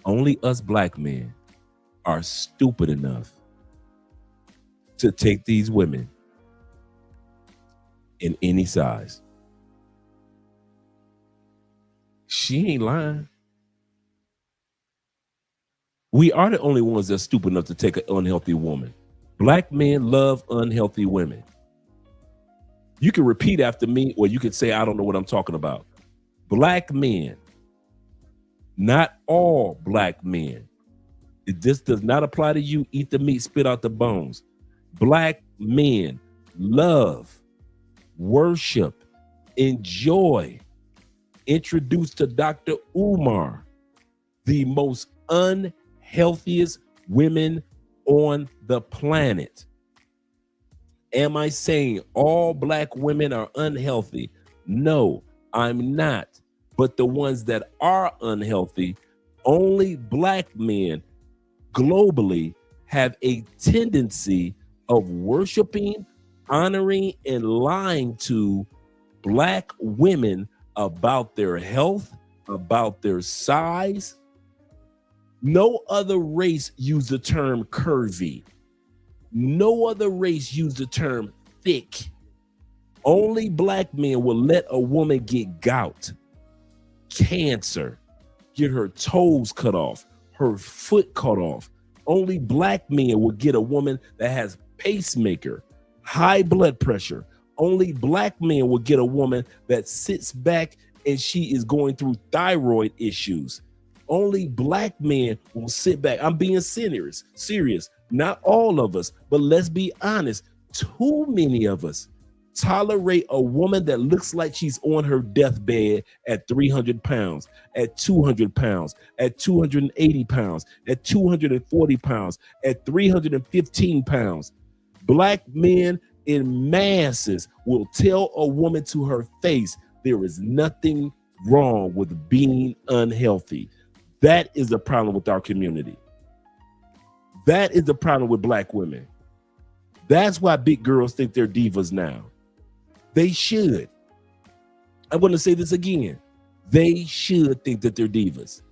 Speaker 7: Only us black men are stupid enough to take these women in any size. She ain't lying. We are the only ones that's stupid enough to take an unhealthy woman. Black men love unhealthy women. You can repeat after me, or you can say, I don't know what I'm talking about. Black men, not all black men. This does not apply to you. Eat the meat, spit out the bones. Black men love, worship, enjoy, introduced to Dr. Umar, the most unhealthiest women on the planet. Am I saying all black women are unhealthy? No, I'm not. But the ones that are unhealthy, only black men globally have a tendency of worshiping, honoring, and lying to black women about their health, about their size. No other race use the term curvy. No other race use the term thick. Only black men will let a woman get gout, cancer, get her toes cut off, her foot cut off. Only black men will get a woman that has pacemaker, high blood pressure. Only black men will get a woman that sits back and she is going through thyroid issues. Only black men will sit back. I'm being serious. Not all of us, but let's be honest. Too many of us tolerate a woman that looks like she's on her deathbed at 300 pounds, at 200 pounds, at 280 pounds, at 240 pounds, at 315 pounds. Black men in masses will tell a woman to her face, there is nothing wrong with being unhealthy. That is the problem with our community. That is the problem with black women. That's why big girls think they're divas now. They should. I'm going to say this again. They should think that they're divas.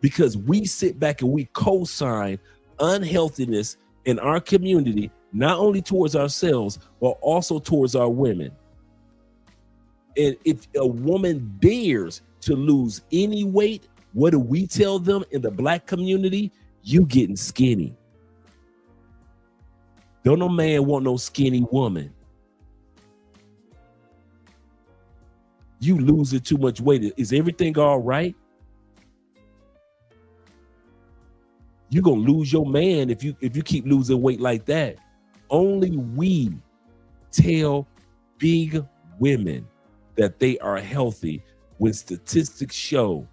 Speaker 7: Because we sit back and we co-sign unhealthiness in our community, not only towards ourselves, but also towards our women. And if a woman dares to lose any weight, what do we tell them in the black community? You getting skinny. Don't no man want no skinny woman. You losing too much weight. Is everything all right? You're gonna lose your man if you keep losing weight like that. Only we tell big women that they are healthy when statistics show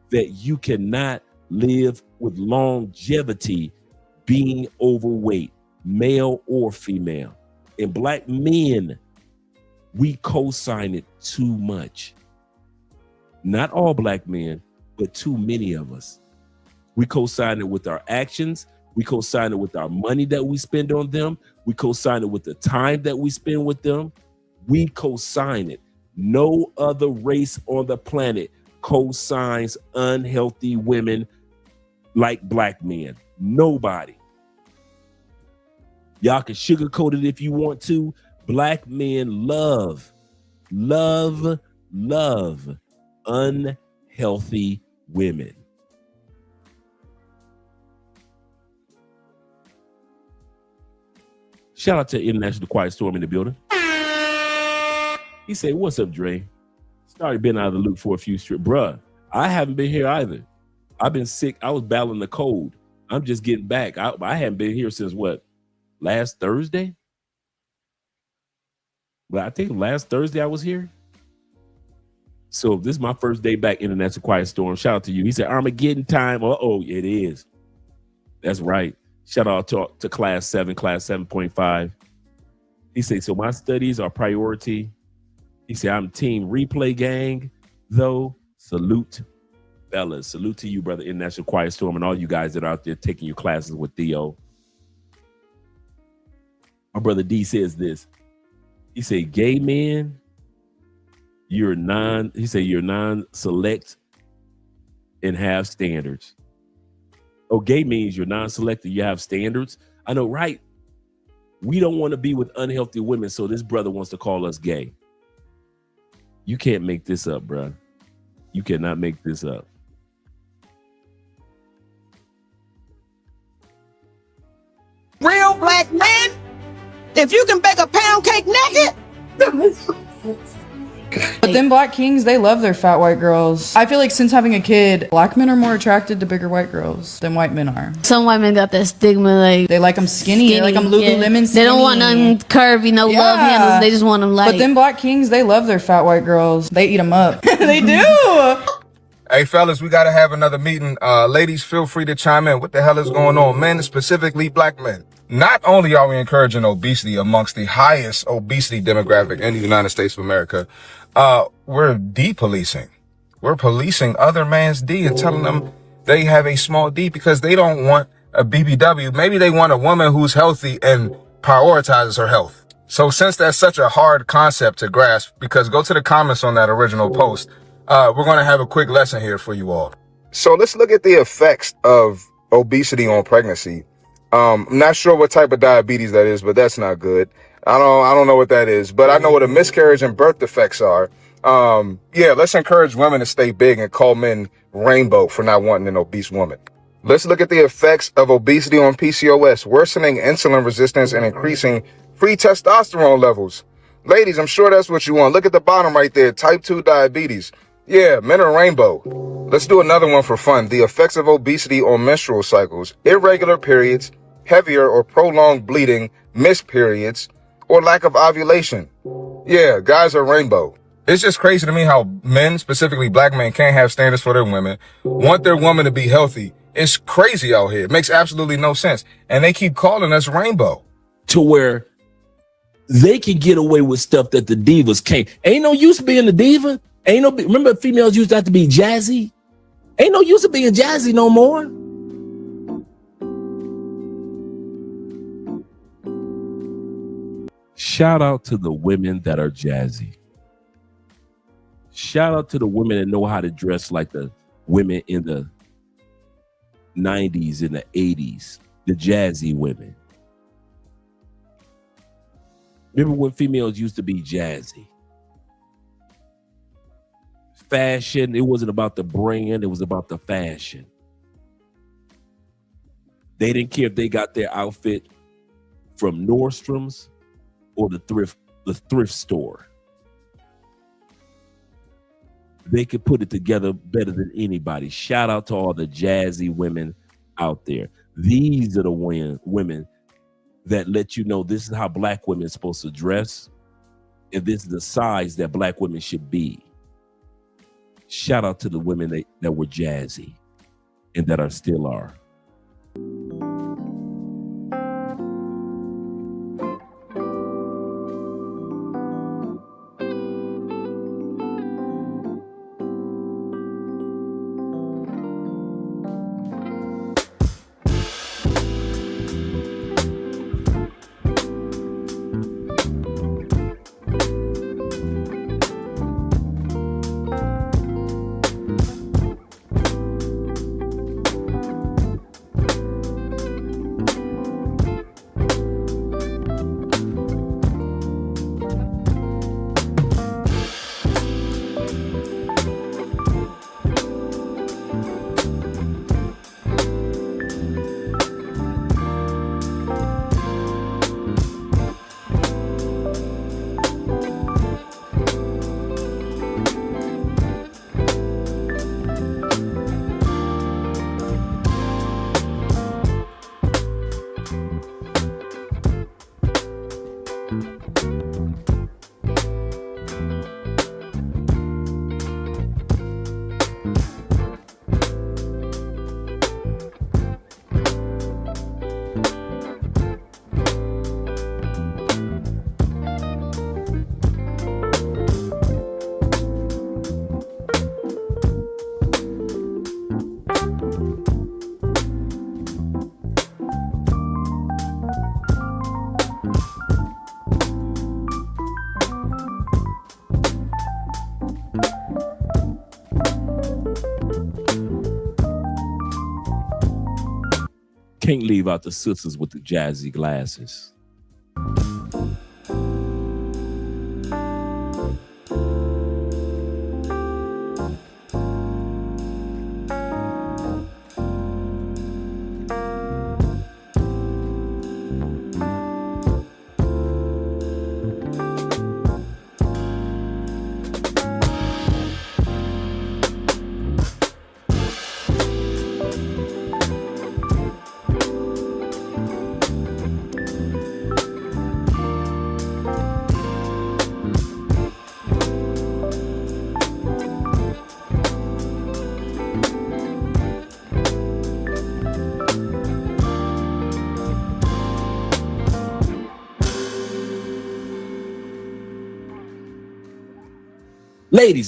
Speaker 7: that you cannot live with longevity being overweight, male or female. And black men, we co-sign it too much. Not all black men, but too many of us. We co-sign it with our actions. We co-sign it with our money that we spend on them. We co-sign it with the time that we spend with them. We co-sign it. No other race on the planet co-signs unhealthy women like black men. Nobody. Y'all can sugarcoat it if you want to. Black men love unhealthy women. Shout out to International Quiet Storm in the building. He said, "What's up, Dre? Started been out of the loop for a few straight." Bruh, I haven't been here either. I've been sick. I was battling the cold. I'm just getting back. I haven't been here since what? Last Thursday? Well, I think last Thursday I was here. So this is my first day back, International Quiet Storm. Shout out to you. He said, Armageddon time. Uh-oh, it is. That's right. Shout out to class 7, class 7.5. He said, so my studies are priority. He said, I'm team replay gang, though. Salute, fellas. Salute to you, brother, International Quiet Storm, and all you guys that are out there taking your classes with Theo. My brother D says this. He said, gay men, you're non-select and have standards. Oh, gay means you're non-select and you have standards. I know, right? We don't want to be with unhealthy women, so this brother wants to call us gay. You can't make this up, bro. You cannot make this up.
Speaker 4: Real black men, if you can bake a pound cake naked.
Speaker 5: But then black kings, they love their fat white girls. I feel like since having a kid, black men are more attracted to bigger white girls than white men are.
Speaker 6: Some white men got that stigma, like
Speaker 5: they like them skinny. They like them Lululemon skinny.
Speaker 6: They don't want none curvy, no love handles. They just want them light.
Speaker 5: But then black kings, they love their fat white girls. They eat them up. They do.
Speaker 8: Hey, fellas, we got to have another meeting. Ladies, feel free to chime in. What the hell is going on? Men, specifically black men. Not only are we encouraging obesity amongst the highest obesity demographic in the United States of America, we're de-policing. We're policing other man's D and telling them they have a small D because they don't want a BBW. Maybe they want a woman who's healthy and prioritizes her health. So since that's such a hard concept to grasp, because go to the comments on that original post, we're going to have a quick lesson here for you all. So let's look at the effects of obesity on pregnancy. I'm not sure what type of diabetes that is, but that's not good. I don't know what that is, but I know what a miscarriage and birth defects are. Yeah, let's encourage women to stay big and call men rainbow for not wanting an obese woman. Let's look at the effects of obesity on PCOS, worsening insulin resistance and increasing free testosterone levels. Ladies, I'm sure that's what you want. Look at the bottom right there, type 2 diabetes. Yeah, men are rainbow. Let's do another one for fun. The effects of obesity on menstrual cycles, irregular periods, heavier or prolonged bleeding, missed periods, or lack of ovulation. Yeah, guys are rainbow. It's just crazy to me how men, specifically black men, can't have standards for their women, want their woman to be healthy. It's crazy out here. It makes absolutely no sense. And they keep calling us rainbow.
Speaker 7: To where they can get away with stuff that the divas can't. Ain't no use being a diva. Remember females used to have to be jazzy? Ain't no use of being jazzy no more. Shout out to the women that are jazzy. Shout out to the women that know how to dress like the women in the 90s and the 80s, the jazzy women. Remember when females used to be jazzy? fashion. It wasn't about the brand. It was about the fashion. They didn't care if they got their outfit from Nordstrom's or the thrift store. They could put it together better than anybody. Shout out to all the jazzy women out there. These are the women that let you know this is how black women are supposed to dress, and this is the size that black women should be. Shout out to the women that were jazzy and that still are. Can't leave out the sisters with the jazzy glasses.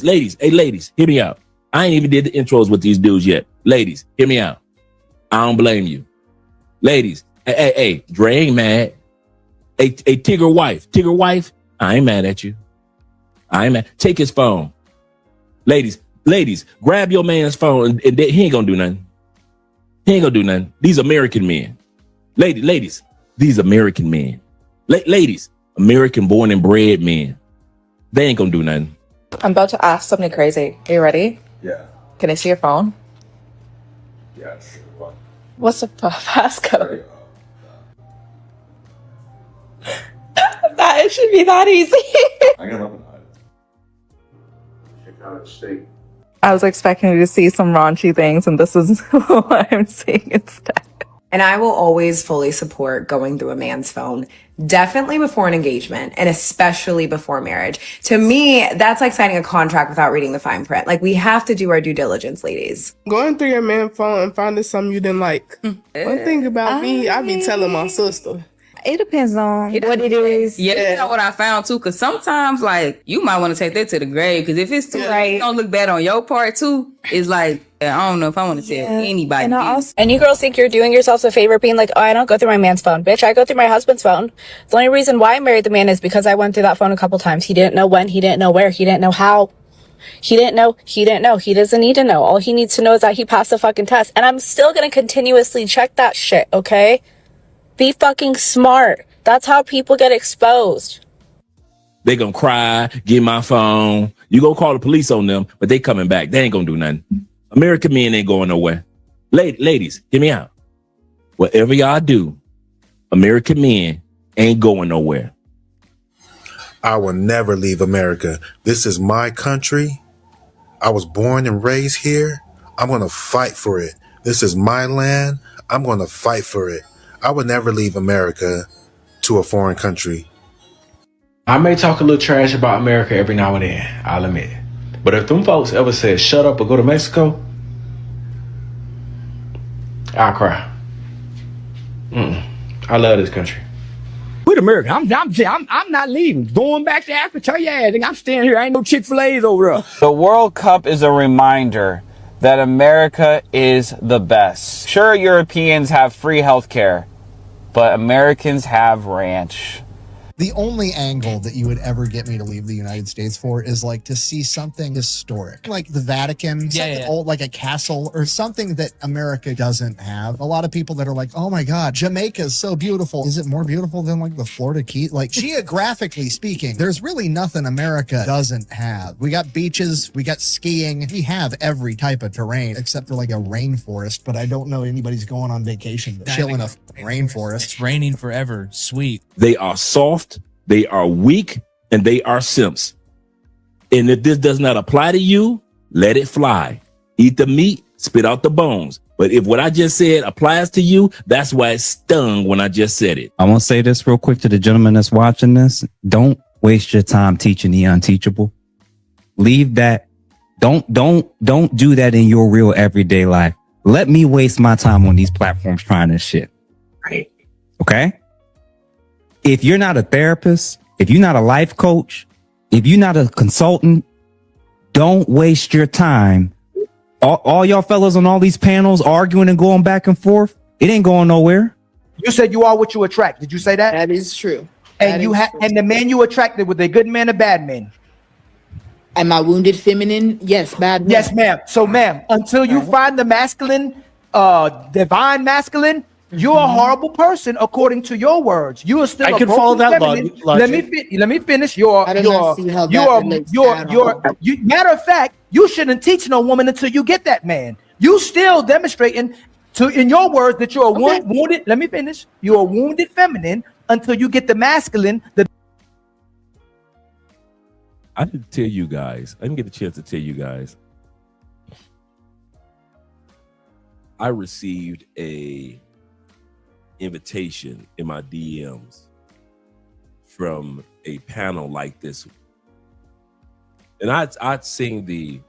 Speaker 7: Ladies, hey ladies, hear me out. I ain't even did the intros with these dudes yet. Ladies, hear me out. I don't blame you. Ladies, hey, Dre ain't mad. Hey, Tigger wife, I ain't mad at you. I ain't mad. Take his phone. Ladies, grab your man's phone and he ain't gonna do nothing. He ain't gonna do nothing. These American men. Ladies, these American men. Ladies, American born and bred men. They ain't gonna do nothing.
Speaker 2: I'm about to ask something crazy. Are you ready?
Speaker 8: Yeah.
Speaker 2: Can I see your phone?
Speaker 8: Yeah, sure.
Speaker 2: What's the passcode? That it should be that easy.
Speaker 8: I got nothing to hide. Check out the state.
Speaker 2: I was expecting to see some raunchy things, and this is what I'm seeing instead.
Speaker 9: And I will always fully support going through a man's phone, definitely before an engagement and especially before marriage. To me, that's like signing a contract without reading the fine print. Like, we have to do our due diligence, ladies.
Speaker 10: Going through your man's phone and finding something you didn't like. One thing about me, I be telling my sister.
Speaker 12: It depends on what it is.
Speaker 14: Yeah, that's not what I found too. Because sometimes, like, you might want to take that to the grave. Because if it's too right, don't look bad on your part too. It's like, I don't know if I want to tell anybody.
Speaker 24: And you girls think you're doing yourselves a favor being like, oh, I don't go through my man's phone. Bitch, I go through my husband's phone. The only reason why I married the man is because I went through that phone a couple times. He didn't know when, he didn't know where, he didn't know how. He didn't know. He doesn't need to know. All he needs to know is that he passed the fucking test. And I'm still going to continuously check that shit, okay? Be fucking smart. That's how people get exposed.
Speaker 7: They gonna cry, get my phone. You gonna call the police on them, but they coming back. They ain't gonna do nothing. American men ain't going nowhere. Ladies, hear me out. Whatever y'all do, American men ain't going nowhere.
Speaker 11: I will never leave America. This is my country. I was born and raised here. I'm going to fight for it. This is my land. I'm going to fight for it. I would never leave America to a foreign country.
Speaker 13: I may talk a little trash about America every now and then, I'll admit. But if them folks ever said shut up or go to Mexico, I'll cry. I love this country.
Speaker 15: With America, I'm not leaving. Going back to Africa, tell your ass, I'm staying here. I ain't no Chick-fil-A's over there.
Speaker 16: The World Cup is a reminder that America is the best. Sure, Europeans have free healthcare, but Americans have ranch.
Speaker 17: The only angle that you would ever get me to leave the United States for is like to see something historic, like the Vatican, something old, like a castle or something that America doesn't have. A lot of people that are like, oh my God, Jamaica is so beautiful. Is it more beautiful than like the Florida Keys? Like geographically speaking, there's really nothing America doesn't have. We got beaches, we got skiing. We have every type of terrain except for like a rainforest, but I don't know anybody's going on vacation to chill in a rainforest.
Speaker 21: It's raining forever. Sweet.
Speaker 7: They are soft, they are weak, and they are simps. And if this does not apply to you, let it fly. Eat the meat, spit out the bones. But if what I just said applies to you, that's why it stung when I just said it.
Speaker 22: I want to say this real quick to the gentleman that's watching this. Don't waste your time teaching the unteachable. Leave that. Don't do that in your real everyday life. Let me waste my time on these platforms trying this shit. Right. Okay? If you're not a therapist, if you're not a life coach, if you're not a consultant, don't waste your time. All y'all fellas on all these panels arguing and going back and forth, it ain't going nowhere.
Speaker 26: You said you are what you attract. Did you say that?
Speaker 29: That is true.
Speaker 26: And and the man you attracted, were they good men or bad men?
Speaker 29: Am I wounded feminine? Yes, bad men.
Speaker 26: Yes, ma'am. So, ma'am, until you find the masculine, divine masculine, you're a horrible person, according to your words. You are still.
Speaker 30: I can follow that logic.
Speaker 26: Let me finish. Matter of fact, you shouldn't teach no woman until you get that man. You still demonstrating in your words that you're a wounded. Let me finish. You're a wounded feminine until you get the masculine.
Speaker 7: I didn't tell you guys. I didn't get a chance to tell you guys. I received a invitation in my DMs from a panel like this, and I'd seen the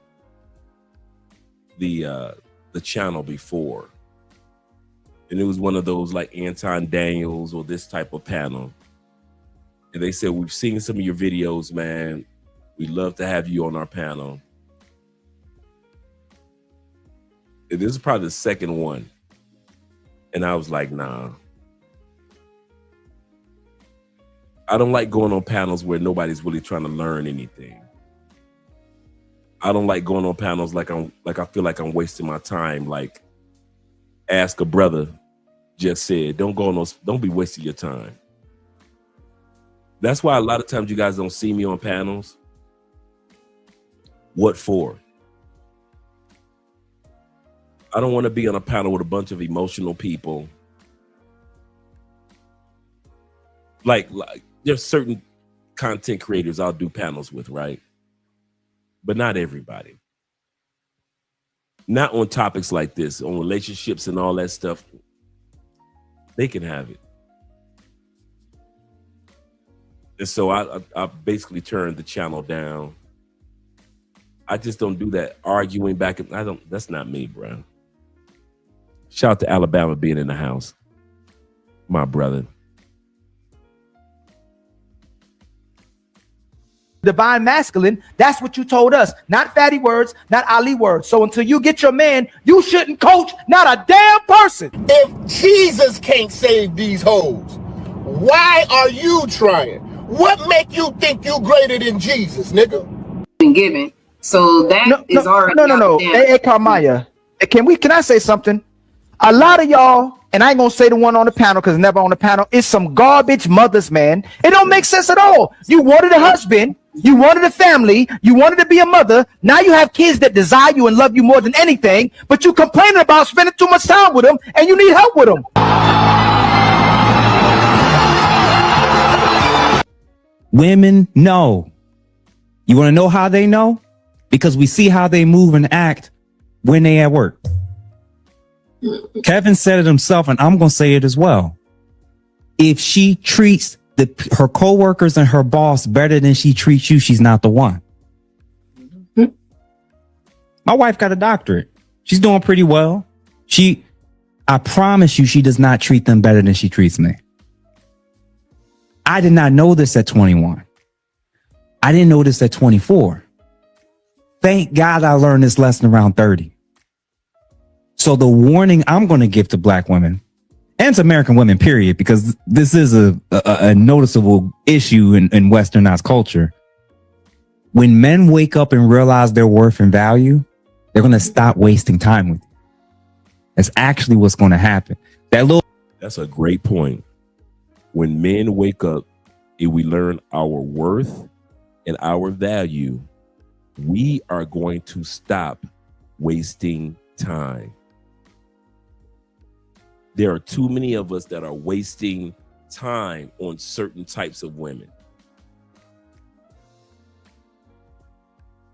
Speaker 7: channel before, and it was one of those like Anton Daniels or this type of panel, and they said, we've seen some of your videos, man. We'd love to have you on our panel. And this is probably the second one, and I was like, nah. I don't like going on panels where nobody's really trying to learn anything. I don't like going on panels like I feel like I'm wasting my time. Like Ask a Brother just said, don't go on those, don't be wasting your time. That's why a lot of times you guys don't see me on panels. What for? I don't want to be on a panel with a bunch of emotional people. Like there's certain content creators I'll do panels with, right? But not everybody. Not on topics like this, on relationships and all that stuff. They can have it. And so I basically turned the channel down. I just don't do that arguing back. That's not me, bro. Shout out to Alabama being in the house. My brother.
Speaker 26: Divine masculine, that's what you told us. Not fatty words, not Ali words. So until you get your man, you shouldn't coach not a damn person.
Speaker 1: If Jesus can't save these hoes, why are you trying? What make you think you greater than Jesus, nigga?
Speaker 31: Been given. So that is already
Speaker 26: no. Hey, Carmaya, can I say something? A lot of y'all and I ain't gonna say the one on the panel because never on the panel, it's some garbage mothers, man. It don't make sense at all. You wanted a husband, you wanted a family, you wanted to be a mother. Now you have kids that desire you and love you more than anything, but you complaining about spending too much time with them and you need help with them.
Speaker 22: Women know. You want to know how they know? Because we see how they move and act when they at work. Kevin said it himself, and I'm going to say it as well. If she treats her coworkers and her boss better than she treats you, she's not the one. My wife got a doctorate. She's doing pretty well. I promise you, she does not treat them better than she treats me. I did not know this at 21. I didn't know this at 24. Thank God I learned this lesson around 30. So the warning I'm going to give to black women and to American women, period, because this is a noticeable issue in Westernized culture. When men wake up and realize their worth and value, they're going to stop wasting time with you. That's actually what's going to happen.
Speaker 7: That's a great point. When men wake up and we learn our worth and our value, we are going to stop wasting time. There are too many of us that are wasting time on certain types of women.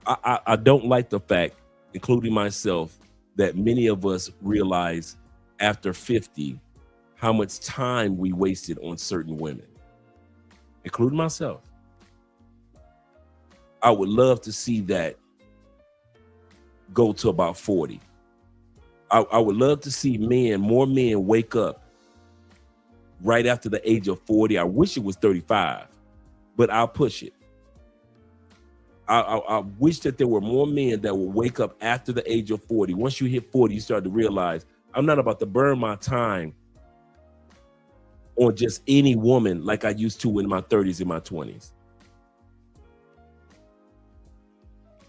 Speaker 7: I don't like the fact, including myself, that many of us realize after 50 how much time we wasted on certain women, including myself. I would love to see that go to about 40. I would love to see more men wake up right after the age of 40. I wish it was 35, but I'll push it. I wish that there were more men that would wake up after the age of 40. Once you hit 40, you start to realize I'm not about to burn my time on just any woman like I used to in my 30s and my 20s.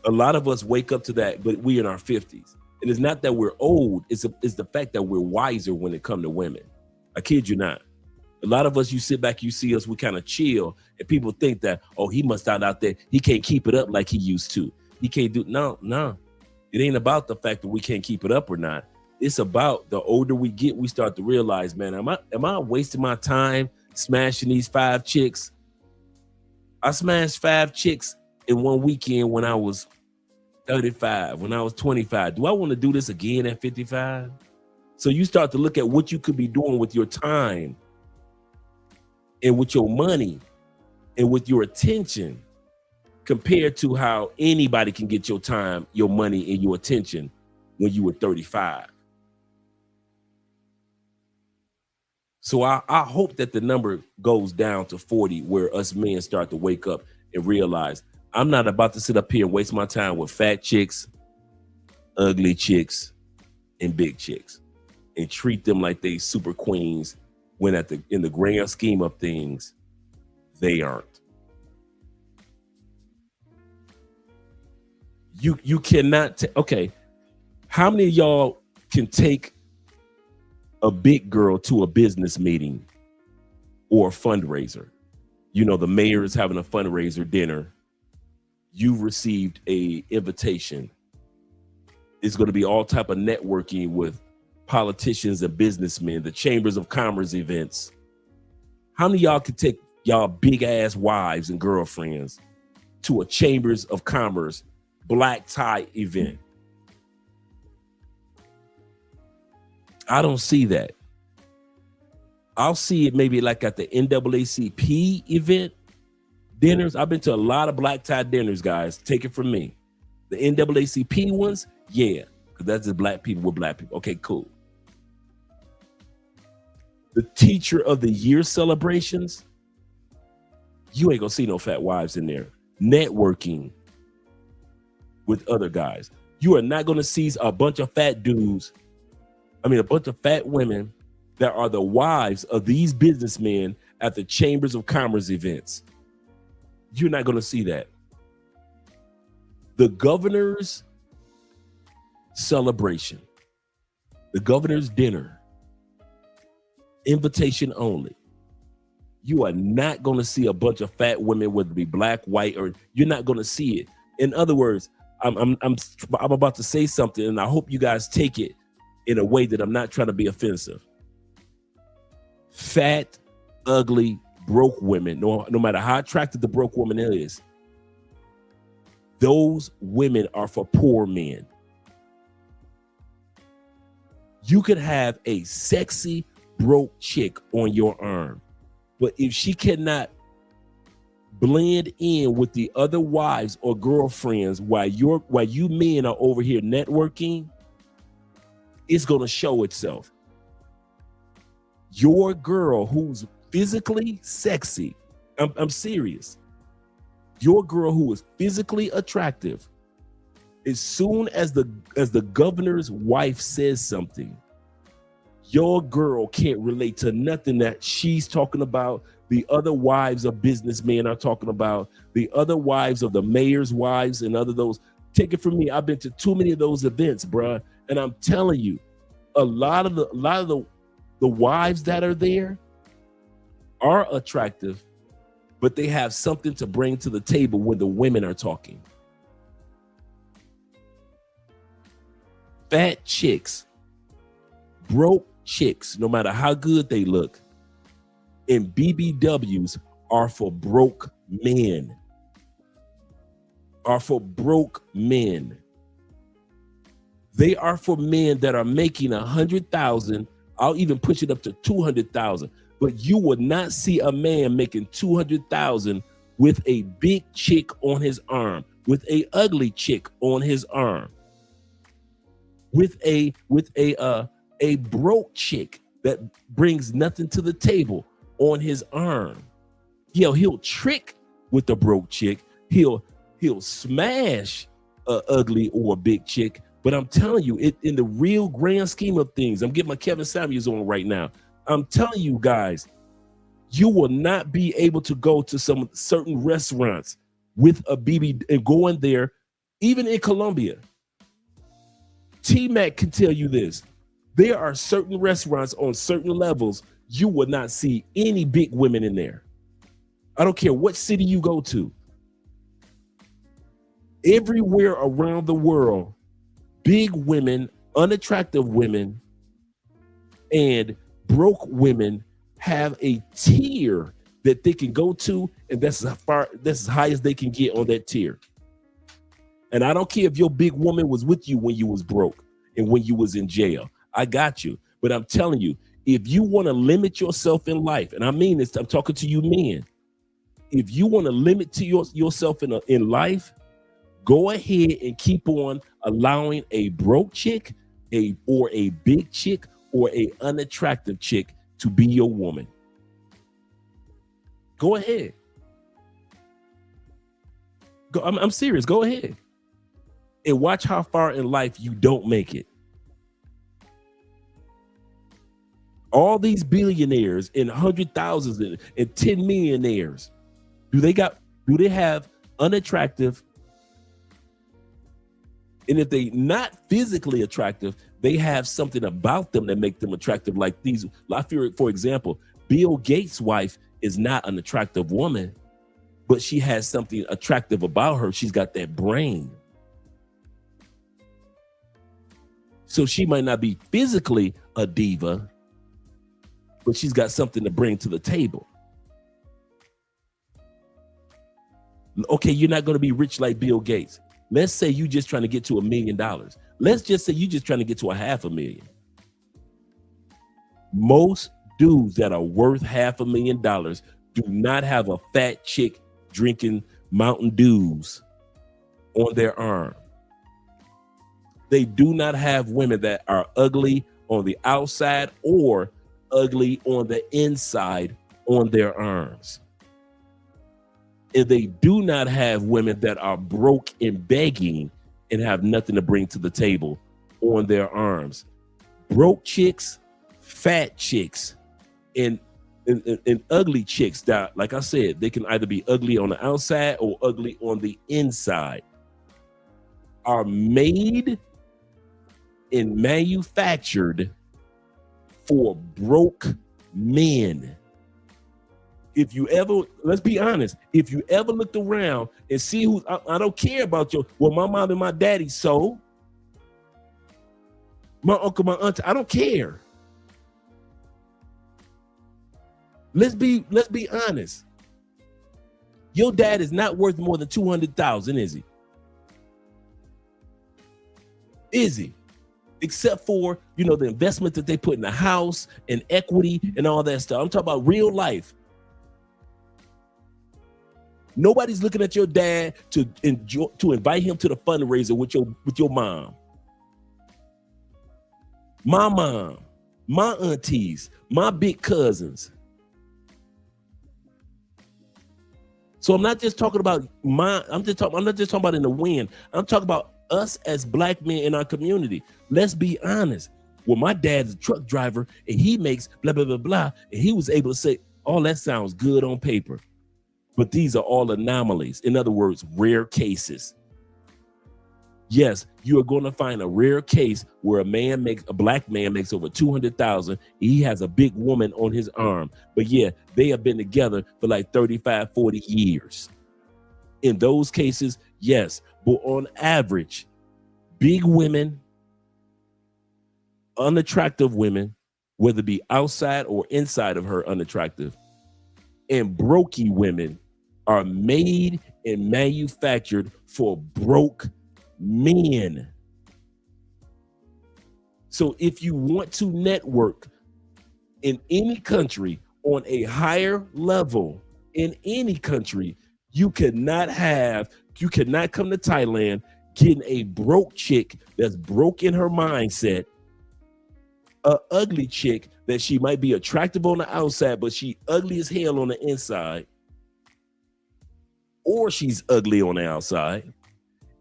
Speaker 7: A lot of us wake up to that, but we in our 50s. And it's not that we're old, it's the fact that we're wiser when it comes to women. I kid you not. A lot of us, you sit back, you see us, we kind of chill, and people think that, oh, he must out there, he can't keep it up like he used to. He can't do, no. It ain't about the fact that we can't keep it up or not. It's about the older we get, we start to realize, man, am I wasting my time smashing these 5 chicks? I smashed 5 chicks in one weekend when I was 35, when I was 25. Do I want to do this again at 55? So you start to look at what you could be doing with your time and with your money and with your attention compared to how anybody can get your time, your money, and your attention when you were 35. So I hope that the number goes down to 40, where us men start to wake up and realize I'm not about to sit up here and waste my time with fat chicks, ugly chicks, and big chicks and treat them like they super queens when in the grand scheme of things, they aren't. You cannot, okay, how many of y'all can take a big girl to a business meeting or a fundraiser? You know, the mayor is having a fundraiser dinner. You've received a invitation. It's going to be all type of networking with politicians and businessmen, the chambers of commerce events. How many of y'all could take y'all big ass wives and girlfriends to a chambers of commerce black tie event? I don't see that. I'll see it maybe like at the NAACP event dinners. I've been to a lot of black tie dinners, guys. Take it from me. The NAACP ones, yeah, because that's just black people with black people. Okay, cool. The teacher of the year celebrations, you ain't gonna see no fat wives in there. Networking with other guys. You are not gonna see a bunch of fat dudes, a bunch of fat women that are the wives of these businessmen at the chambers of commerce events. You're not going to see that. The governor's celebration, the governor's dinner, Invitation only. You are not going to see a bunch of fat women, whether it be black, white, or you're not going to see it. In other words, I'm about to say something, and I hope you guys take it in a way that I'm not trying to be offensive. Fat, ugly, broke women, no matter how attractive the broke woman is, those women are for poor men. You could have a sexy broke chick on your arm, but if she cannot blend in with the other wives or girlfriends while you men are over here networking, it's going to show itself. Your girl who's physically sexy, I'm serious. Your girl who is physically attractive, as soon as the governor's wife says something, your girl can't relate to nothing that she's talking about. The other wives of businessmen are talking about, the other wives of the mayor's wives and other those. Take it from me. I've been to too many of those events, bruh. And I'm telling you, a lot of the wives that are there are attractive, but they have something to bring to the table when the women are talking. Fat chicks, broke chicks, no matter how good they look, and BBWs are for broke men. Are for broke men. They are for men that are making 100,000. I'll even push it up to 200,000. But you would not see a man making 200,000 with a big chick on his arm, with a ugly chick on his arm, with a broke chick that brings nothing to the table on his arm. He'll trick with the broke chick. He'll smash a ugly or a big chick. But I'm telling you, in the real grand scheme of things, I'm getting my Kevin Samuels on right now. I'm telling you guys, you will not be able to go to some certain restaurants with a BB and go in there, even in Colombia. T-Mac can tell you this. There are certain restaurants on certain levels, you will not see any big women in there. I don't care what city you go to. Everywhere around the world, big women, unattractive women, and broke women have a tier that they can go to, and that's as high as they can get on that tier. And I don't care if your big woman was with you when you was broke and when you was in jail. I got you. But I'm telling you, if you want to limit yourself in life, and I mean this, I'm talking to you men. If you want to limit to yourself in life, go ahead and keep on allowing a broke chick, or a big chick, or a unattractive chick to be your woman. Go ahead. I'm serious. Go ahead. And watch how far in life you don't make it. All these billionaires and 100,000s and 10 millionaires, do they have unattractive? And if they not physically attractive, they have something about them that make them attractive. Like these, for example, Bill Gates' wife is not an attractive woman, but she has something attractive about her. She's got that brain. So she might not be physically a diva, but she's got something to bring to the table. Okay, you're not going to be rich like Bill Gates. Let's say you just trying to get to $1 million. Let's just say you just trying to get to $500,000. Most dudes that are worth $500,000 do not have a fat chick drinking Mountain Dews on their arm. They do not have women that are ugly on the outside or ugly on the inside on their arms. And they do not have women that are broke and begging and have nothing to bring to the table on their arms. Broke chicks, fat chicks, and ugly chicks that, like I said, they can either be ugly on the outside or ugly on the inside, are made and manufactured for broke men. If you ever, let's be honest, if you ever looked around and see who, I don't care about my mom and my daddy, so my uncle, my aunt, I don't care. Let's be honest. Your dad is not worth more than $200,000, is he? Is he? Except for, the investment that they put in the house and equity and all that stuff. I'm talking about real life. Nobody's looking at your dad to invite him to the fundraiser with your mom. My mom, my aunties, my big cousins. So I'm not just talking about I'm not just talking about in the wind. I'm talking about us as black men in our community. Let's be honest. Well, my dad's a truck driver and he makes blah, blah, blah, blah. And he was able to say, oh, that sounds good on paper. But these are all anomalies. In other words, rare cases. Yes, you are going to find a rare case where a black man makes over $200,000. He has a big woman on his arm. But yeah, they have been together for like 35, 40 years. In those cases, yes. But on average, big women, unattractive women, whether it be outside or inside of her unattractive, and brokey women are made and manufactured for broke men. So if you want to network in any country on a higher level in any country, you cannot come to Thailand getting a broke chick that's broke in her mindset, a ugly chick that she might be attractive on the outside, but she ugly as hell on the inside, or she's ugly on the outside,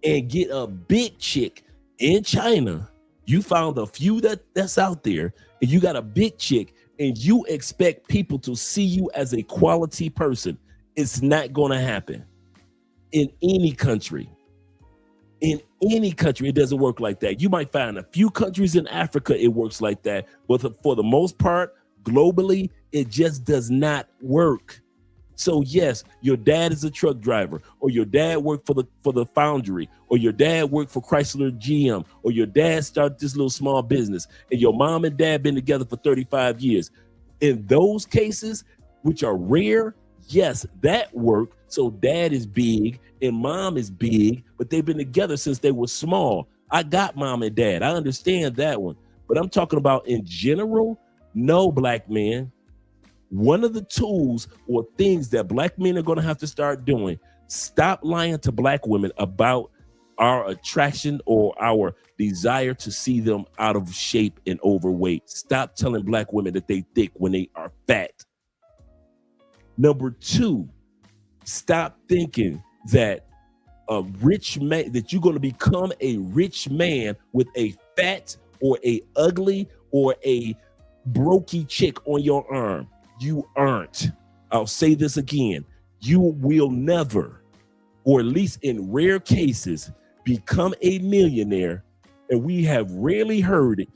Speaker 7: and get a big chick in China. You found a few that's out there, and you got a big chick, and you expect people to see you as a quality person. It's not going to happen in any country. In any country, it doesn't work like that. You might find a few countries in Africa it works like that, but for the most part, globally, it just does not work. So yes, your dad is a truck driver, or your dad worked for the foundry, or your dad worked for Chrysler GM, or your dad started this little small business, and your mom and dad been together for 35 years. In those cases, which are rare, yes, that work. So dad is big and mom is big, but they've been together since they were small. I got mom and dad. I understand that one. But I'm talking about in general, no, black men. One of the tools or things that black men are going to have to start doing, stop lying to black women about our attraction or our desire to see them out of shape and overweight. Stop telling black women that they thick when they are fat. Number two, stop thinking that a rich man, that you're going to become a rich man with a fat or a ugly or a brokey chick on your arm. You aren't. I'll say this again. You will never, or at least in rare cases, become a millionaire. And we have rarely heard it,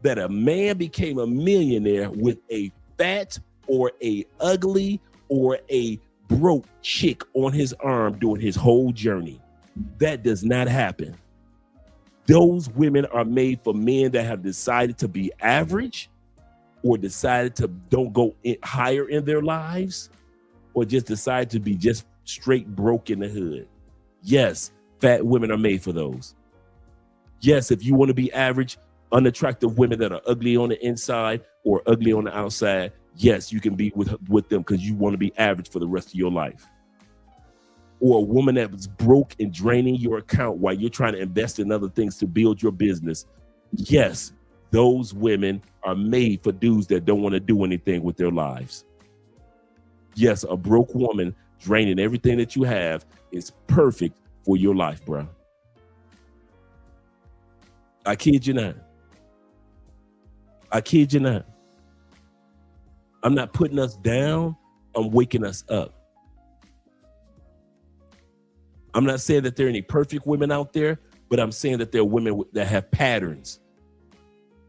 Speaker 7: that a man became a millionaire with a fat or a ugly or a broke chick on his arm during his whole journey. That does not happen. Those women are made for men that have decided to be average, or decided to don't go higher in their lives, or just decide to be just straight broke in the hood. Yes, fat women are made for those. Yes, if you want to be average, unattractive women that are ugly on the inside or ugly on the outside, yes, you can be with them because you want to be average for the rest of your life. Or a woman that was broke and draining your account while you're trying to invest in other things to build your business. Yes, those women are made for dudes that don't want to do anything with their lives. Yes, a broke woman draining everything that you have is perfect for your life, bro. I kid you not. I kid you not. I'm not putting us down. I'm waking us up. I'm not saying that there are any perfect women out there, but I'm saying that there are women that have patterns.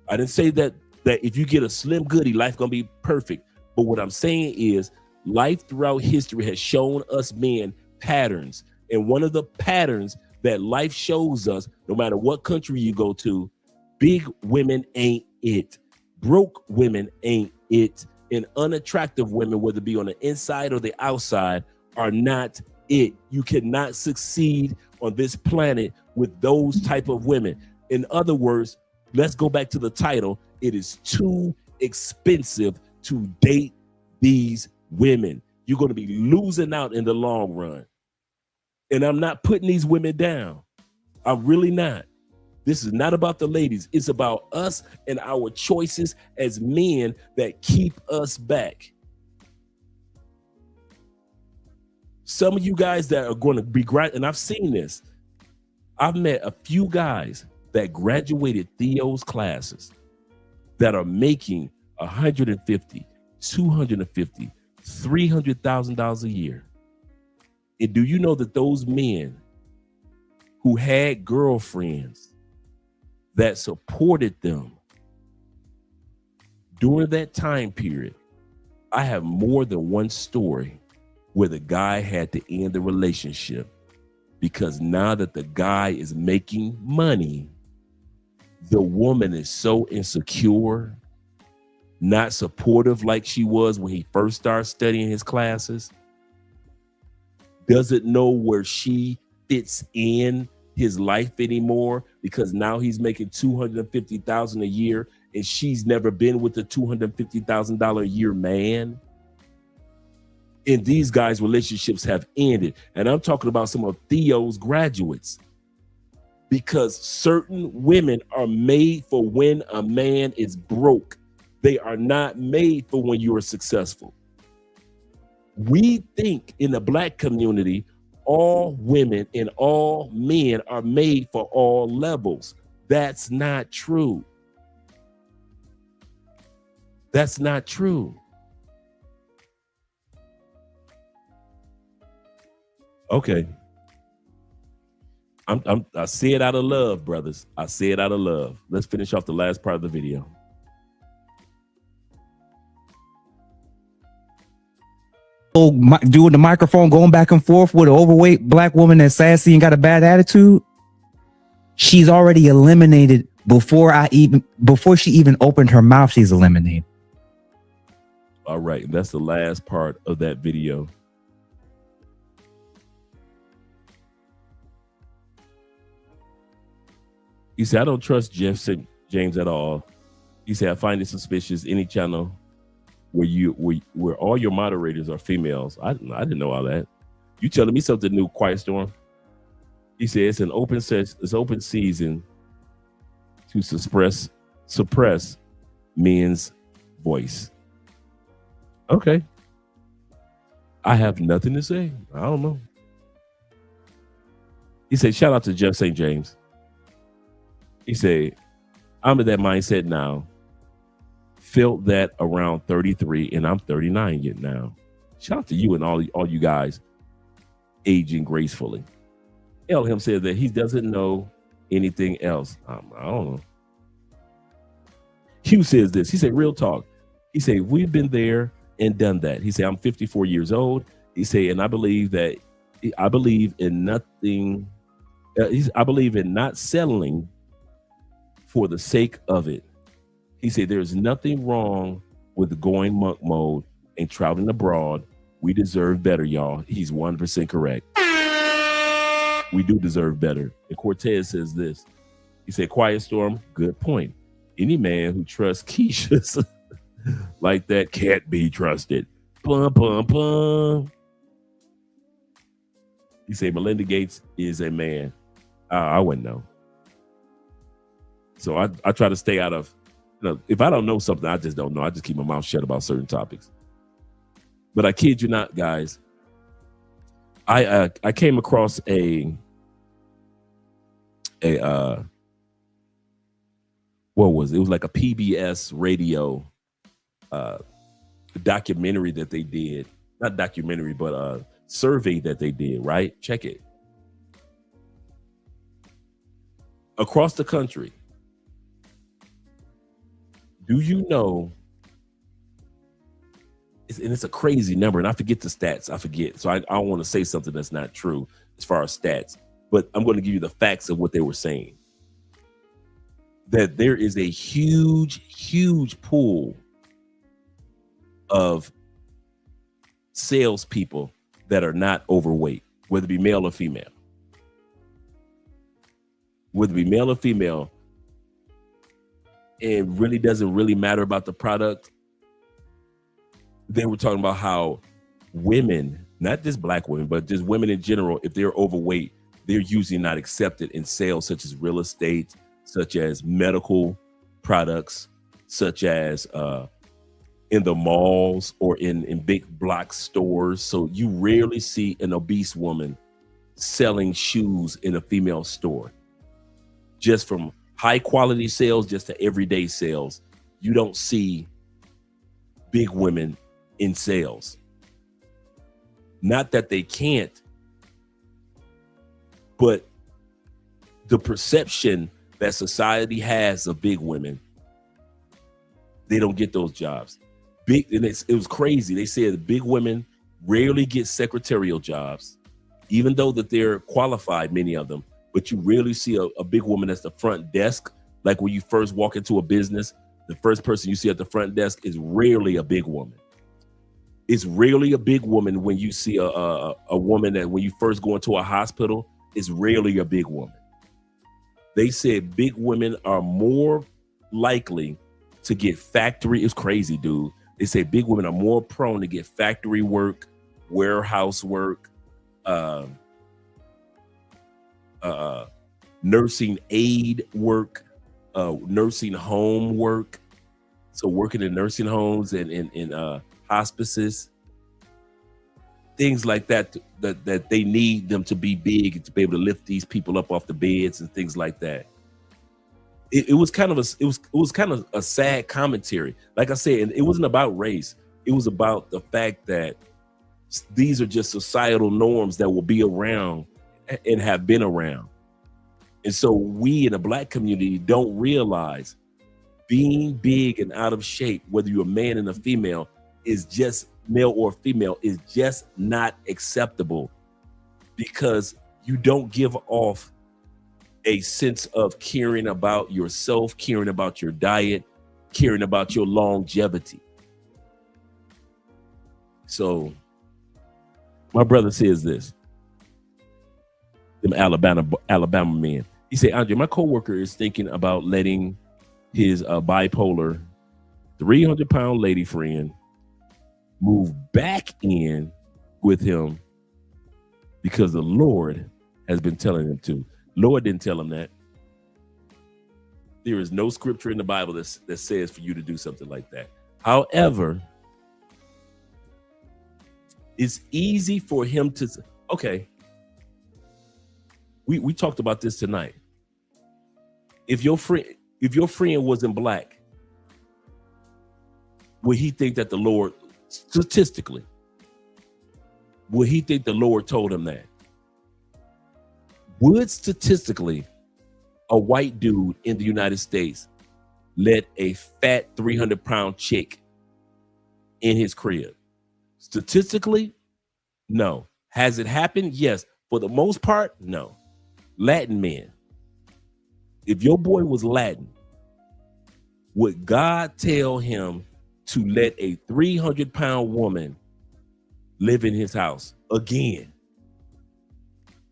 Speaker 7: I didn't say that if you get a slim goody, life gonna be perfect. But what I'm saying is life throughout history has shown us men patterns. And one of the patterns that life shows us, no matter what country you go to, big women ain't it. Broke women ain't it. And unattractive women, whether it be on the inside or the outside, are not it. You cannot succeed on this planet with those type of women. In other words, let's go back to the title. It is too expensive to date these women. You're going to be losing out in the long run. And I'm not putting these women down. I'm really not. This is not about the ladies. It's about us and our choices as men that keep us back. Some of you guys that are going to be and I've seen this. I've met a few guys that graduated Theo's classes that are making $150,000, $250,000, $300,000 a year. And do you know that those men who had girlfriends that supported them during that time period, I have more than one story where the guy had to end the relationship because now that the guy is making money, the woman is so insecure, not supportive like she was when he first started studying his classes, doesn't know where she fits in his life anymore because now he's making $250,000 a year and she's never been with a $250,000 a year man. And these guys' relationships have ended. And I'm talking about some of Theo's graduates because certain women are made for when a man is broke. They are not made for when you are successful. We think in the Black community, all women and all men are made for all levels. That's not true. That's not true. Okay. I say it out of love, brothers. I say it out of love. Let's finish off the last part of the video.
Speaker 22: Doing the microphone, going back and forth with an overweight Black woman that's sassy and got a bad attitude. She's already eliminated before she even opened her mouth. She's eliminated.
Speaker 7: All right, that's the last part of that video. He said, I don't trust Jeff St. James at all. He said, I find it suspicious. Any channel where all your moderators are females. I didn't know all that. You telling me something new, Quiet Storm? He said it's open season to suppress men's voice. Okay. I have nothing to say. I don't know. He said, shout out to Jeff St. James. He said, I'm in that mindset now. Felt that around 33 and I'm 39 yet now. Shout out to you and all you guys aging gracefully. Elham said that he doesn't know anything else. I don't know. Hugh says this. He said, real talk. He said, we've been there and done that. He said, I'm 54 years old. He said, and I believe in nothing. I believe in not settling for the sake of it. He said, there's nothing wrong with going monk mode and traveling abroad. We deserve better, y'all. He's 100% correct. We do deserve better. And Cortez says this. He said, Quiet Storm, good point. Any man who trusts Keisha like that can't be trusted. Plum, plum, plum. He said, Melinda Gates is a man. I wouldn't know. So I try to stay out of, if I don't know something, I just don't know. I just keep my mouth shut about certain topics. But I kid you not, guys. I came across what was it? It was like a PBS radio documentary that they did. Not documentary, but a survey that they did, right? Check it. Across the country, do you know it's a crazy number, and I forget the stats. I forget. So I don't want to say something that's not true as far as stats, but I'm going to give you the facts of what they were saying. That there is a huge pool of salespeople that are not overweight, whether it be male or female. Whether it be male or female, it really doesn't really matter about the product. They were talking about how women, not just black women, but just women in general, if they're overweight, they're usually not accepted in sales such as real estate, such as medical products, such as in the malls or in big block stores. So you rarely see an obese woman selling shoes in a female store. Just from high quality sales, just to everyday sales, you don't see big women in sales. Not that they can't, but the perception that society has of big women, they don't get those jobs. It was crazy. They said big women rarely get secretarial jobs, even though that they're qualified, many of them. But you rarely see a big woman at the front desk. Like when you first walk into a business, the first person you see at the front desk is rarely a big woman. It's rarely a big woman when you see a woman that when you first go into a hospital, it's rarely a big woman. They said big women are more likely to get factory. It's crazy, dude. They say big women are more prone to get factory work, warehouse work, nursing aid work, nursing home work. So working in nursing homes and in hospices, things like that they need them to be big to be able to lift these people up off the beds and things like that. It was kind of a sad commentary. Like I said, it wasn't about race. It was about the fact that these are just societal norms that will be around and have been around. And so we in the black community don't realize being big and out of shape, whether you're a man and a female, is just male or female, is just not acceptable, because you don't give off a sense of caring about yourself, caring about your diet, caring about your longevity. So my brother says this, them Alabama men. He said, Andre, my coworker is thinking about letting his bipolar 300-pound lady friend move back in with him because the Lord has been telling him to. Lord didn't tell him that. There is no scripture in the Bible that says for you to do something like that. However, it's easy for him to, okay, we talked about this tonight. If your friend wasn't black, would he think that the Lord, statistically, would he think the Lord told him that? Would statistically a white dude in the United States let a fat 300-pound chick in his crib? Statistically, no. Has it happened? Yes. For the most part, no. Latin men. If your boy was Latin, would God tell him to let a 300-pound woman live in his house again?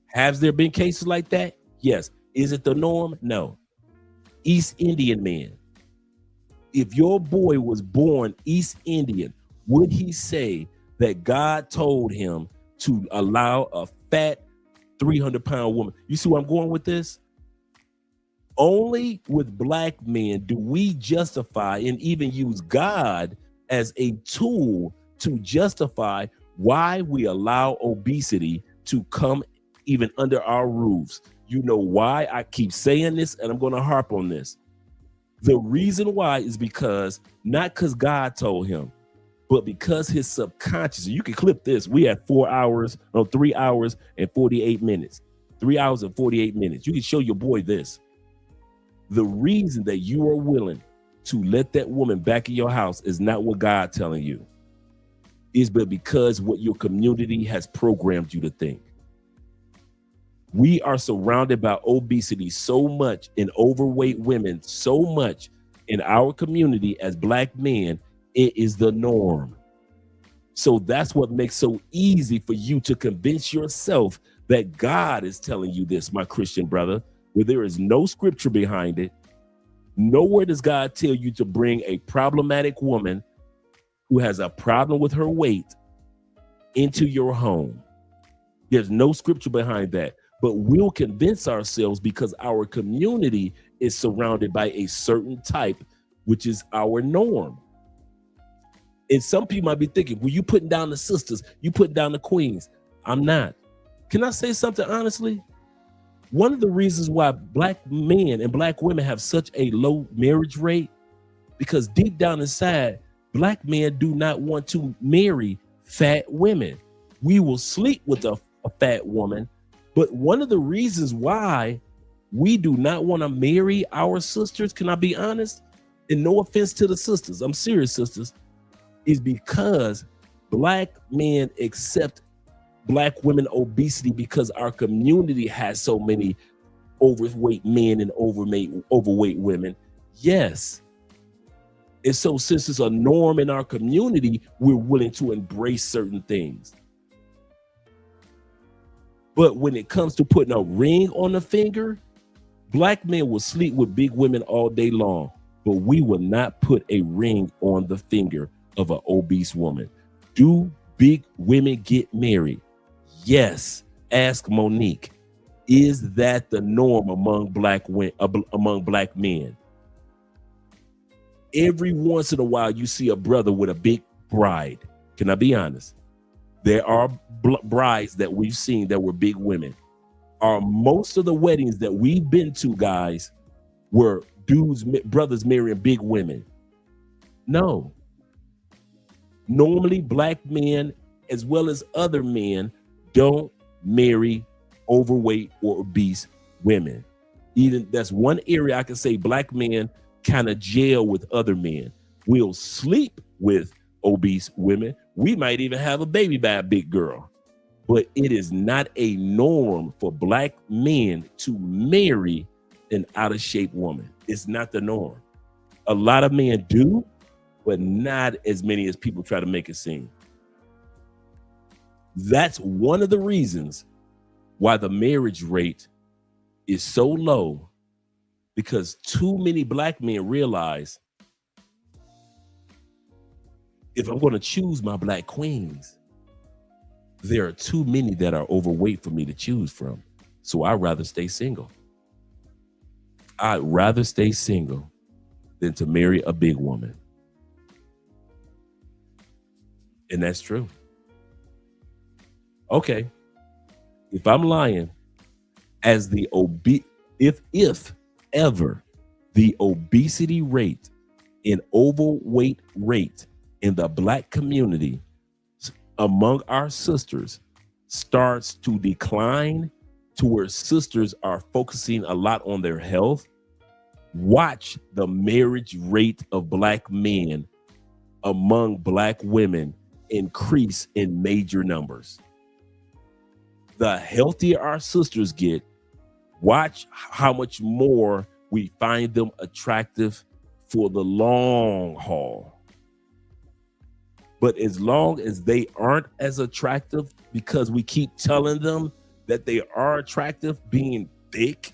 Speaker 7: Has there been cases like that? Yes. Is it the norm? No. East Indian men. If your boy was born East Indian, would he say that God told him to allow a fat 300-pound woman? You see where I'm going with this? Only with black men do we justify and even use God as a tool to justify why we allow obesity to come even under our roofs. You know why I keep saying this, and I'm going to harp on this. The reason why is because, not because God told him, but because his subconscious, you can clip this. We had 3 hours and 48 minutes. 3 hours and 48 minutes. You can show your boy this. The reason that you are willing to let that woman back in your house is not what God telling you. is but because what your community has programmed you to think. We are surrounded by obesity so much and overweight women so much in our community as Black men, it is the norm. So that's what makes so easy for you to convince yourself that God is telling you this, my Christian brother, where there is no scripture behind it. Nowhere does God tell you to bring a problematic woman who has a problem with her weight into your home. There's no scripture behind that. But we'll convince ourselves because our community is surrounded by a certain type, which is our norm. And some people might be thinking, well, you putting down the sisters, you putting down the queens. I'm not. Can I say something honestly? One of the reasons why Black men and Black women have such a low marriage rate, because deep down inside, Black men do not want to marry fat women. We will sleep with a fat woman. But one of the reasons why we do not want to marry our sisters, can I be honest? And no offense to the sisters, I'm serious, sisters, is because Black men accept Black women obesity because our community has so many overweight men and overweight women. Yes. And so since it's a norm in our community, we're willing to embrace certain things. But when it comes to putting a ring on the finger, Black men will sleep with big women all day long, but we will not put a ring on the finger of an obese woman. Do big women get married? Yes. Ask Monique. Is that the norm among Black men? Every once in a while, you see a brother with a big bride. Can I be honest? There are brides that we've seen that were big women. Are most of the weddings that we've been to, guys, were brothers marrying big women? No. Normally, Black men, as well as other men, don't marry overweight or obese women. Even that's one area I can say Black men kind of jail with other men. We'll sleep with obese women. We might even have a baby by a big girl. But it is not a norm for Black men to marry an out of shape woman. It's not the norm. A lot of men do, but not as many as people try to make it seem. That's one of the reasons why the marriage rate is so low, because too many Black men realize if I'm going to choose my Black queens, there are too many that are overweight for me to choose from. So I'd rather stay single. I'd rather stay single than to marry a big woman. And that's true. Okay. If I'm lying, as the if ever the obesity rate and overweight rate in the Black community among our sisters starts to decline to where sisters are focusing a lot on their health, watch the marriage rate of Black men among Black women increase in major numbers. The healthier our sisters get, watch how much more we find them attractive for the long haul. But as long as they aren't as attractive because we keep telling them that they are attractive being thick,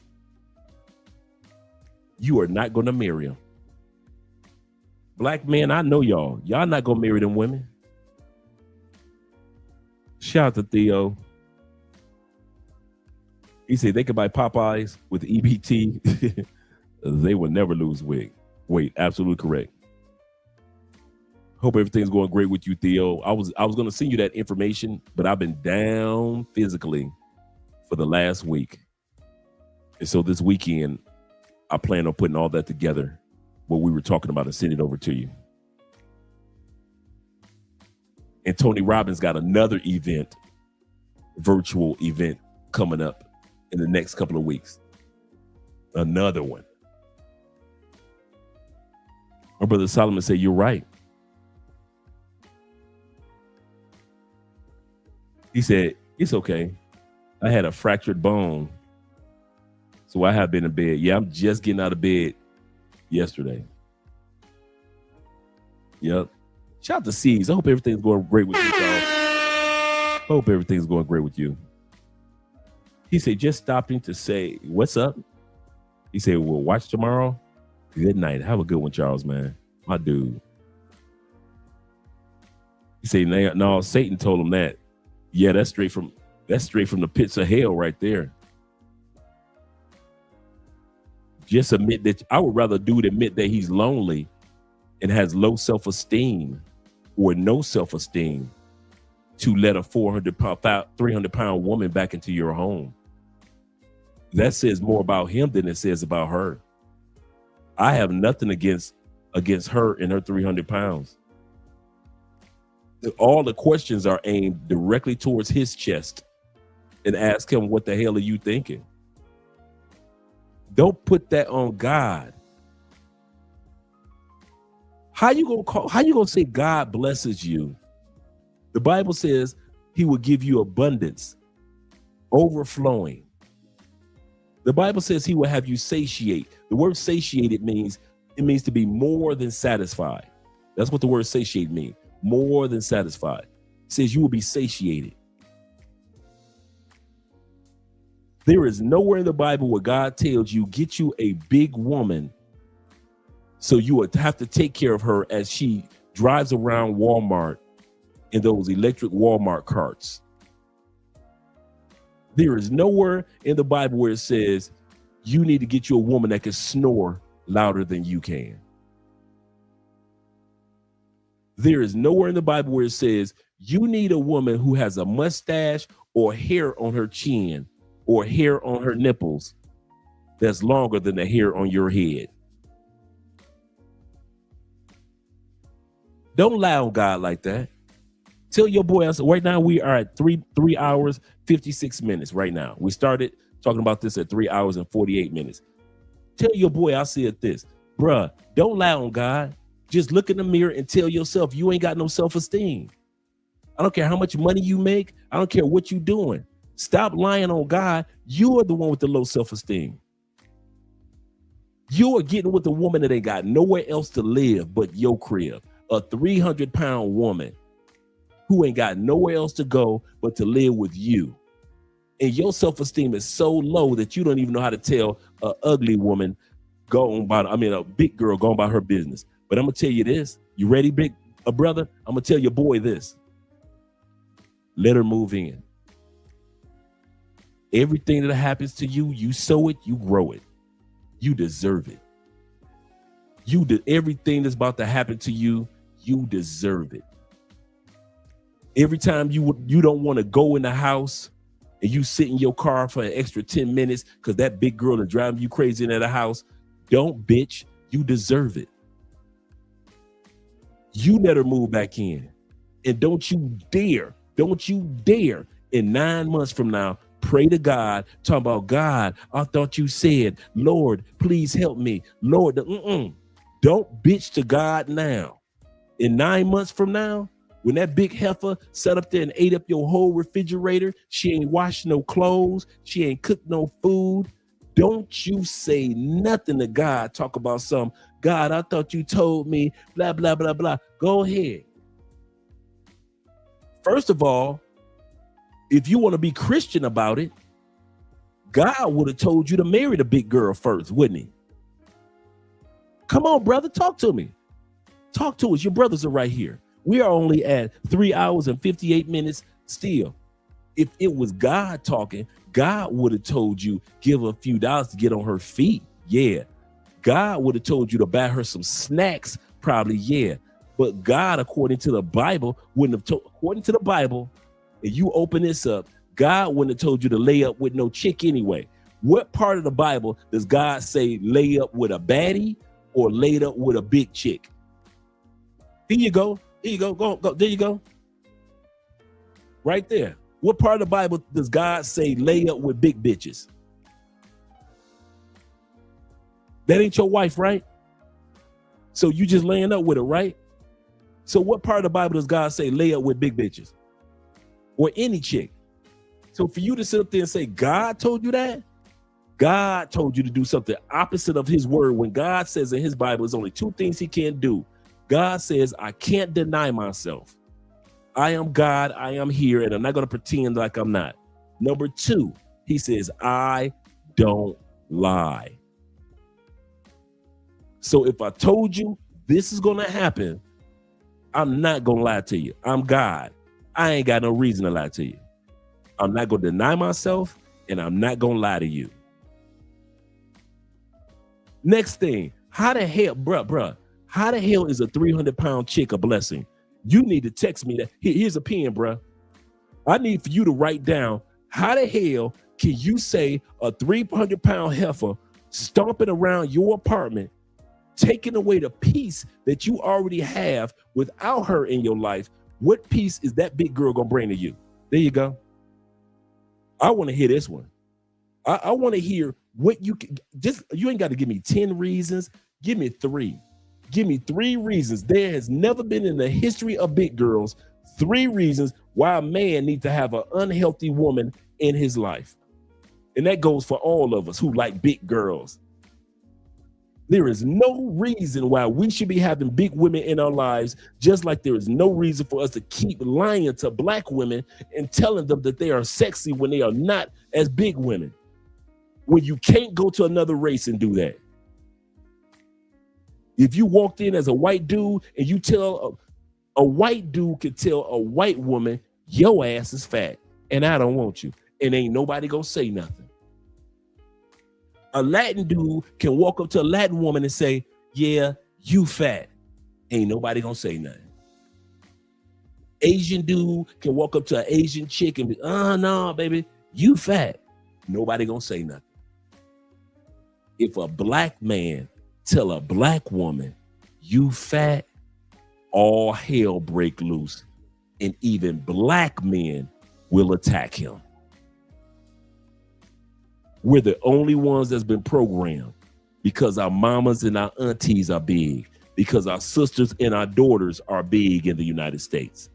Speaker 7: you are not going to marry them. Black men, I know y'all. Y'all not going to marry them women. Shout out to Theo. He said they could buy Popeyes with EBT. They will never lose weight. Absolutely correct. Hope everything's going great with you, Theo. I was going to send you that information, but I've been down physically for the last week. And so this weekend, I plan on putting all that together, what we were talking about, and send it over to you. And Tony Robbins got another event, virtual event, coming up in the next couple of weeks. Another one. My brother Solomon said, you're right. He said, it's okay. I had a fractured bone. So I have been in bed. Yeah, I'm just getting out of bed yesterday. Yep. Shout out to C's. I hope everything's going great with you, y'all. Hope everything's going great with you. He said, just stopping to say, what's up? He said, we'll watch tomorrow. Good night. Have a good one, Charles, man. My dude. He said, no, Satan told him that. Yeah, that's straight from the pits of hell right there. Just admit that. I would rather dude admit that he's lonely and has low self-esteem or no self-esteem to let a 300-pound woman back into your home. That says more about him than it says about her. I have nothing against her and her 300 pounds. All the questions are aimed directly towards his chest and ask him, what the hell are you thinking? Don't put that on God. How you gonna say God blesses you? The Bible says he will give you abundance, overflowing. The Bible says he will have you satiate. The word satiated means to be more than satisfied. That's what the word satiate means. More than satisfied. It says you will be satiated. There is nowhere in the Bible where God tells you, get you a big woman so you would have to take care of her as she drives around Walmart in those electric Walmart carts. There is nowhere in the Bible where it says you need to get you a woman that can snore louder than you can. There is nowhere in the Bible where it says you need a woman who has a mustache or hair on her chin or hair on her nipples that's longer than the hair on your head. Don't lie on God like that. Tell your boy, right now we are at 3 hours, 56 minutes right now. We started talking about this at 3 hours and 48 minutes. Tell your boy, I said this, bruh, don't lie on God. Just look in the mirror and tell yourself you ain't got no self-esteem. I don't care how much money you make. I don't care what you're doing. Stop lying on God. You are the one with the low self-esteem. You are getting with a woman that ain't got nowhere else to live but your crib. A 300-pound woman who ain't got nowhere else to go but to live with you. And your self-esteem is so low that you don't even know how to tell a ugly woman a big girl going about her business. But I'm gonna tell you this. You ready, big brother? I'm gonna tell your boy this. Let her move in. Everything that happens to you, you sow it, you grow it. You deserve it. Everything that's about to happen to you, you deserve it. Every time you don't want to go in the house and you sit in your car for an extra 10 minutes because that big girl is driving you crazy in the house, don't bitch. You deserve it. You let her move back in. And don't you dare in 9 months from now, pray to God, talk about, God, I thought you said, Lord, please help me. Lord, don't bitch to God now. In 9 months from now, when that big heifer sat up there and ate up your whole refrigerator, she ain't washed no clothes, she ain't cooked no food, don't you say nothing to God. Talk about some, God, I thought you told me, blah, blah, blah, blah. Go ahead. First of all, if you want to be Christian about it, God would have told you to marry the big girl first, wouldn't he? Come on, brother, talk to me. Talk to us. Your brothers are right here. We are only at 3 hours and 58 minutes still. If it was God talking, God would have told you, give her a few dollars to get on her feet. Yeah. God would have told you to buy her some snacks. Probably, yeah. But God, according to the Bible, wouldn't have told, according to the Bible, if you open this up, God wouldn't have told you to lay up with no chick anyway. What part of the Bible does God say lay up with a baddie or laid up with a big chick? Here you go. Here you go. Go. There you go. Right there. What part of the Bible does God say lay up with big bitches? That ain't your wife, right? So you just laying up with her, right? So what part of the Bible does God say lay up with big bitches? or any chick. So for you to sit up there and say, God told you that, God told you to do something opposite of his word. When God says in his Bible, there's only two things he can't do. God says, I can't deny myself. I am God, I am here, and I'm not going to pretend like I'm not. Number two, he says, I don't lie. So if I told you this is going to happen, I'm not going to lie to you. I'm God. I ain't got no reason to lie to you. I'm not going to deny myself, and I'm not going to lie to you. Next thing, how the hell, bruh, how the hell is a 300-pound chick a blessing? You need to text me that. Here's a pen, bruh. I need for you to write down, how the hell can you say a 300-pound heifer stomping around your apartment, taking away the peace that you already have without her in your life? What peace is that big girl gonna bring to you? There you go. I want to hear this one. I want to hear what you can. Just, you ain't got to give me 10 reasons. Give me 3. Give me 3 reasons. There has never been in the history of big girls 3 reasons why a man needs to have an unhealthy woman in his life. And that goes for all of us who like big girls. There is no reason why we should be having big women in our lives, just like there is no reason for us to keep lying to black women and telling them that they are sexy when they are not as big women. When you can't go to another race and do that. If you walked in as a white dude and you tell a white dude could tell a white woman, your ass is fat and I don't want you, and ain't nobody gonna say nothing. A Latin dude can walk up to a Latin woman and say, yeah, you fat. Ain't nobody gonna say nothing. Asian dude can walk up to an Asian chick and be, no, baby, you fat. Nobody gonna say nothing. If a black man tell a black woman, you fat, all hell break loose, and even black men will attack him. We're the only ones that's been programmed because our mamas and our aunties are big, because our sisters and our daughters are big in the United States,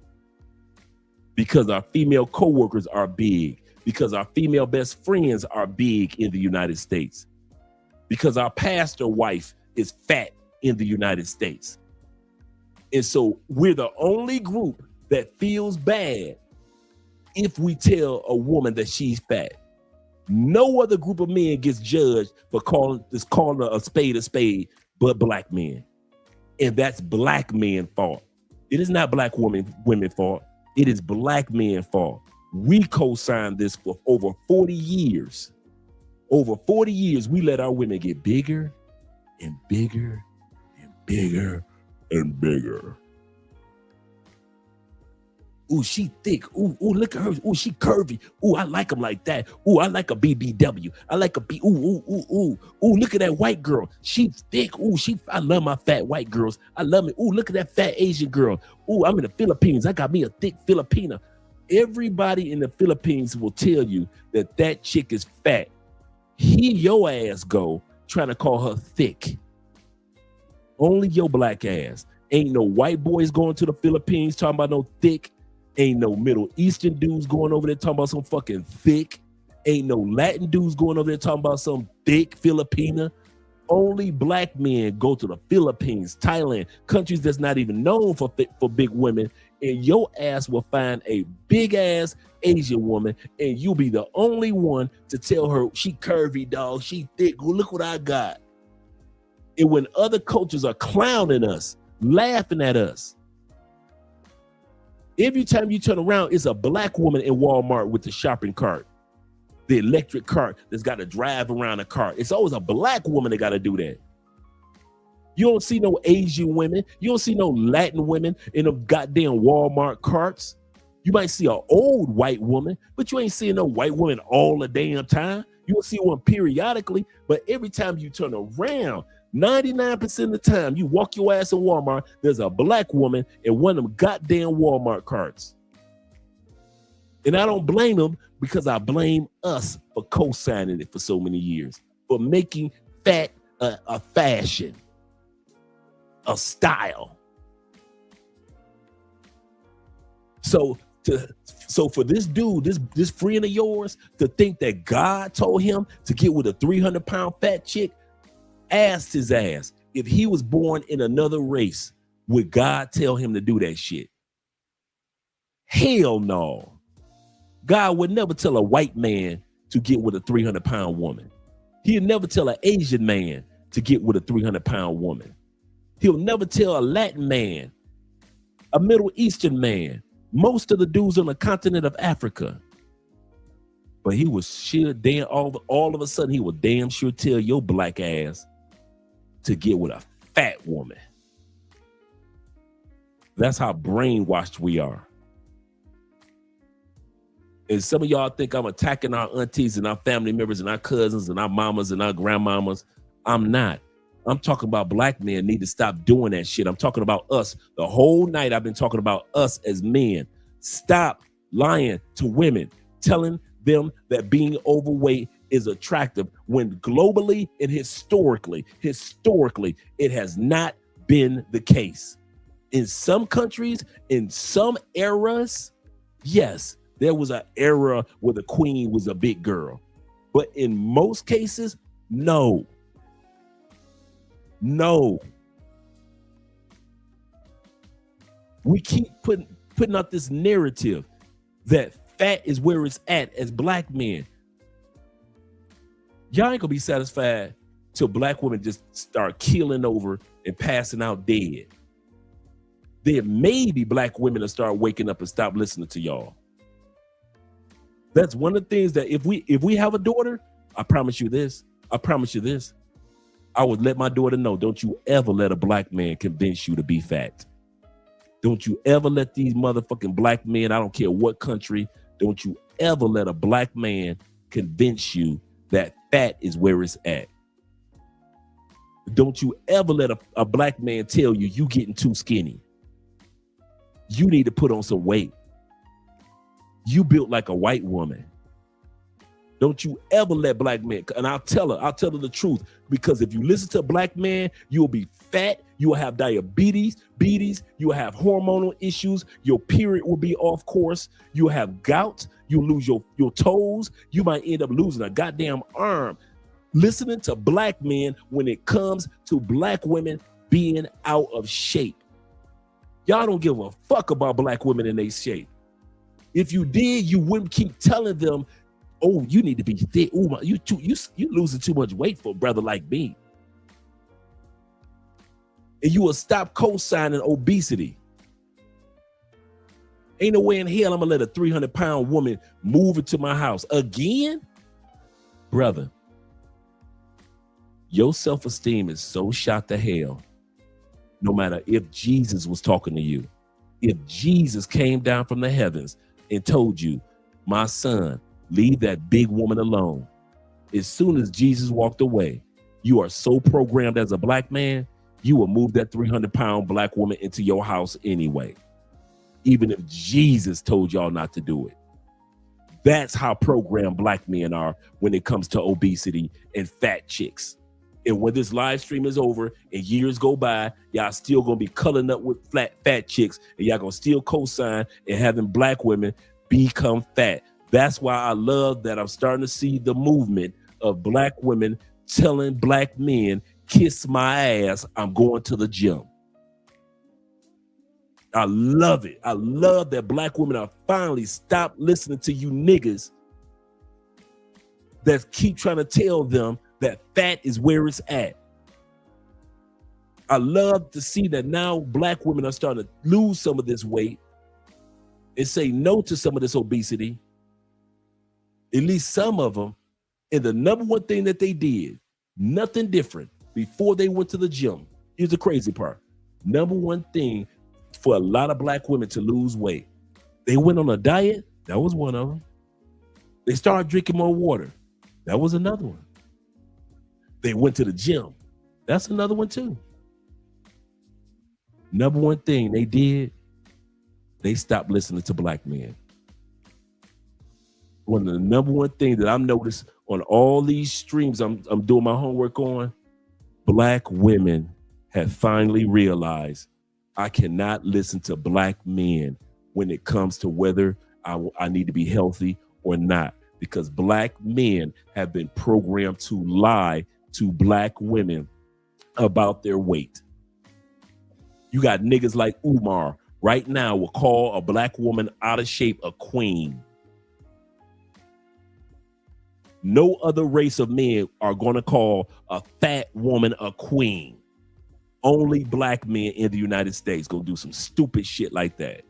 Speaker 7: because our female coworkers are big, because our female best friends are big in the United States, because our pastor wife is fat in the United States. And so we're the only group that feels bad if we tell a woman that she's fat. No other group of men gets judged for calling a spade but black men. And that's black men's fault. It is not black women's fault. It is black men's fault. We co-signed this for over 40 years. Over 40 years, we let our women get bigger and bigger and bigger and bigger. Ooh, she thick. Ooh, look at her. Ooh, she curvy. Ooh, I like them like that. Ooh, I like a BBW. I like a B. Ooh, look at that white girl. She thick. Ooh, I love my fat white girls. I love it. Ooh, look at that fat Asian girl. Ooh, I'm in the Philippines. I got me a thick Filipina. Everybody in the Philippines will tell you that that chick is fat. Here your ass go trying to call her thick. Only your black ass. Ain't no white boys going to the Philippines talking about no thick. Ain't no Middle Eastern dudes going over there talking about some fucking thick. Ain't no Latin dudes going over there talking about some thick Filipina. Only black men go to the Philippines, Thailand, countries that's not even known for big women, and your ass will find a big ass Asian woman, and you'll be the only one to tell her she curvy, dog, she thick. Well, look what I got. And when other cultures are clowning us, laughing at us, every time you turn around, it's a black woman in Walmart with the shopping cart, the electric cart that's got to drive around a cart. It's always a black woman that got to do that. You don't see no Asian women. You don't see no Latin women in them goddamn Walmart carts. You might see an old white woman, but you ain't seeing no white woman all the damn time. You'll see one periodically, but every time you turn around, 99% of the time you walk your ass in Walmart, there's a black woman in one of them goddamn Walmart carts. And I don't blame them, because I blame us for co-signing it for so many years, for making fat a fashion, a style. So So for this dude, this friend of yours, to think that God told him to get with a 300-pound fat chick, asked his ass if he was born in another race, would God tell him to do that shit? Hell no. God would never tell a white man to get with a 300-pound woman. He'll never tell an Asian man to get with a 300-pound woman. He'll never tell a Latin man, a Middle Eastern man, most of the dudes on the continent of Africa. But he was sure damn all of a sudden he would damn sure tell your black ass to get with a fat woman. That's how brainwashed we are. And some of y'all think I'm attacking our aunties and our family members and our cousins and our mamas and our grandmamas. I'm not. I'm talking about black men need to stop doing that shit. I'm talking about us. The whole night I've been talking about us as men. Stop lying to women, telling them that being overweight is attractive when globally and historically, it has not been the case. In some countries, in some eras, yes, there was an era where the queen was a big girl. But in most cases, no. No. We keep putting out this narrative that fat is where it's at as black men. Y'all ain't gonna be satisfied till black women just start keeling over and passing out dead. There may be black women that start waking up and stop listening to y'all. That's one of the things that if we have a daughter, I promise you this, I would let my daughter know, don't you ever let a black man convince you to be fat. Don't you ever let these motherfucking black men, I don't care what country, don't you ever let a black man convince you that fat is where it's at. Don't you ever let a black man tell you you getting too skinny. You need to put on some weight. You built like a white woman. Don't you ever let black men, and I'll tell her the truth, because if you listen to a black man, you'll be fat, you will have diabetes, you will have hormonal issues, your period will be off course, you'll have gout, you'll lose your toes, you might end up losing a goddamn arm. Listening to black men when it comes to black women being out of shape. Y'all don't give a fuck about black women in their shape. If you did, you wouldn't keep telling them, oh, you need to be thick. Oh, you losing too much weight for a brother like me. And you will stop co-signing obesity. Ain't no way in hell I'm gonna let a 300-pound woman move into my house again. Brother, your self-esteem is so shot to hell. No matter if Jesus was talking to you, if Jesus came down from the heavens and told you, my son, leave that big woman alone. As soon as Jesus walked away, you are so programmed as a black man, you will move that 300-pound black woman into your house anyway. Even if Jesus told y'all not to do it. That's how programmed black men are when it comes to obesity and fat chicks. And when this live stream is over and years go by, y'all still gonna be culling up with fat chicks, and y'all gonna still co-sign and having black women become fat. That's why I love that I'm starting to see the movement of black women telling black men, kiss my ass, I'm going to the gym. I love it. I love that black women are finally stopped listening to you niggas that keep trying to tell them that fat is where it's at. I love to see that now black women are starting to lose some of this weight and say no to some of this obesity. At least some of them. And the number one thing that they did, nothing different before they went to the gym. Here's the crazy part. Number one thing for a lot of black women to lose weight, they went on a diet. That was one of them. They started drinking more water. That was another one. They went to the gym. That's another one too. Number one thing they did, they stopped listening to black men. One of the number one thing that I've noticed on all these streams I'm doing my homework on, black women have finally realized I cannot listen to black men when it comes to whether I need to be healthy or not, because black men have been programmed to lie to black women about their weight. You got niggas like Umar right now will call a black woman out of shape a queen. No other race of men are going to call a fat woman a queen. Only black men in the United States gonna do some stupid shit like that.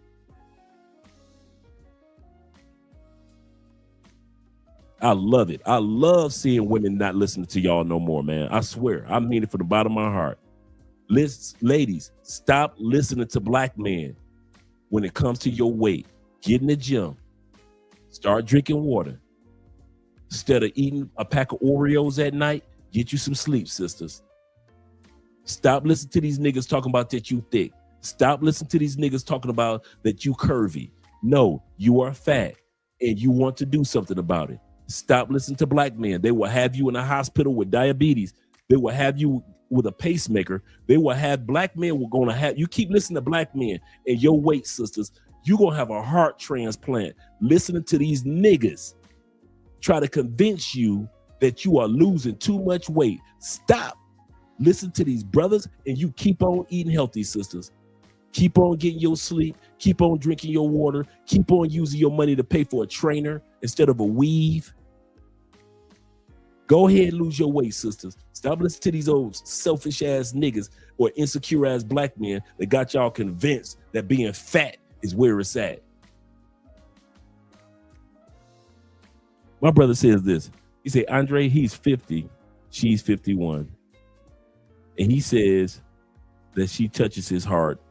Speaker 7: I love it. I love seeing women not listening to y'all no more, man. I swear. I mean it from the bottom of my heart. Ladies, stop listening to black men when it comes to your weight. Get in the gym. Start drinking water. Instead of eating a pack of Oreos at night, get you some sleep, sisters. Stop listening to these niggas talking about that you thick. Stop listening to these niggas talking about that you curvy. No, you are fat and you want to do something about it. Stop listening to black men. They will have you in a hospital with diabetes. They will have you with a pacemaker. They will have black men will gonna have you keep listening to black men and your weight, sisters. You're gonna have a heart transplant listening to these niggas try to convince you that you are losing too much weight. Stop. Listen to these brothers and you keep on eating healthy, sisters. Keep on getting your sleep. Keep on drinking your water. Keep on using your money to pay for a trainer instead of a weave. Go ahead and lose your weight, sisters. Stop listening to these old selfish ass niggas or insecure ass black men that got y'all convinced that being fat is where it's at. My brother says this. He said, Andre, he's 50. She's 51. And he says that she touches his heart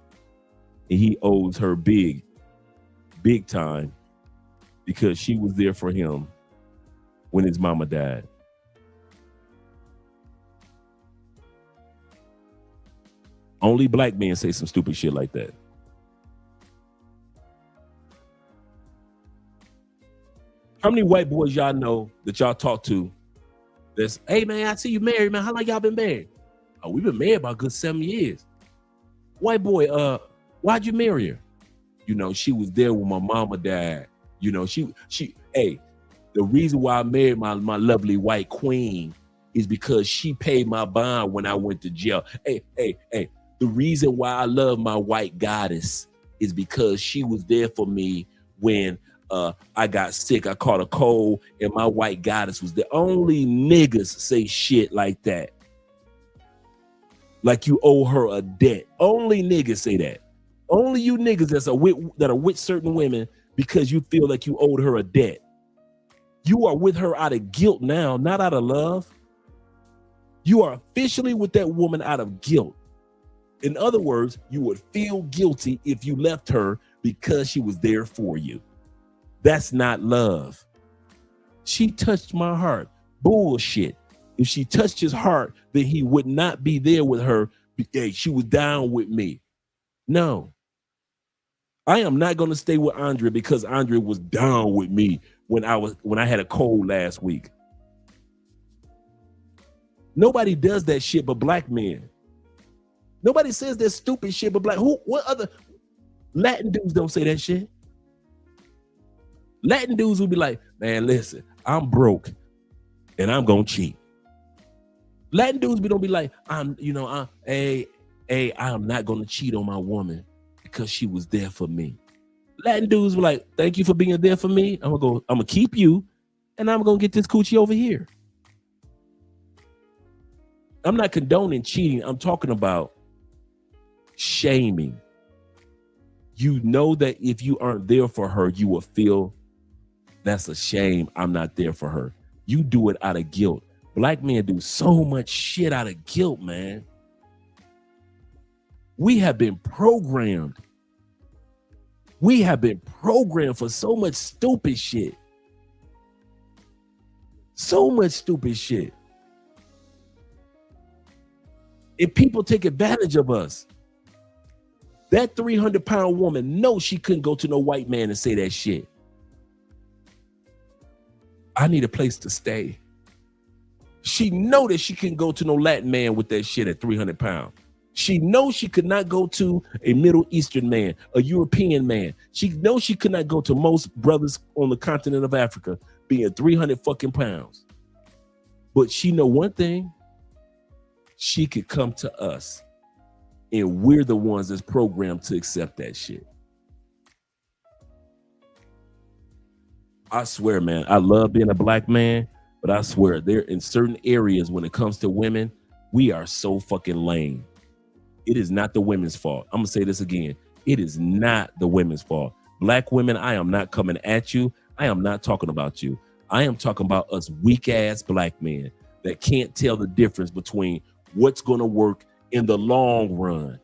Speaker 7: and he owes her big time because she was there for him when his mama died. Only black men say some stupid shit like that. How many white boys y'all know that y'all talk to that's, hey man, I see you married, man. How long y'all been married? Oh, we've been married about a good 7 years. White boy, why'd you marry her? You know, she was there when my mama died. You know, hey, the reason why I married my lovely white queen is because she paid my bond when I went to jail. Hey, the reason why I love my white goddess is because she was there for me when I got sick. I caught a cold and my white goddess was there. Only niggas say shit like that. Like you owe her a debt. Only niggas say that. Only you niggas that are with certain women because you feel like you owed her a debt. You are with her out of guilt now, not out of love. You are officially with that woman out of guilt. In other words, you would feel guilty if you left her because she was there for you. That's not love. She touched my heart. Bullshit. If she touched his heart, then he would not be there with her. Hey, she was down with me. No. I am not going to stay with Andre because Andre was down with me when I had a cold last week. Nobody does that shit but black men. Nobody says that stupid shit but black. What other Latin dudes don't say that shit? Latin dudes will be like, man, listen, I'm broke and I'm gonna cheat. Latin dudes don't be like, I'm not gonna cheat on my woman because she was there for me. Latin dudes were like, thank you for being there for me. I'm gonna keep you and I'm gonna get this coochie over here. I'm not condoning cheating. I'm talking about shaming. You know that if you aren't there for her, you will feel that's a shame. I'm not there for her. You do it out of guilt. Black men do so much shit out of guilt, man. We have been programmed. We have been programmed for so much stupid shit. So much stupid shit. And people take advantage of us. That 300-pound woman knows she couldn't go to no white man and say that shit. I need a place to stay. She know that she couldn't go to no Latin man with that shit at 300 pounds. She knows she could not go to a Middle Eastern man, a European man. She knows she could not go to most brothers on the continent of Africa being 300 fucking pounds. But she know one thing. She could come to us, and we're the ones that's programmed to accept that shit. I swear, man, I love being a black man, but I swear there in certain areas when it comes to women, we are so fucking lame. It is not the women's fault. I'm gonna say this again. It is not the women's fault. Black women, I am not coming at you. I am not talking about you. I am talking about us weak ass black men that can't tell the difference between what's gonna work in the long run.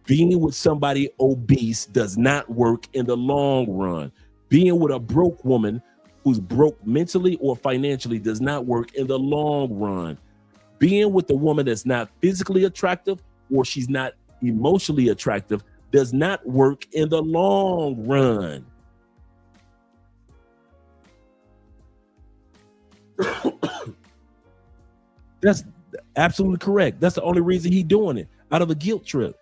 Speaker 7: Being with somebody obese does not work in the long run. Being with a broke woman who's broke mentally or financially does not work in the long run. Being with a woman that's not physically attractive or she's not emotionally attractive does not work in the long run. That's absolutely correct. That's the only reason he's doing it, out of a guilt trip.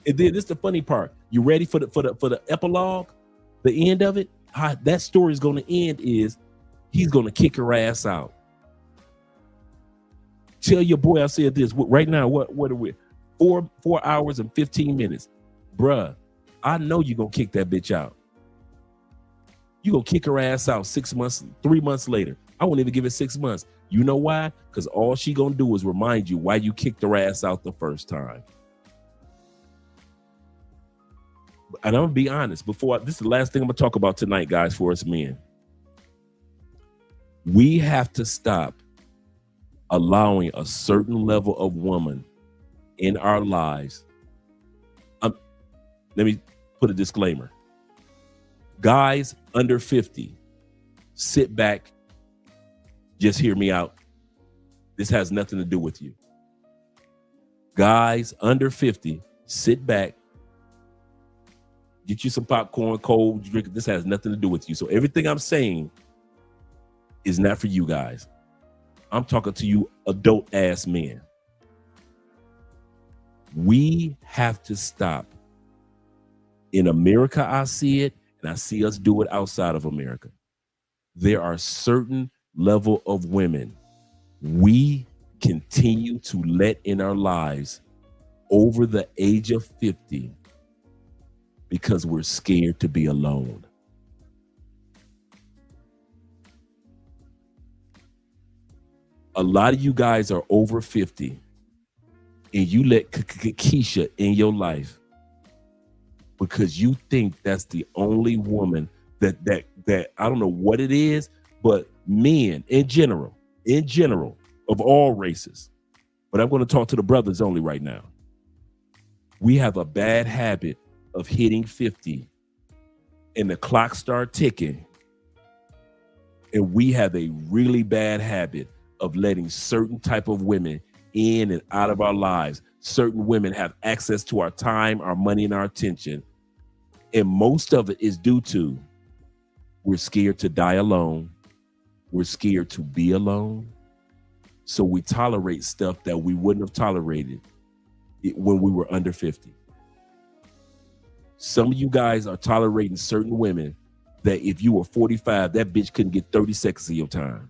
Speaker 7: And then this is the funny part. You ready for the epilogue? The end of it? How that story is going to end is he's going to kick her ass out. Tell your boy I said this right now. What are we? 4 hours and 15 minutes. Bruh, I know you're going to kick that bitch out. You're going to kick her ass out 6 months, 3 months later. I won't even give it 6 months. You know why? Because all she going to do is remind you why you kicked her ass out the first time. And I'm going to be honest. This is the last thing I'm going to talk about tonight, guys, for us men. We have to stop allowing a certain level of woman in our lives. Let me put a disclaimer. Guys under 50, sit back. Just hear me out. This has nothing to do with you. Guys under 50, sit back. Get you some popcorn, cold drink. This has nothing to do with you. So everything I'm saying is not for you guys. I'm talking to you adult ass men. We have to stop. In America, I see it, and I see us do it outside of America. There are certain level of women we continue to let in our lives over the age of 50 because we're scared to be alone. A lot of you guys are over 50 and you let Keisha in your life because you think that's the only woman that I don't know what it is, but men in general of all races, but I'm going to talk to the brothers only right now. We have a bad habit of hitting 50 and the clock start ticking, and we have a really bad habit of letting certain type of women in and out of our lives. Certain women have access to our time, our money, and our attention, and most of it is due to we're scared to die alone. We're scared to be alone. So we tolerate stuff that we wouldn't have tolerated when we were under 50. Some of you guys are tolerating certain women that if you were 45, that bitch couldn't get 30 seconds of your time.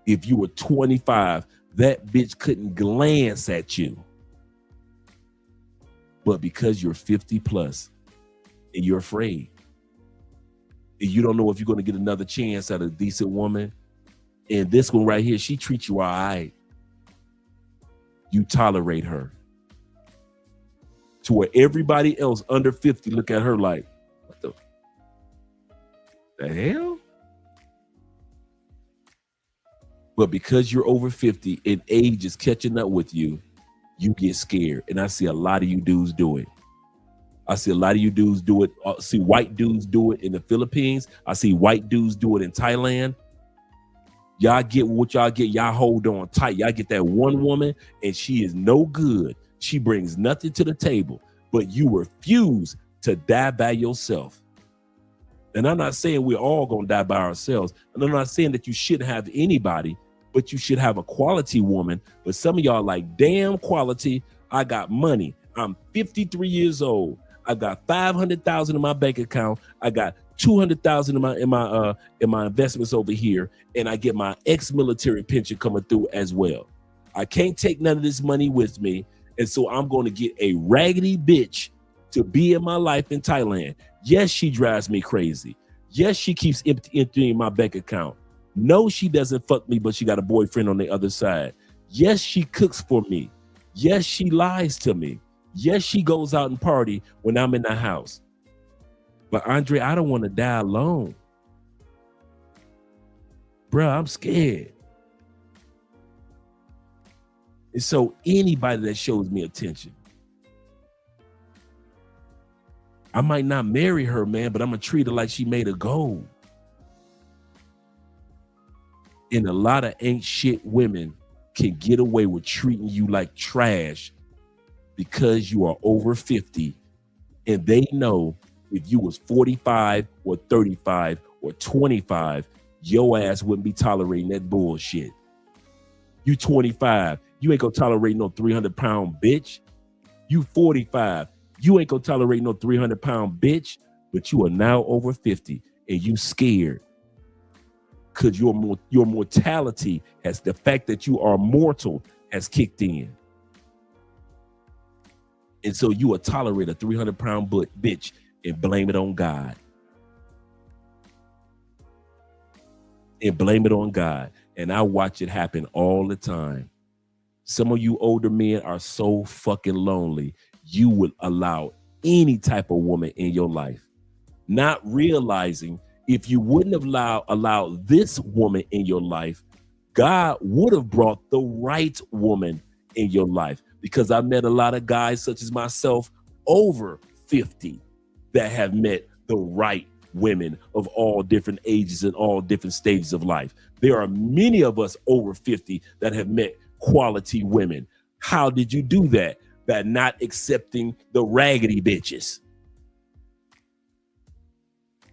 Speaker 7: If you were 25, that bitch couldn't glance at you. But because you're 50 plus and you're afraid, and you don't know if you're going to get another chance at a decent woman, and this one right here, she treats you all right, you tolerate her. To where everybody else under 50 look at her like, what the hell? But because you're over 50 and age is catching up with you, you get scared. And I see a lot of you dudes do it. I see a lot of you dudes do it. I see white dudes do it in the Philippines. I see white dudes do it in Thailand. Y'all get what y'all get. Y'all hold on tight. Y'all get that one woman and she is no good. She brings nothing to the table, but you refuse to die by yourself. And I'm not saying we're all going to die by ourselves. And I'm not saying that you shouldn't have anybody, but you should have a quality woman. But some of y'all like, damn quality. I got money. I'm 53 years old. I got 500,000 in my bank account. I got 200,000 in my investments over here, and I get my ex-military pension coming through as well. I can't take none of this money with me, and so I'm going to get a raggedy bitch to be in my life in Thailand. Yes, she drives me crazy. Yes, she keeps emptying my bank account. No, she doesn't fuck me, but she got a boyfriend on the other side. Yes, she cooks for me. Yes, she lies to me. Yes, she goes out and party when I'm in the house. But Andre, I don't want to die alone. Bro, I'm scared. And so anybody that shows me attention, I might not marry her, man, but I'm going to treat her like she made of gold. And a lot of ain't shit women can get away with treating you like trash because you are over 50, and they know if you was 45 or 35 or 25, your ass wouldn't be tolerating that bullshit. You 25, you ain't gonna tolerate no 300-pound bitch. You 45, you ain't gonna tolerate no 300-pound bitch, but you are now over 50 and you scared because your mortality has, the fact that you are mortal has kicked in. And so you will tolerate a 300-pound bitch and blame it on God. And blame it on God. And I watch it happen all the time. Some of you older men are so fucking lonely. You would allow any type of woman in your life, not realizing if you wouldn't have allowed this woman in your life, God would have brought the right woman in your life. Because I met a lot of guys such as myself over 50 that have met the right women of all different ages and all different stages of life. There are many of us over 50 that have met quality women. How did you do that? By not accepting the raggedy bitches.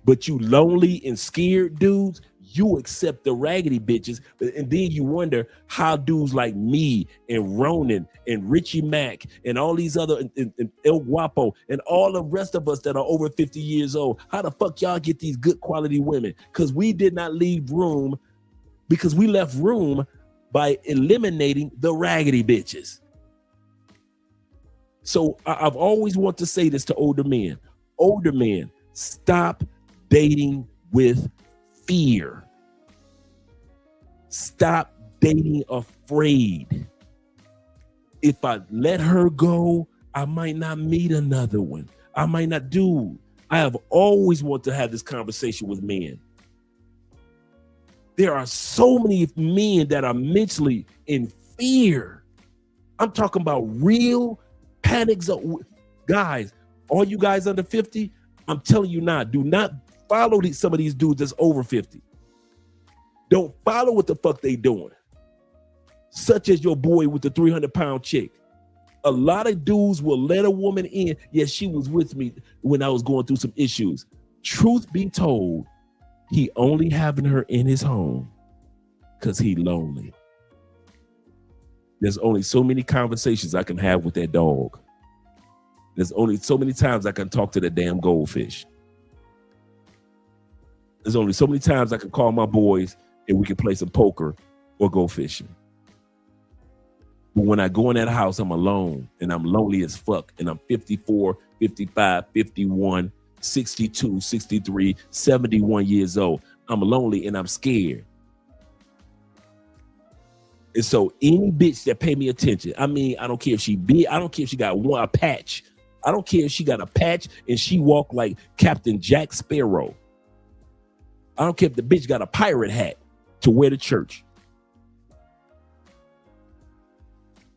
Speaker 7: But you lonely and scared dudes, you accept the raggedy bitches, and then you wonder how dudes like me and Ronan and Richie Mack and all these other and El Guapo and all the rest of us that are over 50 years old, how the fuck y'all get these good quality women? Because we did not leave room, because we left room by eliminating the raggedy bitches. So I've always wanted to say this to older men. Older men, stop dating with fear. Stop dating afraid. If I let her go, I might not meet another one. I might not do. I have always wanted to have this conversation with men. There are so many men that are mentally in fear. I'm talking about real panics. Guys, all you guys under 50, I'm telling you now, do not follow some of these dudes that's over 50. Don't follow what the fuck they doing. Such as your boy with the 300-pound chick. A lot of dudes will let a woman in. Yes, she was with me when I was going through some issues. Truth be told, he only having her in his home because he lonely. There's only so many conversations I can have with that dog. There's only so many times I can talk to that damn goldfish. There's only so many times I can call my boys and we can play some poker or go fishing. But when I go in that house, I'm alone and I'm lonely as fuck. And I'm 54, 55, 51, 62, 63, 71 years old. I'm lonely and I'm scared. And so any bitch that pay me attention, I mean, I don't care if she big, I don't care if she got a patch. I don't care if she got a patch and she walk like Captain Jack Sparrow. I don't care if the bitch got a pirate hat to wear to church.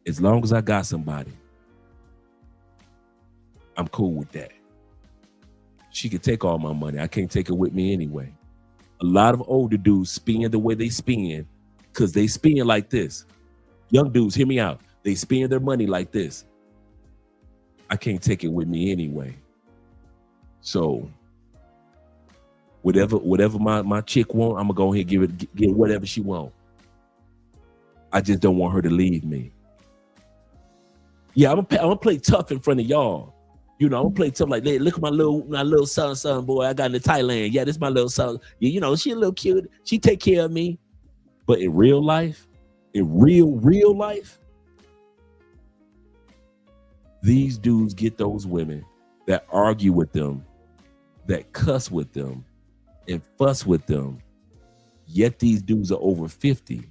Speaker 7: As long as I got somebody, I'm cool with that. She can take all my money. I can't take it with me anyway. A lot of older dudes spend the way they spend because they spend like this. Young dudes, hear me out. They spend their money like this. I can't take it with me anyway. So whatever my chick want, I'm gonna go ahead and get whatever she want. I just don't want her to leave me. Yeah, I'm gonna play tough in front of y'all. You know, I'm gonna play tough like, look at my little son boy I got in Thailand. Yeah, this is my little son. Yeah, you know, she a little cute. She take care of me. But in real life, in real life, these dudes get those women that argue with them, that cuss with them, and fuss with them. Yet these dudes are over 50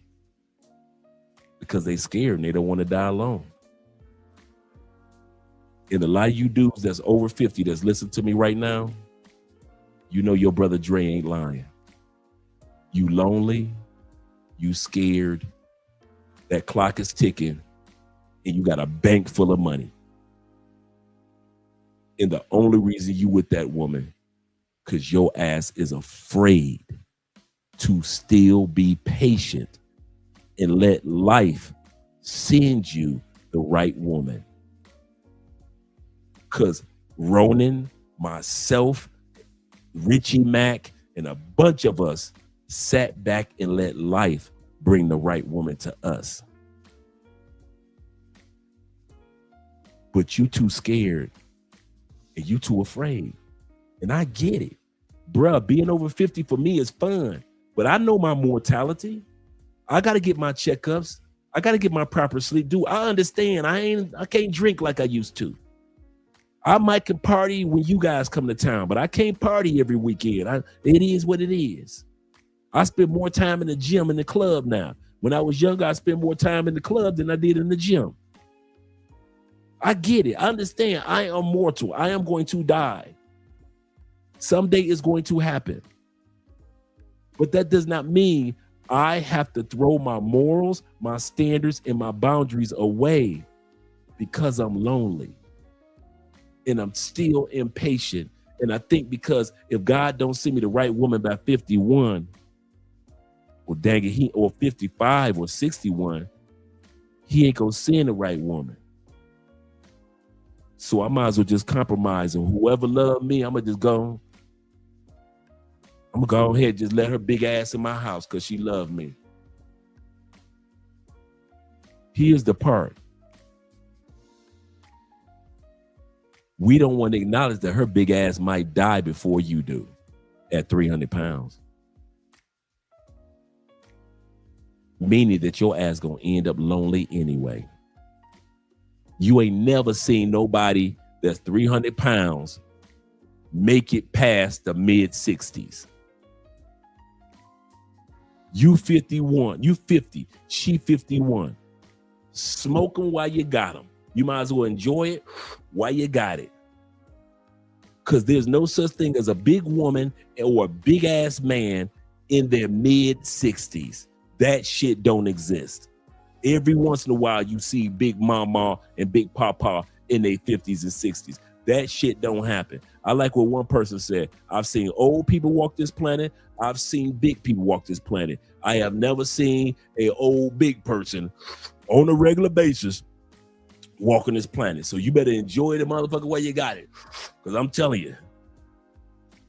Speaker 7: because they scared and they don't want to die alone. And a lot of you dudes that's over 50 that's listening to me right now, you know your brother Dre ain't lying. You lonely, you scared, that clock is ticking, and you got a bank full of money. And the only reason you with that woman, because your ass is afraid to still be patient and let life send you the right woman. Because Ronan, myself, Richie Mack, and a bunch of us sat back and let life bring the right woman to us. But you too scared and you too afraid. And I get it. Bruh, being over 50 for me is fun. But I know my mortality. I got to get my checkups. I got to get my proper sleep. Dude, I understand. I can't drink like I used to. I might can party when you guys come to town, but I can't party every weekend. It is what it is. I spend more time in the gym and the club now. When I was younger, I spent more time in the club than I did in the gym. I get it. I understand. I am mortal. I am going to die. Someday it's going to happen. But that does not mean I have to throw my morals, my standards, and my boundaries away because I'm lonely. And I'm still impatient. And I think because if God don't send me the right woman by 51, or dang it, or 55 or 61, he ain't gonna send the right woman. So I might as well just compromise. And whoever love me, I'm gonna go ahead and just let her big ass in my house because she loved me. Here's the part. We don't want to acknowledge that her big ass might die before you do at 300 pounds. Meaning that your ass gonna end up lonely anyway. You ain't never seen nobody that's 300 pounds make it past the mid 60s. You 51, you 50, she 51. Smoke them while you got them. You might as well enjoy it while you got it. Because there's no such thing as a big woman or a big ass man in their mid 60s. That shit don't exist. Every once in a while, you see big mama and big papa in their 50s and 60s. That shit don't happen. I like what one person said. I've seen old people walk this planet. I've seen big people walk this planet. I have never seen an old big person on a regular basis walking this planet. So you better enjoy the motherfucker while you got it. Because I'm telling you,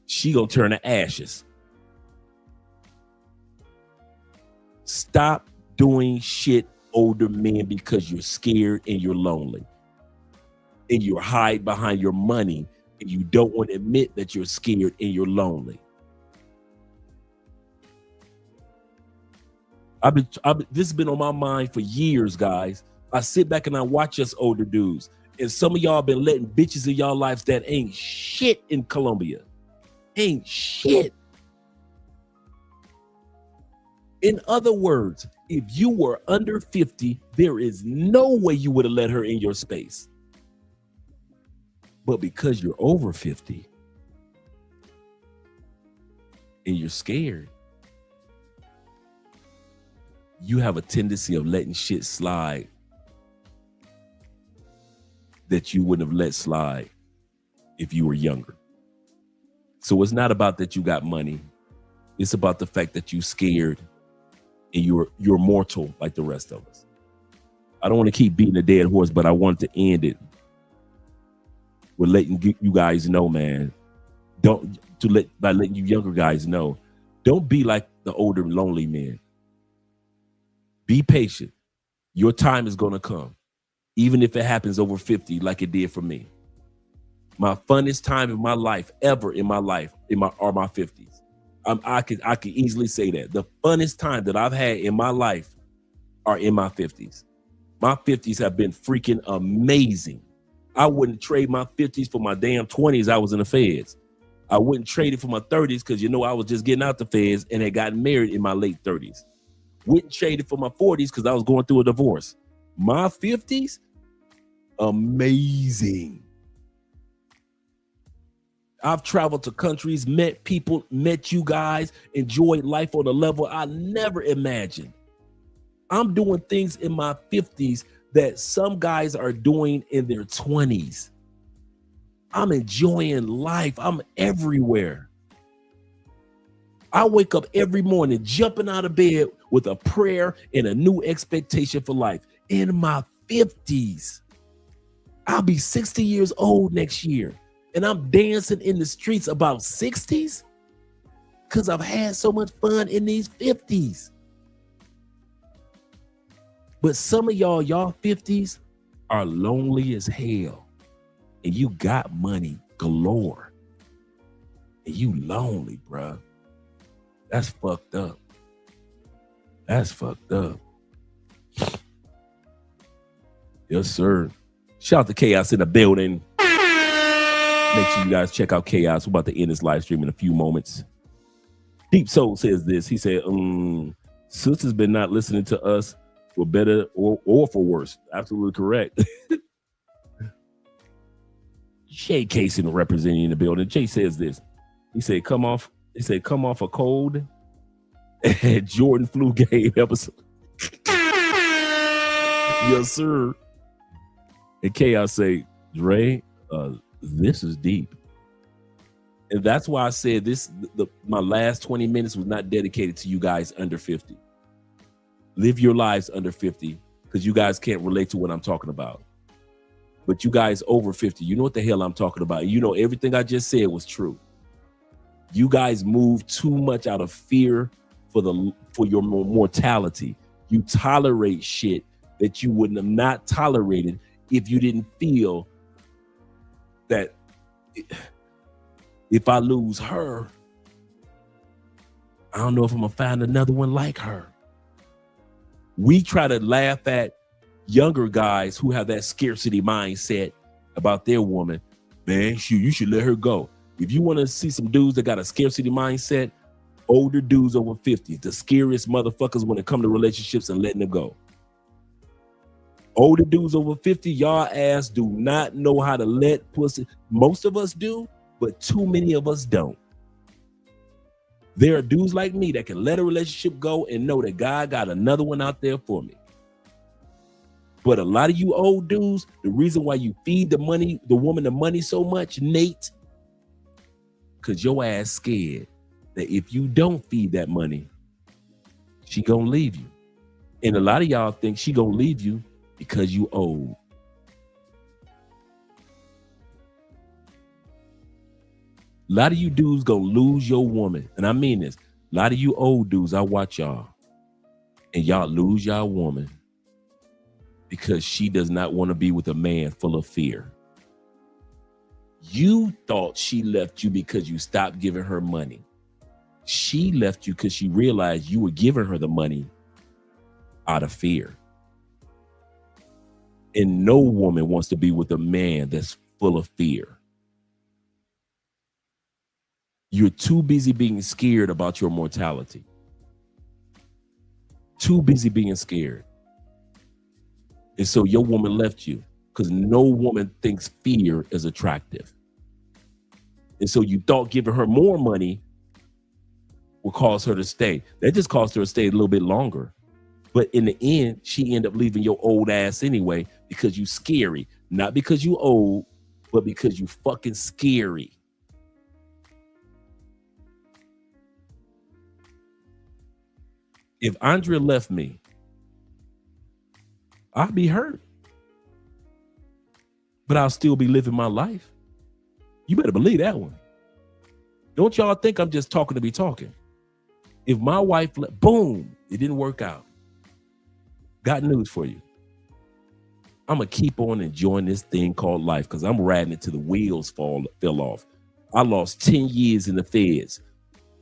Speaker 7: she gonna turn to ashes. Stop doing shit older men because you're scared and you're lonely. And you hide behind your money and you don't want to admit that you're scared and you're lonely. This has been on my mind for years, guys. I sit back and I watch us older dudes. And some of y'all been letting bitches in y'all lives that ain't shit in Colombia. Ain't shit. In other words, if you were under 50, there is no way you would have let her in your space. But because you're over 50 and you're scared, you have a tendency of letting shit slide that you wouldn't have let slide if you were younger. So it's not about that you got money. It's about the fact that you're scared and you're mortal like the rest of us. I don't want to keep beating a dead horse, but I want to end it with letting you guys know, man. By letting you younger guys know, don't be like the older lonely men. Be patient. Your time is going to come, even if it happens over 50 like it did for me. My funnest time in my life, ever in my life, are my 50s. I could easily say that. The funnest time that I've had in my life are in my 50s. My 50s have been freaking amazing. I wouldn't trade my 50s for my damn 20s. I was in the feds. I wouldn't trade it for my 30s because, I was just getting out the feds and had gotten married in my late 30s. Wouldn't trade it for my 40s because I was going through a divorce. My 50s, amazing. I've traveled to countries, met people, met you guys, enjoyed life on a level I never imagined. I'm doing things in my 50s that some guys are doing in their 20s. I'm enjoying life. I'm everywhere. I wake up every morning jumping out of bed with a prayer and a new expectation for life. In my 50s, I'll be 60 years old next year. And I'm dancing in the streets about 60s because I've had so much fun in these 50s. But some of y'all 50s are lonely as hell. And you got money galore. And you lonely, bruh. That's fucked up. That's fucked up. Yes, sir. Shout out to Chaos in the building. Make sure you guys check out Chaos. We're about to end this live stream in a few moments. Deep Soul says this. He said, sisters been not listening to us for better or for worse. Absolutely correct. Jay Casey representing in the building. Jay says this. He said, come off a cold and Jordan flu game episode. Yes, sir. And Chaos say, Dre, this is deep. And that's why I said this, my last 20 minutes was not dedicated to you guys under 50. Live your lives under 50 because you guys can't relate to what I'm talking about. But you guys over 50, you know what the hell I'm talking about. Everything I just said was true. You guys move too much out of fear for your mortality. You tolerate shit that you wouldn't have not tolerated if you didn't feel that if I lose her, I don't know if I'm gonna find another one like her. We try to laugh at younger guys who have that scarcity mindset about their woman. Man, you should let her go. If you want to see some dudes that got a scarcity mindset, older dudes over 50, the scariest motherfuckers when it comes to relationships and letting them go. Older dudes over 50, y'all ass do not know how to let pussy. Most of us do, but too many of us don't. There are dudes like me that can let a relationship go and know that God got another one out there for me. But a lot of you old dudes, the reason why you feed the woman the money so much, Nate, because your ass scared that if you don't feed that money, she gonna leave you. And a lot of y'all think she gonna leave you because you old. A lot of you dudes gonna lose your woman. And I mean this. A lot of you old dudes, I watch y'all. And y'all lose y'all woman because she does not want to be with a man full of fear. You thought she left you because you stopped giving her money. She left you because she realized you were giving her the money out of fear. And no woman wants to be with a man that's full of fear. You're too busy being scared about your mortality. Too busy being scared. And so your woman left you because no woman thinks fear is attractive. And so you thought giving her more money will cause her to stay. That just caused her to stay a little bit longer. But in the end, she ended up leaving your old ass anyway because you scary. Not because you old, but because you fucking scary. If Andrea left me, I'd be hurt. But I'll still be living my life. You better believe that one. Don't y'all think I'm just talking to be talking. If my wife left, boom, it didn't work out. Got news for you. I'm going to keep on enjoying this thing called life because I'm riding it till the wheels fell off. I lost 10 years in the feds.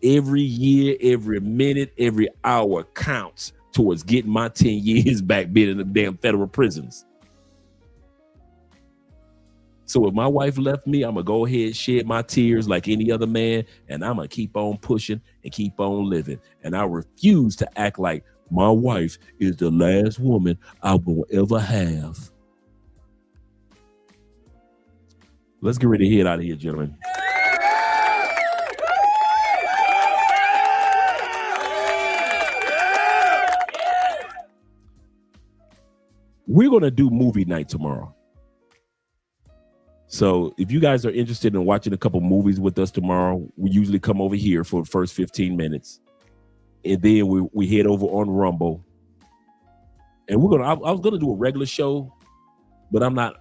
Speaker 7: Every year, every minute, every hour counts towards getting my 10 years back being in the damn federal prisons. So if my wife left me, I'm going to go ahead and shed my tears like any other man, and I'm going to keep on pushing and keep on living. And I refuse to act like my wife is the last woman I will ever have. Let's get ready to head out of here, gentlemen. We're going to do movie night tomorrow. So if you guys are interested in watching a couple movies with us tomorrow, we usually come over here for the first 15 minutes. And then we head over on Rumble. And I was going to do a regular show, but I'm not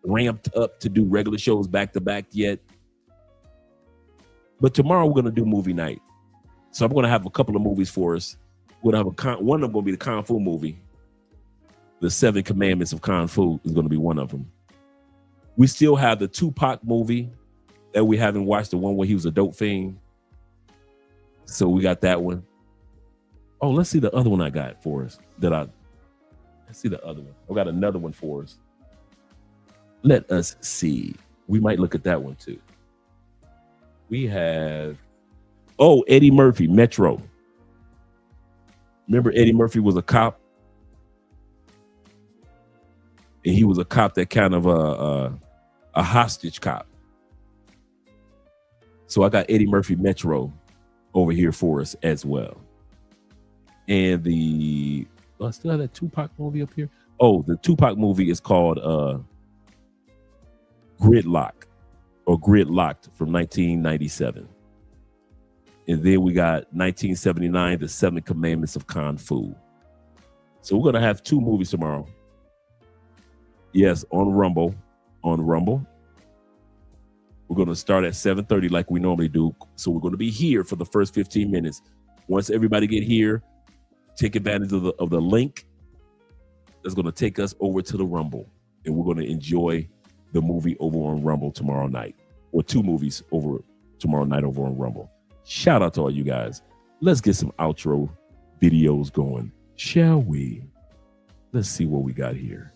Speaker 7: ramped up to do regular shows back to back yet. But tomorrow we're going to do movie night. So I'm going to have a couple of movies for us. We're going to have one of them going to be the Kung Fu movie. The 7 Commandments of Kung Fu is going to be one of them. We still have the Tupac movie that we haven't watched, the one where he was a dope fiend. So we got that one. Oh, let's see the other one I got for us. Let's see the other one. I got another one for us. Let us see. We might look at that one too. We have, Eddie Murphy, Metro. Remember Eddie Murphy was a cop? And he was a cop that kind of a hostage cop. So I got Eddie Murphy Metro over here for us as well. And I still have that Tupac movie up here. Oh, the Tupac movie is called Gridlock or Gridlocked from 1997. And then we got 1979, The 7 Commandments of Kung Fu. So we're going to have 2 movies tomorrow. Yes, on Rumble. We're going to start at 7:30 like we normally do. So we're going to be here for the first 15 minutes. Once everybody get here, take advantage of the link that's going to take us over to the Rumble. And we're going to enjoy the movie over on Rumble tomorrow night. Or 2 movies over tomorrow night over on Rumble. Shout out to all you guys. Let's get some outro videos going, shall we? Let's see what we got here.